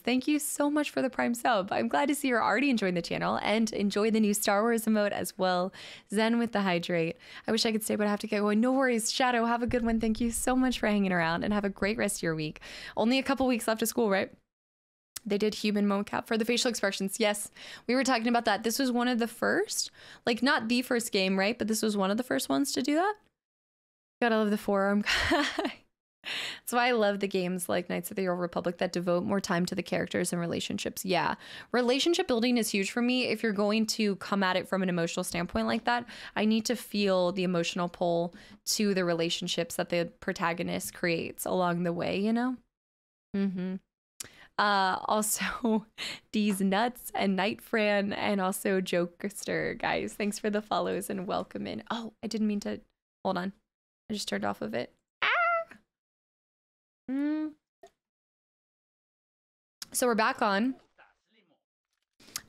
thank you so much for the Prime sub. I'm glad to see you're already enjoying the channel and enjoy the new Star Wars emote as well. Zen with the hydrate. I wish I could stay, but I have to get going. No worries. Shadow, have a good one. Thank you so much for hanging around, and have a great rest of your week. Only a couple weeks left of school, right? They did human mocap for the facial expressions. Yes, we were talking about that. This was one of the first, like not the first game, right? But this was one of the first ones to do that. Gotta love the forearm guy. That's why I love the games like Knights of the Old Republic that devote more time to the characters and relationships. Yeah, relationship building is huge for me. If you're going to come at it from an emotional standpoint like that, I need to feel the emotional pull to the relationships that the protagonist creates along the way, you know? Also D's Nuts and Night Fran, and also Jokester, guys, thanks for the follows and welcome in. Oh, I didn't mean to, hold on, I just turned off of it. So we're back on.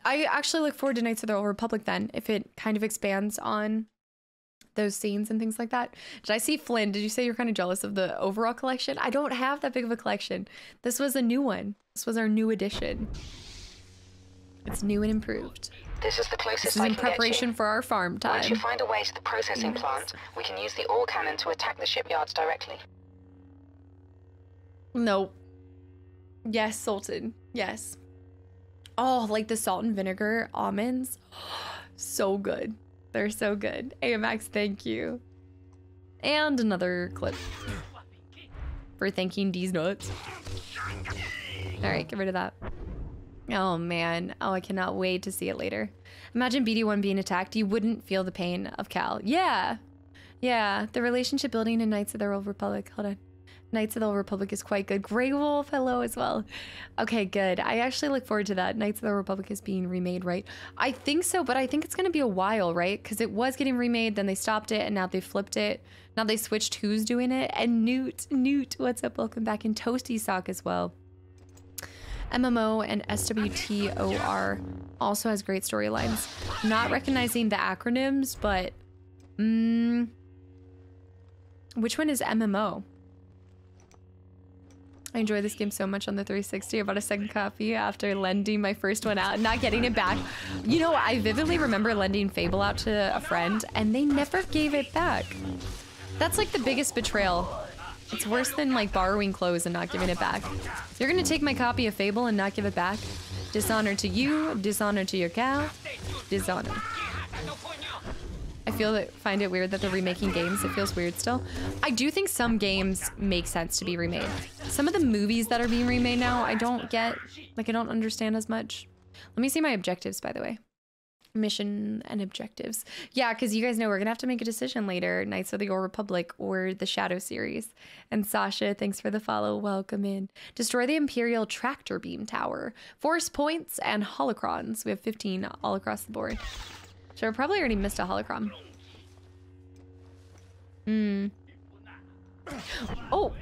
I actually look forward to Knights of the Old Republic then, if it kind of expands on those scenes and things like that. Did I see Flynn? Did you say you're kind of jealous of the overall collection? I don't have that big of a collection. This was a new one. This was our new edition. It's new and improved. This is the closest This is in preparation for our farm time. Once you find a way to the processing plant, we can use the ore cannon to attack the shipyards directly. No. Yes, Sultan. Yes. Oh, like the salt and vinegar almonds. So good. They're so good. AMX, thank you. And another clip for thanking D's Nuts. All right, get rid of that. Oh man. Oh, I cannot wait to see it later. Imagine BD1 being attacked. You wouldn't feel the pain of Cal. Yeah. Yeah. The relationship building in Knights of the Old Republic. Hold on. Knights of the Old Republic is quite good. Grey Wolf, hello as well. Okay, good. I actually look forward to that. Knights of the Republic is being remade, right? I think so, but I think it's going to be a while, right? Because it was getting remade, then they stopped it, and now they flipped it. Now they switched who's doing it. And Newt, what's up? Welcome back. And Toasty Sock as well. MMO and SWTOR also has great storylines. Not recognizing the acronyms, but which one is MMO? I enjoy this game so much on the 360. I bought a second copy after lending my first one out and not getting it back. You know, I vividly remember lending Fable out to a friend and they never gave it back. That's like the biggest betrayal. It's worse than like borrowing clothes and not giving it back. You're gonna take my copy of Fable and not give it back? Dishonor to you, dishonor to your cow, dishonor. I find it weird that they're remaking games. It feels weird still. I do think some games make sense to be remade. Some of the movies that are being remade now, I don't get, like I don't understand as much. Let me see my objectives, by the way. Mission and objectives. Yeah, because you guys know we're gonna have to make a decision later. Knights of the Old Republic or the Shadow series. And Sasha, thanks for the follow. Welcome in. Destroy the Imperial Tractor Beam Tower. Force points and holocrons. We have 15 all across the board. So I probably already missed a holocron. Oh.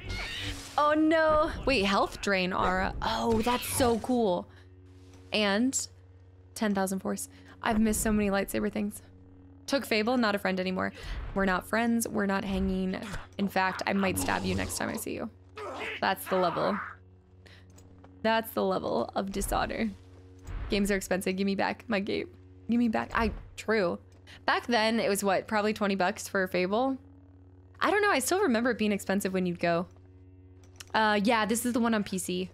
Oh no. Wait, health drain aura. Oh, that's so cool. And 10,000 force. I've missed so many lightsaber things. Took Fable, not a friend anymore. We're not friends. We're not hanging. In fact, I might stab you next time I see you. That's the level. That's the level of dishonor. Games are expensive. Give me back my game. Give me back. True. Back then, it was what? Probably 20 bucks for Fable? I don't know. I still remember it being expensive when you'd go. Yeah, this is the one on PC.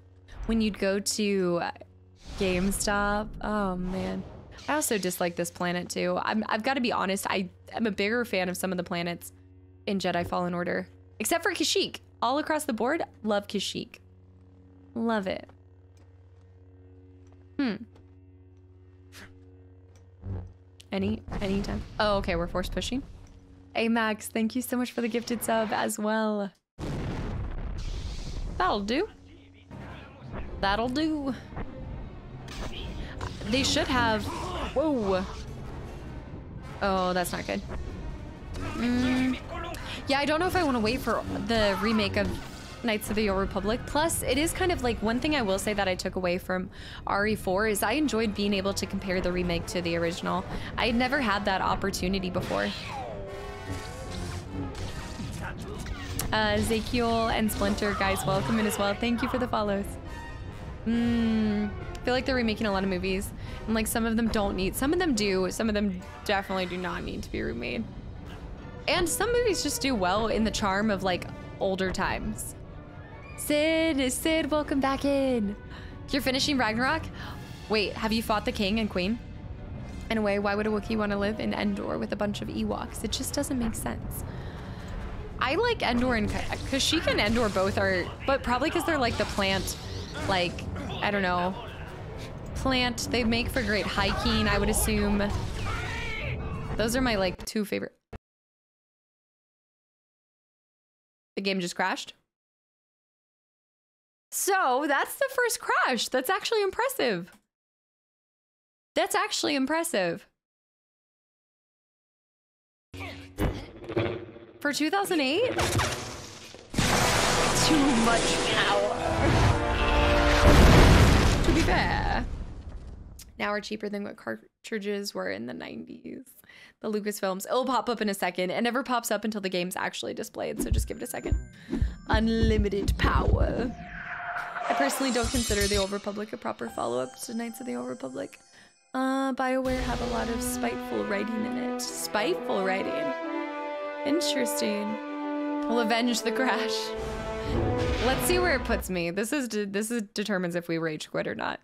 When you'd go to GameStop. Oh, man. I also dislike this planet, too. I've got to be honest. I'm a bigger fan of some of the planets in Jedi Fallen Order. Except for Kashyyyk. All across the board, love Kashyyyk. Love it. Anytime. Oh, okay, we're force pushing. Hey, Max, thank you so much for the gifted sub as well. That'll do. That'll do. They should have... Whoa. Oh, that's not good. Yeah, I don't know if I want to wait for the remake of Knights of the Old Republic. Plus, it is kind of like one thing I will say that I took away from RE4 is I enjoyed being able to compare the remake to the original. I had never had that opportunity before. Ezekiel and Splinter, guys, welcome in as well. Thank you for the follows. I feel like they're remaking a lot of movies, and like some of them don't need, some of them do, some of them definitely do not need to be remade. And some movies just do well in the charm of like older times. Sid, welcome back in. You're finishing Ragnarok? Wait, have you fought the king and queen? In a way, why would a Wookiee want to live in Endor with a bunch of Ewoks? It just doesn't make sense. I like Endor and Kashyyyk and Endor both are, but probably because they're like the plant, like, I don't know, plant. They make for great hiking, I would assume. Those are my like two favorite. The game just crashed. So that's the first crash. That's actually impressive. That's actually impressive. For 2008? Too much power. To be fair. Now we're cheaper than what cartridges were in the 90s. The Lucasfilms. It'll pop up in a second. It never pops up until the game's actually displayed, so just give it a second. Unlimited power. I personally don't consider the Old Republic a proper follow-up to Knights of the Old Republic. BioWare have a lot of spiteful writing in it. Spiteful writing. Interesting. We'll avenge the crash. Let's see where it puts me. This determines if we rage quit or not.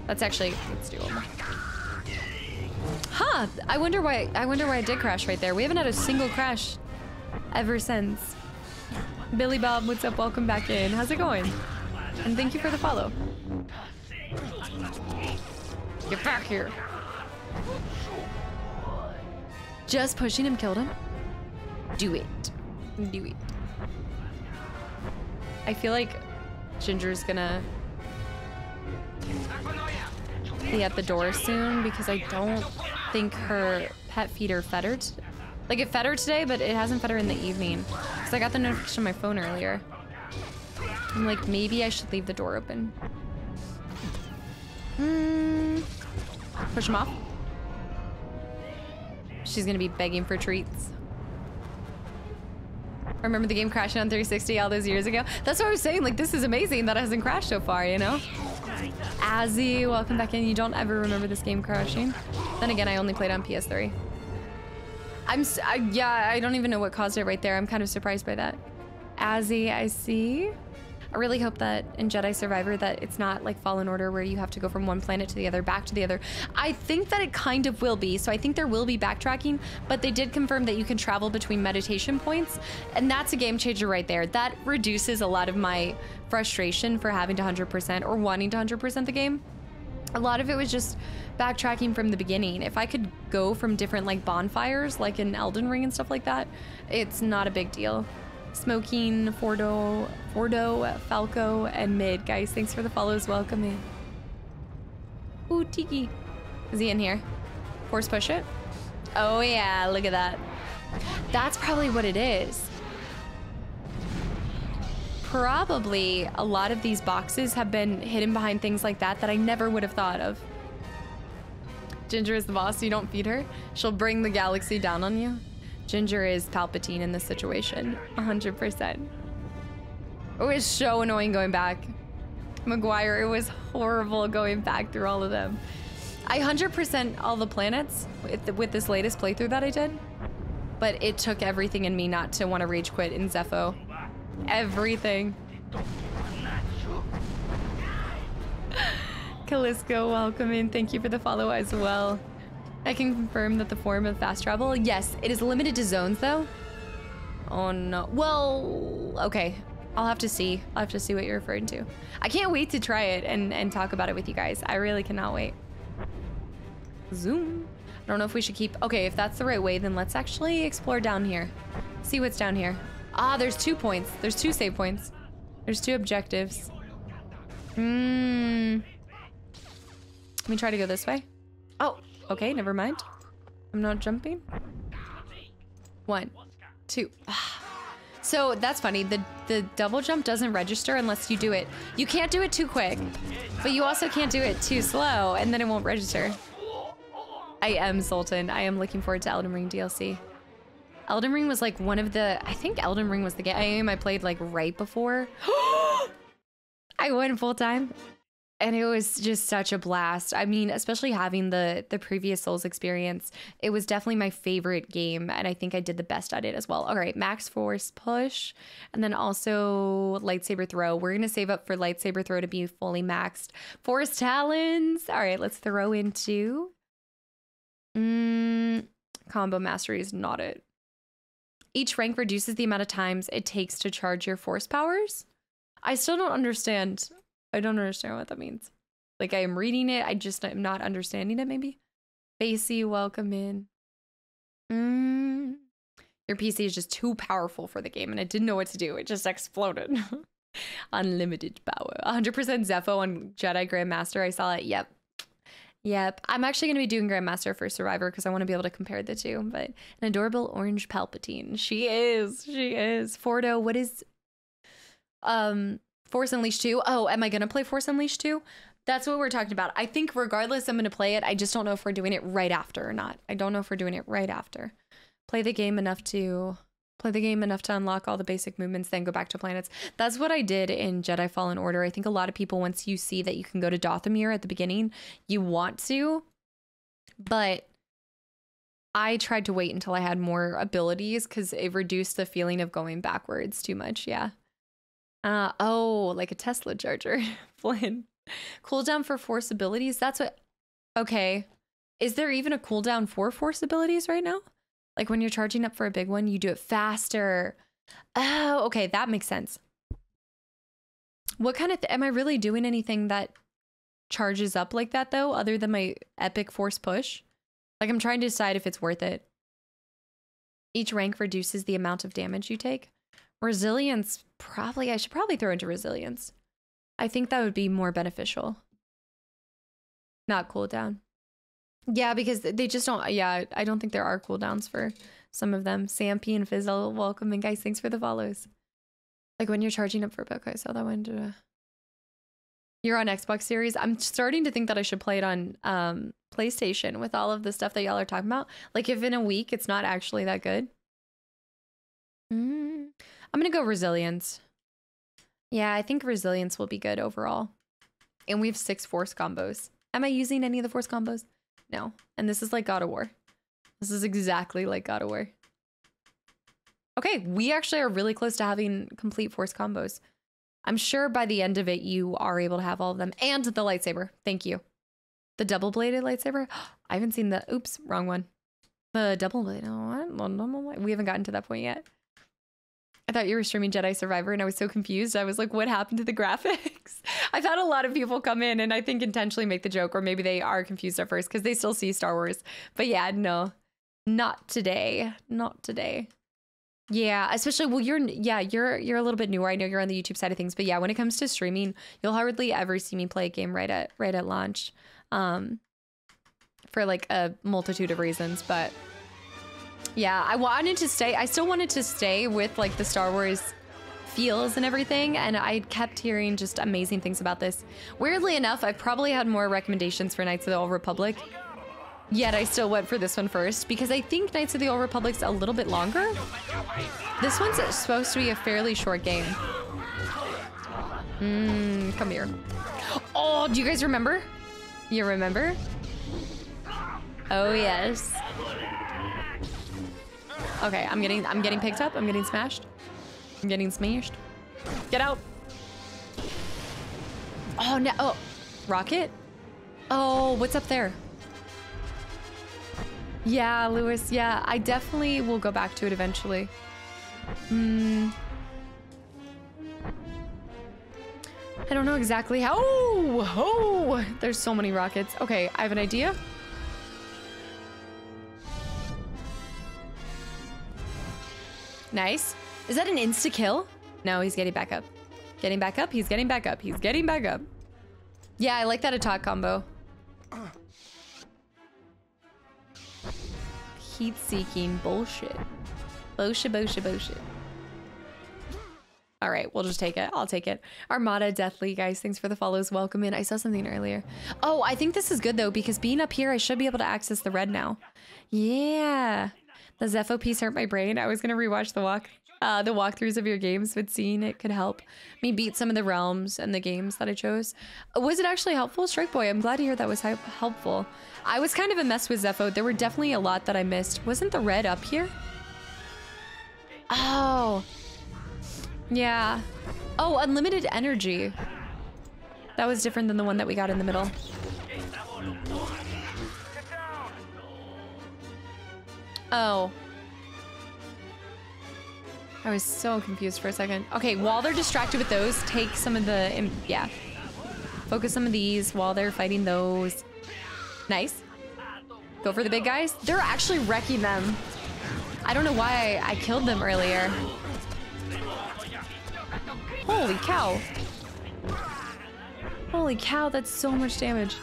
Let's actually, let's do one more. Huh, I wonder why it did crash right there. We haven't had a single crash ever since. Billy Bob, what's up? Welcome back in. How's it going? And thank you for the follow. Get back here. Just pushing him killed him. Do it. Do it. I feel like Ginger's gonna be at the door soon because I don't think her pet feed are fettered. Like it fed her today, but it hasn't fed her in the evening. Because I got the notification on my phone earlier. I'm like, maybe I should leave the door open. Push him off. She's gonna be begging for treats. Remember the game crashing on 360 all those years ago? That's what I was saying, like this is amazing that it hasn't crashed so far, you know? Azzy, welcome back in. You don't ever remember this game crashing. Then again, I only played on PS3. Yeah, I don't even know what caused it right there. I'm kind of surprised by that. Azzy, I see. I really hope that in Jedi Survivor that it's not like Fallen Order where you have to go from one planet to the other, back to the other. I think that it kind of will be, so I think there will be backtracking, but they did confirm that you can travel between meditation points, and that's a game changer right there. That reduces a lot of my frustration for having to 100% or wanting to 100% the game. A lot of it was just backtracking from the beginning. If I could go from different like bonfires, like in Elden Ring and stuff like that, it's not a big deal. Smoking, Fordo, Falco, and Mid. Guys, thanks for the follows. Welcome in. Ooh, Tiki. Is he in here? Force push it? Oh yeah, look at that. That's probably what it is. Probably a lot of these boxes have been hidden behind things like that that I never would have thought of. Ginger is the boss, so you don't feed her. She'll bring the galaxy down on you. Ginger is Palpatine in this situation, 100%. It was so annoying going back. McGuire, it was horrible going back through all of them. I 100% all the planets with this latest playthrough that I did, but it took everything in me not to want to rage quit in Zepho. Everything. Callisto, welcome in. Thank you for the follow as well. I can confirm that the form of fast travel, yes, it is limited to zones though. Oh no, well, okay. I'll have to see. I'll have to see what you're referring to. I can't wait to try it and talk about it with you guys. I really cannot wait. Zoom. I don't know if we should keep, okay, if that's the right way, then let's actually explore down here. See what's down here. Ah, there's 2 points. There's 2 save points. There's 2 objectives. Let me try to go this way. Oh, okay, never mind. I'm not jumping. 1, 2. So that's funny. The double jump doesn't register unless you do it. You can't do it too quick, but you also can't do it too slow, and then it won't register. I am Sultan. I am looking forward to Elden Ring DLC. Elden Ring was like one of the, I think Elden Ring was the game I played like right before. I went full time. And it was just such a blast. I mean, especially having the previous Souls experience, it was definitely my favorite game, and I think I did the best at it as well. All right, max force push, and then also lightsaber throw. We're gonna save up for lightsaber throw to be fully maxed. Force talons. All right, let's throw into combo mastery is not it. Each rank reduces the amount of times it takes to charge your force powers. I still don't understand. I don't understand what that means. Like, I am reading it, I just am not understanding it, maybe. Basie, welcome in. Your PC is just too powerful for the game, and it didn't know what to do. It just exploded. Unlimited power. 100% Zepho on Jedi Grandmaster. I saw it. Yep. I'm actually going to be doing Grandmaster for Survivor because I want to be able to compare the two. But an adorable orange Palpatine. She is. Fordo, what is... Force Unleashed 2. Oh, am I going to play Force Unleashed 2? That's what we're talking about. I think regardless, I'm going to play it. I just don't know if we're doing it right after or not. I don't know if we're doing it right after. Play the game enough to unlock all the basic movements, then go back to planets. That's what I did in Jedi Fallen Order. I think a lot of people, once you see that you can go to Dathomir at the beginning, you want to. But I tried to wait until I had more abilities because it reduced the feeling of going backwards too much. Yeah. Oh, like a Tesla charger. Flynn. Cooldown for force abilities? That's what... Okay. Is there even a cooldown for force abilities right now? Like when you're charging up for a big one, you do it faster. Oh, okay. That makes sense. What kind of... Am I really doing anything that charges up like that, though, other than my epic force push? Like, I'm trying to decide if it's worth it. Each rank reduces the amount of damage you take. Resilience, probably, I should probably throw into resilience. I think that would be more beneficial. Not cooldown. Yeah, because they just don't, yeah, I don't think there are cooldowns for some of them. Sampy and Fizzle, welcome in, guys. Thanks for the follows. Like when you're charging up for a book, I saw that one. You're on Xbox Series. I'm starting to think that I should play it on PlayStation with all of the stuff that y'all are talking about. Like if in a week it's not actually that good. I'm gonna go resilience. Yeah, I think resilience will be good overall. And we have 6 force combos. Am I using any of the force combos? No. And this is like God of War. This is exactly like God of War. Okay, we actually are really close to having complete force combos. I'm sure by the end of it, you are able to have all of them. And the lightsaber. Thank you. The double-bladed lightsaber. I haven't seen the... Oops, wrong one. The double-bladed... Oh, we haven't gotten to that point yet. I thought you were streaming Jedi Survivor and I was so confused. I was like, what happened to the graphics? I've had a lot of people come in and I think intentionally make the joke, or maybe they are confused at first because they still see Star Wars. But yeah, no, not today. Not today. Yeah, especially, well, you're a little bit newer. I know you're on the YouTube side of things, but yeah, when it comes to streaming, you'll hardly ever see me play a game right at launch, for like a multitude of reasons, but yeah, I still wanted to stay with like the Star Wars feels and everything, and I kept hearing just amazing things about this. Weirdly enough, I've probably had more recommendations for Knights of the Old Republic, yet I still went for this one first because I think Knights of the Old Republic's a little bit longer. This one's supposed to be a fairly short game. Come here. Oh, do you guys remember? You remember? Oh yes. Okay, I'm getting picked up. I'm getting smashed. I'm getting smashed. Get out. Oh no. Oh, rocket. Oh, what's up there? Yeah, Lewis, yeah, I definitely will go back to it eventually. I don't know exactly how. Oh, there's so many rockets. Okay, I have an idea. Nice. Is that an insta-kill? No, he's getting back up. Getting back up, he's getting back up, he's getting back up. Yeah, I like that attack combo. Heat-seeking bullshit. Bullshit, bullshit, bullshit. All right, we'll just take it. I'll take it. Armada Deathly, guys, thanks for the follows. Welcome in. I saw something earlier. Oh, I think this is good, though, because being up here, I should be able to access the red now. Yeah. The Zepho piece hurt my brain. I was going to rewatch the walkthroughs of your games, but seeing it could help me beat some of the realms and the games that I chose. Was it actually helpful? Strike Boy, I'm glad to hear that was helpful. I was kind of a mess with Zepho. There were definitely a lot that I missed. Wasn't the red up here? Oh. Yeah. Oh, unlimited energy. That was different than the one that we got in the middle. Oh. I was so confused for a second. Okay, while they're distracted with those, take some of the, yeah. Focus some of these while they're fighting those. Nice. Go for the big guys. They're actually wrecking them. I don't know why I killed them earlier. Holy cow. Holy cow, that's so much damage.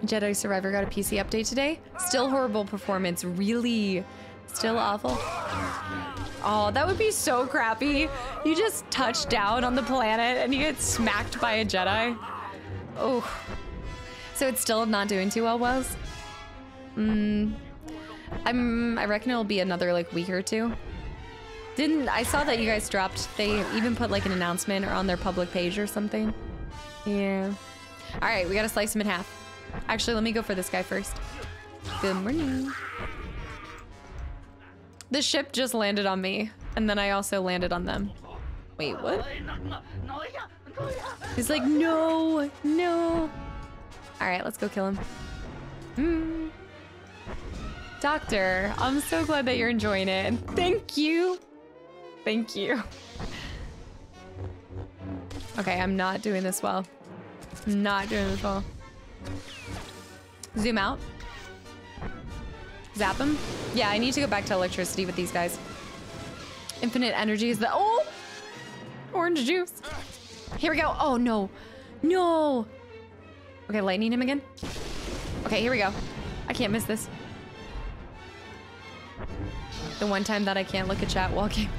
Jedi Survivor got a PC update today. Still horrible performance. Really? Still awful? Oh, that would be so crappy. You just touch down on the planet and you get smacked by a Jedi. Oh. So it's still not doing too well, Wells? I reckon it'll be another like week or two. I saw that you guys dropped, they even put like an announcement or on their public page or something. Yeah. All right, we gotta slice him in half. Actually, let me go for this guy first. Good morning. The ship just landed on me, and then I also landed on them. Wait, what? He's like, no, no. All right, let's go kill him. Doctor, I'm so glad that you're enjoying it, and thank you. Thank you. Okay, I'm not doing this well. Not doing this well. Zoom out. Zap him. Yeah, I need to go back to electricity with these guys. Infinite energy is the... Oh! Orange juice. Here we go. Oh, no. No. Okay, lightning him again. Okay, here we go. I can't miss this. The one time that I can't look at chat while game.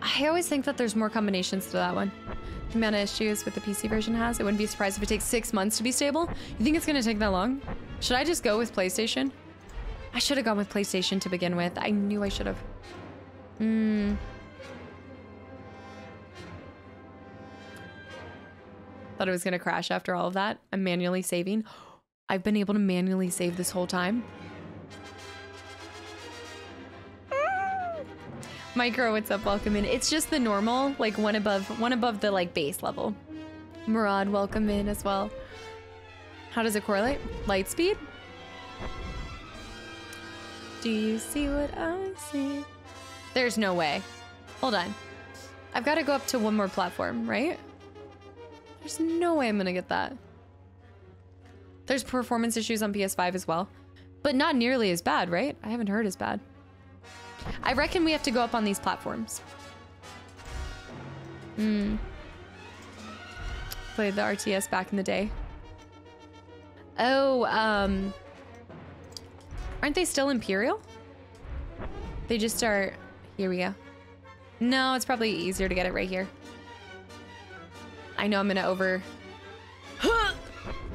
I always think that there's more combinations to that one. The amount of issues with the PC version has. I wouldn't be surprised if it takes 6 months to be stable. You think it's gonna take that long? Should I just go with PlayStation? I should have gone with PlayStation to begin with. I knew I should have. Thought it was gonna crash after all of that. I'm manually saving. I've been able to manually save this whole time. Micro, what's up? Welcome in. It's just the normal, like one above the like base level. Murad, welcome in as well. How does it correlate? Light speed? Do you see what I see? There's no way. Hold on. I've got to go up to one more platform, right? There's no way I'm gonna get that. There's performance issues on PS5 as well, but not nearly as bad, right? I haven't heard as bad. I reckon we have to go up on these platforms. Played the RTS back in the day. Oh, aren't they still Imperial? They just are... Here we go. No, it's probably easier to get it right here. I know I'm gonna over...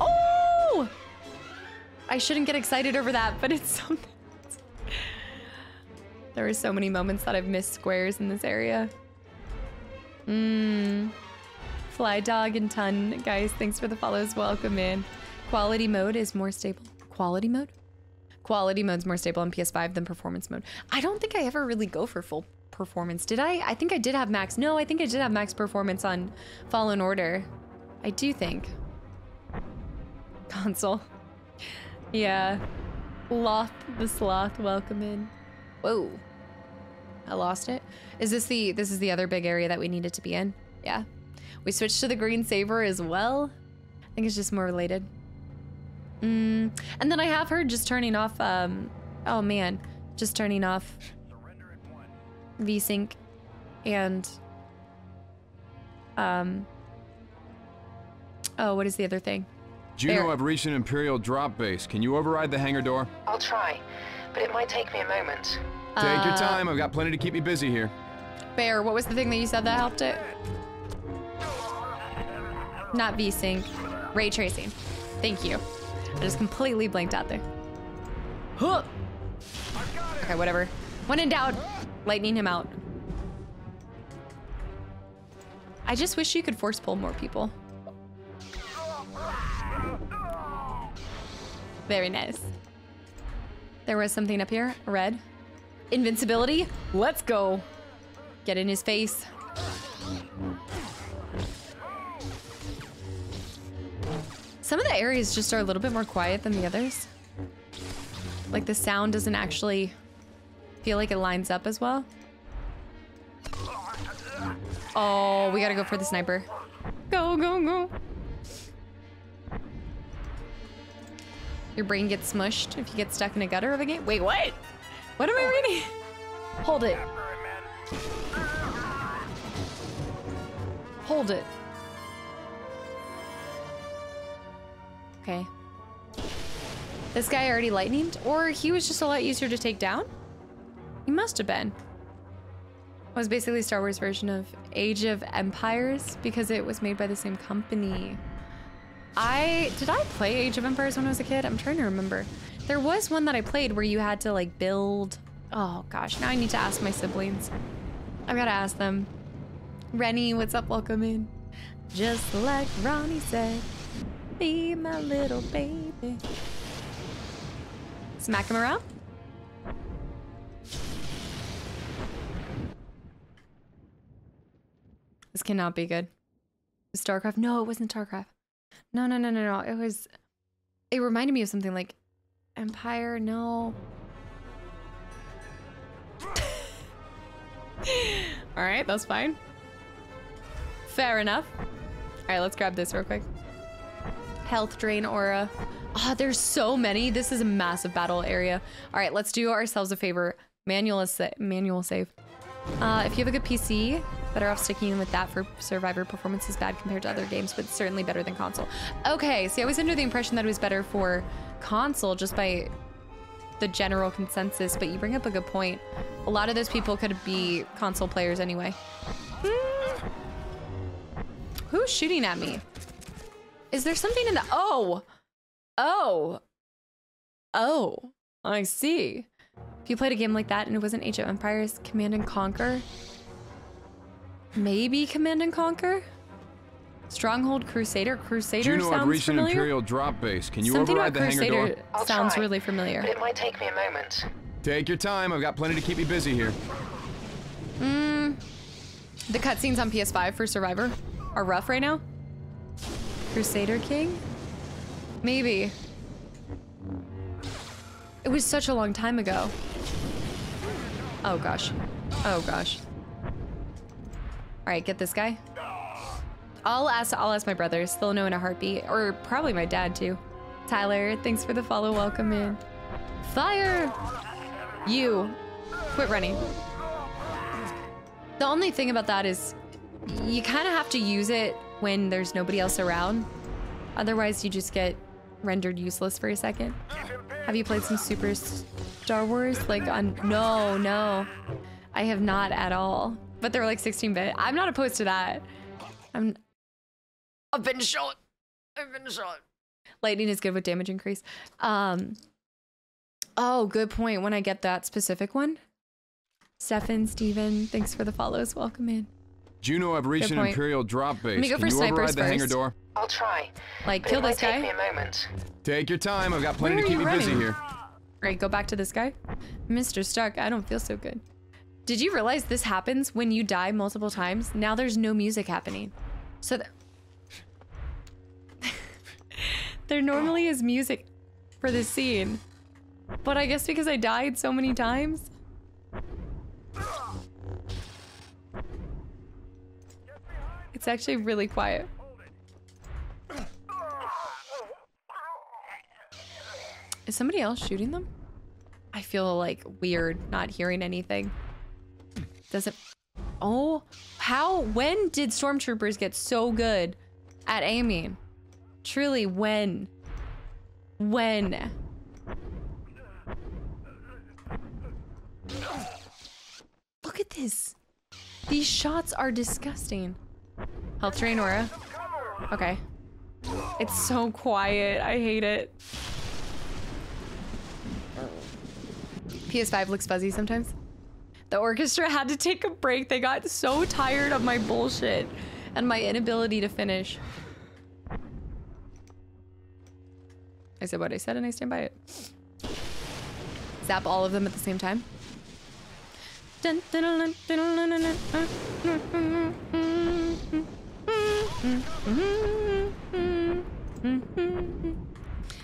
Oh! I shouldn't get excited over that, but it's something. There were so many moments that I've missed squares in this area. Fly Dog and Ton. Guys, thanks for the follows. Welcome in. Quality mode is more stable. Quality mode? Quality mode's more stable on PS5 than performance mode. I don't think I ever really go for full performance. Did I? I think I did have max. No, I think I did have max performance on Fallen Order. I do think. Console. Yeah. Loth the Sloth, welcome in. Whoa. I lost it. Is this this is the other big area that we needed to be in? Yeah. We switched to the green saber as well. I think it's just more related. And then I have heard just turning off, oh man, just turning off VSync and, oh, what is the other thing? Juno, I've reached an Imperial drop base. Can you override the hangar door? I'll try, but it might take me a moment. Take your time. I've got plenty to keep me busy here. Bear, what was the thing that you said that helped it? Not VSync. Ray tracing. Thank you. I just completely blanked out there. Huh. Okay, whatever. When in doubt, lightning him out. I just wish you could force pull more people. Very nice. There was something up here. Red. Invincibility. Let's go. Get in his face. Some of the areas just are a little bit more quiet than the others. Like the sound doesn't actually feel like it lines up as well. Oh, we gotta go for the sniper. Go, go, go. Your brain gets smushed if you get stuck in a gutter of a game. Wait, what? What am I reading? Hold it. Hold it. Okay. This guy already lightninged? Or he was just a lot easier to take down? He must have been. It was basically Star Wars version of Age of Empires because it was made by the same company. Did I play Age of Empires when I was a kid? I'm trying to remember. There was one that I played where you had to like build. Oh gosh, now I need to ask my siblings. I've gotta ask them. Rennie, what's up? Welcome in. Just like Ronnie said, be my little baby. Smack him around. This cannot be good. Is StarCraft? No, it wasn't StarCraft. No. It reminded me of something like Empire. No. All right, that's fine. Fair enough. All right, let's grab this real quick. Health drain aura. Ah, there's so many. This is a massive battle area. All right, let's do ourselves a favor. Manual save. If you have a good PC, better off sticking with that for Survivor. Performance is bad compared to other games, but certainly better than console. Okay, see, I was under the impression that it was better for console just by the general consensus, but you bring up a good point. A lot of those people could be console players anyway. Who's shooting at me? Is there something in the... Oh, I see. If you played a game like that and it wasn't Age of Empires, Command and Conquer. Maybe Command and Conquer? Stronghold Crusader? Crusader Juno, sounds I've reached familiar? an Imperial drop base. Can you Something override the about hangar Crusader door? sounds really familiar. But it might take me a moment. Take your time. I've got plenty to keep me busy here. The cutscenes on PS5 for Survivor are rough right now. Crusader King? Maybe. It was such a long time ago. Oh gosh. Oh gosh. All right, get this guy. I'll ask my brothers. They'll know in a heartbeat, or probably my dad too. Tyler, thanks for the follow. Welcome in. Fire! You. Quit running. The only thing about that is you kind of have to use it when there's nobody else around. Otherwise, you just get rendered useless for a second. Have you played some Super Star Wars? Like on... No. I have not at all. But they're like 16-bit. I'm not opposed to that. I've been shot. Lightning is good with damage increase. Oh, good point. When I get that specific one. Stefan, Steven, thanks for the follows. Welcome in. Juno, I've reached an Imperial drop base. Let me go Can for you snipers override the hangar first. door? I'll try. Like, but kill it might this guy. Take me a moment. Take your time. I've got plenty to keep me busy here. Right, go back to this guy. Mr. Stark, I don't feel so good. Did you realize this happens when you die multiple times? Now there's no music happening. So there normally is music for this scene. But I guess because I died so many times. It's actually really quiet. Is somebody else shooting them? I feel like weird not hearing anything. Does it? Oh, how? When did stormtroopers get so good at aiming? Truly, when? When? Look at this. These shots are disgusting. Health drain aura. Okay. It's so quiet. I hate it. PS5 looks fuzzy sometimes. The orchestra had to take a break. They got so tired of my bullshit and my inability to finish. I said what I said and I stand by it. Zap all of them at the same time.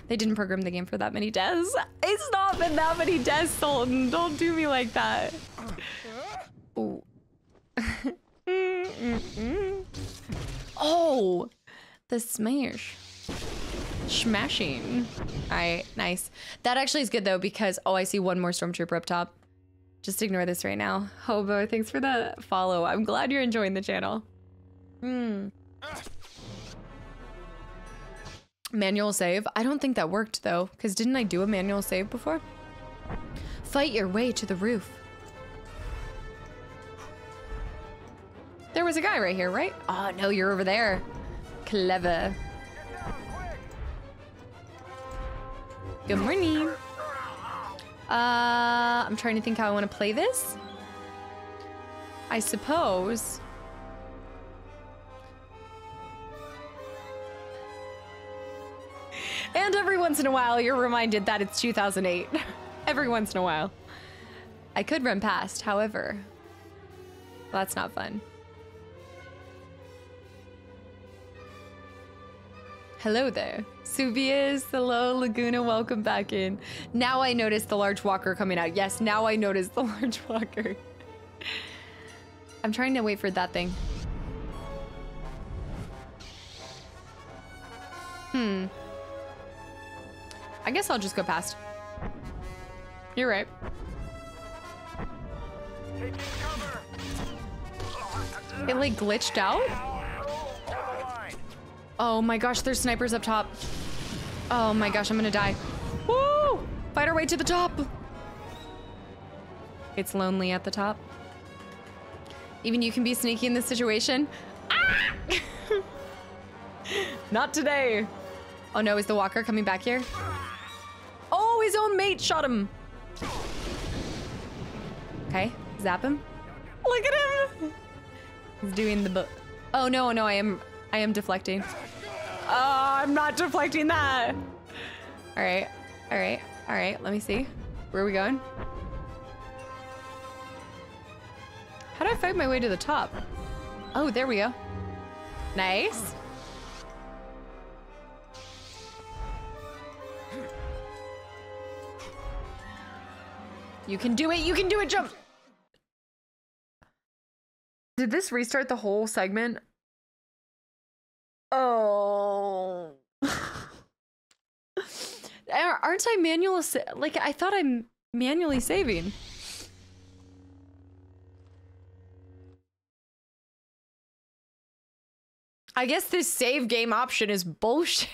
They didn't program the game for that many deaths. It's not been that many deaths, Sultan. Don't do me like that. Ooh. Oh, the smash. Smashing. All right, nice. That actually is good though because, oh, I see one more stormtrooper up top. Just ignore this right now. Hobo, thanks for the follow. I'm glad you're enjoying the channel. Manual save? I don't think that worked though, because didn't I do a manual save before? Fight your way to the roof. There was a guy right here, right? Oh no, you're over there. Clever. Good morning. I'm trying to think how I want to play this. I suppose. And every once in a while, you're reminded that it's 2008. Every once in a while. I could run past, however. Well, that's not fun. Hello there. Subius, hello, Laguna, welcome back in. Now I notice the large walker coming out. Yes, now I notice the large walker. I'm trying to wait for that thing. I guess I'll just go past. You're right. It like glitched out? Oh my gosh, there's snipers up top. Oh my gosh, I'm gonna die. Woo! Fight our way to the top. It's lonely at the top. Even you can be sneaky in this situation. Ah! Not today. Oh no, is the walker coming back here? Oh, his own mate shot him. Okay, zap him. Look at him. He's doing the oh no, I am deflecting. Oh, I'm not deflecting that. All right. Let me see. Where are we going? How do I fight my way to the top? Oh, there we go. Nice. You can do it, jump! Did this restart the whole segment? Oh. Aren't I manual like, I thought I'm manually saving. I guess this save game option is bullshit.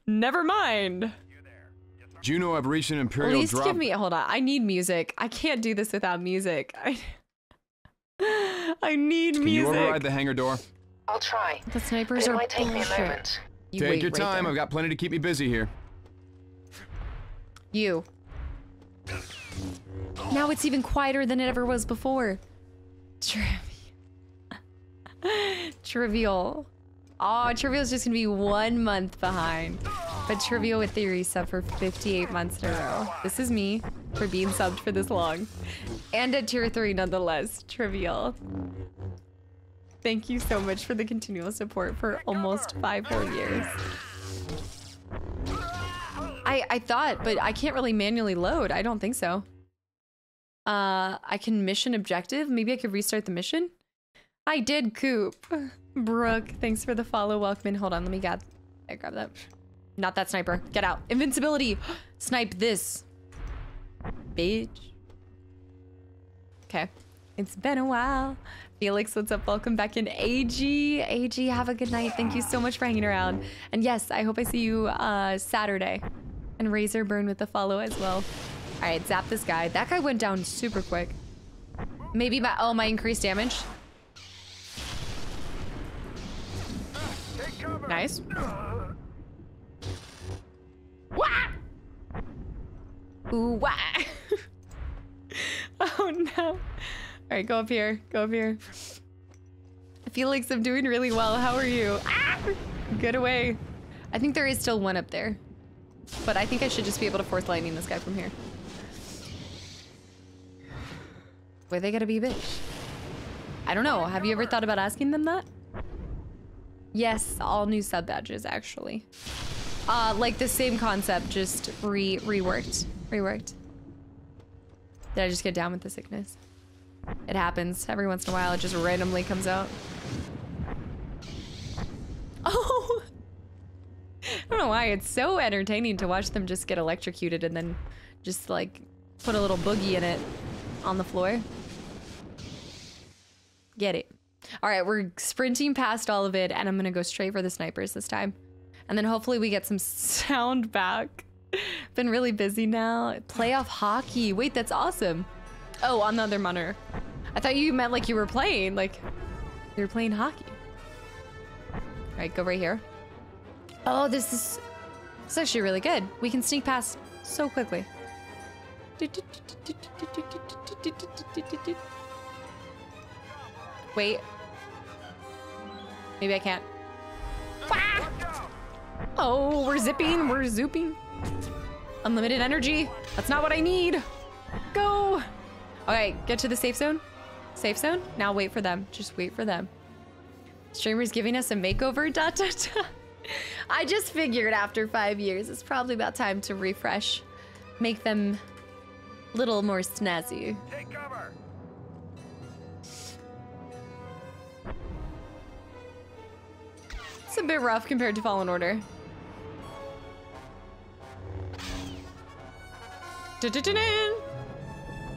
Never mind. Juno, I've reached an Imperial drop. At least give me, hold on, I need music. I can't do this without music. I need music. Can you override the hangar door? I'll try. The snipers are might take me a bullshit. moment. Take your time, I've got plenty to keep me busy here. You. Now it's even quieter than it ever was before. Trivial. Oh, Trivial's just gonna be 1 month behind. But Trivial with Theory sub for 58 months in a row. This is me for being subbed for this long. And at tier 3 nonetheless. Trivial. Thank you so much for the continual support for almost 5 whole years. I thought, but I can't really manually load. I don't think so. I can mission objective. Maybe I could restart the mission. I did, Coop. Brooke, thanks for the follow. Welcome in. Hold on, let me grab that. Not that sniper. Get out. Invincibility. Snipe this. Bitch. Okay. It's been a while. Felix, what's up? Welcome back in. AG, have a good night. Thank you so much for hanging around. And yes, I hope I see you Saturday. And Razor Burn with the follow as well. All right, zap this guy. That guy went down super quick. Maybe my increased damage. Nice. Wah! Ooh, wah! Oh no. All right, go up here. Go up here. Felix, I'm doing really well. How are you? Ah! Get away. I think there is still one up there. But I think I should just be able to force lightning this guy from here. Where they gotta be, bitch? I don't know. Have you ever thought about asking them that? Yes, all new sub badges, actually. Like the same concept, just reworked. Did I just get down with the sickness? It happens. Every once in a while, it just randomly comes out. Oh! I don't know why. It's so entertaining to watch them just get electrocuted and then just, like, put a little boogie in it on the floor. Get it. All right, we're sprinting past all of it, and I'm gonna go straight for the snipers this time. And then hopefully we get some sound back. Been really busy now. Playoff hockey. Wait, that's awesome. Oh, on the other monitor. I thought you meant like you were playing, like you were playing hockey. All right, go right here. Oh, this is actually really good. We can sneak past so quickly. Wait. Maybe I can't. Oh, we're zipping, we're zooping. Unlimited energy. That's not what I need. Go. Okay, get to the safe zone. Safe zone? Now wait for them. Just wait for them. Streamer's giving us a makeover. I just figured after 5 years, it's probably about time to refresh. Make them a little more snazzy. Take cover. It's a bit rough compared to Fallen Order.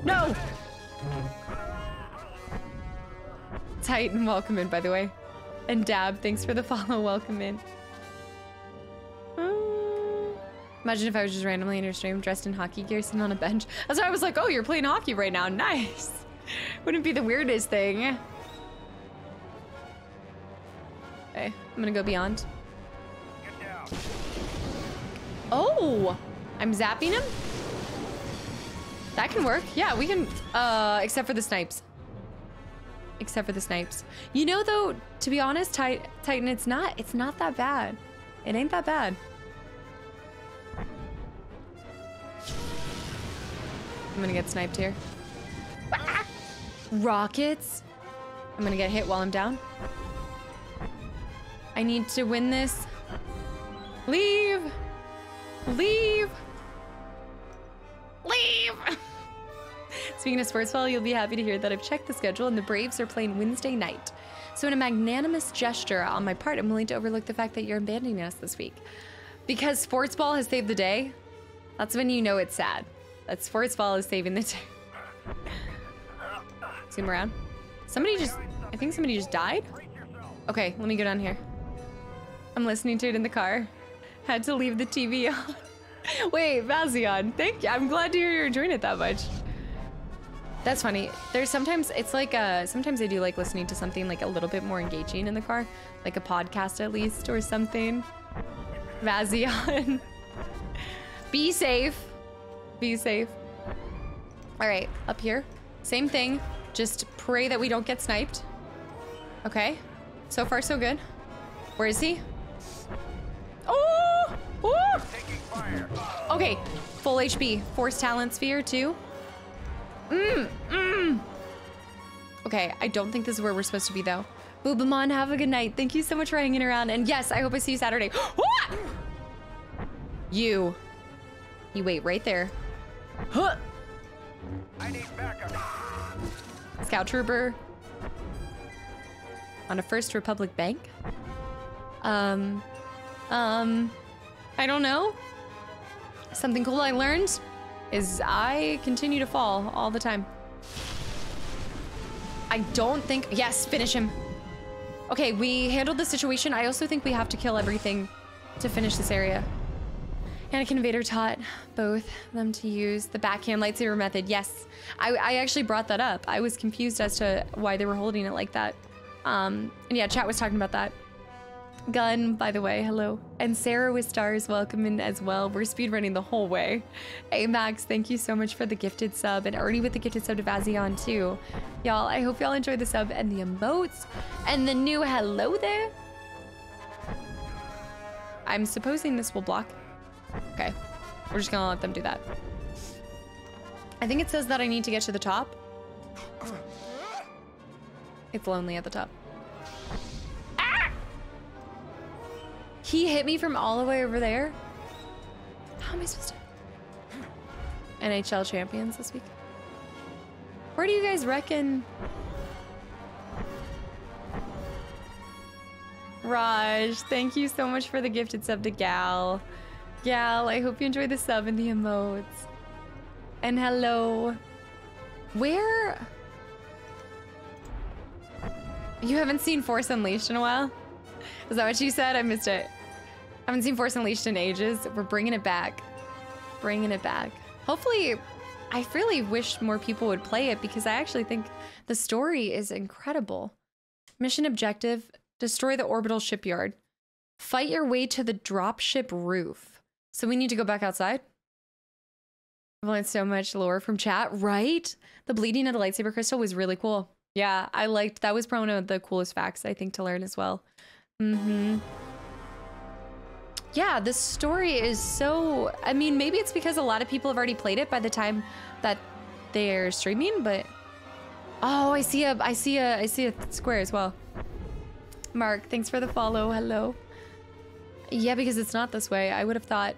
No! Titan, welcome in, by the way. And Dab, thanks for the follow, welcome in. Imagine if I was just randomly in your stream dressed in hockey gear sitting on a bench. That's why I was like, oh, you're playing hockey right now, nice. Wouldn't be the weirdest thing. Okay, I'm gonna go beyond. Oh, I'm zapping him? That can work. Yeah, we can, except for the snipes. Except for the snipes. You know, though, to be honest, Titan, it's not that bad. It ain't that bad. I'm gonna get sniped here. Rockets. I'm gonna get hit while I'm down. I need to win this. Leave. Leave. Leave. Speaking of Sportsball, you'll be happy to hear that I've checked the schedule and the Braves are playing Wednesday night. So in a magnanimous gesture on my part, I'm willing to overlook the fact that you're abandoning us this week. Because Sportsball has saved the day, that's when you know it's sad. That Sportsball is saving the day. Zoom around. I think somebody just died? Okay, let me go down here. I'm listening to it in the car. Had to leave the TV on. Wait, Vazion, thank you. I'm glad to hear you're enjoying it that much. That's funny. There's sometimes, it's like, sometimes I do like listening to something like a little bit more engaging in the car. Like a podcast at least or something. Vazion. Be safe. Be safe. All right, up here. Same thing. Just pray that we don't get sniped. Okay. So far, so good. Where is he? Oh! Okay, full HP. Force Talent Sphere too. Okay, I don't think this is where we're supposed to be though. Boobamon, have a good night. Thank you so much for hanging around. And yes, I hope I see you Saturday. You wait right there. I need backup. Scout Trooper. On a First Republic bank? I don't know. Something cool I learned is I continue to fall all the time. I don't think, yes, finish him. Okay, we handled the situation. I also think we have to kill everything to finish this area. Anakin and Vader taught both of them to use the backhand lightsaber method. Yes, I actually brought that up. I was confused as to why they were holding it like that. And yeah, chat was talking about that. Gun, by the way, hello. And Sarah with stars, welcome in as well. We're speedrunning the whole way. Hey Max, thank you so much for the gifted sub. And Ernie with the gifted sub to Vazion too. Y'all, I hope y'all enjoyed the sub and the emotes. And the new hello there. I'm supposing this will block. Okay, we're just gonna let them do that. I think it says that I need to get to the top. It's lonely at the top. Ah! He hit me from all the way over there. How am I supposed to? NHL champions this week. Where do you guys reckon? Raj, thank you so much for the gifted sub to Gal. Gal, I hope you enjoy the sub and the emotes. And hello. Where? You haven't seen Force Unleashed in a while? Is that what you said? I missed it. I haven't seen Force Unleashed in ages. We're bringing it back. Bringing it back. Hopefully, I really wish more people would play it because I actually think the story is incredible. Mission objective, destroy the orbital shipyard. Fight your way to the dropship roof. So we need to go back outside? I've learned so much lore from chat, right? The bleeding of the lightsaber crystal was really cool. Yeah, I liked, that was probably one of the coolest facts, I think, to learn as well. Yeah, the story is so, I mean, maybe it's because a lot of people have already played it by the time that they're streaming, but oh, I see a square as well. Mark, thanks for the follow. Hello. Yeah, because it's not this way. I would have thought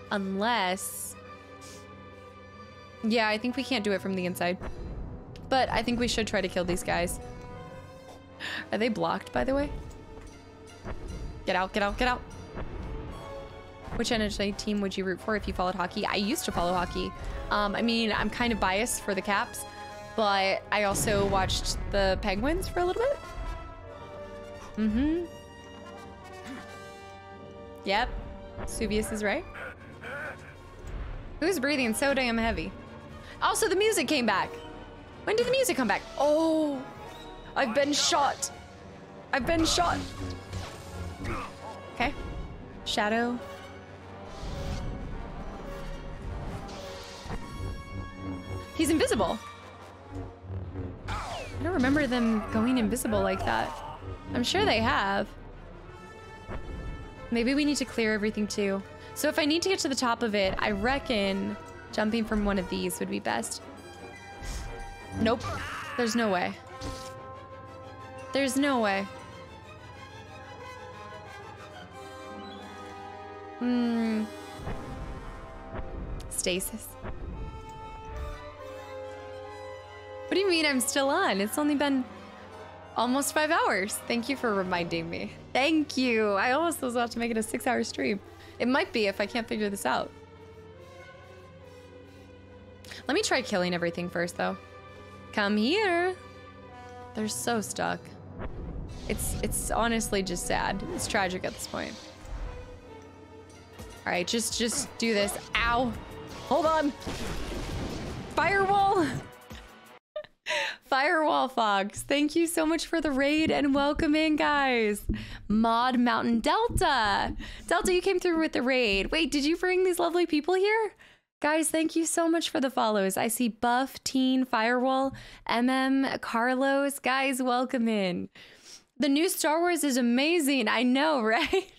unless, yeah, I think we can't do it from the inside, but I think we should try to kill these guys. Are they blocked, by the way? Get out, get out, get out. Which NHL team would you root for if you followed hockey? I used to follow hockey. I mean, I'm kind of biased for the Caps, but I also watched the Penguins for a little bit. Yep, Suvius is right. Who's breathing so damn heavy? Also, the music came back. When did the music come back? Oh, I've been shot. I've been shot. Okay, Shadow. He's invisible. I don't remember them going invisible like that. I'm sure they have. Maybe we need to clear everything too. So if I need to get to the top of it, I reckon jumping from one of these would be best. Nope. There's no way. There's no way. Stasis. What do you mean I'm still on? It's only been almost 5 hours. Thank you for reminding me. Thank you. I almost was about to make it a 6-hour stream. It might be if I can't figure this out. Let me try killing everything first, though. Come here. They're so stuck. It's honestly just sad. It's tragic at this point. All right, just do this. Ow. Hold on. Firewall. Firewall Fox, thank you so much for the raid and welcome in, guys. Mod Mountain Delta. Delta, you came through with the raid. Wait, did you bring these lovely people here? Guys, thank you so much for the follows. I see Buff, Teen, Firewall, Carlos. Guys, welcome in. The new Star Wars is amazing. I know, right?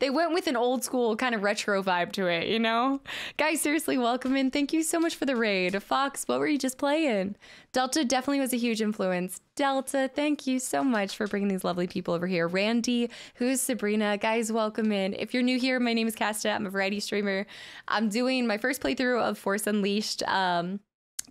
They went with an old school kind of retro vibe to it, you know? Guys, seriously, welcome in. Thank you so much for the raid. Fox, what were you just playing? Delta definitely was a huge influence. Delta, thank you so much for bringing these lovely people over here. Randy, who's Sabrina? Guys, welcome in. If you're new here, my name is Casta. I'm a variety streamer. I'm doing my first playthrough of Force Unleashed.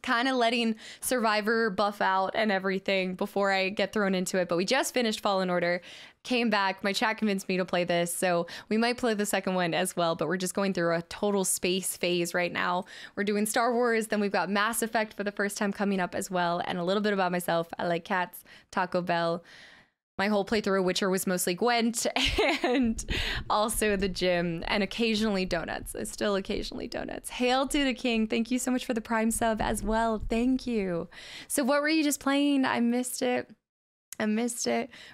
Kind of letting Survivor buff out and everything before I get thrown into it. But we just finished Fallen Order, came back. My chat convinced me to play this, so we might play the second one as well. But we're just going through a total space phase right now. We're doing Star Wars, then we've got Mass Effect for the first time coming up as well. And a little bit about myself. I like cats, Taco Bell. My whole playthrough of Witcher was mostly Gwent and also the gym and occasionally donuts. Still occasionally donuts. Hail to the king. Thank you so much for the Prime sub as well. Thank you. So what were you just playing? I missed it.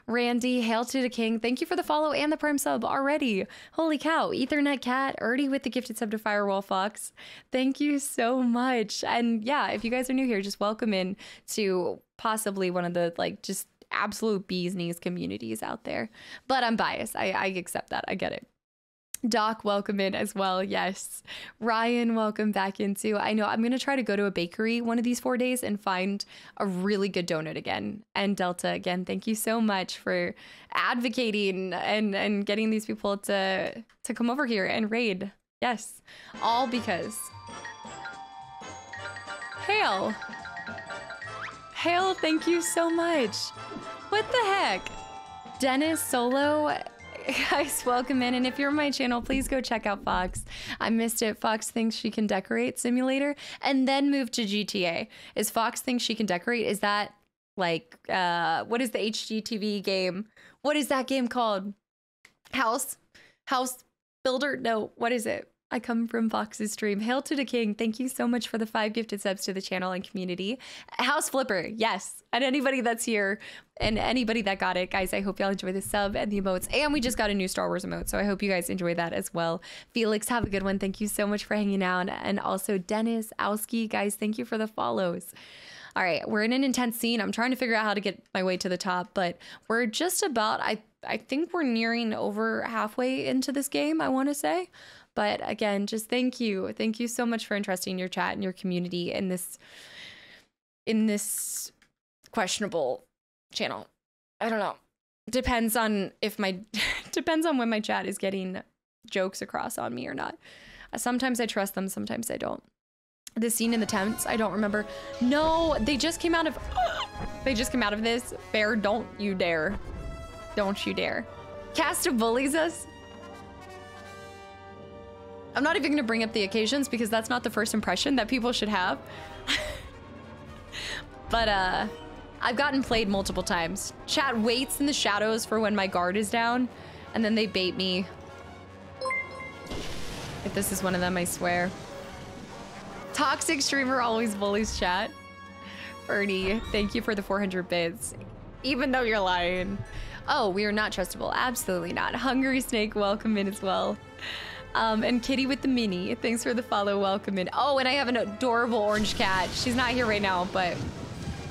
Randy, hail to the king. Thank you for the follow and the Prime sub already. Holy cow. Ethernet Cat, already with the gifted sub to Firewall Fox. Thank you so much. And yeah, if you guys are new here, just welcome in to possibly one of the just absolute bee's knees communities out there. But I'm biased. I accept that. I get it. Doc, welcome in as well. Yes. Ryan, welcome back into. I know I'm going to try to go to a bakery one of these 4 days and find a really good donut again. And Delta, again, thank you so much for advocating and getting these people to come over here and raid. Yes. All because Hail, thank you so much. What the heck? Dennis Solo, guys, welcome in. And if you're on my channel, please go check out Fox. I missed it. Fox thinks she can decorate simulator and then move to GTA. Is Fox thinks she can decorate? Is that like, what is the HGTV game? What is that game called? House Builder? No, what is it? I come from Fox's stream. Hail to the king. Thank you so much for the 5 gifted subs to the channel and community. House Flipper, yes. And anybody that's here and anybody that got it, guys, I hope y'all enjoy the sub and the emotes. And we just got a new Star Wars emote, so I hope you guys enjoy that as well. Felix, have a good one. Thank you so much for hanging out. And also Dennis, Owski, guys, thank you for the follows. All right, we're in an intense scene. I'm trying to figure out how to get my way to the top, but we're just about, I think we're nearing over halfway into this game, I want to say. But again, just thank you. Thank you so much for entrusting your chat and your community in this questionable channel. I don't know. Depends on when my chat is getting jokes across on me or not. Sometimes I trust them, sometimes I don't. The scene in the tents, I don't remember. No, they just came out of this. Bear, don't you dare. Don't you dare. Casta bullies us. I'm not even going to bring up the occasions because that's not the first impression that people should have. But I've gotten played multiple times. Chat waits in the shadows for when my guard is down, and then they bait me. If this is one of them, I swear. Toxic streamer always bullies chat. Ernie, thank you for the 400 bits. Even though you're lying. Oh, we are not trustable. Absolutely not. Hungry Snake, welcome in as well. And Kitty with the mini, thanks for the follow, welcome in. Oh, and I have an adorable orange cat. She's not here right now, but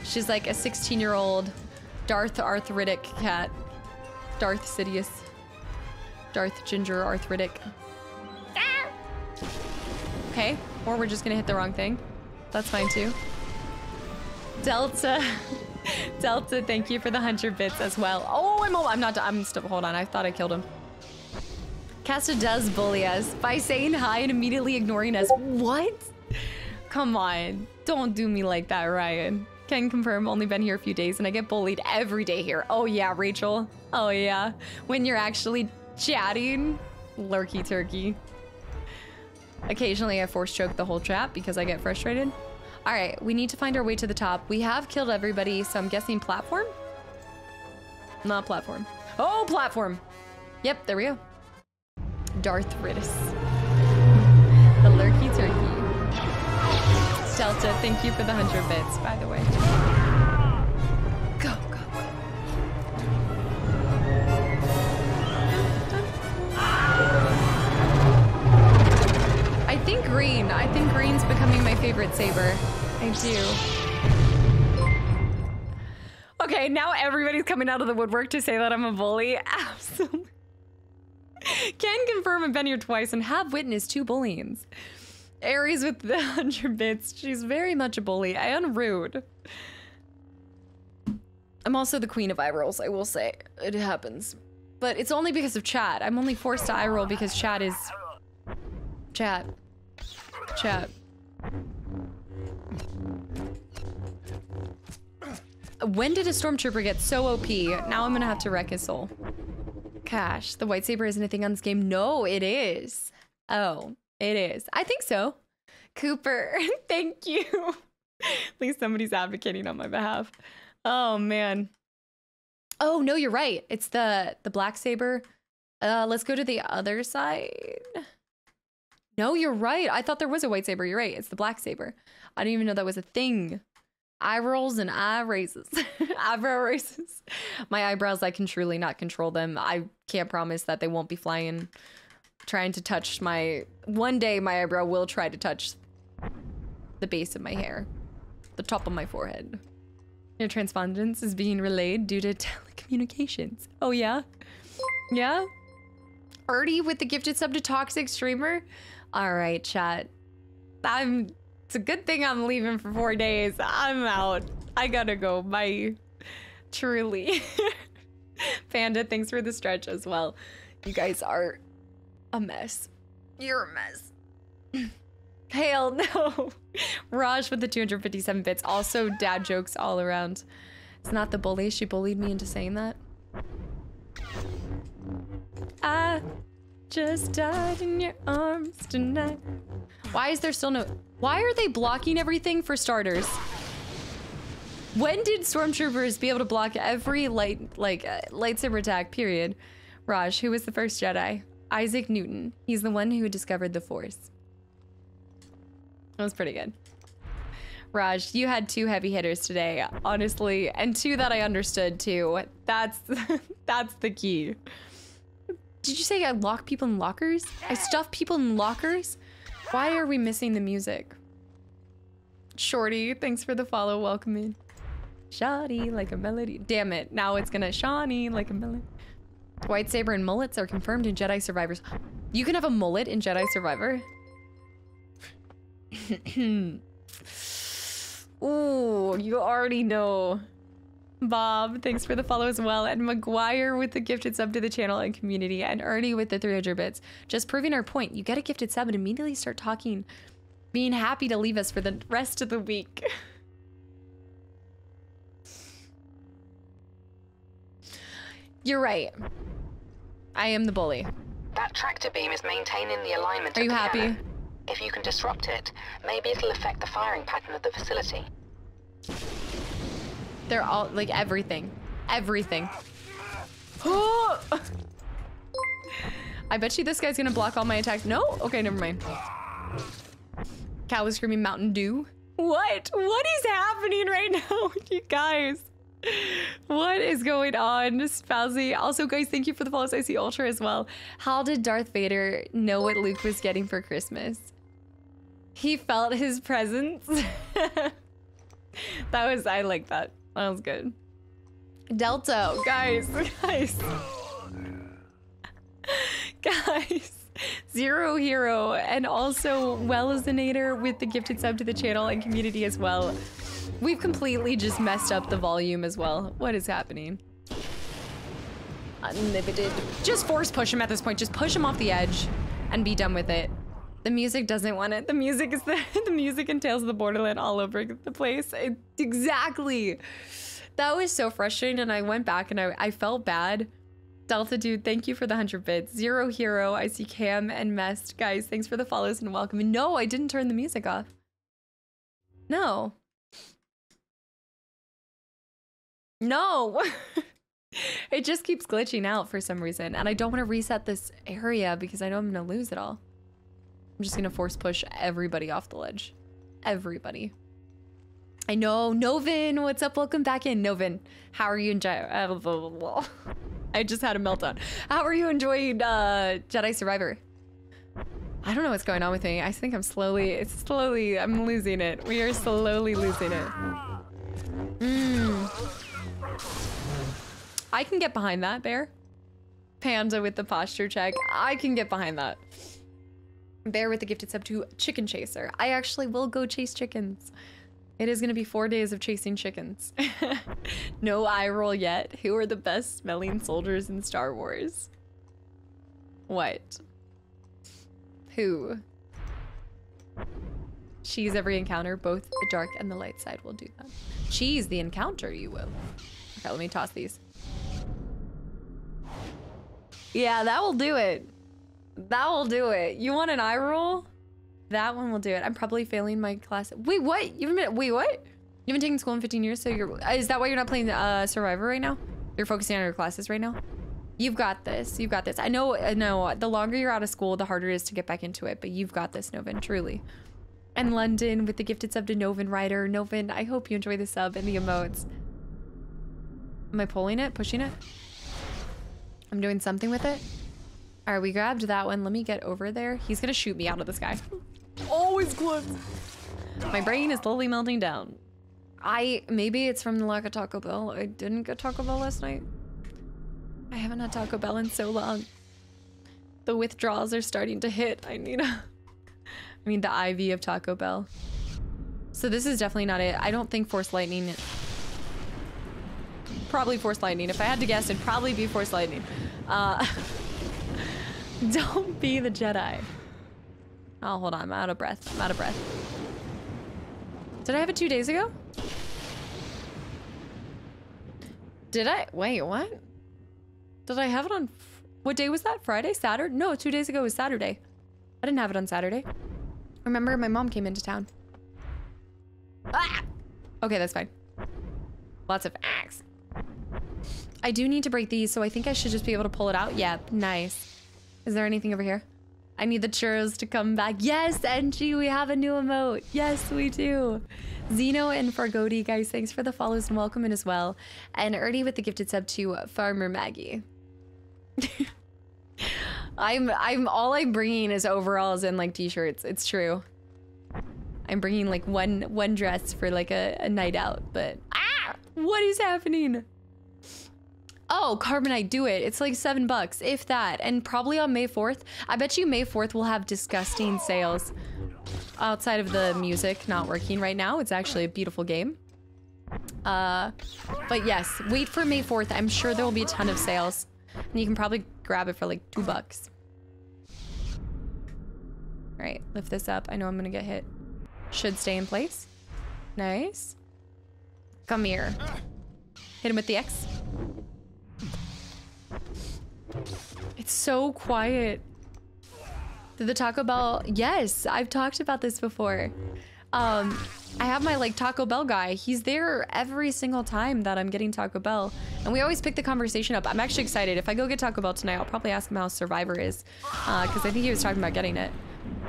she's like a 16-year-old Darth arthritic cat. Darth Sidious. Darth Ginger arthritic. Okay, or we're just gonna hit the wrong thing. That's fine too. Delta, thank you for the 100 bits as well. Oh, I'm still, hold on, I thought I killed him. Casta does bully us by saying hi and immediately ignoring us. What? Come on, don't do me like that, Ryan. Can confirm, only been here a few days and I get bullied every day here. Oh yeah, Rachel. Oh yeah. When you're actually chatting, lurky turkey. Occasionally I force choke the whole chat because I get frustrated. All right, we need to find our way to the top. We have killed everybody, so I'm guessing platform? Not platform. Oh, platform. Yep, there we go. Darth Ridis. The lurky turkey. Delta, thank you for the 100 bits, by the way. Go, go. I think green. I think green's becoming my favorite saber. I do. Okay, now everybody's coming out of the woodwork to say that I'm a bully. Absolutely. Can confirm I've been here twice and have witnessed 2 bullyings. Aries with the 100 bits. She's very much a bully and rude. I'm also the queen of eye rolls, I will say. It happens. But it's only because of chat. I'm only forced to eye roll because chat is... Chat. Chat. When did a stormtrooper get so OP? Now I'm gonna have to wreck his soul. Cash, the white saber isn't a thing on this game. No, it is. Oh, it is. I think so. Cooper, thank you. At least somebody's advocating on my behalf. Oh man. Oh no, you're right. It's the black saber. Let's go to the other side. No, you're right. I thought there was a white saber. You're right. It's the black saber. I didn't even know that was a thing. Eye rolls and eye raises. Eyebrow raises. My eyebrows, I can truly not control them. I can't promise that they won't be flying, trying to touch my... One day my eyebrow will try to touch the base of my hair, the top of my forehead. Your transpondence is being relayed due to telecommunications. Oh yeah? Yeah? Ernie with the gifted sub to Toxic Streamer? Alright, chat. It's a good thing I'm leaving for 4 days. I'm out. I gotta go. Bye. Truly. Panda, thanks for the stretch as well. You guys are a mess. You're a mess. Hell no. Raj with the 257 bits. Also dad jokes all around. It's not the bully. She bullied me into saying that. I just died in your arms tonight. Why is there still no... Why are they blocking everything for starters? When did stormtroopers be able to block every lightsaber attack, period? Raj, who was the first Jedi? Isaac Newton. He's the one who discovered the Force. That was pretty good. Raj, you had 2 heavy hitters today, honestly, and 2 that I understood too. That's the key. Did you say I lock people in lockers? I stuff people in lockers? Why are we missing the music? Shorty, thanks for the follow. Welcome in. Shoddy like a melody. Damn it. Now it's gonna Shawnee like a melody. White saber and mullets are confirmed in Jedi Survivors. You can have a mullet in Jedi Survivor? Ooh, you already know. Bob, thanks for the follow as well. And McGuire with the gifted sub to the channel and community. And Ernie with the 300 bits. Just proving our point. You get a gifted sub and immediately start talking. Being happy to leave us for the rest of the week. You're right. I am the bully. That tractor beam is maintaining the alignment. Are you happy? Cannon. If you can disrupt it, maybe it'll affect the firing pattern of the facility. They're all, like, everything. Everything. I bet you this guy's gonna block all my attacks. No? Okay, never mind. Cal was screaming Mountain Dew. What? What is happening right now, you guys? What is going on? Spousy. Also, guys, thank you for the follows. I see Ultra as well. How did Darth Vader know what Luke was getting for Christmas? He felt his presence. I like that. That was good. Delta, guys. Zero Hero, and also Wellazinator with the gifted sub to the channel and community as well. We've completely just messed up the volume as well. What is happening? Unlimited. Just force push him at this point. Just push him off the edge and be done with it. The music doesn't want it. The music is the music and Tales of the Borderland all over the place. Exactly. That was so frustrating, and I went back and I felt bad. Delta Dude, thank you for the 100 bits. Zero Hero, I see Cam and Mest. Guys, thanks for the follows and welcome. And no, I didn't turn the music off. No. No. It just keeps glitching out for some reason. And I don't want to reset this area because I know I'm going to lose it all. I'm just going to force push everybody off the ledge. Everybody. I know. Novin, what's up? Welcome back in. Novin, how are you enjoying? I just had a meltdown. How are you enjoying Jedi Survivor? I don't know what's going on with me. I think I'm I'm losing it. We are slowly losing it. I can get behind that, Bear. Panda with the posture check. I can get behind that. Bear with the gifted sub to Chicken Chaser. I actually will go chase chickens. It is going to be 4 days of chasing chickens. No eye roll yet. Who are the best smelling soldiers in Star Wars? What? Who? She's every encounter, both the dark and the light side will do that. She's the encounter, you will. Okay, let me toss these. Yeah, that will do it. That will do it. You want an eye roll? That one will do it. I'm probably failing my class. Wait, what? You haven't been, wait, what? You haven't taken school in 15 years, so you're, is that why you're not playing Survivor right now? You're focusing on your classes right now? You've got this. You've got this. I know, the longer you're out of school, the harder it is to get back into it, but you've got this, Novin, truly. And London with the gifted sub to Novin Rider. Novin, I hope you enjoy the sub and the emotes. Am I pulling it? Pushing it? I'm doing something with it? All right, we grabbed that one. Let me get over there. He's gonna shoot me out of the sky. Always close. My brain is slowly melting down. Maybe it's from the lack of Taco Bell. I didn't get Taco Bell last night. I haven't had Taco Bell in so long. The withdrawals are starting to hit. I need the IV of Taco Bell. So this is definitely not it. I don't think Force Lightning. Probably Force Lightning. If I had to guess, it'd probably be Force Lightning. Don't be the Jedi. Oh, hold on. I'm out of breath. I'm out of breath. Did I have it 2 days ago? Did I? Wait, what? Did I have it on... What day was that? Friday? Saturday? No, 2 days ago was Saturday. I didn't have it on Saturday. Remember, my mom came into town. Ah! Okay, that's fine. Lots of axe. I do need to break these, so I think I should just be able to pull it out. Yep, nice. Is there anything over here? I need the churros to come back. Yes, Enchi, we have a new emote. Yes, we do. Zeno and Fargodi, guys, thanks for the follows and welcome in as well. And Ernie with the gifted sub to Farmer Maggie. all I'm bringing is overalls and like t-shirts. It's true. I'm bringing like one dress for like a night out, but what is happening? Oh, Carbonite, do it. It's like $7, if that. And probably on May 4th. I bet you May 4th will have disgusting sales. Outside of the music not working right now. It's actually a beautiful game. But yes, wait for May 4th. I'm sure there will be a ton of sales. And you can probably grab it for like $2. All right, lift this up. I know I'm gonna get hit. Should stay in place. Nice. Come here. Hit him with the X. It's so quiet. Did the Taco Bell? Yes, I've talked about this before. I have my like Taco Bell guy. He's there every single time that I'm getting Taco Bell. And we always pick the conversation up. I'm actually excited. If I go get Taco Bell tonight, I'll probably ask him how Survivor is. Because I think he was talking about getting it.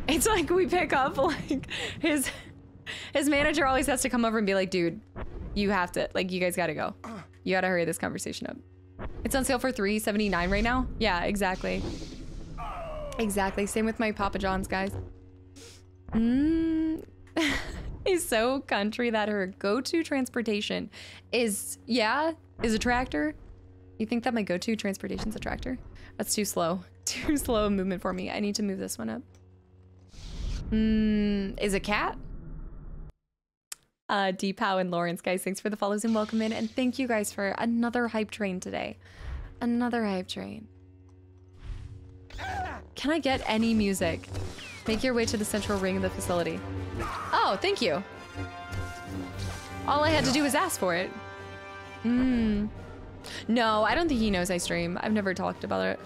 It's like we pick up like his manager always has to come over and be like, dude, you have to, like, you guys gotta go. You gotta hurry this conversation up. It's on sale for $3.79 right now. Yeah, exactly. Exactly. Same with my Papa John's, guys. Is so country that her go-to transportation is a tractor. You think that my go-to transportation's a tractor? That's too slow. Too slow a movement for me. I need to move this one up. Is it cat? Deepow and Lawrence, guys, thanks for the follows and welcome in, and thank you guys for another hype train today. Another hype train. Can I get any music? Make your way to the central ring of the facility. Oh, thank you. All I had to do was ask for it. No, I don't think he knows I stream. I've never talked about it.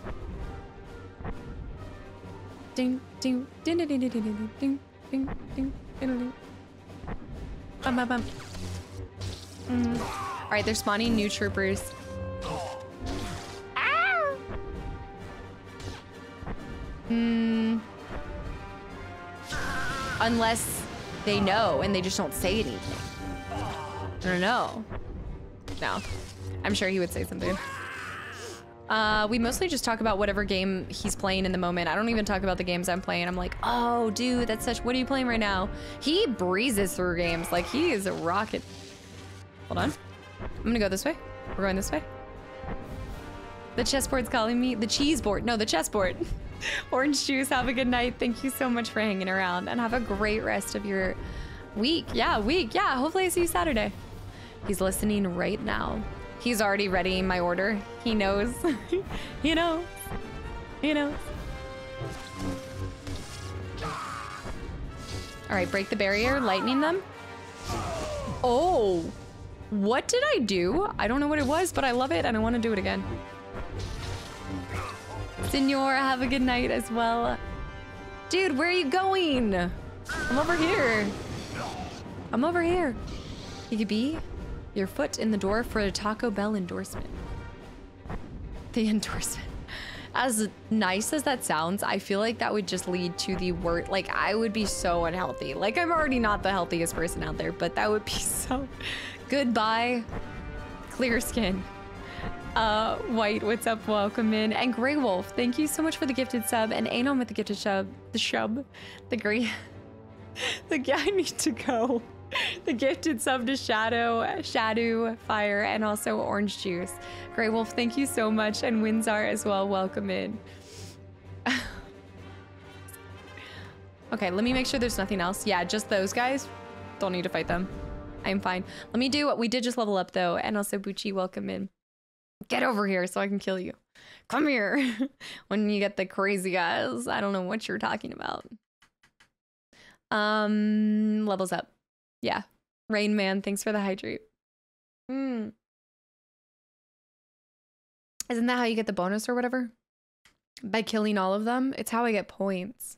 Ding, ding, ding, ding, ding, ding, ding, ding, ding, ding, ding. Bum, bum, bum. All right, they're spawning new troopers. Unless they know and they just don't say anything. I don't know. No, I'm sure he would say something. We mostly just talk about whatever game he's playing in the moment. I don't even talk about the games I'm playing. I'm like, oh, dude, that's such, what are you playing right now? He breezes through games. Like, he is a rocket. Hold on. I'm gonna go this way. We're going this way. The chessboard's calling me. The cheese board. No, the chessboard. Orange Juice, have a good night. Thank you so much for hanging around and have a great rest of your week. Yeah, week. Yeah, hopefully I see you Saturday. He's listening right now. He's already readying my order. He knows. He knows. He knows. All right, break the barrier, lightning them. Oh, what did I do? I don't know what it was, but I love it and I want to do it again. Senor, have a good night as well. Dude, where are you going? I'm over here. I'm over here. You could be your foot in the door for a Taco Bell endorsement. The endorsement. As nice as that sounds, I feel like that would just lead to the worst. Like, I would be so unhealthy. Like, I'm already not the healthiest person out there, but that would be so... Goodbye, clear skin. White, what's up? Welcome in. And Grey Wolf, thank you so much for the gifted sub. And Anon with the gifted sub. The shub. The Grey... I need to go. The gifted sub to Shadow, Fire, and also Orange Juice. Grey Wolf, thank you so much. And Windsar as well, welcome in. Okay, let me make sure there's nothing else. Yeah, just those guys. Don't need to fight them. I'm fine. Let me do what we did just level up though. And also Bucci, welcome in. Get over here so I can kill you. Come here. When you get the crazy guys, I don't know what you're talking about. Levels up. Yeah. Rain Man, thanks for the hydrate. Isn't that how you get the bonus or whatever? By killing all of them? It's how I get points.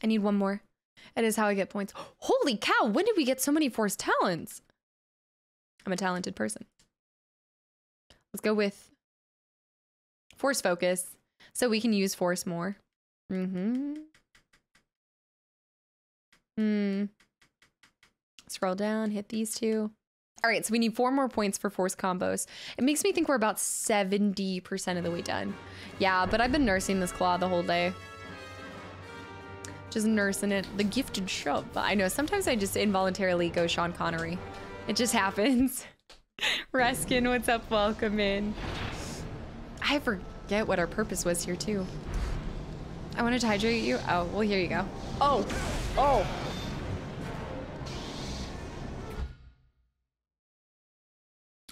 I need one more. It is how I get points. Holy cow, when did we get so many Force talents? I'm a talented person. Let's go with Force Focus so we can use Force more. Scroll down, hit these two. All right, so we need 4 more points for Force combos. It makes me think we're about 70% of the way done. Yeah, but I've been nursing this claw the whole day. Just nursing it. The gifted shove. I know, sometimes I just involuntarily go Sean Connery. It just happens. Reskin, what's up? Welcome in. I forget what our purpose was here too. I wanted to hydrate you. Oh, well, here you go. Oh, oh.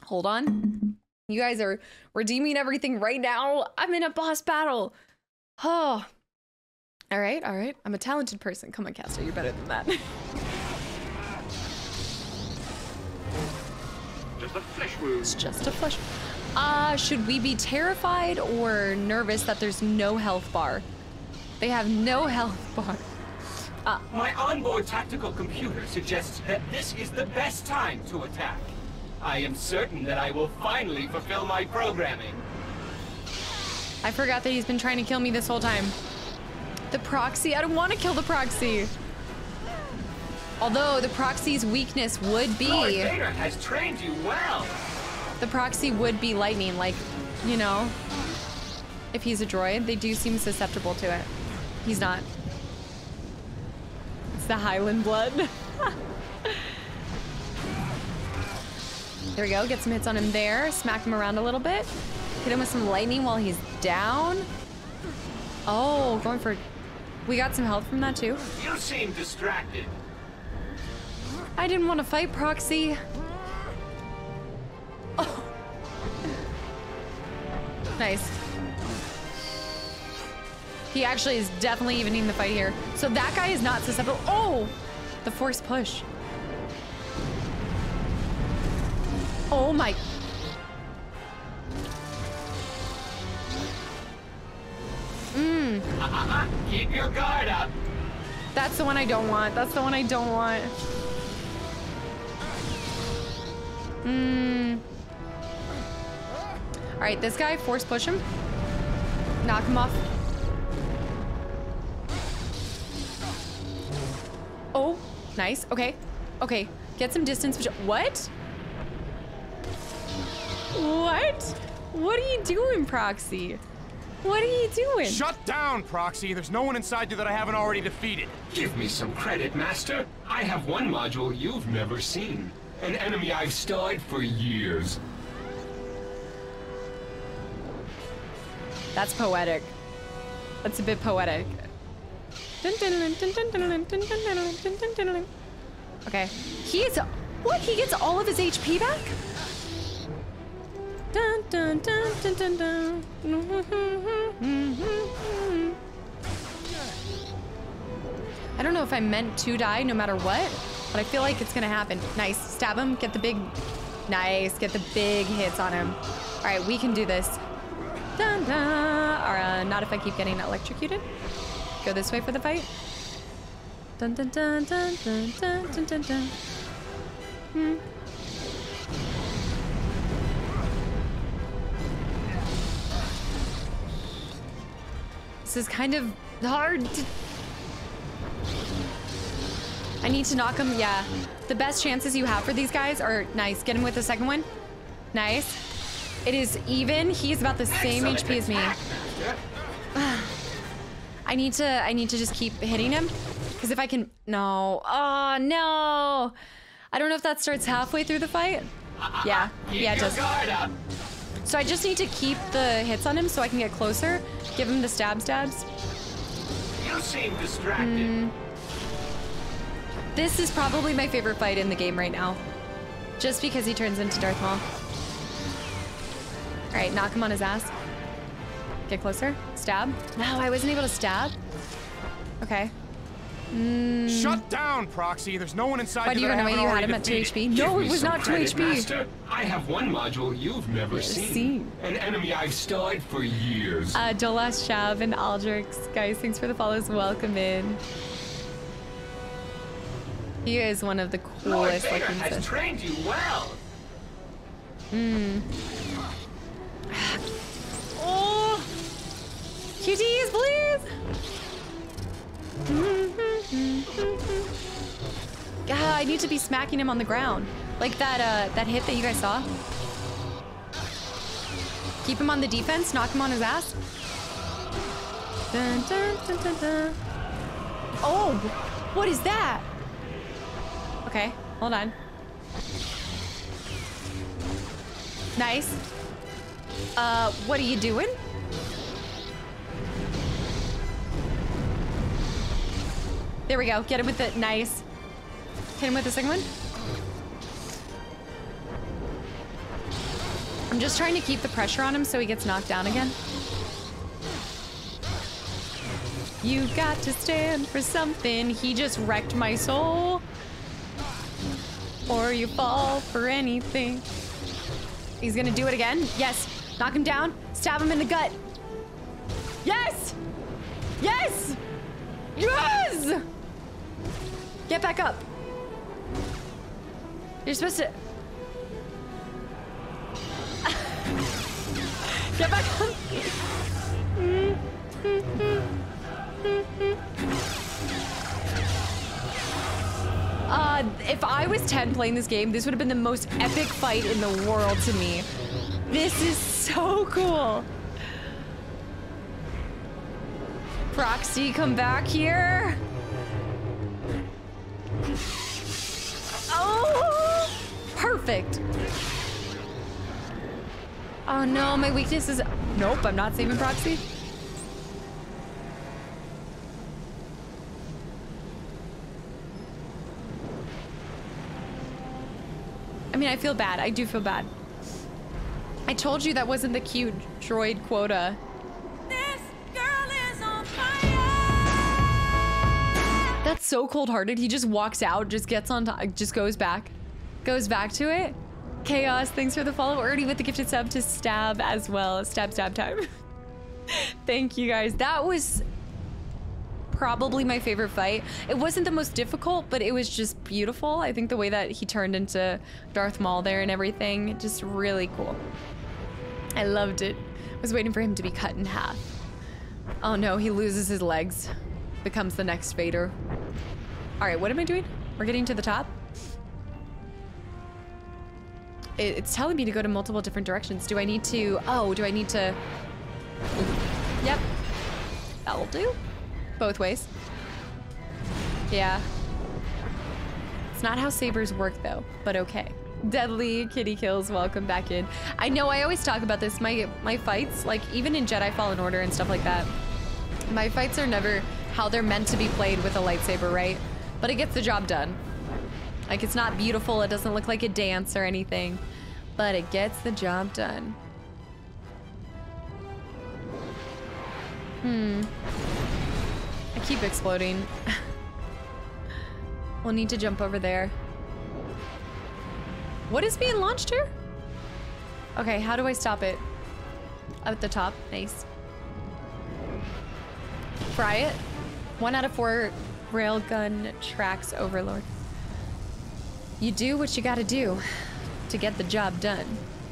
Hold on. You guys are redeeming everything right now. I'm in a boss battle. Oh. All right, all right. I'm a talented person. Come on, Caster, you're better than that. Just a flesh wound. It's just a flesh. Should we be terrified or nervous that there's no health bar? They have no health bar. My onboard tactical computer suggests that this is the best time to attack. I am certain that I will finally fulfill my programming. I forgot that he's been trying to kill me this whole time. The proxy, I don't want to kill the proxy. Although the proxy's weakness would be... Lord Vader has trained you well. The proxy would be lightning, like, you know. If he's a droid, they do seem susceptible to it. He's not. It's the Highland blood. There we go, get some hits on him there. Smack him around a little bit. Hit him with some lightning while he's down. Oh, going for... We got some health from that too. You seem distracted. I didn't want to fight Proxy. Oh. Nice. He actually is definitely evening the fight here. So that guy is not susceptible. Oh! The force push. Oh my... Keep your guard up. That's the one I don't want. That's the one I don't want. All right, this guy, force push him. Knock him off. Oh, nice. Okay. Okay. Get some distance. What? What? What are you doing, Proxy? What are you doing? Shut down, Proxy. There's no one inside you that I haven't already defeated. Give me some credit, Master. I have one module you've never seen. An enemy I've studied for years. That's poetic. That's a bit poetic. Okay. What? He gets all of his HP back? Dun, dun, dun, dun, dun, dun. I don't know if I'm meant to die no matter what, but I feel like it's gonna happen. Nice. Stab him. Get the big... Nice. Get the big hits on him. All right, we can do this. Dun, dun. Or not if I keep getting electrocuted. Go this way for the fight. Dun dun dun dun dun dun dun dun dun. This is kind of hard to... I need to knock him, yeah. The best chances you have for these guys are... Nice, get him with the second one. Nice. It is even. He's about the same HP as me. I need to just keep hitting him. Because if I can... No. Oh, no. I don't know if that starts halfway through the fight. Yeah. Yeah, it does. So I just need to keep the hits on him so I can get closer. Give him the stabs. You seem distracted. This is probably my favorite fight in the game right now. Just because he turns into Darth Maul. All right, knock him on his ass. Get closer. Stab. No, I wasn't able to stab. Okay. Shut down, Proxy. There's no one inside. Why do you run away? You had him at 2 HP. No, it was not 2 HP. Master. I have one module you've never seen. An enemy I've studied for years. Dolas Shav and Aldrix. Guys, thanks for the follows. Welcome in. He is one of the coolest looking. Has trained you well. Oh, QTs, please. God, I need to be smacking him on the ground, like that hit that you guys saw. Keep him on the defense. Knock him on his ass. Dun, dun, dun, dun, dun. Oh, what is that? Okay, hold on. Nice. What are you doing? There we go. Get him with the nice. Hit him with the second one. I'm just trying to keep the pressure on him so he gets knocked down again. You got to stand for something. He just wrecked my soul. Or you fall for anything. He's gonna do it again. Yes. Knock him down. Stab him in the gut. Yes! Yes! Yes! Get back up. You're supposed to... Get back up. If I was 10 playing this game, this would have been the most epic fight in the world to me. This is so cool. Proxy, come back here. Oh, perfect. Oh no, my weakness is... Nope, I'm not saving Proxy. I mean, I feel bad. I do feel bad. I told you that wasn't the cute droid quota. This girl is on fire! That's so cold-hearted. He just walks out, just gets on top, just goes back. Goes back to it. Chaos, thanks for the follow. Ernie with the gifted sub to Stab as well. Stab time. Thank you guys. That was probably my favorite fight. It wasn't the most difficult, but it was just beautiful. I think the way that he turned into Darth Maul there and everything, just really cool. I loved it. I was waiting for him to be cut in half. Oh no, he loses his legs. Becomes the next Vader. All right, what am I doing? We're getting to the top. It's telling me to go to multiple different directions. Do I need to... Oh, do I need to... Yep. That will do. Both ways. Yeah. It's not how sabers work though, but okay. Deadly Kitty Kills, welcome back in. I know I always talk about this. My fights, like even in Jedi Fallen Order and stuff like that, my fights are never how they're meant to be played with a lightsaber, right? But it gets the job done. Like, it's not beautiful, it doesn't look like a dance or anything, but it gets the job done. I keep exploding. We'll need to jump over there. What is being launched here? Okay, how do I stop it? Up at the top, nice. Fry it. 1 out of 4 railgun tracks overlord. You do what you gotta do to get the job done.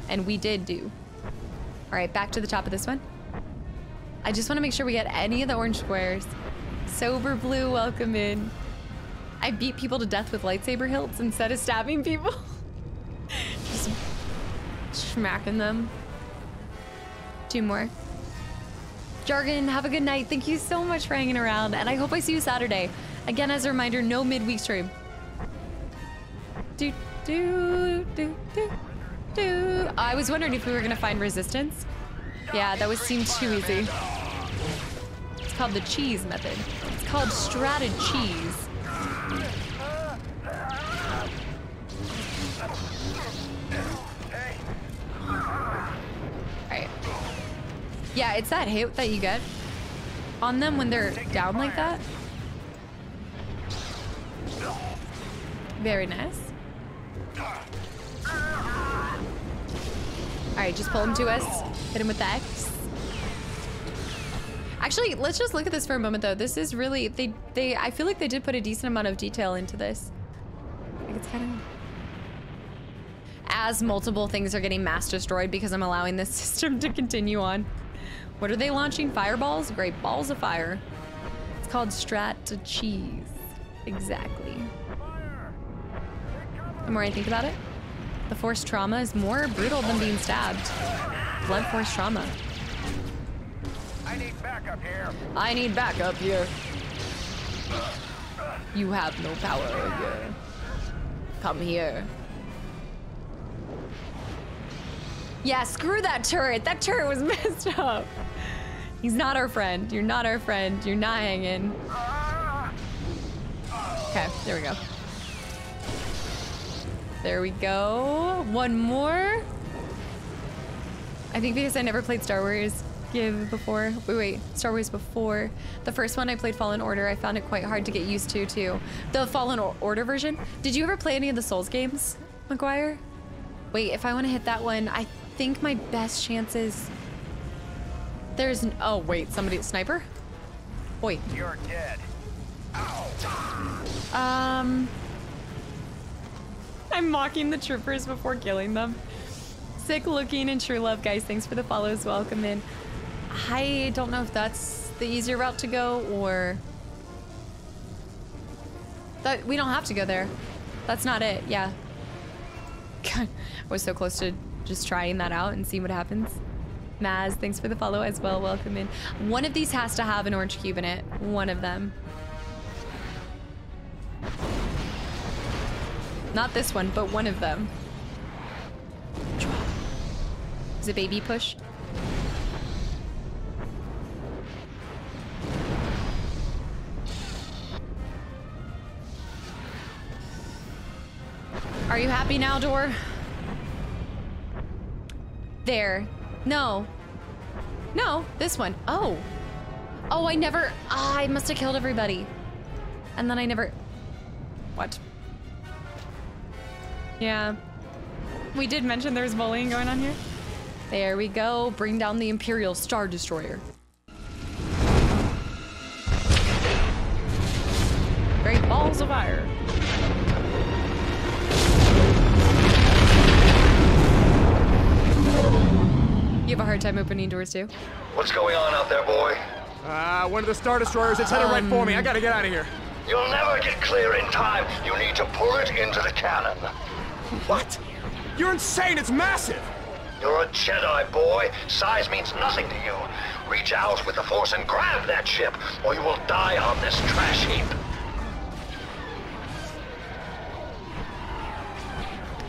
And we did do. All right, back to the top of this one. I just want to make sure we get any of the orange squares. Sober Blue, welcome in. I beat people to death with lightsaber hilts instead of stabbing people. Just smacking them. 2 more. Jargon, have a good night. Thank you so much for hanging around, and I hope I see you Saturday. Again, as a reminder, no midweek stream. I was wondering if we were gonna find resistance. Yeah, that seemed too easy. It's called the cheese method. It's called stratted cheese. Alright. Yeah, it's that hit that you get on them when they're down like that. Very nice. Alright, just pull him to us. Hit him with the X. Actually, let's just look at this for a moment though. This is really, I feel like they did put a decent amount of detail into this. Like it's kind of... As multiple things are getting mass destroyed because I'm allowing this system to continue on. What are they launching? Fireballs? Great, balls of fire. It's called Strat to Cheese. Exactly. The more I think about it, the force trauma is more brutal than being stabbed. Blunt force trauma. I need backup here. I need backup here. You have no power here. Come here. Yeah, screw that turret. That turret was messed up. He's not our friend. You're not our friend. You're not hanging. Okay, there we go. There we go. One more. I think because I never played Star Wars before. Wait, Star Wars before. The first one I played Fallen Order, I found it quite hard to get used to too. The Fallen Order version. Did you ever play any of the Souls games, McGuire? Wait, if I want to hit that one, I think my best chances... There's an... Oh, wait, somebody... Sniper? Wait. You're dead. I'm mocking the troopers before killing them. Sick looking and true love, guys. Thanks for the follows. Welcome in. I don't know if that's the easier route to go or... That we don't have to go there. That's not it, yeah. God, I was so close to just trying that out and seeing what happens. Maz, thanks for the follow as well. Welcome in. One of these has to have an orange cube in it. One of them. Not this one, but one of them. Is it baby push? Are you happy now, Door? There. No. No, this one. Oh. Oh, I never... I must have killed everybody. And then I never... What? Yeah. We did mention there's bullying going on here. There we go. Bring down the Imperial Star Destroyer. Great balls of fire. You have a hard time opening doors too? What's going on out there, boy? One of the Star Destroyers is headed right for me. I gotta get out of here. You'll never get clear in time. You need to pull it into the cannon. What? You're insane. It's massive. You're a Jedi, boy. Size means nothing to you. Reach out with the Force and grab that ship, or you will die on this trash heap.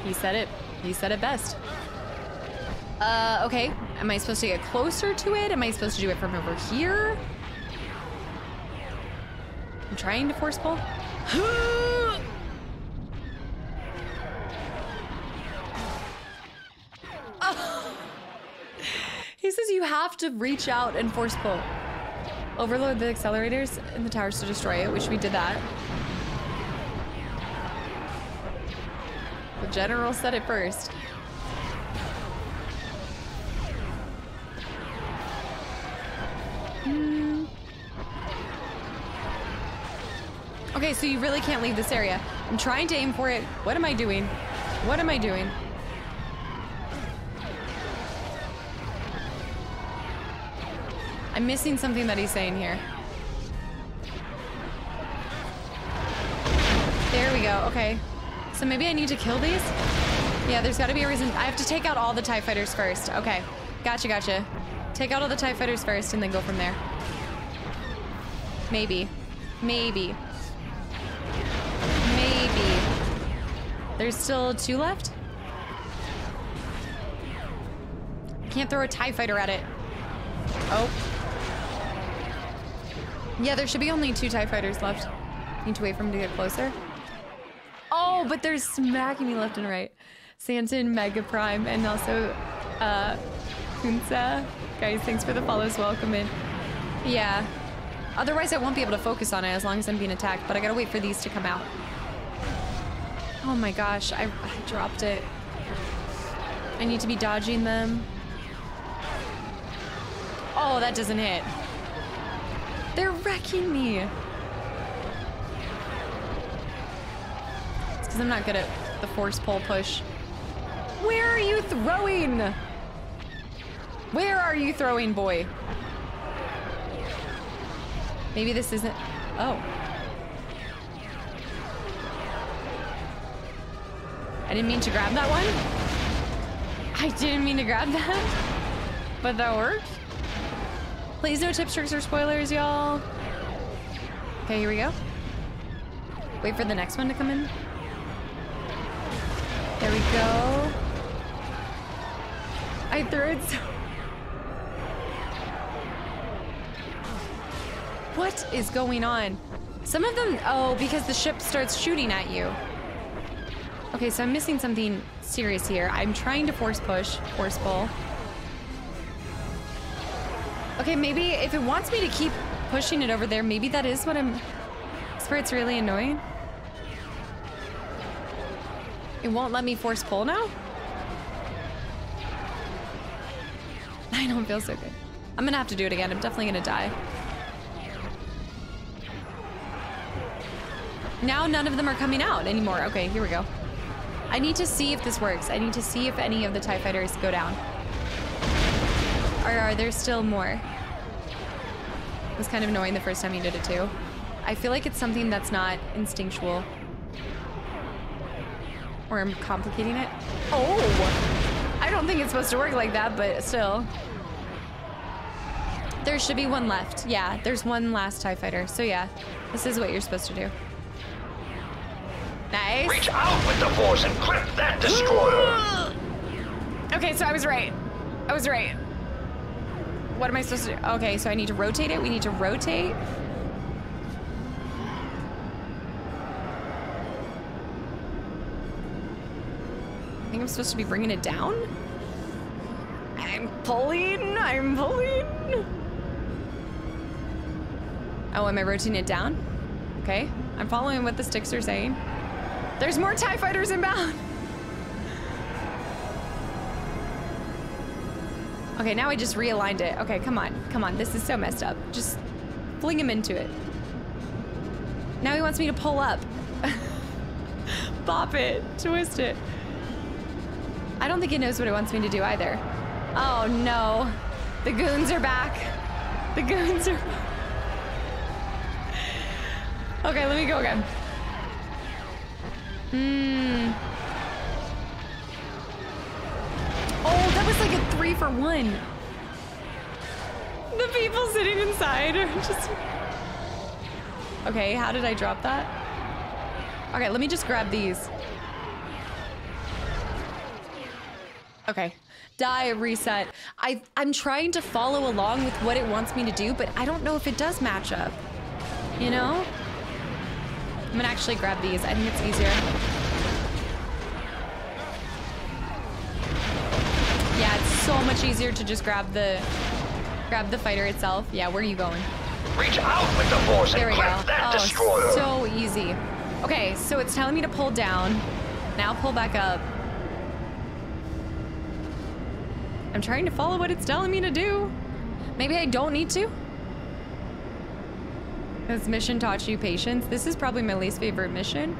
He said it. He said it best. Okay. Am I supposed to get closer to it? Am I supposed to do it from over here? I'm trying to force pull. Oh. He says you have to reach out and force pull. Overload the accelerators in the towers to destroy it, which we did that. The general said it first. Okay, so you really can't leave this area. I'm trying to aim for it. What am I doing? What am I doing? I'm missing something that he's saying here. There we go, okay. So maybe I need to kill these? Yeah, there's gotta be a reason. I have to take out all the TIE fighters first. Okay, gotcha, gotcha. Take out all the TIE fighters first and then go from there. Maybe. Maybe. Maybe. There's still 2 left? I can't throw a TIE fighter at it. Oh. Yeah, there should be only 2 TIE fighters left. Need to wait for him to get closer. Oh, but they're smacking me left and right. Santon, Mega Prime, and also Kunsa. Guys, thanks for the follows. Welcome in. Yeah. Otherwise, I won't be able to focus on it as long as I'm being attacked, but I gotta wait for these to come out. Oh my gosh, I dropped it. I need to be dodging them. Oh, that doesn't hit. They're wrecking me. It's because I'm not good at the force pull push. Where are you throwing? Where are you throwing, boy? Maybe this isn't... Oh. I didn't mean to grab that one. I didn't mean to grab that. But that worked. Please no tips, tricks, or spoilers, y'all. Okay, here we go. Wait for the next one to come in. There we go. I threw it so... What is going on? Some of them... Oh, because the ship starts shooting at you. Okay, so I'm missing something serious here. I'm trying to force push, force pull. Okay, maybe if it wants me to keep pushing it over there, maybe that is what I'm... That's where it's really annoying. It won't let me force pull now? I don't feel so good. I'm gonna have to do it again. I'm definitely gonna die. Now none of them are coming out anymore. Okay, here we go. I need to see if this works. I need to see if any of the TIE fighters go down. Or are there still more? It was kind of annoying the first time you did it too. I feel like it's something that's not instinctual. Or I'm complicating it. Oh! I don't think it's supposed to work like that, but still. There should be one left. Yeah, there's one last TIE fighter. So yeah, this is what you're supposed to do. Nice. Reach out with the force and grip that destroyer. Okay, so I was right. I was right. What am I supposed to do? Okay, so I need to rotate it. We need to rotate. I think I'm supposed to be bringing it down. I'm pulling. I'm pulling. Oh, am I rotating it down? Okay, I'm following what the sticks are saying. There's more TIE fighters inbound. Okay, now I just realigned it. Okay, come on, come on. This is so messed up. Just fling him into it. Now he wants me to pull up. Bop it, twist it. I don't think he knows what it wants me to do either. Oh no, the goons are back. The goons are back. Okay, let me go again. Oh, that was like a 3-for-1. The people sitting inside are just... Okay, how did I drop that? Okay, let me just grab these. Okay. Die, reset. I'm trying to follow along with what it wants me to do, but I don't know if it does match up. You know? I'm gonna actually grab these. I think it's easier. Yeah, it's so much easier to just grab the fighter itself. Yeah, where are you going? Reach out with the force There we and go. clip that Oh, destroyer. so easy. Okay, so it's telling me to pull down. Now pull back up. I'm trying to follow what it's telling me to do. Maybe I don't need to. This mission taught you patience. This is probably my least favorite mission.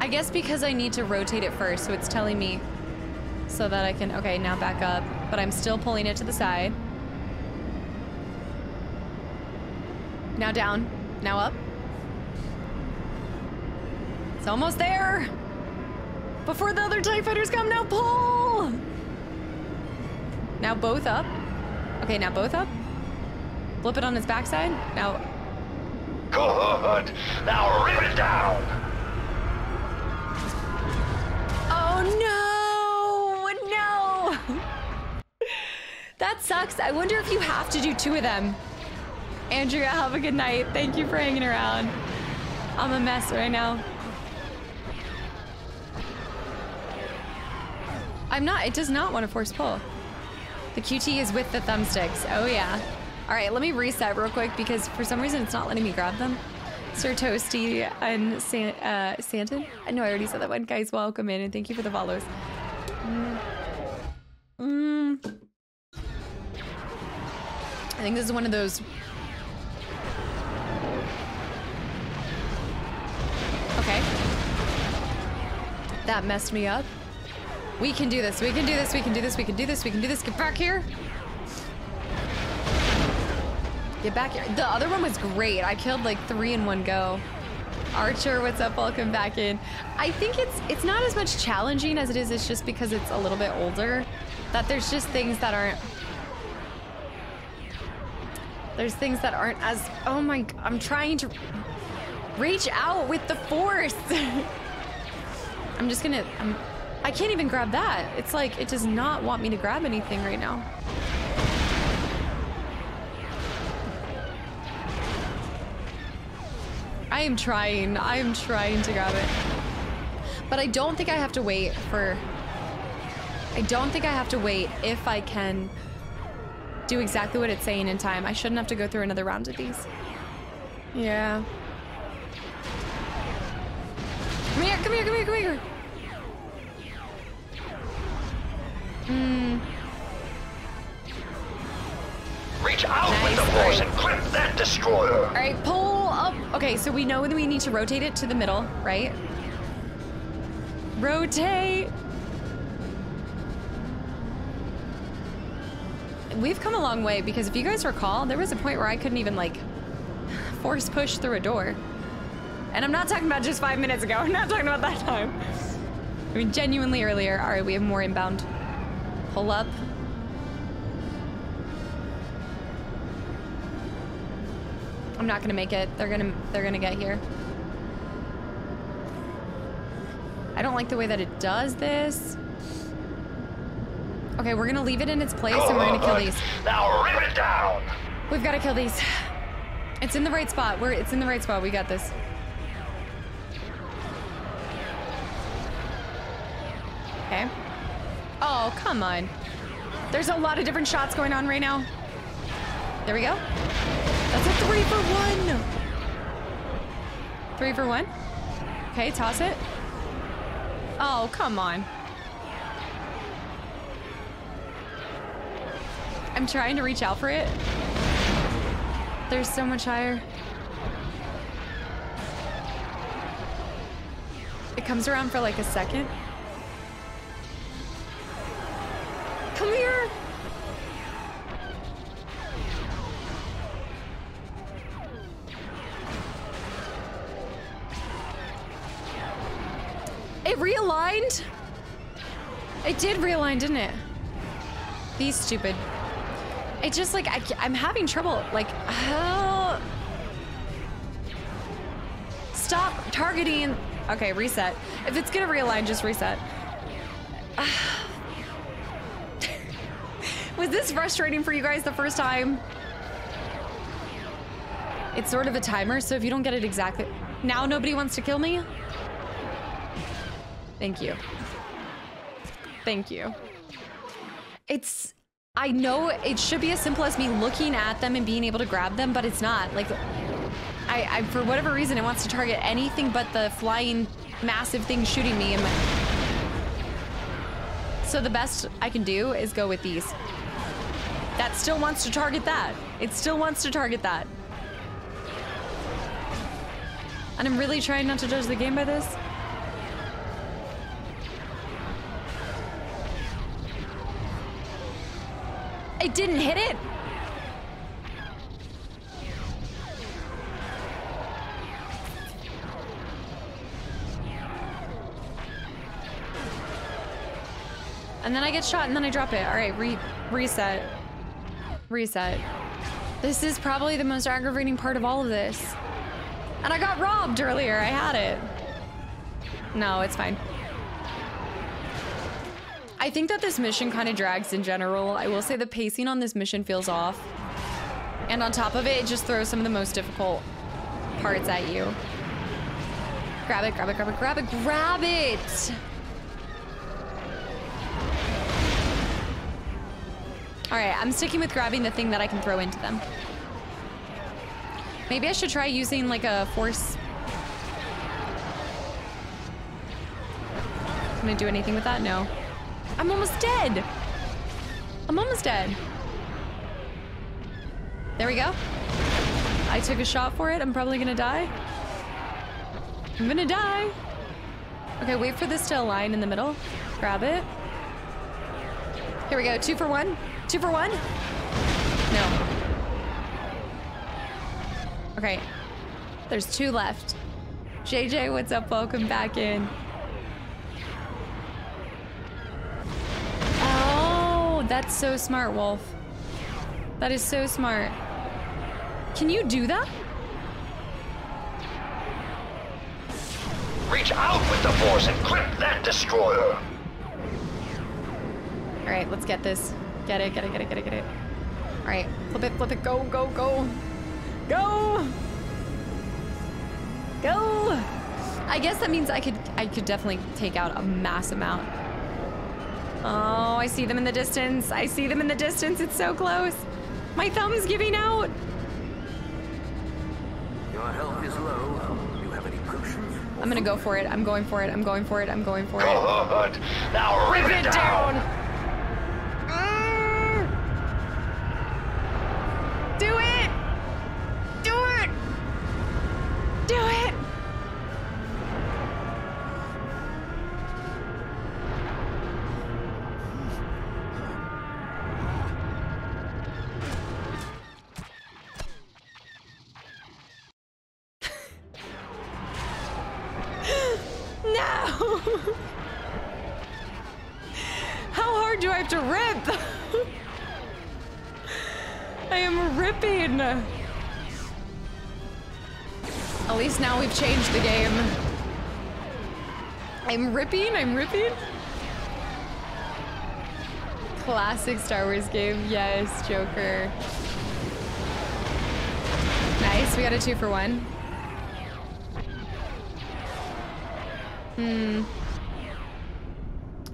I guess because I need to rotate it first, so it's telling me so that I can, okay, now back up, but I'm still pulling it to the side. Now down, now up. It's almost there. Before the other TIE fighters come, now pull! Now both up. Okay, now both up. Flip it on its backside. Now. Good. Now rip it down. Oh no! No! That sucks. I wonder if you have to do 2 of them. Andrea, have a good night. Thank you for hanging around. I'm a mess right now. I'm not, it does not want to force pull. The QT is with the thumbsticks. Oh yeah. All right, let me reset real quick because for some reason it's not letting me grab them. Sir Toasty and Santon. I know I already said that one. Guys, welcome in and thank you for the follows. I think this is one of those. Okay. That messed me up. We can do this. We can do this. We can do this. We can do this. We can do this. Get back here. Get back here. The other one was great. I killed like 3 in one go. Archer, what's up? Welcome back in. I think it's not as much challenging as it is. It's just because it's a little bit older that there's just things that aren't. There's things that aren't as. Oh my! I'm trying to reach out with the force. I'm just gonna. I can't even grab that. It's like, it does not want me to grab anything right now. I am trying to grab it. But I don't think I have to wait for, I don't think I have to wait if I can do exactly what it's saying in time. I shouldn't have to go through another round of these. Yeah. Come here, come here, come here, come here. Reach out with the force and clip that destroyer. All right, pull up. Okay, so we know that we need to rotate it to the middle, right? Rotate. We've come a long way because if you guys recall, there was a point where I couldn't even like force push through a door. And I'm not talking about just 5 minutes ago. I'm not talking about that time. I mean, genuinely earlier. All right, we have more inbound. Pull up. I'm not gonna make it. They're gonna get here. I don't like the way that it does this. Okay, we're gonna leave it in its place and we're gonna kill these. Now rip it down. We've got to kill these. It's in the right spot. It's in the right spot. We got this. Okay. Oh, come on. There's a lot of different shots going on right now. There we go. That's a 3 for 1. 3 for 1. Okay, toss it. Oh, come on. I'm trying to reach out for it. They're so much higher. It comes around for like a second. Come here. It realigned? It did realign, didn't it? These stupid. It just like, I'm having trouble. Like, how? Stop targeting. Okay, reset. If it's gonna realign, just reset. Was this frustrating for you guys the first time? It's sort of a timer, so if you don't get it exactly... Now nobody wants to kill me? Thank you. Thank you. It's... I know it should be as simple as me looking at them and being able to grab them, but it's not. Like, I for whatever reason, it wants to target anything but the flying massive thing shooting me. So the best I can do is go with these. That still wants to target that. It still wants to target that. And I'm really trying not to judge the game by this. It didn't hit it. And then I get shot and then I drop it. All right, reset. Reset. This is probably the most aggravating part of all of this. And I got robbed earlier. I had it. No, it's fine. I think that this mission kind of drags in general. I will say the pacing on this mission feels off. And on top of it, it just throws some of the most difficult parts at you. Grab it, grab it, grab it, grab it, grab it! All right, I'm sticking with grabbing the thing that I can throw into them. Maybe I should try using like a force. Can I do anything with that? No. I'm almost dead. I'm almost dead. There we go. I took a shot for it. I'm probably gonna die. I'm gonna die. Okay, wait for this to align in the middle. Grab it. Here we go. 2 for 1. 2 for 1. No. Okay. There's 2 left. JJ, what's up? Welcome back in. Oh, that's so smart, Wolf. That is so smart. Can you do that? Reach out with the force and grip that destroyer. All right, let's get this. Get it, get it, get it, get it, get it. All right, flip it, go, go, go. Go! Go! I guess that means I could definitely take out a mass amount. Oh, I see them in the distance. I see them in the distance. It's so close. My thumb's giving out. Your health is low. Do you have any potions? I'm gonna go for it. I'm going for it. I'm going for it. I'm going for it. Good. Now rip it down. Do it! Do it! Do it! No! How hard do I have to rip? I am ripping. At least now we've changed the game. I'm ripping, I'm ripping. Classic Star Wars game. Yes, Joker. Nice, we got a 2 for 1.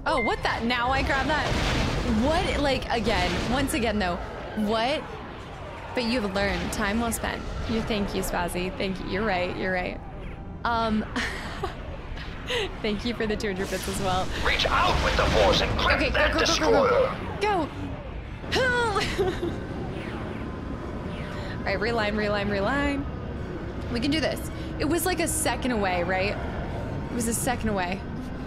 Oh, what that? Now I grab that. What, like, again, once again though, what? But you've learned. Time well spent. Thank you, Spazzy. Thank you. You're right. You're right. Thank you for the 200 bits as well. Reach out with the force and grip that destroyer. Go. All right, reline, reline, reline. We can do this. It was like a second away, right? It was a second away.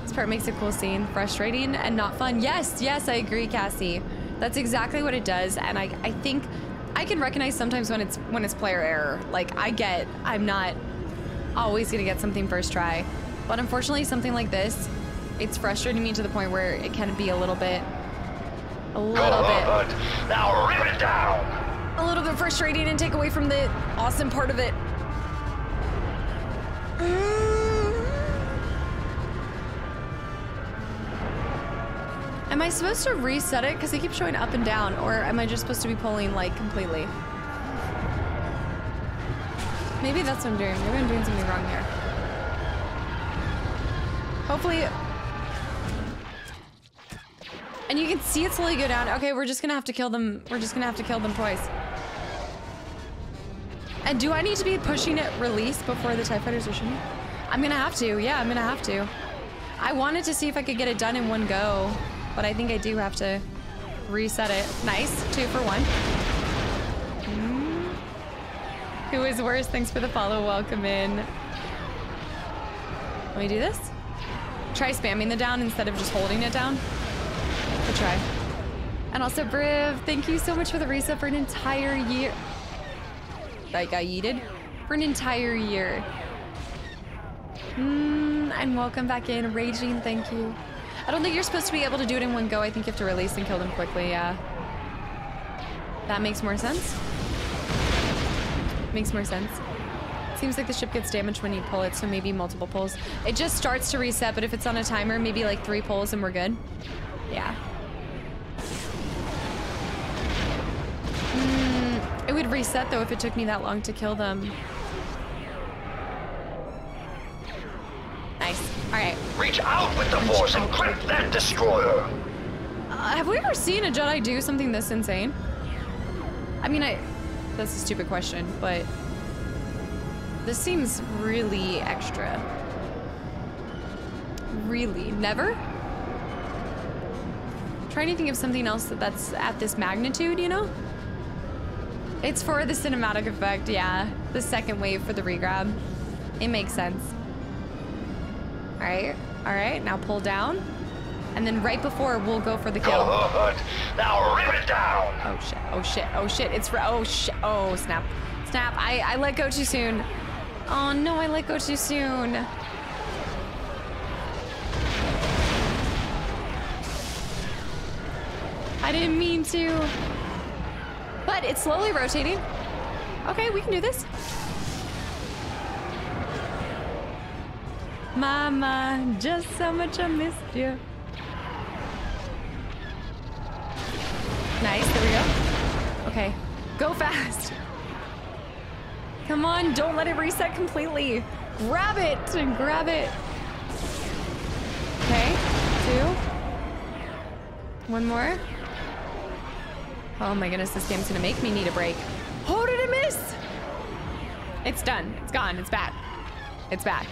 This part makes a cool scene. Frustrating and not fun. Yes, yes, I agree, Cassie. That's exactly what it does, and I think I can recognize sometimes when it's player error. Like, I'm not always gonna get something first try. But unfortunately, something like this, it's frustrating me to the point where it can be a little bit. Now rip it down. A little bit frustrating and take away from the awesome part of it. Am I supposed to reset it? Because they keep showing up and down. Or am I just supposed to be pulling, like, completely? Maybe that's what I'm doing. Maybe I'm doing something wrong here. Hopefully... And you can see it slowly go down. Okay, we're just gonna have to kill them. We're just gonna have to kill them twice. And do I need to be pushing it release before the TIE fighters are shooting? I'm gonna have to. Yeah, I'm gonna have to. I wanted to see if I could get it done in one go, but I think I do have to reset it. Nice. 2 for 1. Who is worse? Thanks for the follow. Welcome in. Let me do this. Try spamming the down instead of just holding it down. Good try. And also, Briv, thank you so much for the reset for an entire year. I got yeeted. For an entire year. And welcome back in. Raging, thank you. I don't think you're supposed to be able to do it in one go. I think you have to release and kill them quickly, yeah. That makes more sense. Makes more sense. Seems like the ship gets damaged when you pull it, so maybe multiple pulls. It just starts to reset, but if it's on a timer, maybe like 3 pulls and we're good. Yeah. It would reset though if it took me that long to kill them. Nice. Alright. Reach out with the Force and grip that destroyer! Have we ever seen a Jedi do something this insane? I mean, that's a stupid question, but this seems really extra. Really? Never? I'm trying to think of something else that's at this magnitude, you know? It's for the cinematic effect, yeah. The second wave for the regrab. It makes sense. Alright, now pull down. And then right before, we'll go for the kill. Good. Now rip it down! Oh shit, it's for, oh snap. I let go too soon. Oh no, I let go too soon. I didn't mean to. But it's slowly rotating. Okay, we can do this. Mama, just so much I missed you. Nice, there we go. Okay, go fast. Come on, don't let it reset completely. Grab it and grab it. Okay, 2. 1 more. Oh my goodness, this game's gonna make me need a break. Oh, did I miss? It's done. It's gone. It's back. It's back.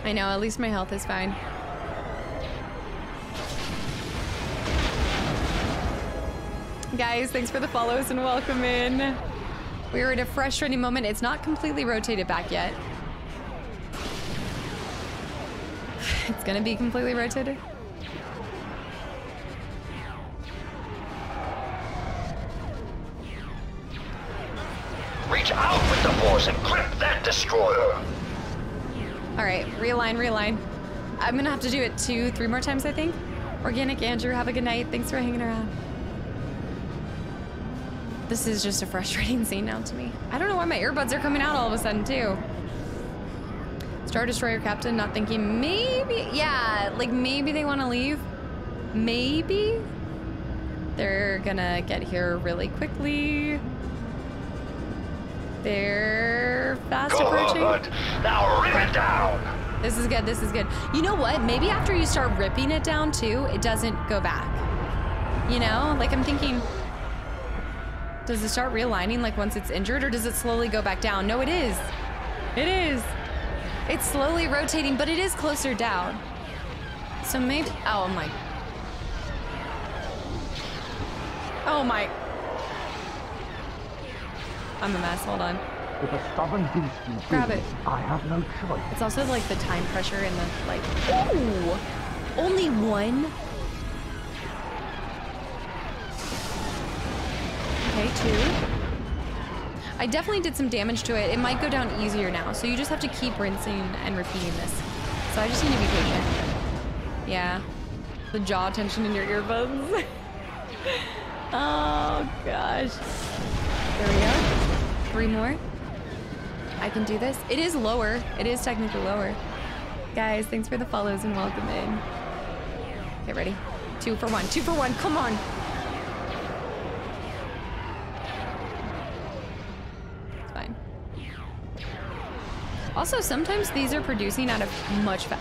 I know, at least my health is fine. Guys, thanks for the follows and welcome in. We are at a frustrating moment. It's not completely rotated back yet. It's gonna be completely rotated. Reach out with the Force and grip that destroyer! Alright, realign. I'm gonna have to do it 2-3 more times, I think. Organic Andrew, have a good night. Thanks for hanging around. This is just a frustrating scene now to me. I don't know why my earbuds are coming out all of a sudden, too. Star Destroyer Captain, not thinking maybe, yeah, like maybe they want to leave. Maybe. They're gonna get here really quickly. They're fast approaching. Now rip it down. This is good. This is good. You know what? Maybe after you start ripping it down too, it doesn't go back. You know, like I'm thinking, does it start realigning like once it's injured, or does it slowly go back down? No, it is. It is. It's slowly rotating, but it is closer down. So maybe. Oh my. Oh my. I'm a mess, hold on. If a stubborn beast is grab it. I have no choice. It's also like the time pressure and the like. Ooh! Only 1? Okay, 2. I definitely did some damage to it. It might go down easier now, so you just have to keep rinsing and repeating this. So I just need to be patient. Yeah. The jaw tension in your earbuds. Oh gosh. There we go. 3 more. I can do this. It is lower. It is technically lower. Guys, thanks for the follows and welcome in. Okay, ready? 2 for 1. 2 for 1. Come on. It's fine. Also, sometimes these are producing out of much fat.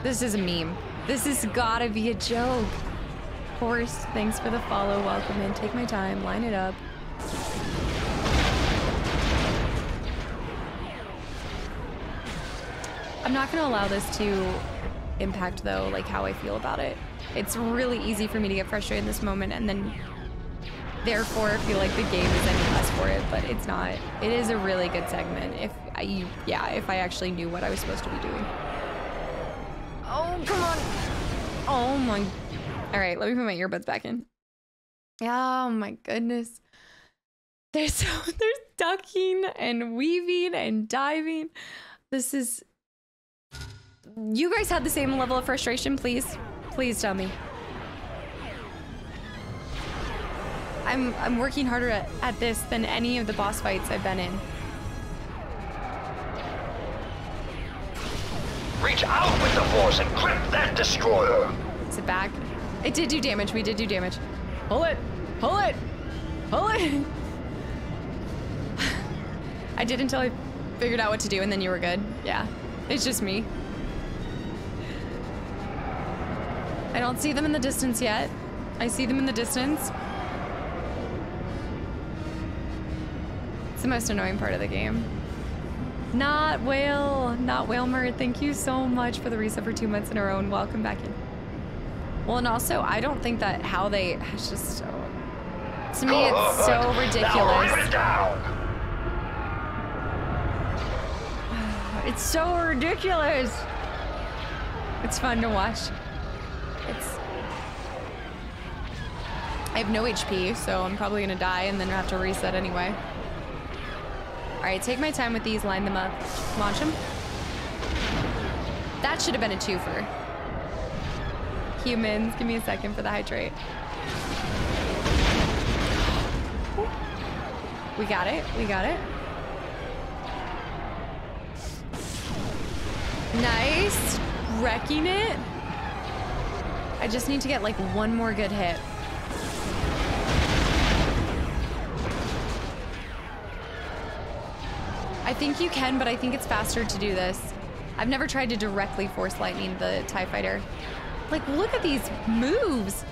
This is a meme. This has gotta be a joke. Of course, thanks for the follow. Welcome in. Take my time. Line it up. I'm not gonna allow this to impact, though, like how I feel about it. It's really easy for me to get frustrated in this moment and then therefore feel like the game is any less for it, but it's not. It is a really good segment if I actually knew what I was supposed to be doing. Oh, come on. Oh my. All right, let me put my earbuds back in. Oh my goodness. They're ducking and weaving and diving. This is... You guys had the same level of frustration, please? Please tell me. I'm working harder at this than any of the boss fights I've been in. Reach out with the force and grip that destroyer. Is it back? It did do damage. We did do damage. Pull it. Pull it. Pull it. I did until I figured out what to do and then you were good. Yeah. It's just me. I don't see them in the distance yet. I see them in the distance. It's the most annoying part of the game. Not Whalmer. Thank you so much for the reset for 2 months in a row and welcome back in. Well, and also, I don't think that how they, it's just so, to me, it's so ridiculous. It's so ridiculous. It's fun to watch. I have no HP, so I'm probably gonna die and then have to reset anyway. All right, take my time with these, line them up, launch them. That should have been a twofer. Humans, give me a second for the hydrate. We got it, we got it. Nice, wrecking it. I just need to get like one more good hit. I think you can, but I think it's faster to do this. I've never tried to directly force lightning the TIE fighter. Like, look at these moves.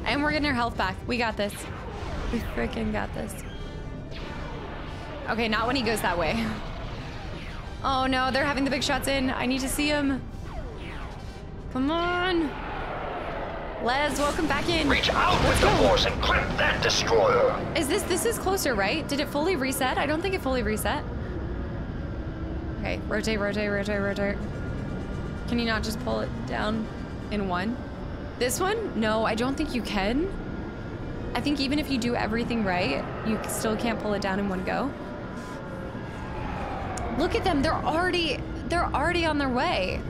And we're getting our health back. We got this. We freaking got this. Okay, not when he goes that way. Oh no, they're having the big shots in. I need to see him. Come on. Les, welcome back in. Reach out with the force and grip that destroyer. Is this is closer, right? Did it fully reset? I don't think it fully reset. Okay, rotate, rotate, rotate, rotate. Can you not just pull it down in one? This one? No, I don't think you can. I think even if you do everything right, you still can't pull it down in one go. Look at them, they're already on their way.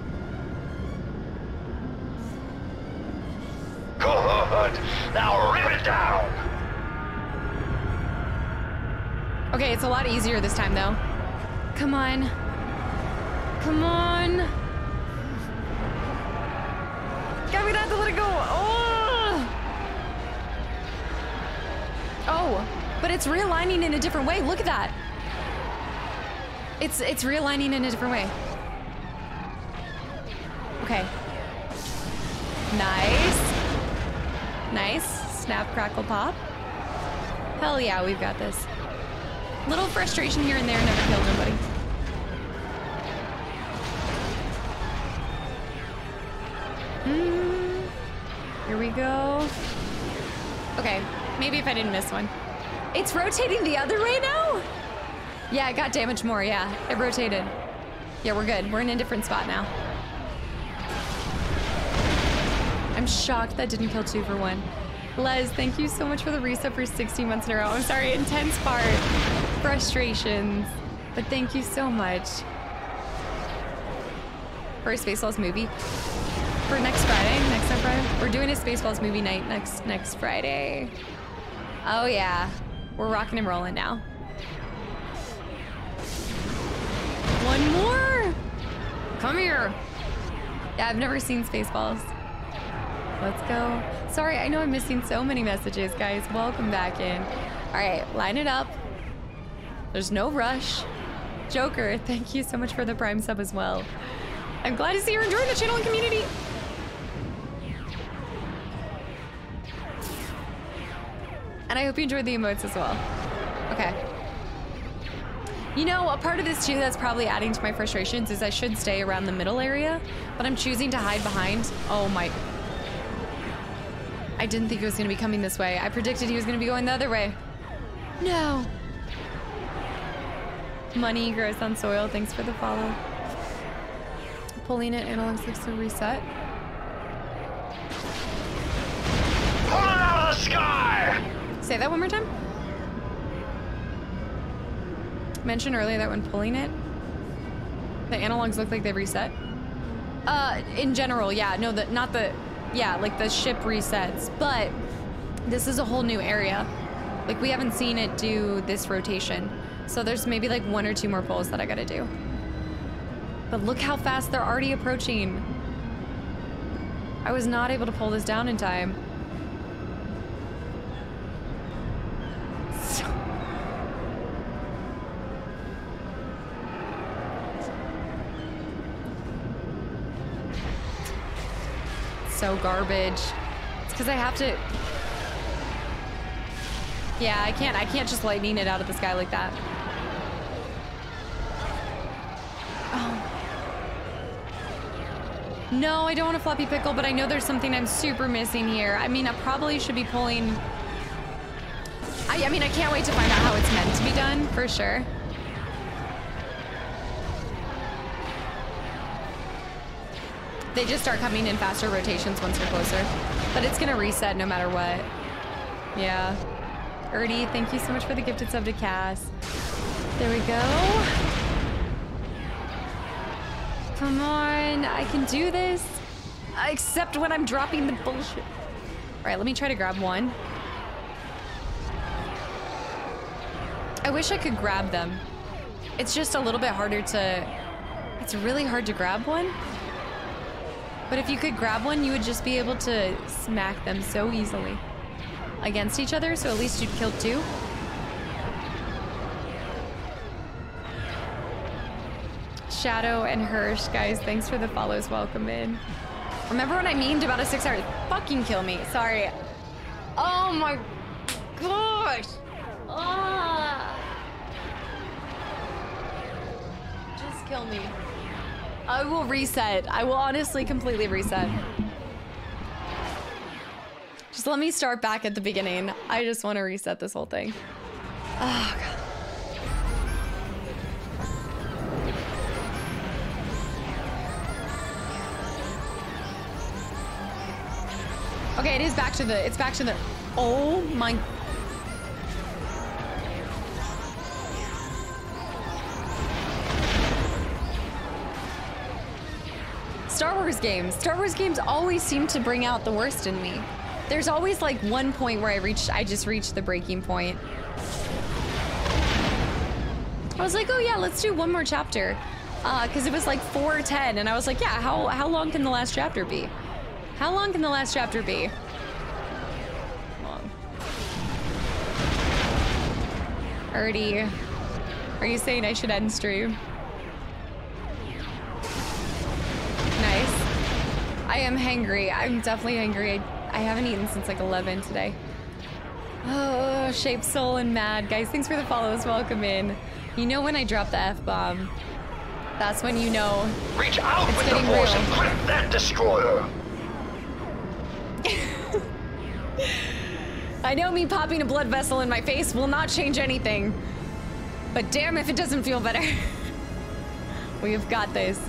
Good. Now rip it down. Okay, it's a lot easier this time though. Come on. Come on. God, we don't have to let it go. Oh. Oh, but it's realigning in a different way. Look at that. It's realigning in a different way. Okay. Nice. Nice. Snap, crackle, pop. Hell yeah, we've got this. Little frustration here and there, never killed nobody. Here we go. Okay, maybe if I didn't miss one. It's rotating the other way now? Yeah, it got damaged more, yeah. It rotated. Yeah, we're good. We're in a different spot now. I'm shocked that didn't kill 2 for 1. Les, thank you so much for the reset for 16 months in a row. I'm sorry, intense part. Frustrations. But thank you so much. First Faceless movie. for next Friday. Next Friday. We're doing a Spaceballs movie night next Friday. Oh yeah. We're rocking and rolling now. One more. Come here. Yeah, I've never seen Spaceballs. Let's go. Sorry, I know I'm missing so many messages, guys. Welcome back in. All right, line it up. There's no rush. Joker, thank you so much for the Prime sub as well. I'm glad to see you're enjoying the channel and community. And I hope you enjoyed the emotes as well. Okay. You know, a part of this too that's probably adding to my frustrations is I should stay around the middle area, but I'm choosing to hide behind. Oh my. I didn't think it was gonna be coming this way. I predicted he was gonna be going the other way. No. Money grows on soil, thanks for the follow. Pulling it, analog sticks to reset. Pull it out of the sky! Say that one more time. Mentioned earlier that when pulling it, the analogs look like they reset. In general, yeah, no, yeah, like the ship resets, but this is a whole new area. Like we haven't seen it do this rotation. So there's maybe like 1 or 2 more pulls that I gotta do. But look how fast they're already approaching. I was not able to pull this down in time. So garbage. It's because I have to. Yeah, I can't just lightning it out of the sky like that. Oh. No, I don't want a floppy pickle, but I know there's something I'm super missing here. I mean, I probably should be pulling. I mean, I can't wait to find out how it's meant to be done, for sure. They just start coming in faster rotations once you're closer. But it's gonna reset no matter what. Yeah. Erdy, thank you so much for the gifted sub to Cass. There we go. Come on, I can do this. Except when I'm dropping the bullshit. All right, let me try to grab one. I wish I could grab them. It's just a little bit harder to, it's really hard to grab one. But if you could grab one, you would just be able to smack them so easily against each other, so at least you'd kill 2. Shadow and Hirsch, guys, thanks for the follows. Welcome in. Remember when I memed about a 6-hour? Fucking kill me. Sorry. Oh my gosh. Ah. Just kill me. I will reset. I will honestly completely reset. Just let me start back at the beginning. I just want to reset this whole thing. Oh, God. Okay, it's back to the, oh my. Star Wars games always seem to bring out the worst in me. There's always like one point where I just reached the breaking point. I was like, oh yeah, let's do one more chapter. Cause it was like 4:10 and I was like, yeah, how long can the last chapter be? How long can the last chapter be? Long. Erdy, are you saying I should end stream? Nice. I am hangry. I'm definitely hangry. I haven't eaten since like 11 today. Oh, Shape Soul and Mad. Guys, thanks for the follows. Welcome in. You know when I drop the F-bomb, that's when you know Reach out it's with getting the force real. and grip that destroyer. I know me popping a blood vessel in my face will not change anything. But damn if it doesn't feel better. We have got this.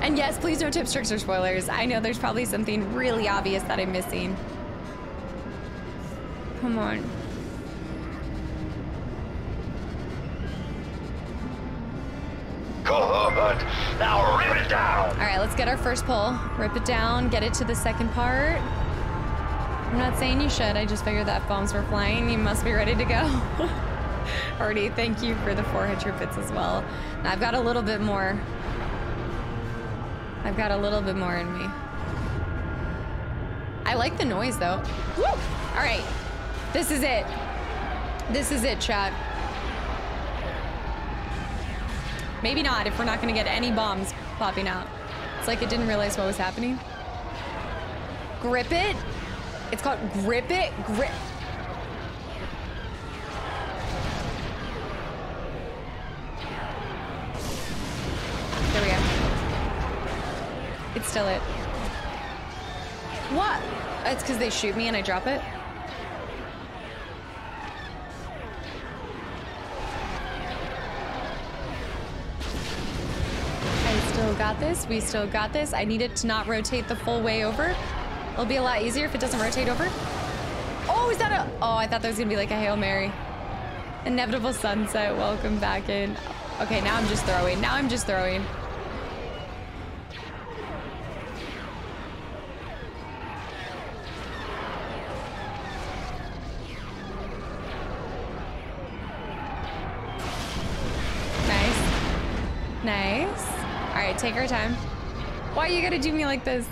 And yes, please no tips, tricks, or spoilers. I know there's probably something really obvious that I'm missing. Come on. Good. Now rip it it down. All right, let's get our first pull. Rip it down, get it to the second part. I'm not saying you should. I just figured that bombs were flying. You must be ready to go. Artie, thank you for the 400 bits as well. Now, I've got a little bit more. I've got a little bit more in me. I like the noise though. Woo! All right, this is it. This is it, chat. Maybe not if we're not gonna get any bombs popping out. It's like it didn't realize what was happening. Grip it. It's called grip it. Grip. There we go. It's still it. What? It's because they shoot me and I drop it? I still got this. We still got this. I need it to not rotate the full way over. It'll be a lot easier if it doesn't rotate over. Oh, is that a... Oh, I thought that was going to be like a Hail Mary. Inevitable sunset. Welcome back in. Okay, now I'm just throwing. Now I'm just throwing. Nice. All right, take our time. Why you gotta do me like this?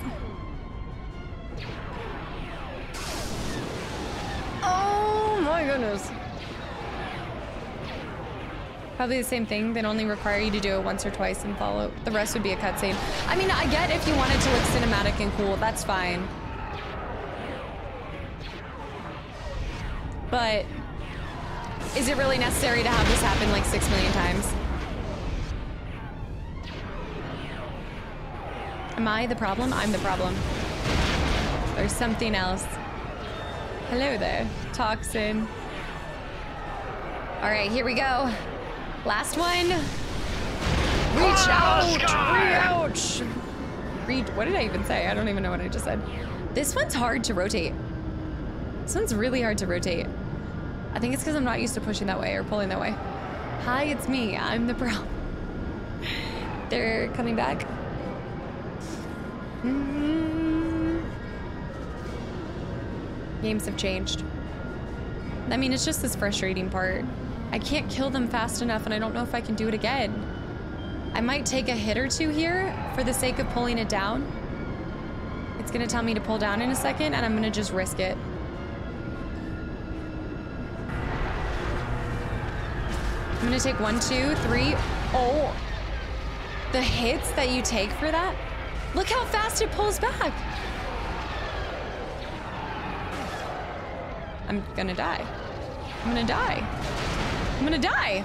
Oh my goodness. Probably the same thing. They'd only require you to do it once or twice and follow. The rest would be a cutscene. I mean, I get if you want it to look cinematic and cool, that's fine. But is it really necessary to have this happen like 6 million times? Am I the problem? I'm the problem. There's something else. Hello there, Toxin. All right, here we go. Last one. Reach out, reach. What did I even say? I don't even know what I just said. This one's hard to rotate. This one's really hard to rotate. I think it's because I'm not used to pushing that way or pulling that way. Hi, it's me. I'm the problem. They're coming back. Games have changed. I mean, it's just this frustrating part. I can't kill them fast enough and I don't know if I can do it again. I might take a hit or two here for the sake of pulling it down. It's gonna tell me to pull down in a second and I'm gonna just risk it. I'm gonna take 1, 2, 3. Oh, the hits that you take for that? Look how fast it pulls back. I'm gonna die. I'm gonna die. I'm gonna die.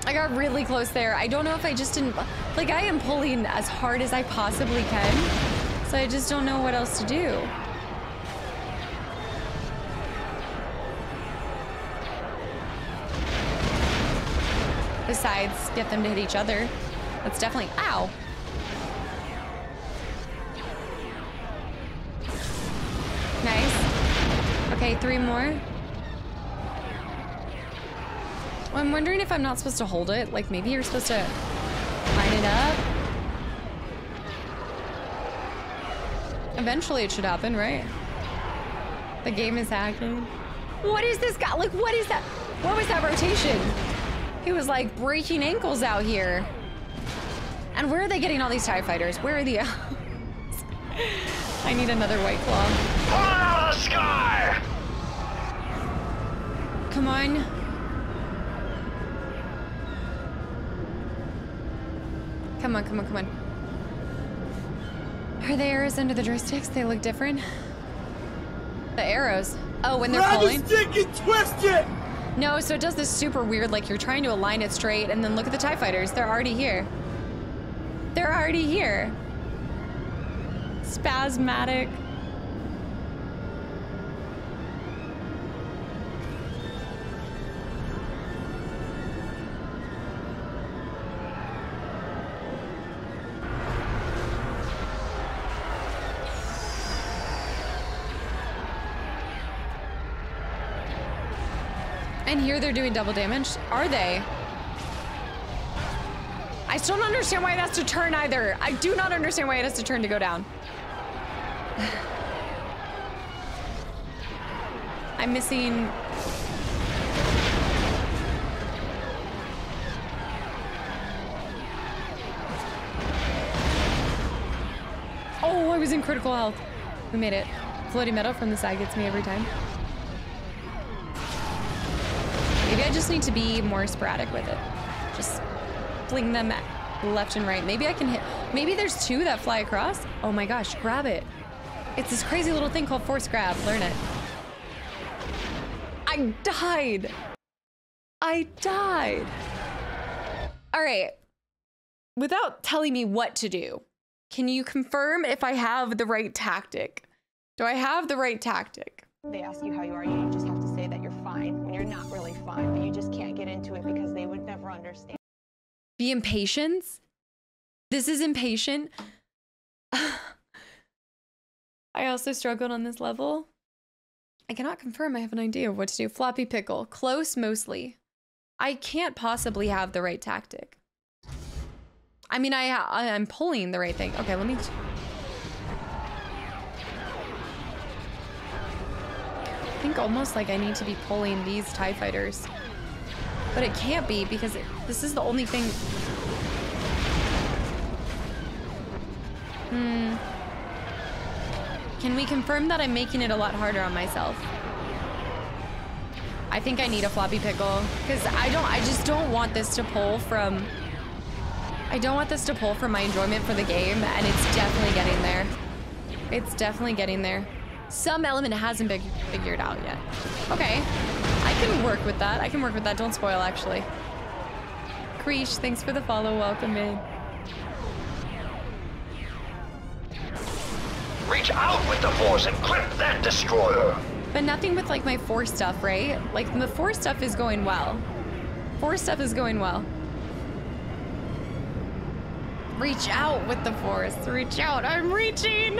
I got really close there. I don't know if I just didn't, like I am pulling as hard as I possibly can. So I just don't know what else to do. Besides, get them to hit each other. That's definitely, ow. Nice. Okay, 3 more. Well, I'm wondering if I'm not supposed to hold it. Like maybe you're supposed to line it up. Eventually it should happen, right? The game is hacking. What is this guy? Like, what is that? What was that rotation? He was like breaking ankles out here. And where are they getting all these TIE fighters? Where are the... I need another White Claw. Pull it out of the sky! Come on. Come on, come on, come on. Are the arrows under the joysticks? They look different. The arrows. Oh, when they're pulling. Stick and twist it! No, so it does this super weird, like you're trying to align it straight, and then look at the TIE fighters. They're already here. They're already here. Spasmatic. And here they're doing double damage. Are they? I still don't understand why it has to turn either. I do not understand why it has to turn to go down. I'm missing... Oh, I was in critical health. We made it. Floating metal from the side gets me every time. Maybe I just need to be more sporadic with it. Just fling them left and right. Maybe I can hit. Maybe there's two that fly across. Oh my gosh, grab it. It's this crazy little thing called force grab. Learn it. I died. I died. All right. Without telling me what to do, can you confirm if I have the right tactic? Do I have the right tactic? They ask you how you are, you just have to say that you're fine when you're not really fine, but you just can't get into it because they would never understand. Be impatient? This is impatient. I also struggled on this level. I cannot confirm I have an idea of what to do. Floppy pickle. Close mostly. I can't possibly have the right tactic. I mean, I'm pulling the right thing. Okay, let me... I think almost like I need to be pulling these TIE fighters. But it can't be because this is the only thing... Can we confirm that I'm making it a lot harder on myself? I think I need a floppy pickle because I just don't want this to pull from... I don't want this to pull from my enjoyment for the game, and it's definitely getting there. It's definitely getting there. Some element hasn't been figured out yet. Okay, I can work with that. I can work with that. Don't spoil, actually. Creesh, thanks for the follow. Welcome in. Reach out with the force and grip that destroyer. But nothing with like my force stuff, right? Like the force stuff is going well. Force stuff is going well. Reach out with the force. Reach out. I'm reaching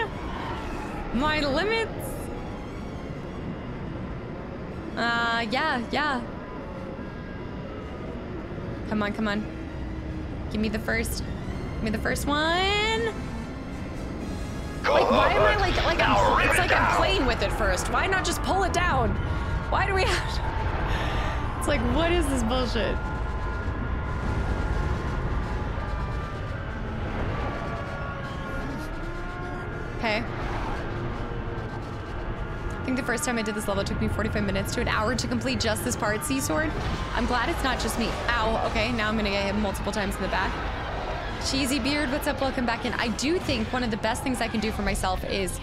my limits. Yeah. Come on, come on. Give me the first. Give me the first one. Like, why am I like I'm, it's like I'm playing with it first. Why not just pull it down? Why do we have to... It's like, what is this bullshit? Okay. I think the first time I did this level, it took me 45 minutes to an hour to complete just this part. Sea sword. I'm glad it's not just me. Ow. Okay, now I'm gonna get hit multiple times in the back. Cheesy Beard, what's up? Welcome back in. I do think one of the best things I can do for myself is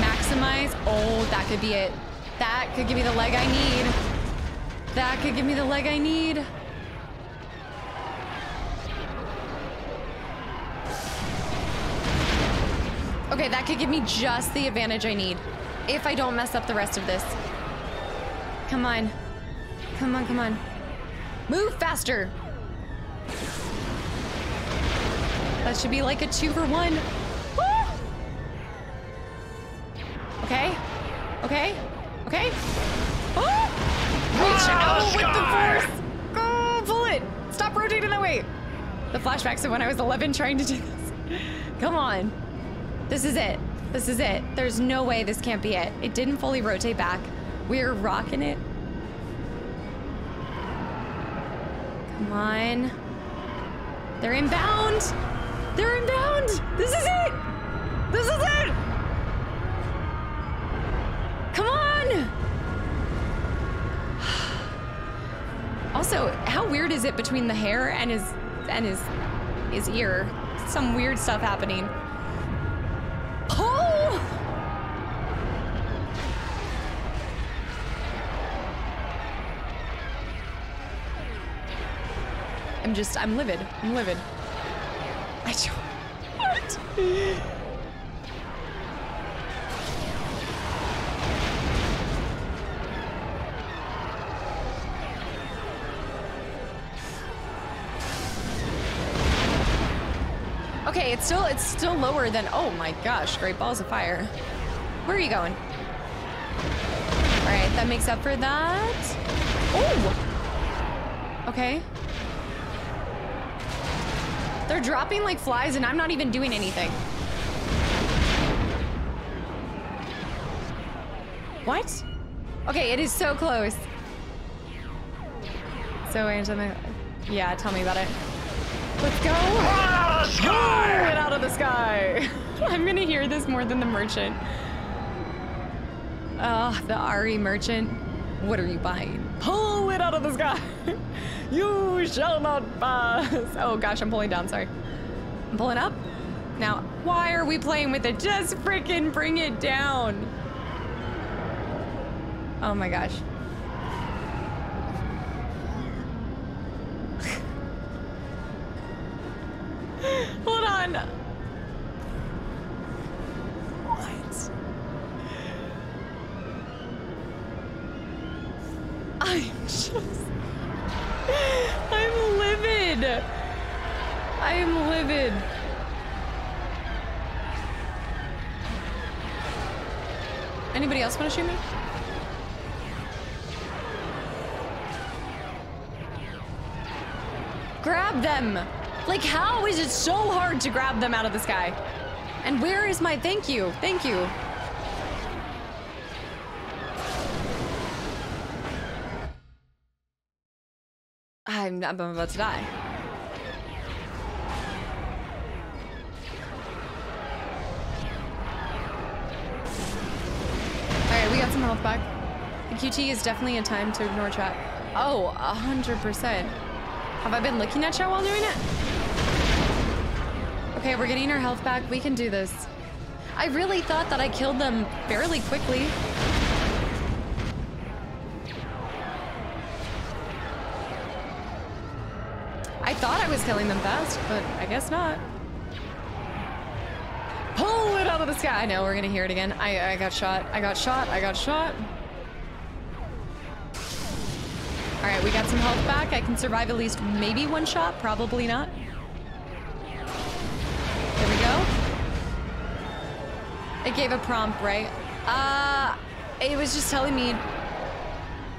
maximize. Oh, that could be it. That could give me the leg I need. That could give me the leg I need. Okay, that could give me just the advantage I need if I don't mess up the rest of this. Come on. Come on, come on. Move faster. That should be like a 2-for-1. Woo! Okay. Okay. Okay. Oh! Reach out with the force. Go, pull it. Stop rotating that way. The flashbacks of when I was 11 trying to do this. Come on. This is it. This is it. There's no way this can't be it. It didn't fully rotate back. We're rocking it. Come on. They're inbound. They're inbound. This is it. This is it. Come on. Also, how weird is it between the hair and his ear? Some weird stuff happening. Oh! I'm livid. I'm livid. I don't... What? Okay, it's still lower than... Oh my gosh, great balls of fire. Where are you going? All right, that makes up for that. Oh! Okay. They're dropping like flies and I'm not even doing anything. What? Okay, it is so close. So yeah, tell me about it. Let's go. Out of the sky! Get out of the sky. I'm gonna hear this more than the merchant. The Ari merchant. What are you buying? Pull it out of the sky. You shall not pass. Oh gosh, I'm pulling down, sorry. I'm pulling up. Now, why are we playing with it? Just freaking bring it down. Oh my gosh. Hold on. What? I'm livid. I am livid. Anybody else want to shoot me? Grab them. Like, how is it so hard to grab them out of the sky? And where is my thank you? Thank you. I'm about to die. Alright, we got some health back. The QT is definitely a time to ignore chat. Oh, 100%. Have I been looking at chat while doing it? Okay, we're getting our health back. We can do this. I really thought that I killed them fairly quickly. I thought I was killing them fast, but I guess not. Pull it out of the sky. I know, we're gonna hear it again. I got shot. I got shot. I got shot. All right, we got some health back. I can survive at least maybe one shot. Probably not. There we go. It gave a prompt, right? It was just telling me.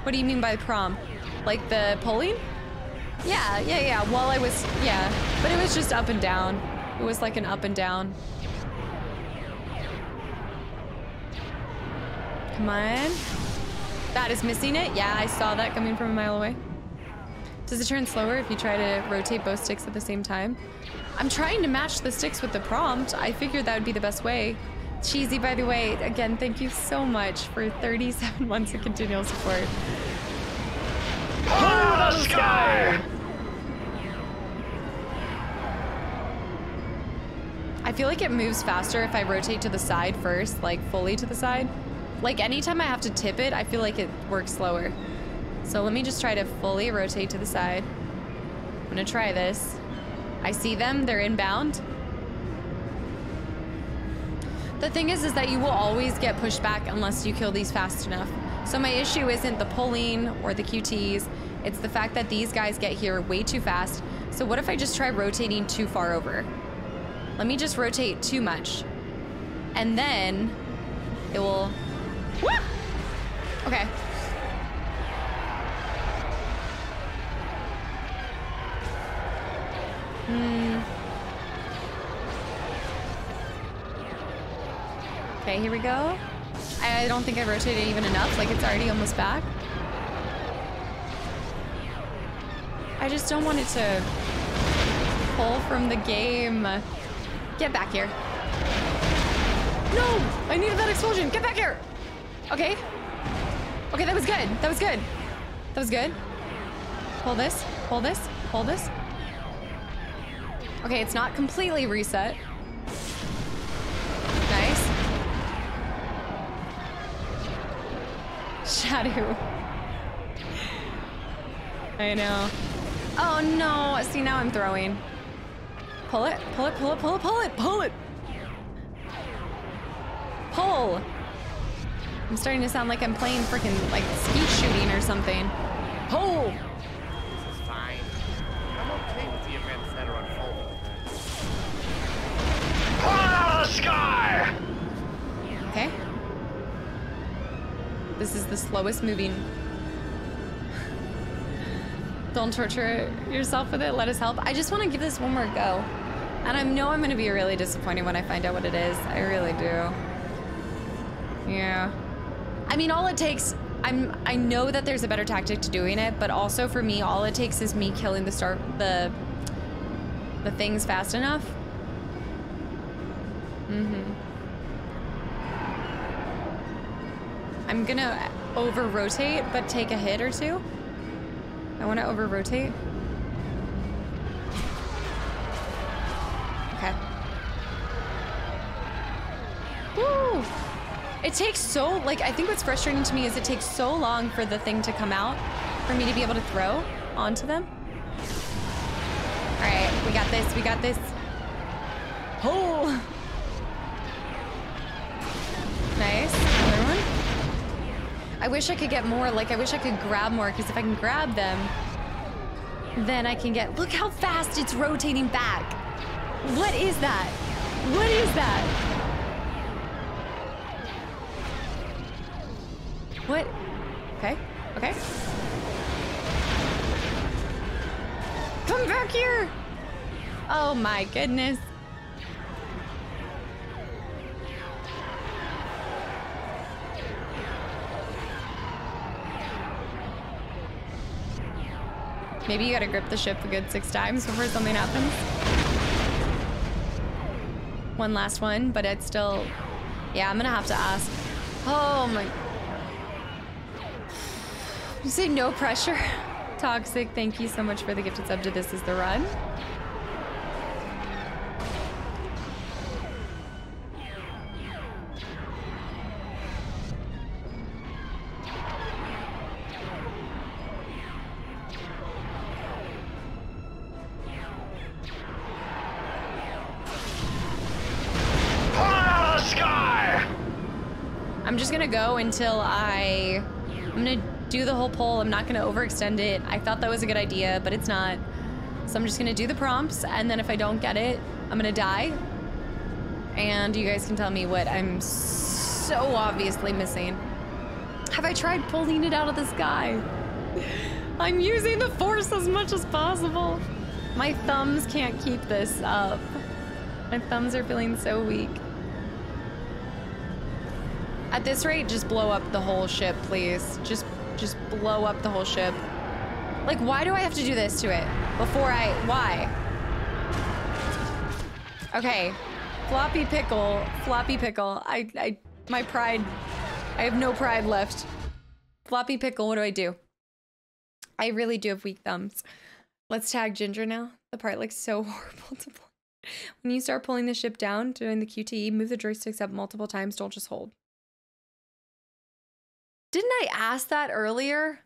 What do you mean by prompt? Like the polling? Yeah. While I was, but it was just up and down. It was like an up and down. Come on. That is missing it. Yeah, I saw that coming from a mile away. Does it turn slower if you try to rotate both sticks at the same time? I'm trying to match the sticks with the prompt. I figured that would be the best way. Cheesy, by the way, again, thank you so much for 37 months of continual support. Out of the sky! I feel like it moves faster if I rotate to the side first, like fully to the side. Like anytime I have to tip it, I feel like it works slower. So let me just try to fully rotate to the side. I'm gonna try this. I see them, they're inbound. The thing is that you will always get pushed back unless you kill these fast enough. So my issue isn't the pulling or the QTs, it's the fact that these guys get here way too fast. So what if I just try rotating too far over? Let me just rotate too much. And then it will, woo! Okay. Okay, here we go. I don't think I rotated even enough, like it's already almost back. I just don't want it to pull from the game. Get back here. No! I needed that explosion. Get back here! Okay. Okay, that was good. That was good. That was good. Hold this. Hold this. Hold this. Okay, it's not completely reset. Nice. Shadow. I know. Oh no, see now I'm throwing. Pull it, pull it, pull it, pull it, pull it, pull it. Pull. I'm starting to sound like I'm playing freaking like skeet shooting or something. Pull. This is fine. I'm okay with the events that are unfolding. Pull it out of the sky! Okay. This is the slowest moving. Don't torture yourself with it. Let us help. I just want to give this one more go. And I know I'm going to be really disappointed when I find out what it is. I really do. Yeah. I mean, all it takes... I know that there's a better tactic to doing it, but also for me, all it takes is me killing the things fast enough. I'm gonna over-rotate, but take a hit or two. I want to over-rotate. Okay. Woo! It takes so, like, I think what's frustrating to me is it takes so long for the thing to come out for me to be able to throw onto them. All right, we got this, we got this. Oh! Nice, another one. I wish I could get more, like, I wish I could grab more, because if I can grab them, then I can get, look how fast it's rotating back. What is that? What is that? What? Okay, okay. Come back here! Oh my goodness. Maybe you gotta grip the ship a good 6 times before something happens. One last one, but it's still... Yeah, I'm gonna have to ask. Oh my... You say no pressure? Toxic, thank you so much for the gifted sub to This Is the Run. I'm just gonna go until I'm gonna do the whole poll. I'm not gonna overextend it. I thought that was a good idea, but it's not. So I'm just gonna do the prompts, and then if I don't get it, I'm gonna die. And you guys can tell me what I'm so obviously missing. Have I tried pulling it out of the sky? I'm using the force as much as possible. My thumbs can't keep this up. My thumbs are feeling so weak. At this rate, just blow up the whole ship, please. Just blow up the whole ship. Like, why do I have to do this to it? Why? Okay, floppy pickle. My pride, I have no pride left. Floppy pickle, what do I do? I really do have weak thumbs. Let's tag Ginger now. The part looks so horrible to play. When you start pulling the ship down, doing the QTE, move the joysticks up multiple times, don't just hold. Didn't I ask that earlier?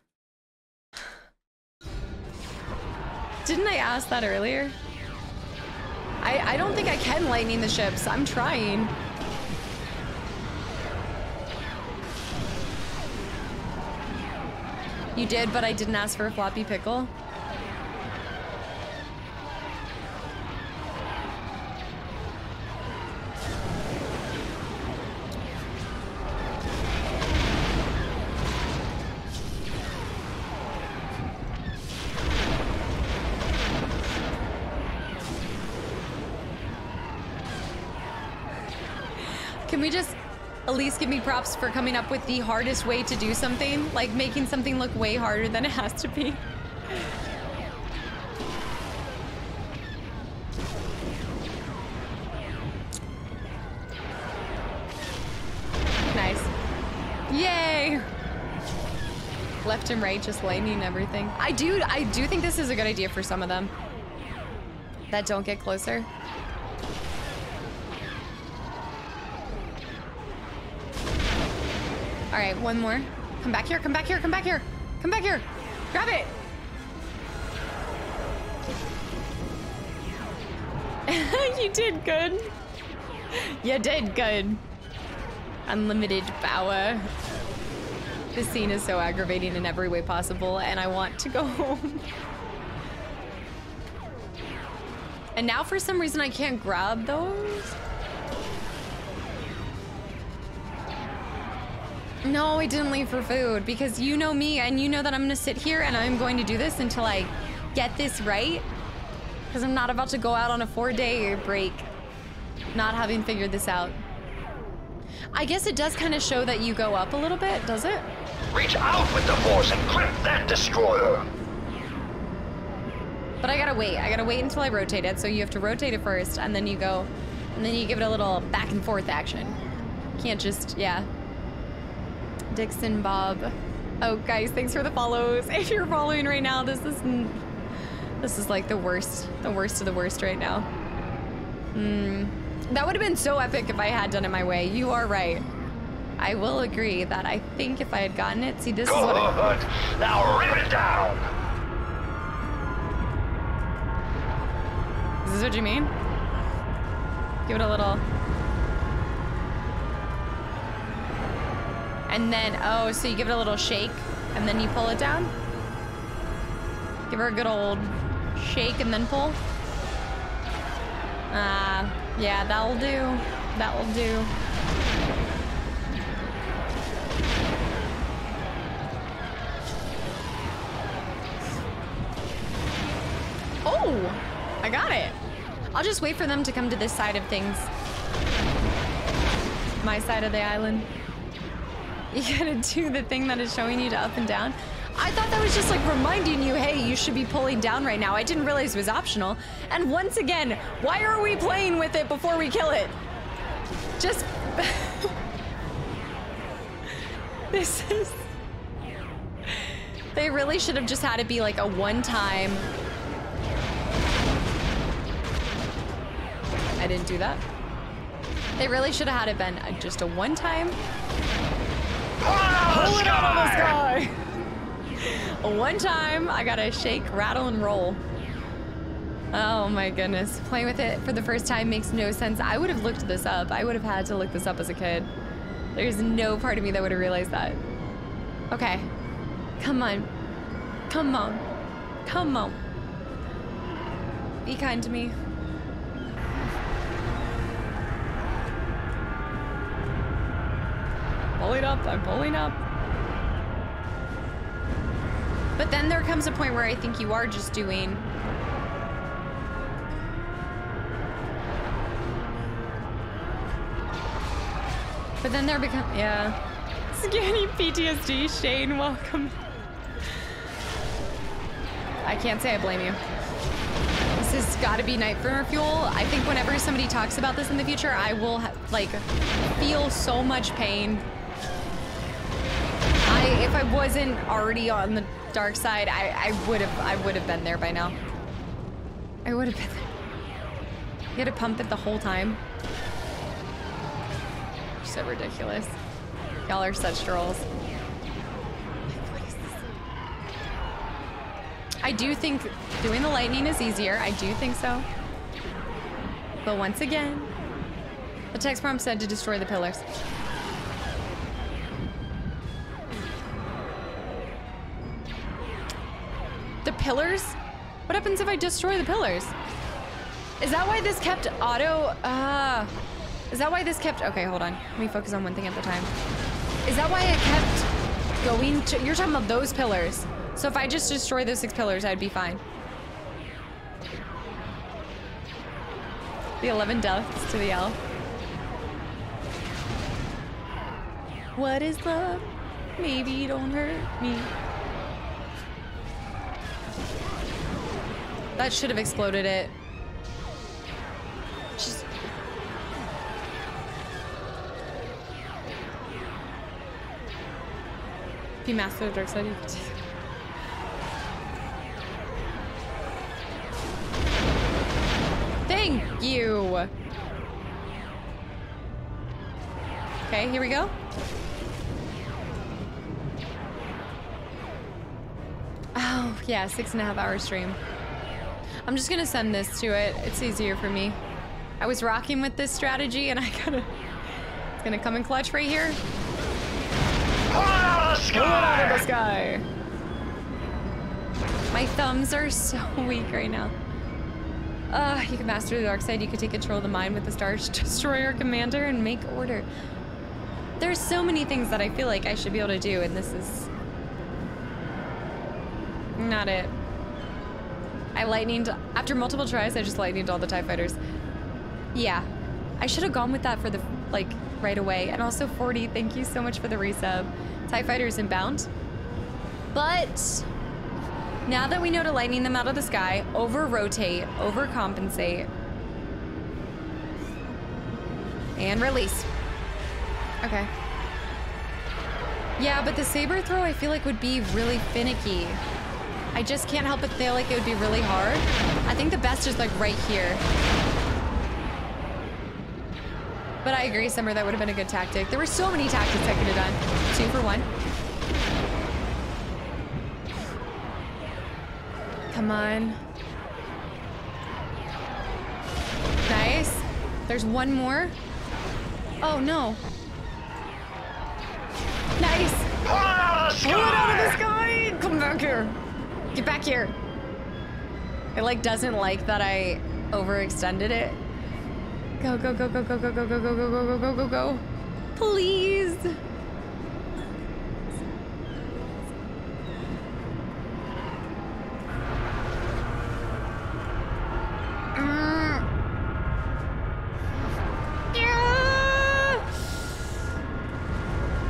Didn't I ask that earlier? I don't think I can lightning the ships. I'm trying. You did, but I didn't ask for a floppy pickle. Can we just at least give me props for coming up with the hardest way to do something? Like making something look way harder than it has to be. Nice. Yay! Left and right, just lightning everything. I do think this is a good idea for some of them that don't get closer. All right, one more. Come back here, come back here, come back here. Come back here. Grab it. You did good. You did good. Unlimited power. This scene is so aggravating in every way possible, and I want to go home. And now for some reason I can't grab those. No, I didn't leave for food because you know me and you know that I'm gonna sit here and I'm going to do this until I get this right, because I'm not about to go out on a 4-day break not having figured this out. I guess it does kind of show that you go up a little bit, does it? Reach out with the Force and grip that destroyer. But I gotta wait until I rotate it, so you have to rotate it first, and then you go, and then you give it a little back and forth action. Can't just, yeah. Dixon Bob. Oh, guys, thanks for the follows. If you're following right now, this is like the worst of the worst right now. That would have been so epic if I had done it my way. You are right. I will agree that I think if I had gotten it, see, this is what I... Now rip it down. Is this what you mean? Give it a little... And then, oh, so you give it a little shake, and then you pull it down? Give her a good old shake and then pull? Yeah, that'll do. That'll do. Oh! I got it. I'll just wait for them to come to this side of things. My side of the island. You gotta do the thing that is showing you to up and down. I thought that was just like reminding you, hey, you should be pulling down right now. I didn't realize it was optional. And once again, why are we playing with it before we kill it? Just... This is... They really should have just had it be like a one-time... I didn't do that. They really should have had it been just a one-time... Pull it out of the sky! One time, I gotta shake, rattle, and roll. Oh my goodness. Playing with it for the first time makes no sense. I would have looked this up. I would have had to look this up as a kid. There's no part of me that would have realized that. Okay. Come on. Come on. Come on. Be kind to me. Pulling up, I'm pulling up. But then there comes a point where I think you are just doing... But then there becomes... Yeah. Scanning PTSD, Shane, welcome. I can't say I blame you. This has got to be Nightmare Fuel. I think whenever somebody talks about this in the future, I will, like, feel so much pain. If I wasn't already on the dark side, I would have been there by now. I would have been there. You had to pump it the whole time. So ridiculous. Y'all are such trolls. I do think doing the lightning is easier. I do think so. But once again, the text prompt said to destroy the pillars. The pillars? What happens if I destroy the pillars? Is that why this kept auto? Is that why this kept? Okay, hold on. Let me focus on one thing at the time. Is that why it kept going to? You're talking about those pillars. So if I just destroy those 6 pillars, I'd be fine. The 11 deaths to the elf. What is love? Maybe don't hurt me. That should have exploded it. Just... If you master the dark side, you can take it. Thank you. Okay, here we go. Oh, yeah, 6.5 hour stream. I'm just gonna send this to it. It's easier for me. I was rocking with this strategy and it's gonna come in clutch right here. Pull it out of the sky! Pull it out of the sky. My thumbs are so weak right now. You can master the dark side. You could take control of the mind with the Star Destroyer Commander and make order. There's so many things that I feel like I should be able to do, and this is not it. I lightninged, after multiple tries, I just lightninged all the TIE fighters. Yeah, I should have gone with that for the, like, right away. And also 40, thank you so much for the resub. TIE fighters inbound. But now that we know to lightning them out of the sky, over-rotate, overcompensate, and release. Okay. Yeah, but the saber throw I feel like would be really finicky. I just can't help but feel like it would be really hard. I think the best is like right here. But I agree, Summer, that would have been a good tactic. There were so many tactics I could have done. 2 for 1. Come on. Nice. There's one more. Oh, no. Nice. Pull it out of the sky! Pull it out of the sky! Come back here. Get back here. It like doesn't like that I overextended it. Go, go, go, go, go, go, go, go, go, go, go, go, go, go, go. Please.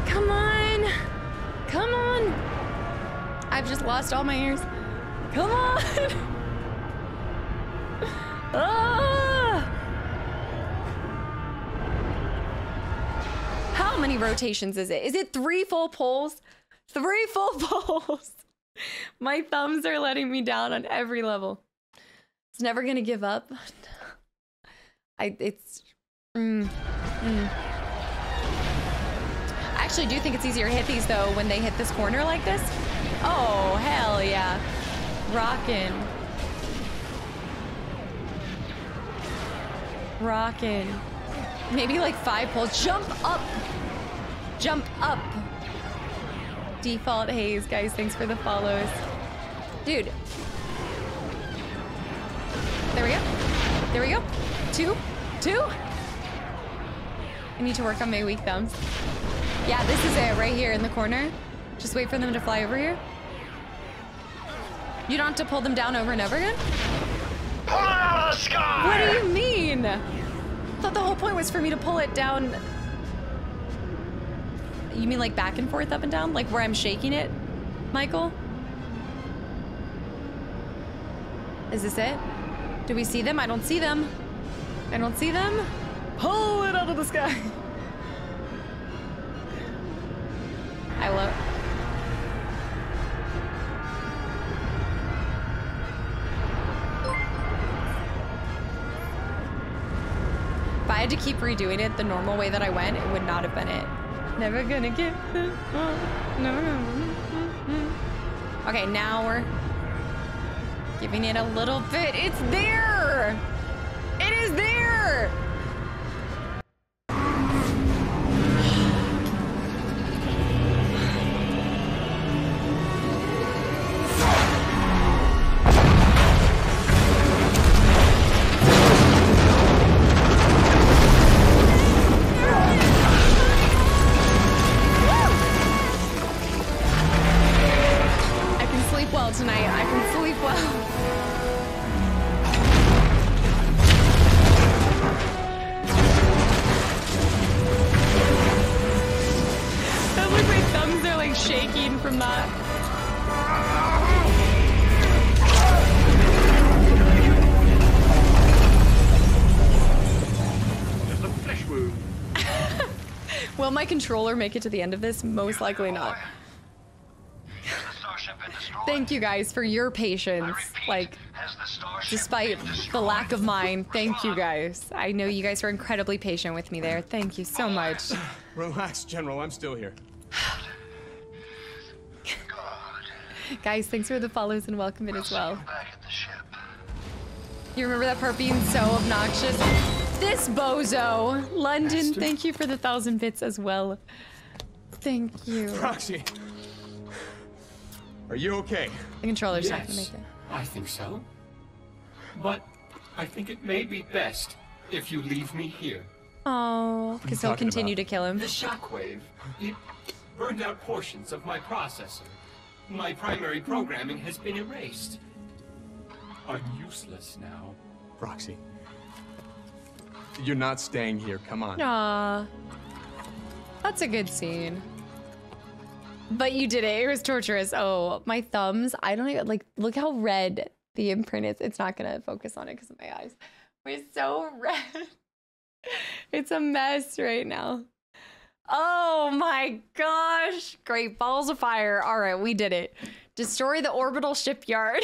Come on. Come on. I've just lost all my ears. Come on. Ah. How many rotations is it? Is it 3 full pulls? 3 full pulls. My thumbs are letting me down on every level. It's never gonna give up. I actually do think it's easier to hit these though when they hit this corner like this. Oh, hell yeah. Rockin'. Rockin'. Maybe like 5 pulls. Jump up. Jump up. Default Haze, guys. Thanks for the follows. Dude. There we go. There we go. 2. 2. I need to work on my weak thumbs. Yeah, this is it right here in the corner. Just wait for them to fly over here. You don't have to pull them down over and over again? Pull it out of the sky! What do you mean? I thought the whole point was for me to pull it down. You mean like back and forth, up and down? Like where I'm shaking it, Michael? Is this it? Do we see them? I don't see them. I don't see them. Pull it out of the sky. I love it. If I had to keep redoing it the normal way that I went, it would not have been it. Never gonna get it. No. Okay, now we're giving it a little bit. It's there! It is there! Tonight. I can sleep well. That looks like thumbs are like shaking from that. Just a flesh wound. Will my controller make it to the end of this? Most likely not. Thank you guys for your patience. Like, despite the lack of mine, thank you guys. I know you guys were incredibly patient with me there. Thank you so much. Relax, General. I'm still here. Guys, thanks for the follows and welcome in as well. You remember that part being so obnoxious? This bozo! London, thank you for the 1,000 bits as well. Thank you. Proxy. Are you okay? The controller's not gonna make it. I think so. But I think it may be best if you leave me here. Oh, because he'll continue to kill him. The shockwave. It burned out portions of my processor. My primary programming has been erased. are useless now. Roxy. You're not staying here, come on. Aww. That's a good scene. But you did it. It was torturous. Oh, my thumbs. I don't even, like, look how red the imprint is. It's not gonna focus on it because of my eyes. We're so red. It's a mess right now. Oh my gosh. Great balls of fire. All right, we did it. Destroy the orbital shipyard.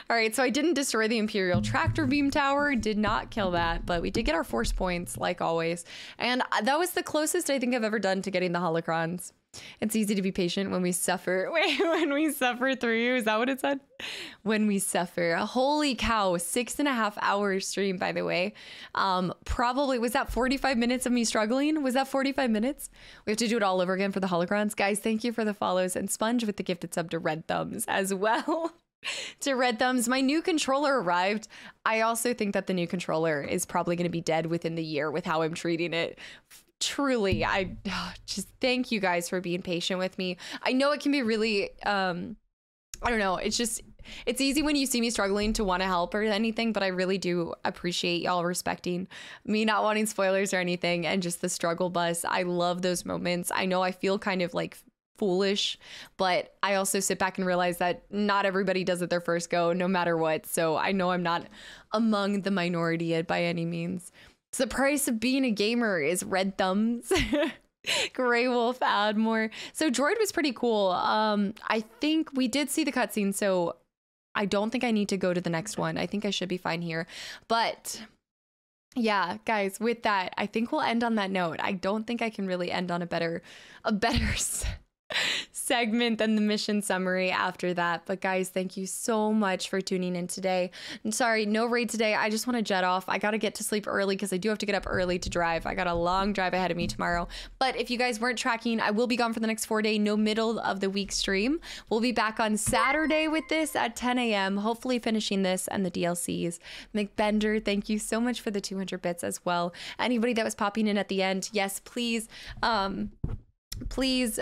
All right, so I didn't destroy the Imperial tractor beam tower, did not kill that, but we did get our force points like always. And that was the closest I think I've ever done to getting the holocrons. It's easy to be patient when we suffer. Wait, when we suffer through you, is that what it said? When we suffer. Holy cow, 6.5 hours stream, by the way. Probably, was that 45 minutes of me struggling? Was that 45 minutes? We have to do it all over again for the holocrons. Guys, thank you for the follows, and Sponge with the gifted sub to Red Thumbs as well. To Red Thumbs, my new controller arrived. I also think that the new controller is probably going to be dead within the year with how I'm treating it. Truly, I just thank you guys for being patient with me. I know it can be really, I don't know, it's easy when you see me struggling to want to help or anything, but I really do appreciate y'all respecting me not wanting spoilers or anything and just the struggle bus. I love those moments. I know I feel kind of like foolish, but I also sit back and realize that not everybody does it their first go, no matter what. So I know I'm not among the minority by any means. So the price of being a gamer is Red Thumbs. Grey Wolf Admore. So Droid was pretty cool. I think we did see the cutscene, so I don't think I need to go to the next one. I think I should be fine here. But yeah, guys, with that, I think we'll end on that note. I don't think I can really end on a better segment than the mission summary after that. But guys, thank you so much for tuning in today. I'm sorry, no raid today. I just want to jet off. I got to get to sleep early because I do have to get up early to drive. I got a long drive ahead of me tomorrow. But if you guys weren't tracking, I will be gone for the next 4 days. No middle of the week stream. We'll be back on Saturday with this at 10 a.m. Hopefully finishing this and the DLCs. McBender, thank you so much for the 200 bits as well. Anybody that was popping in at the end, yes, please. Please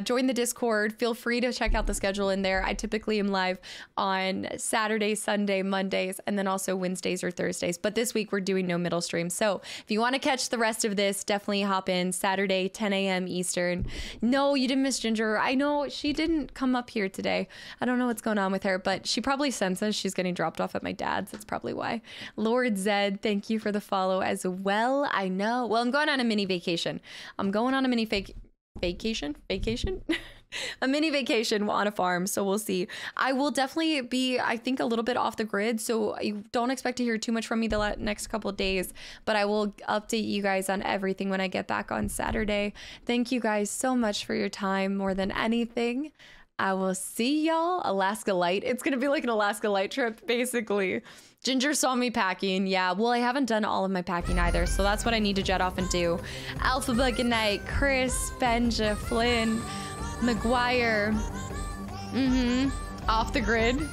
join the Discord. Feel free to check out the schedule in there. I typically am live on Saturday, Sunday, Mondays, and then also Wednesdays or Thursdays. But this week we're doing no middle stream. So if you want to catch the rest of this, definitely hop in Saturday, 10 a.m. Eastern. No, you didn't miss Ginger. I know she didn't come up here today. I don't know what's going on with her, but she probably senses she's getting dropped off at my dad's. That's probably why. Lord Zed, thank you for the follow as well. I know. Well, I'm going on a mini vacation. I'm going on a mini vacation a mini vacation on a farm, so we'll see. I will definitely be, I think, a little bit off the grid, so you don't expect to hear too much from me the next couple of days, but I will update you guys on everything when I get back on Saturday. Thank you guys so much for your time. More than anything, I will see y'all. Alaska Light. It's gonna be like an Alaska Light trip, basically. Ginger saw me packing. Yeah, well, I haven't done all of my packing either, so that's what I need to jet off and do. Alpha, good night. Chris, Benja, Flynn, McGuire. Off the grid.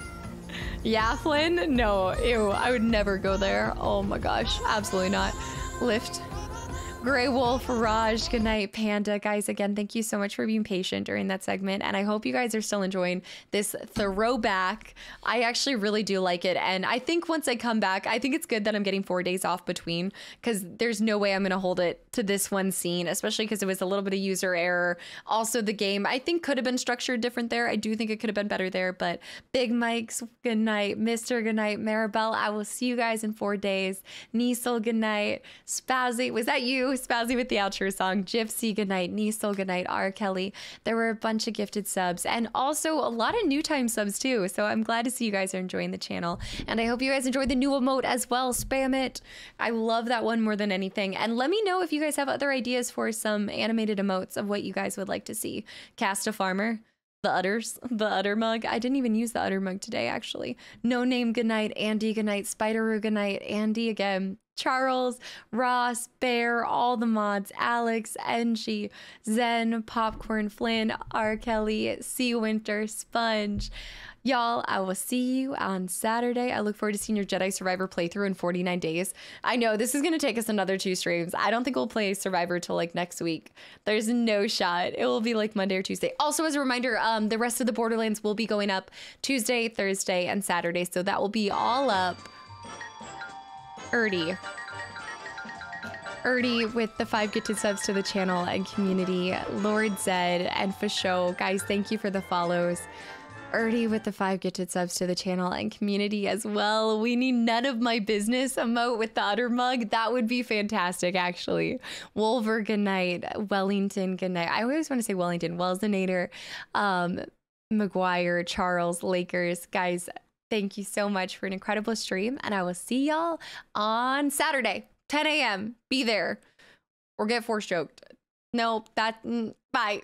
Yeah, Flynn? No, ew, I would never go there. Oh my gosh, absolutely not. Lift. Grey Wolf, Raj, good night, Panda. Guys, again, thank you so much for being patient during that segment, and I hope you guys are still enjoying this throwback. I actually really do like it, and I think once I come back, I think it's good that I'm getting 4 days off between, because there's no way I'm going to hold it to this one scene, especially because it was a little bit of user error. Also, the game, I think, could have been structured different there. I do think it could have been better there, but Big Mike's, good night. Mr., good night. Maribel, I will see you guys in 4 days. Niesel, good night. Spazzy, was that you? Spazzy with the outro song. Gypsy, good night. Niesel, good night. R. Kelly. There were a bunch of gifted subs and also a lot of new time subs too. So I'm glad to see you guys are enjoying the channel. And I hope you guys enjoyed the new emote as well. Spam it. I love that one more than anything. And let me know if you guys have other ideas for some animated emotes of what you guys would like to see. Cast a Farmer. The Utter mug. I didn't even use the Utter mug today, actually. No Name, good night. Andy, good night. Spider-Roo, good night. Andy again. Charles, Ross, Bear, all the mods, Alex, Engie, Zen, Popcorn, Flynn, R. Kelly, Sea Winter, Sponge, Y'all, I will see you on Saturday. I look forward to seeing your Jedi Survivor playthrough in 49 days. I know this is going to take us another 2 streams. I don't think we'll play Survivor till like next week. There's no shot. It will be like Monday or Tuesday. Also, as a reminder, the rest of the Borderlands will be going up Tuesday, Thursday, and Saturday. So that will be all up. Erdy with the 5 gifted subs to the channel and community. Lord Zed and Fasho. Guys, thank you for the follows. Erdy with the 5 gifted subs to the channel and community as well. We need none of my business emote with the utter mug. That would be fantastic, actually. Wolver, good night. Wellington, good night. I always want to say Wellington. Wellsinator, McGuire, Charles, Lakers. Guys, thank you so much for an incredible stream, and I will see y'all on Saturday, 10 a.m. Be there or get force choked. No, bye.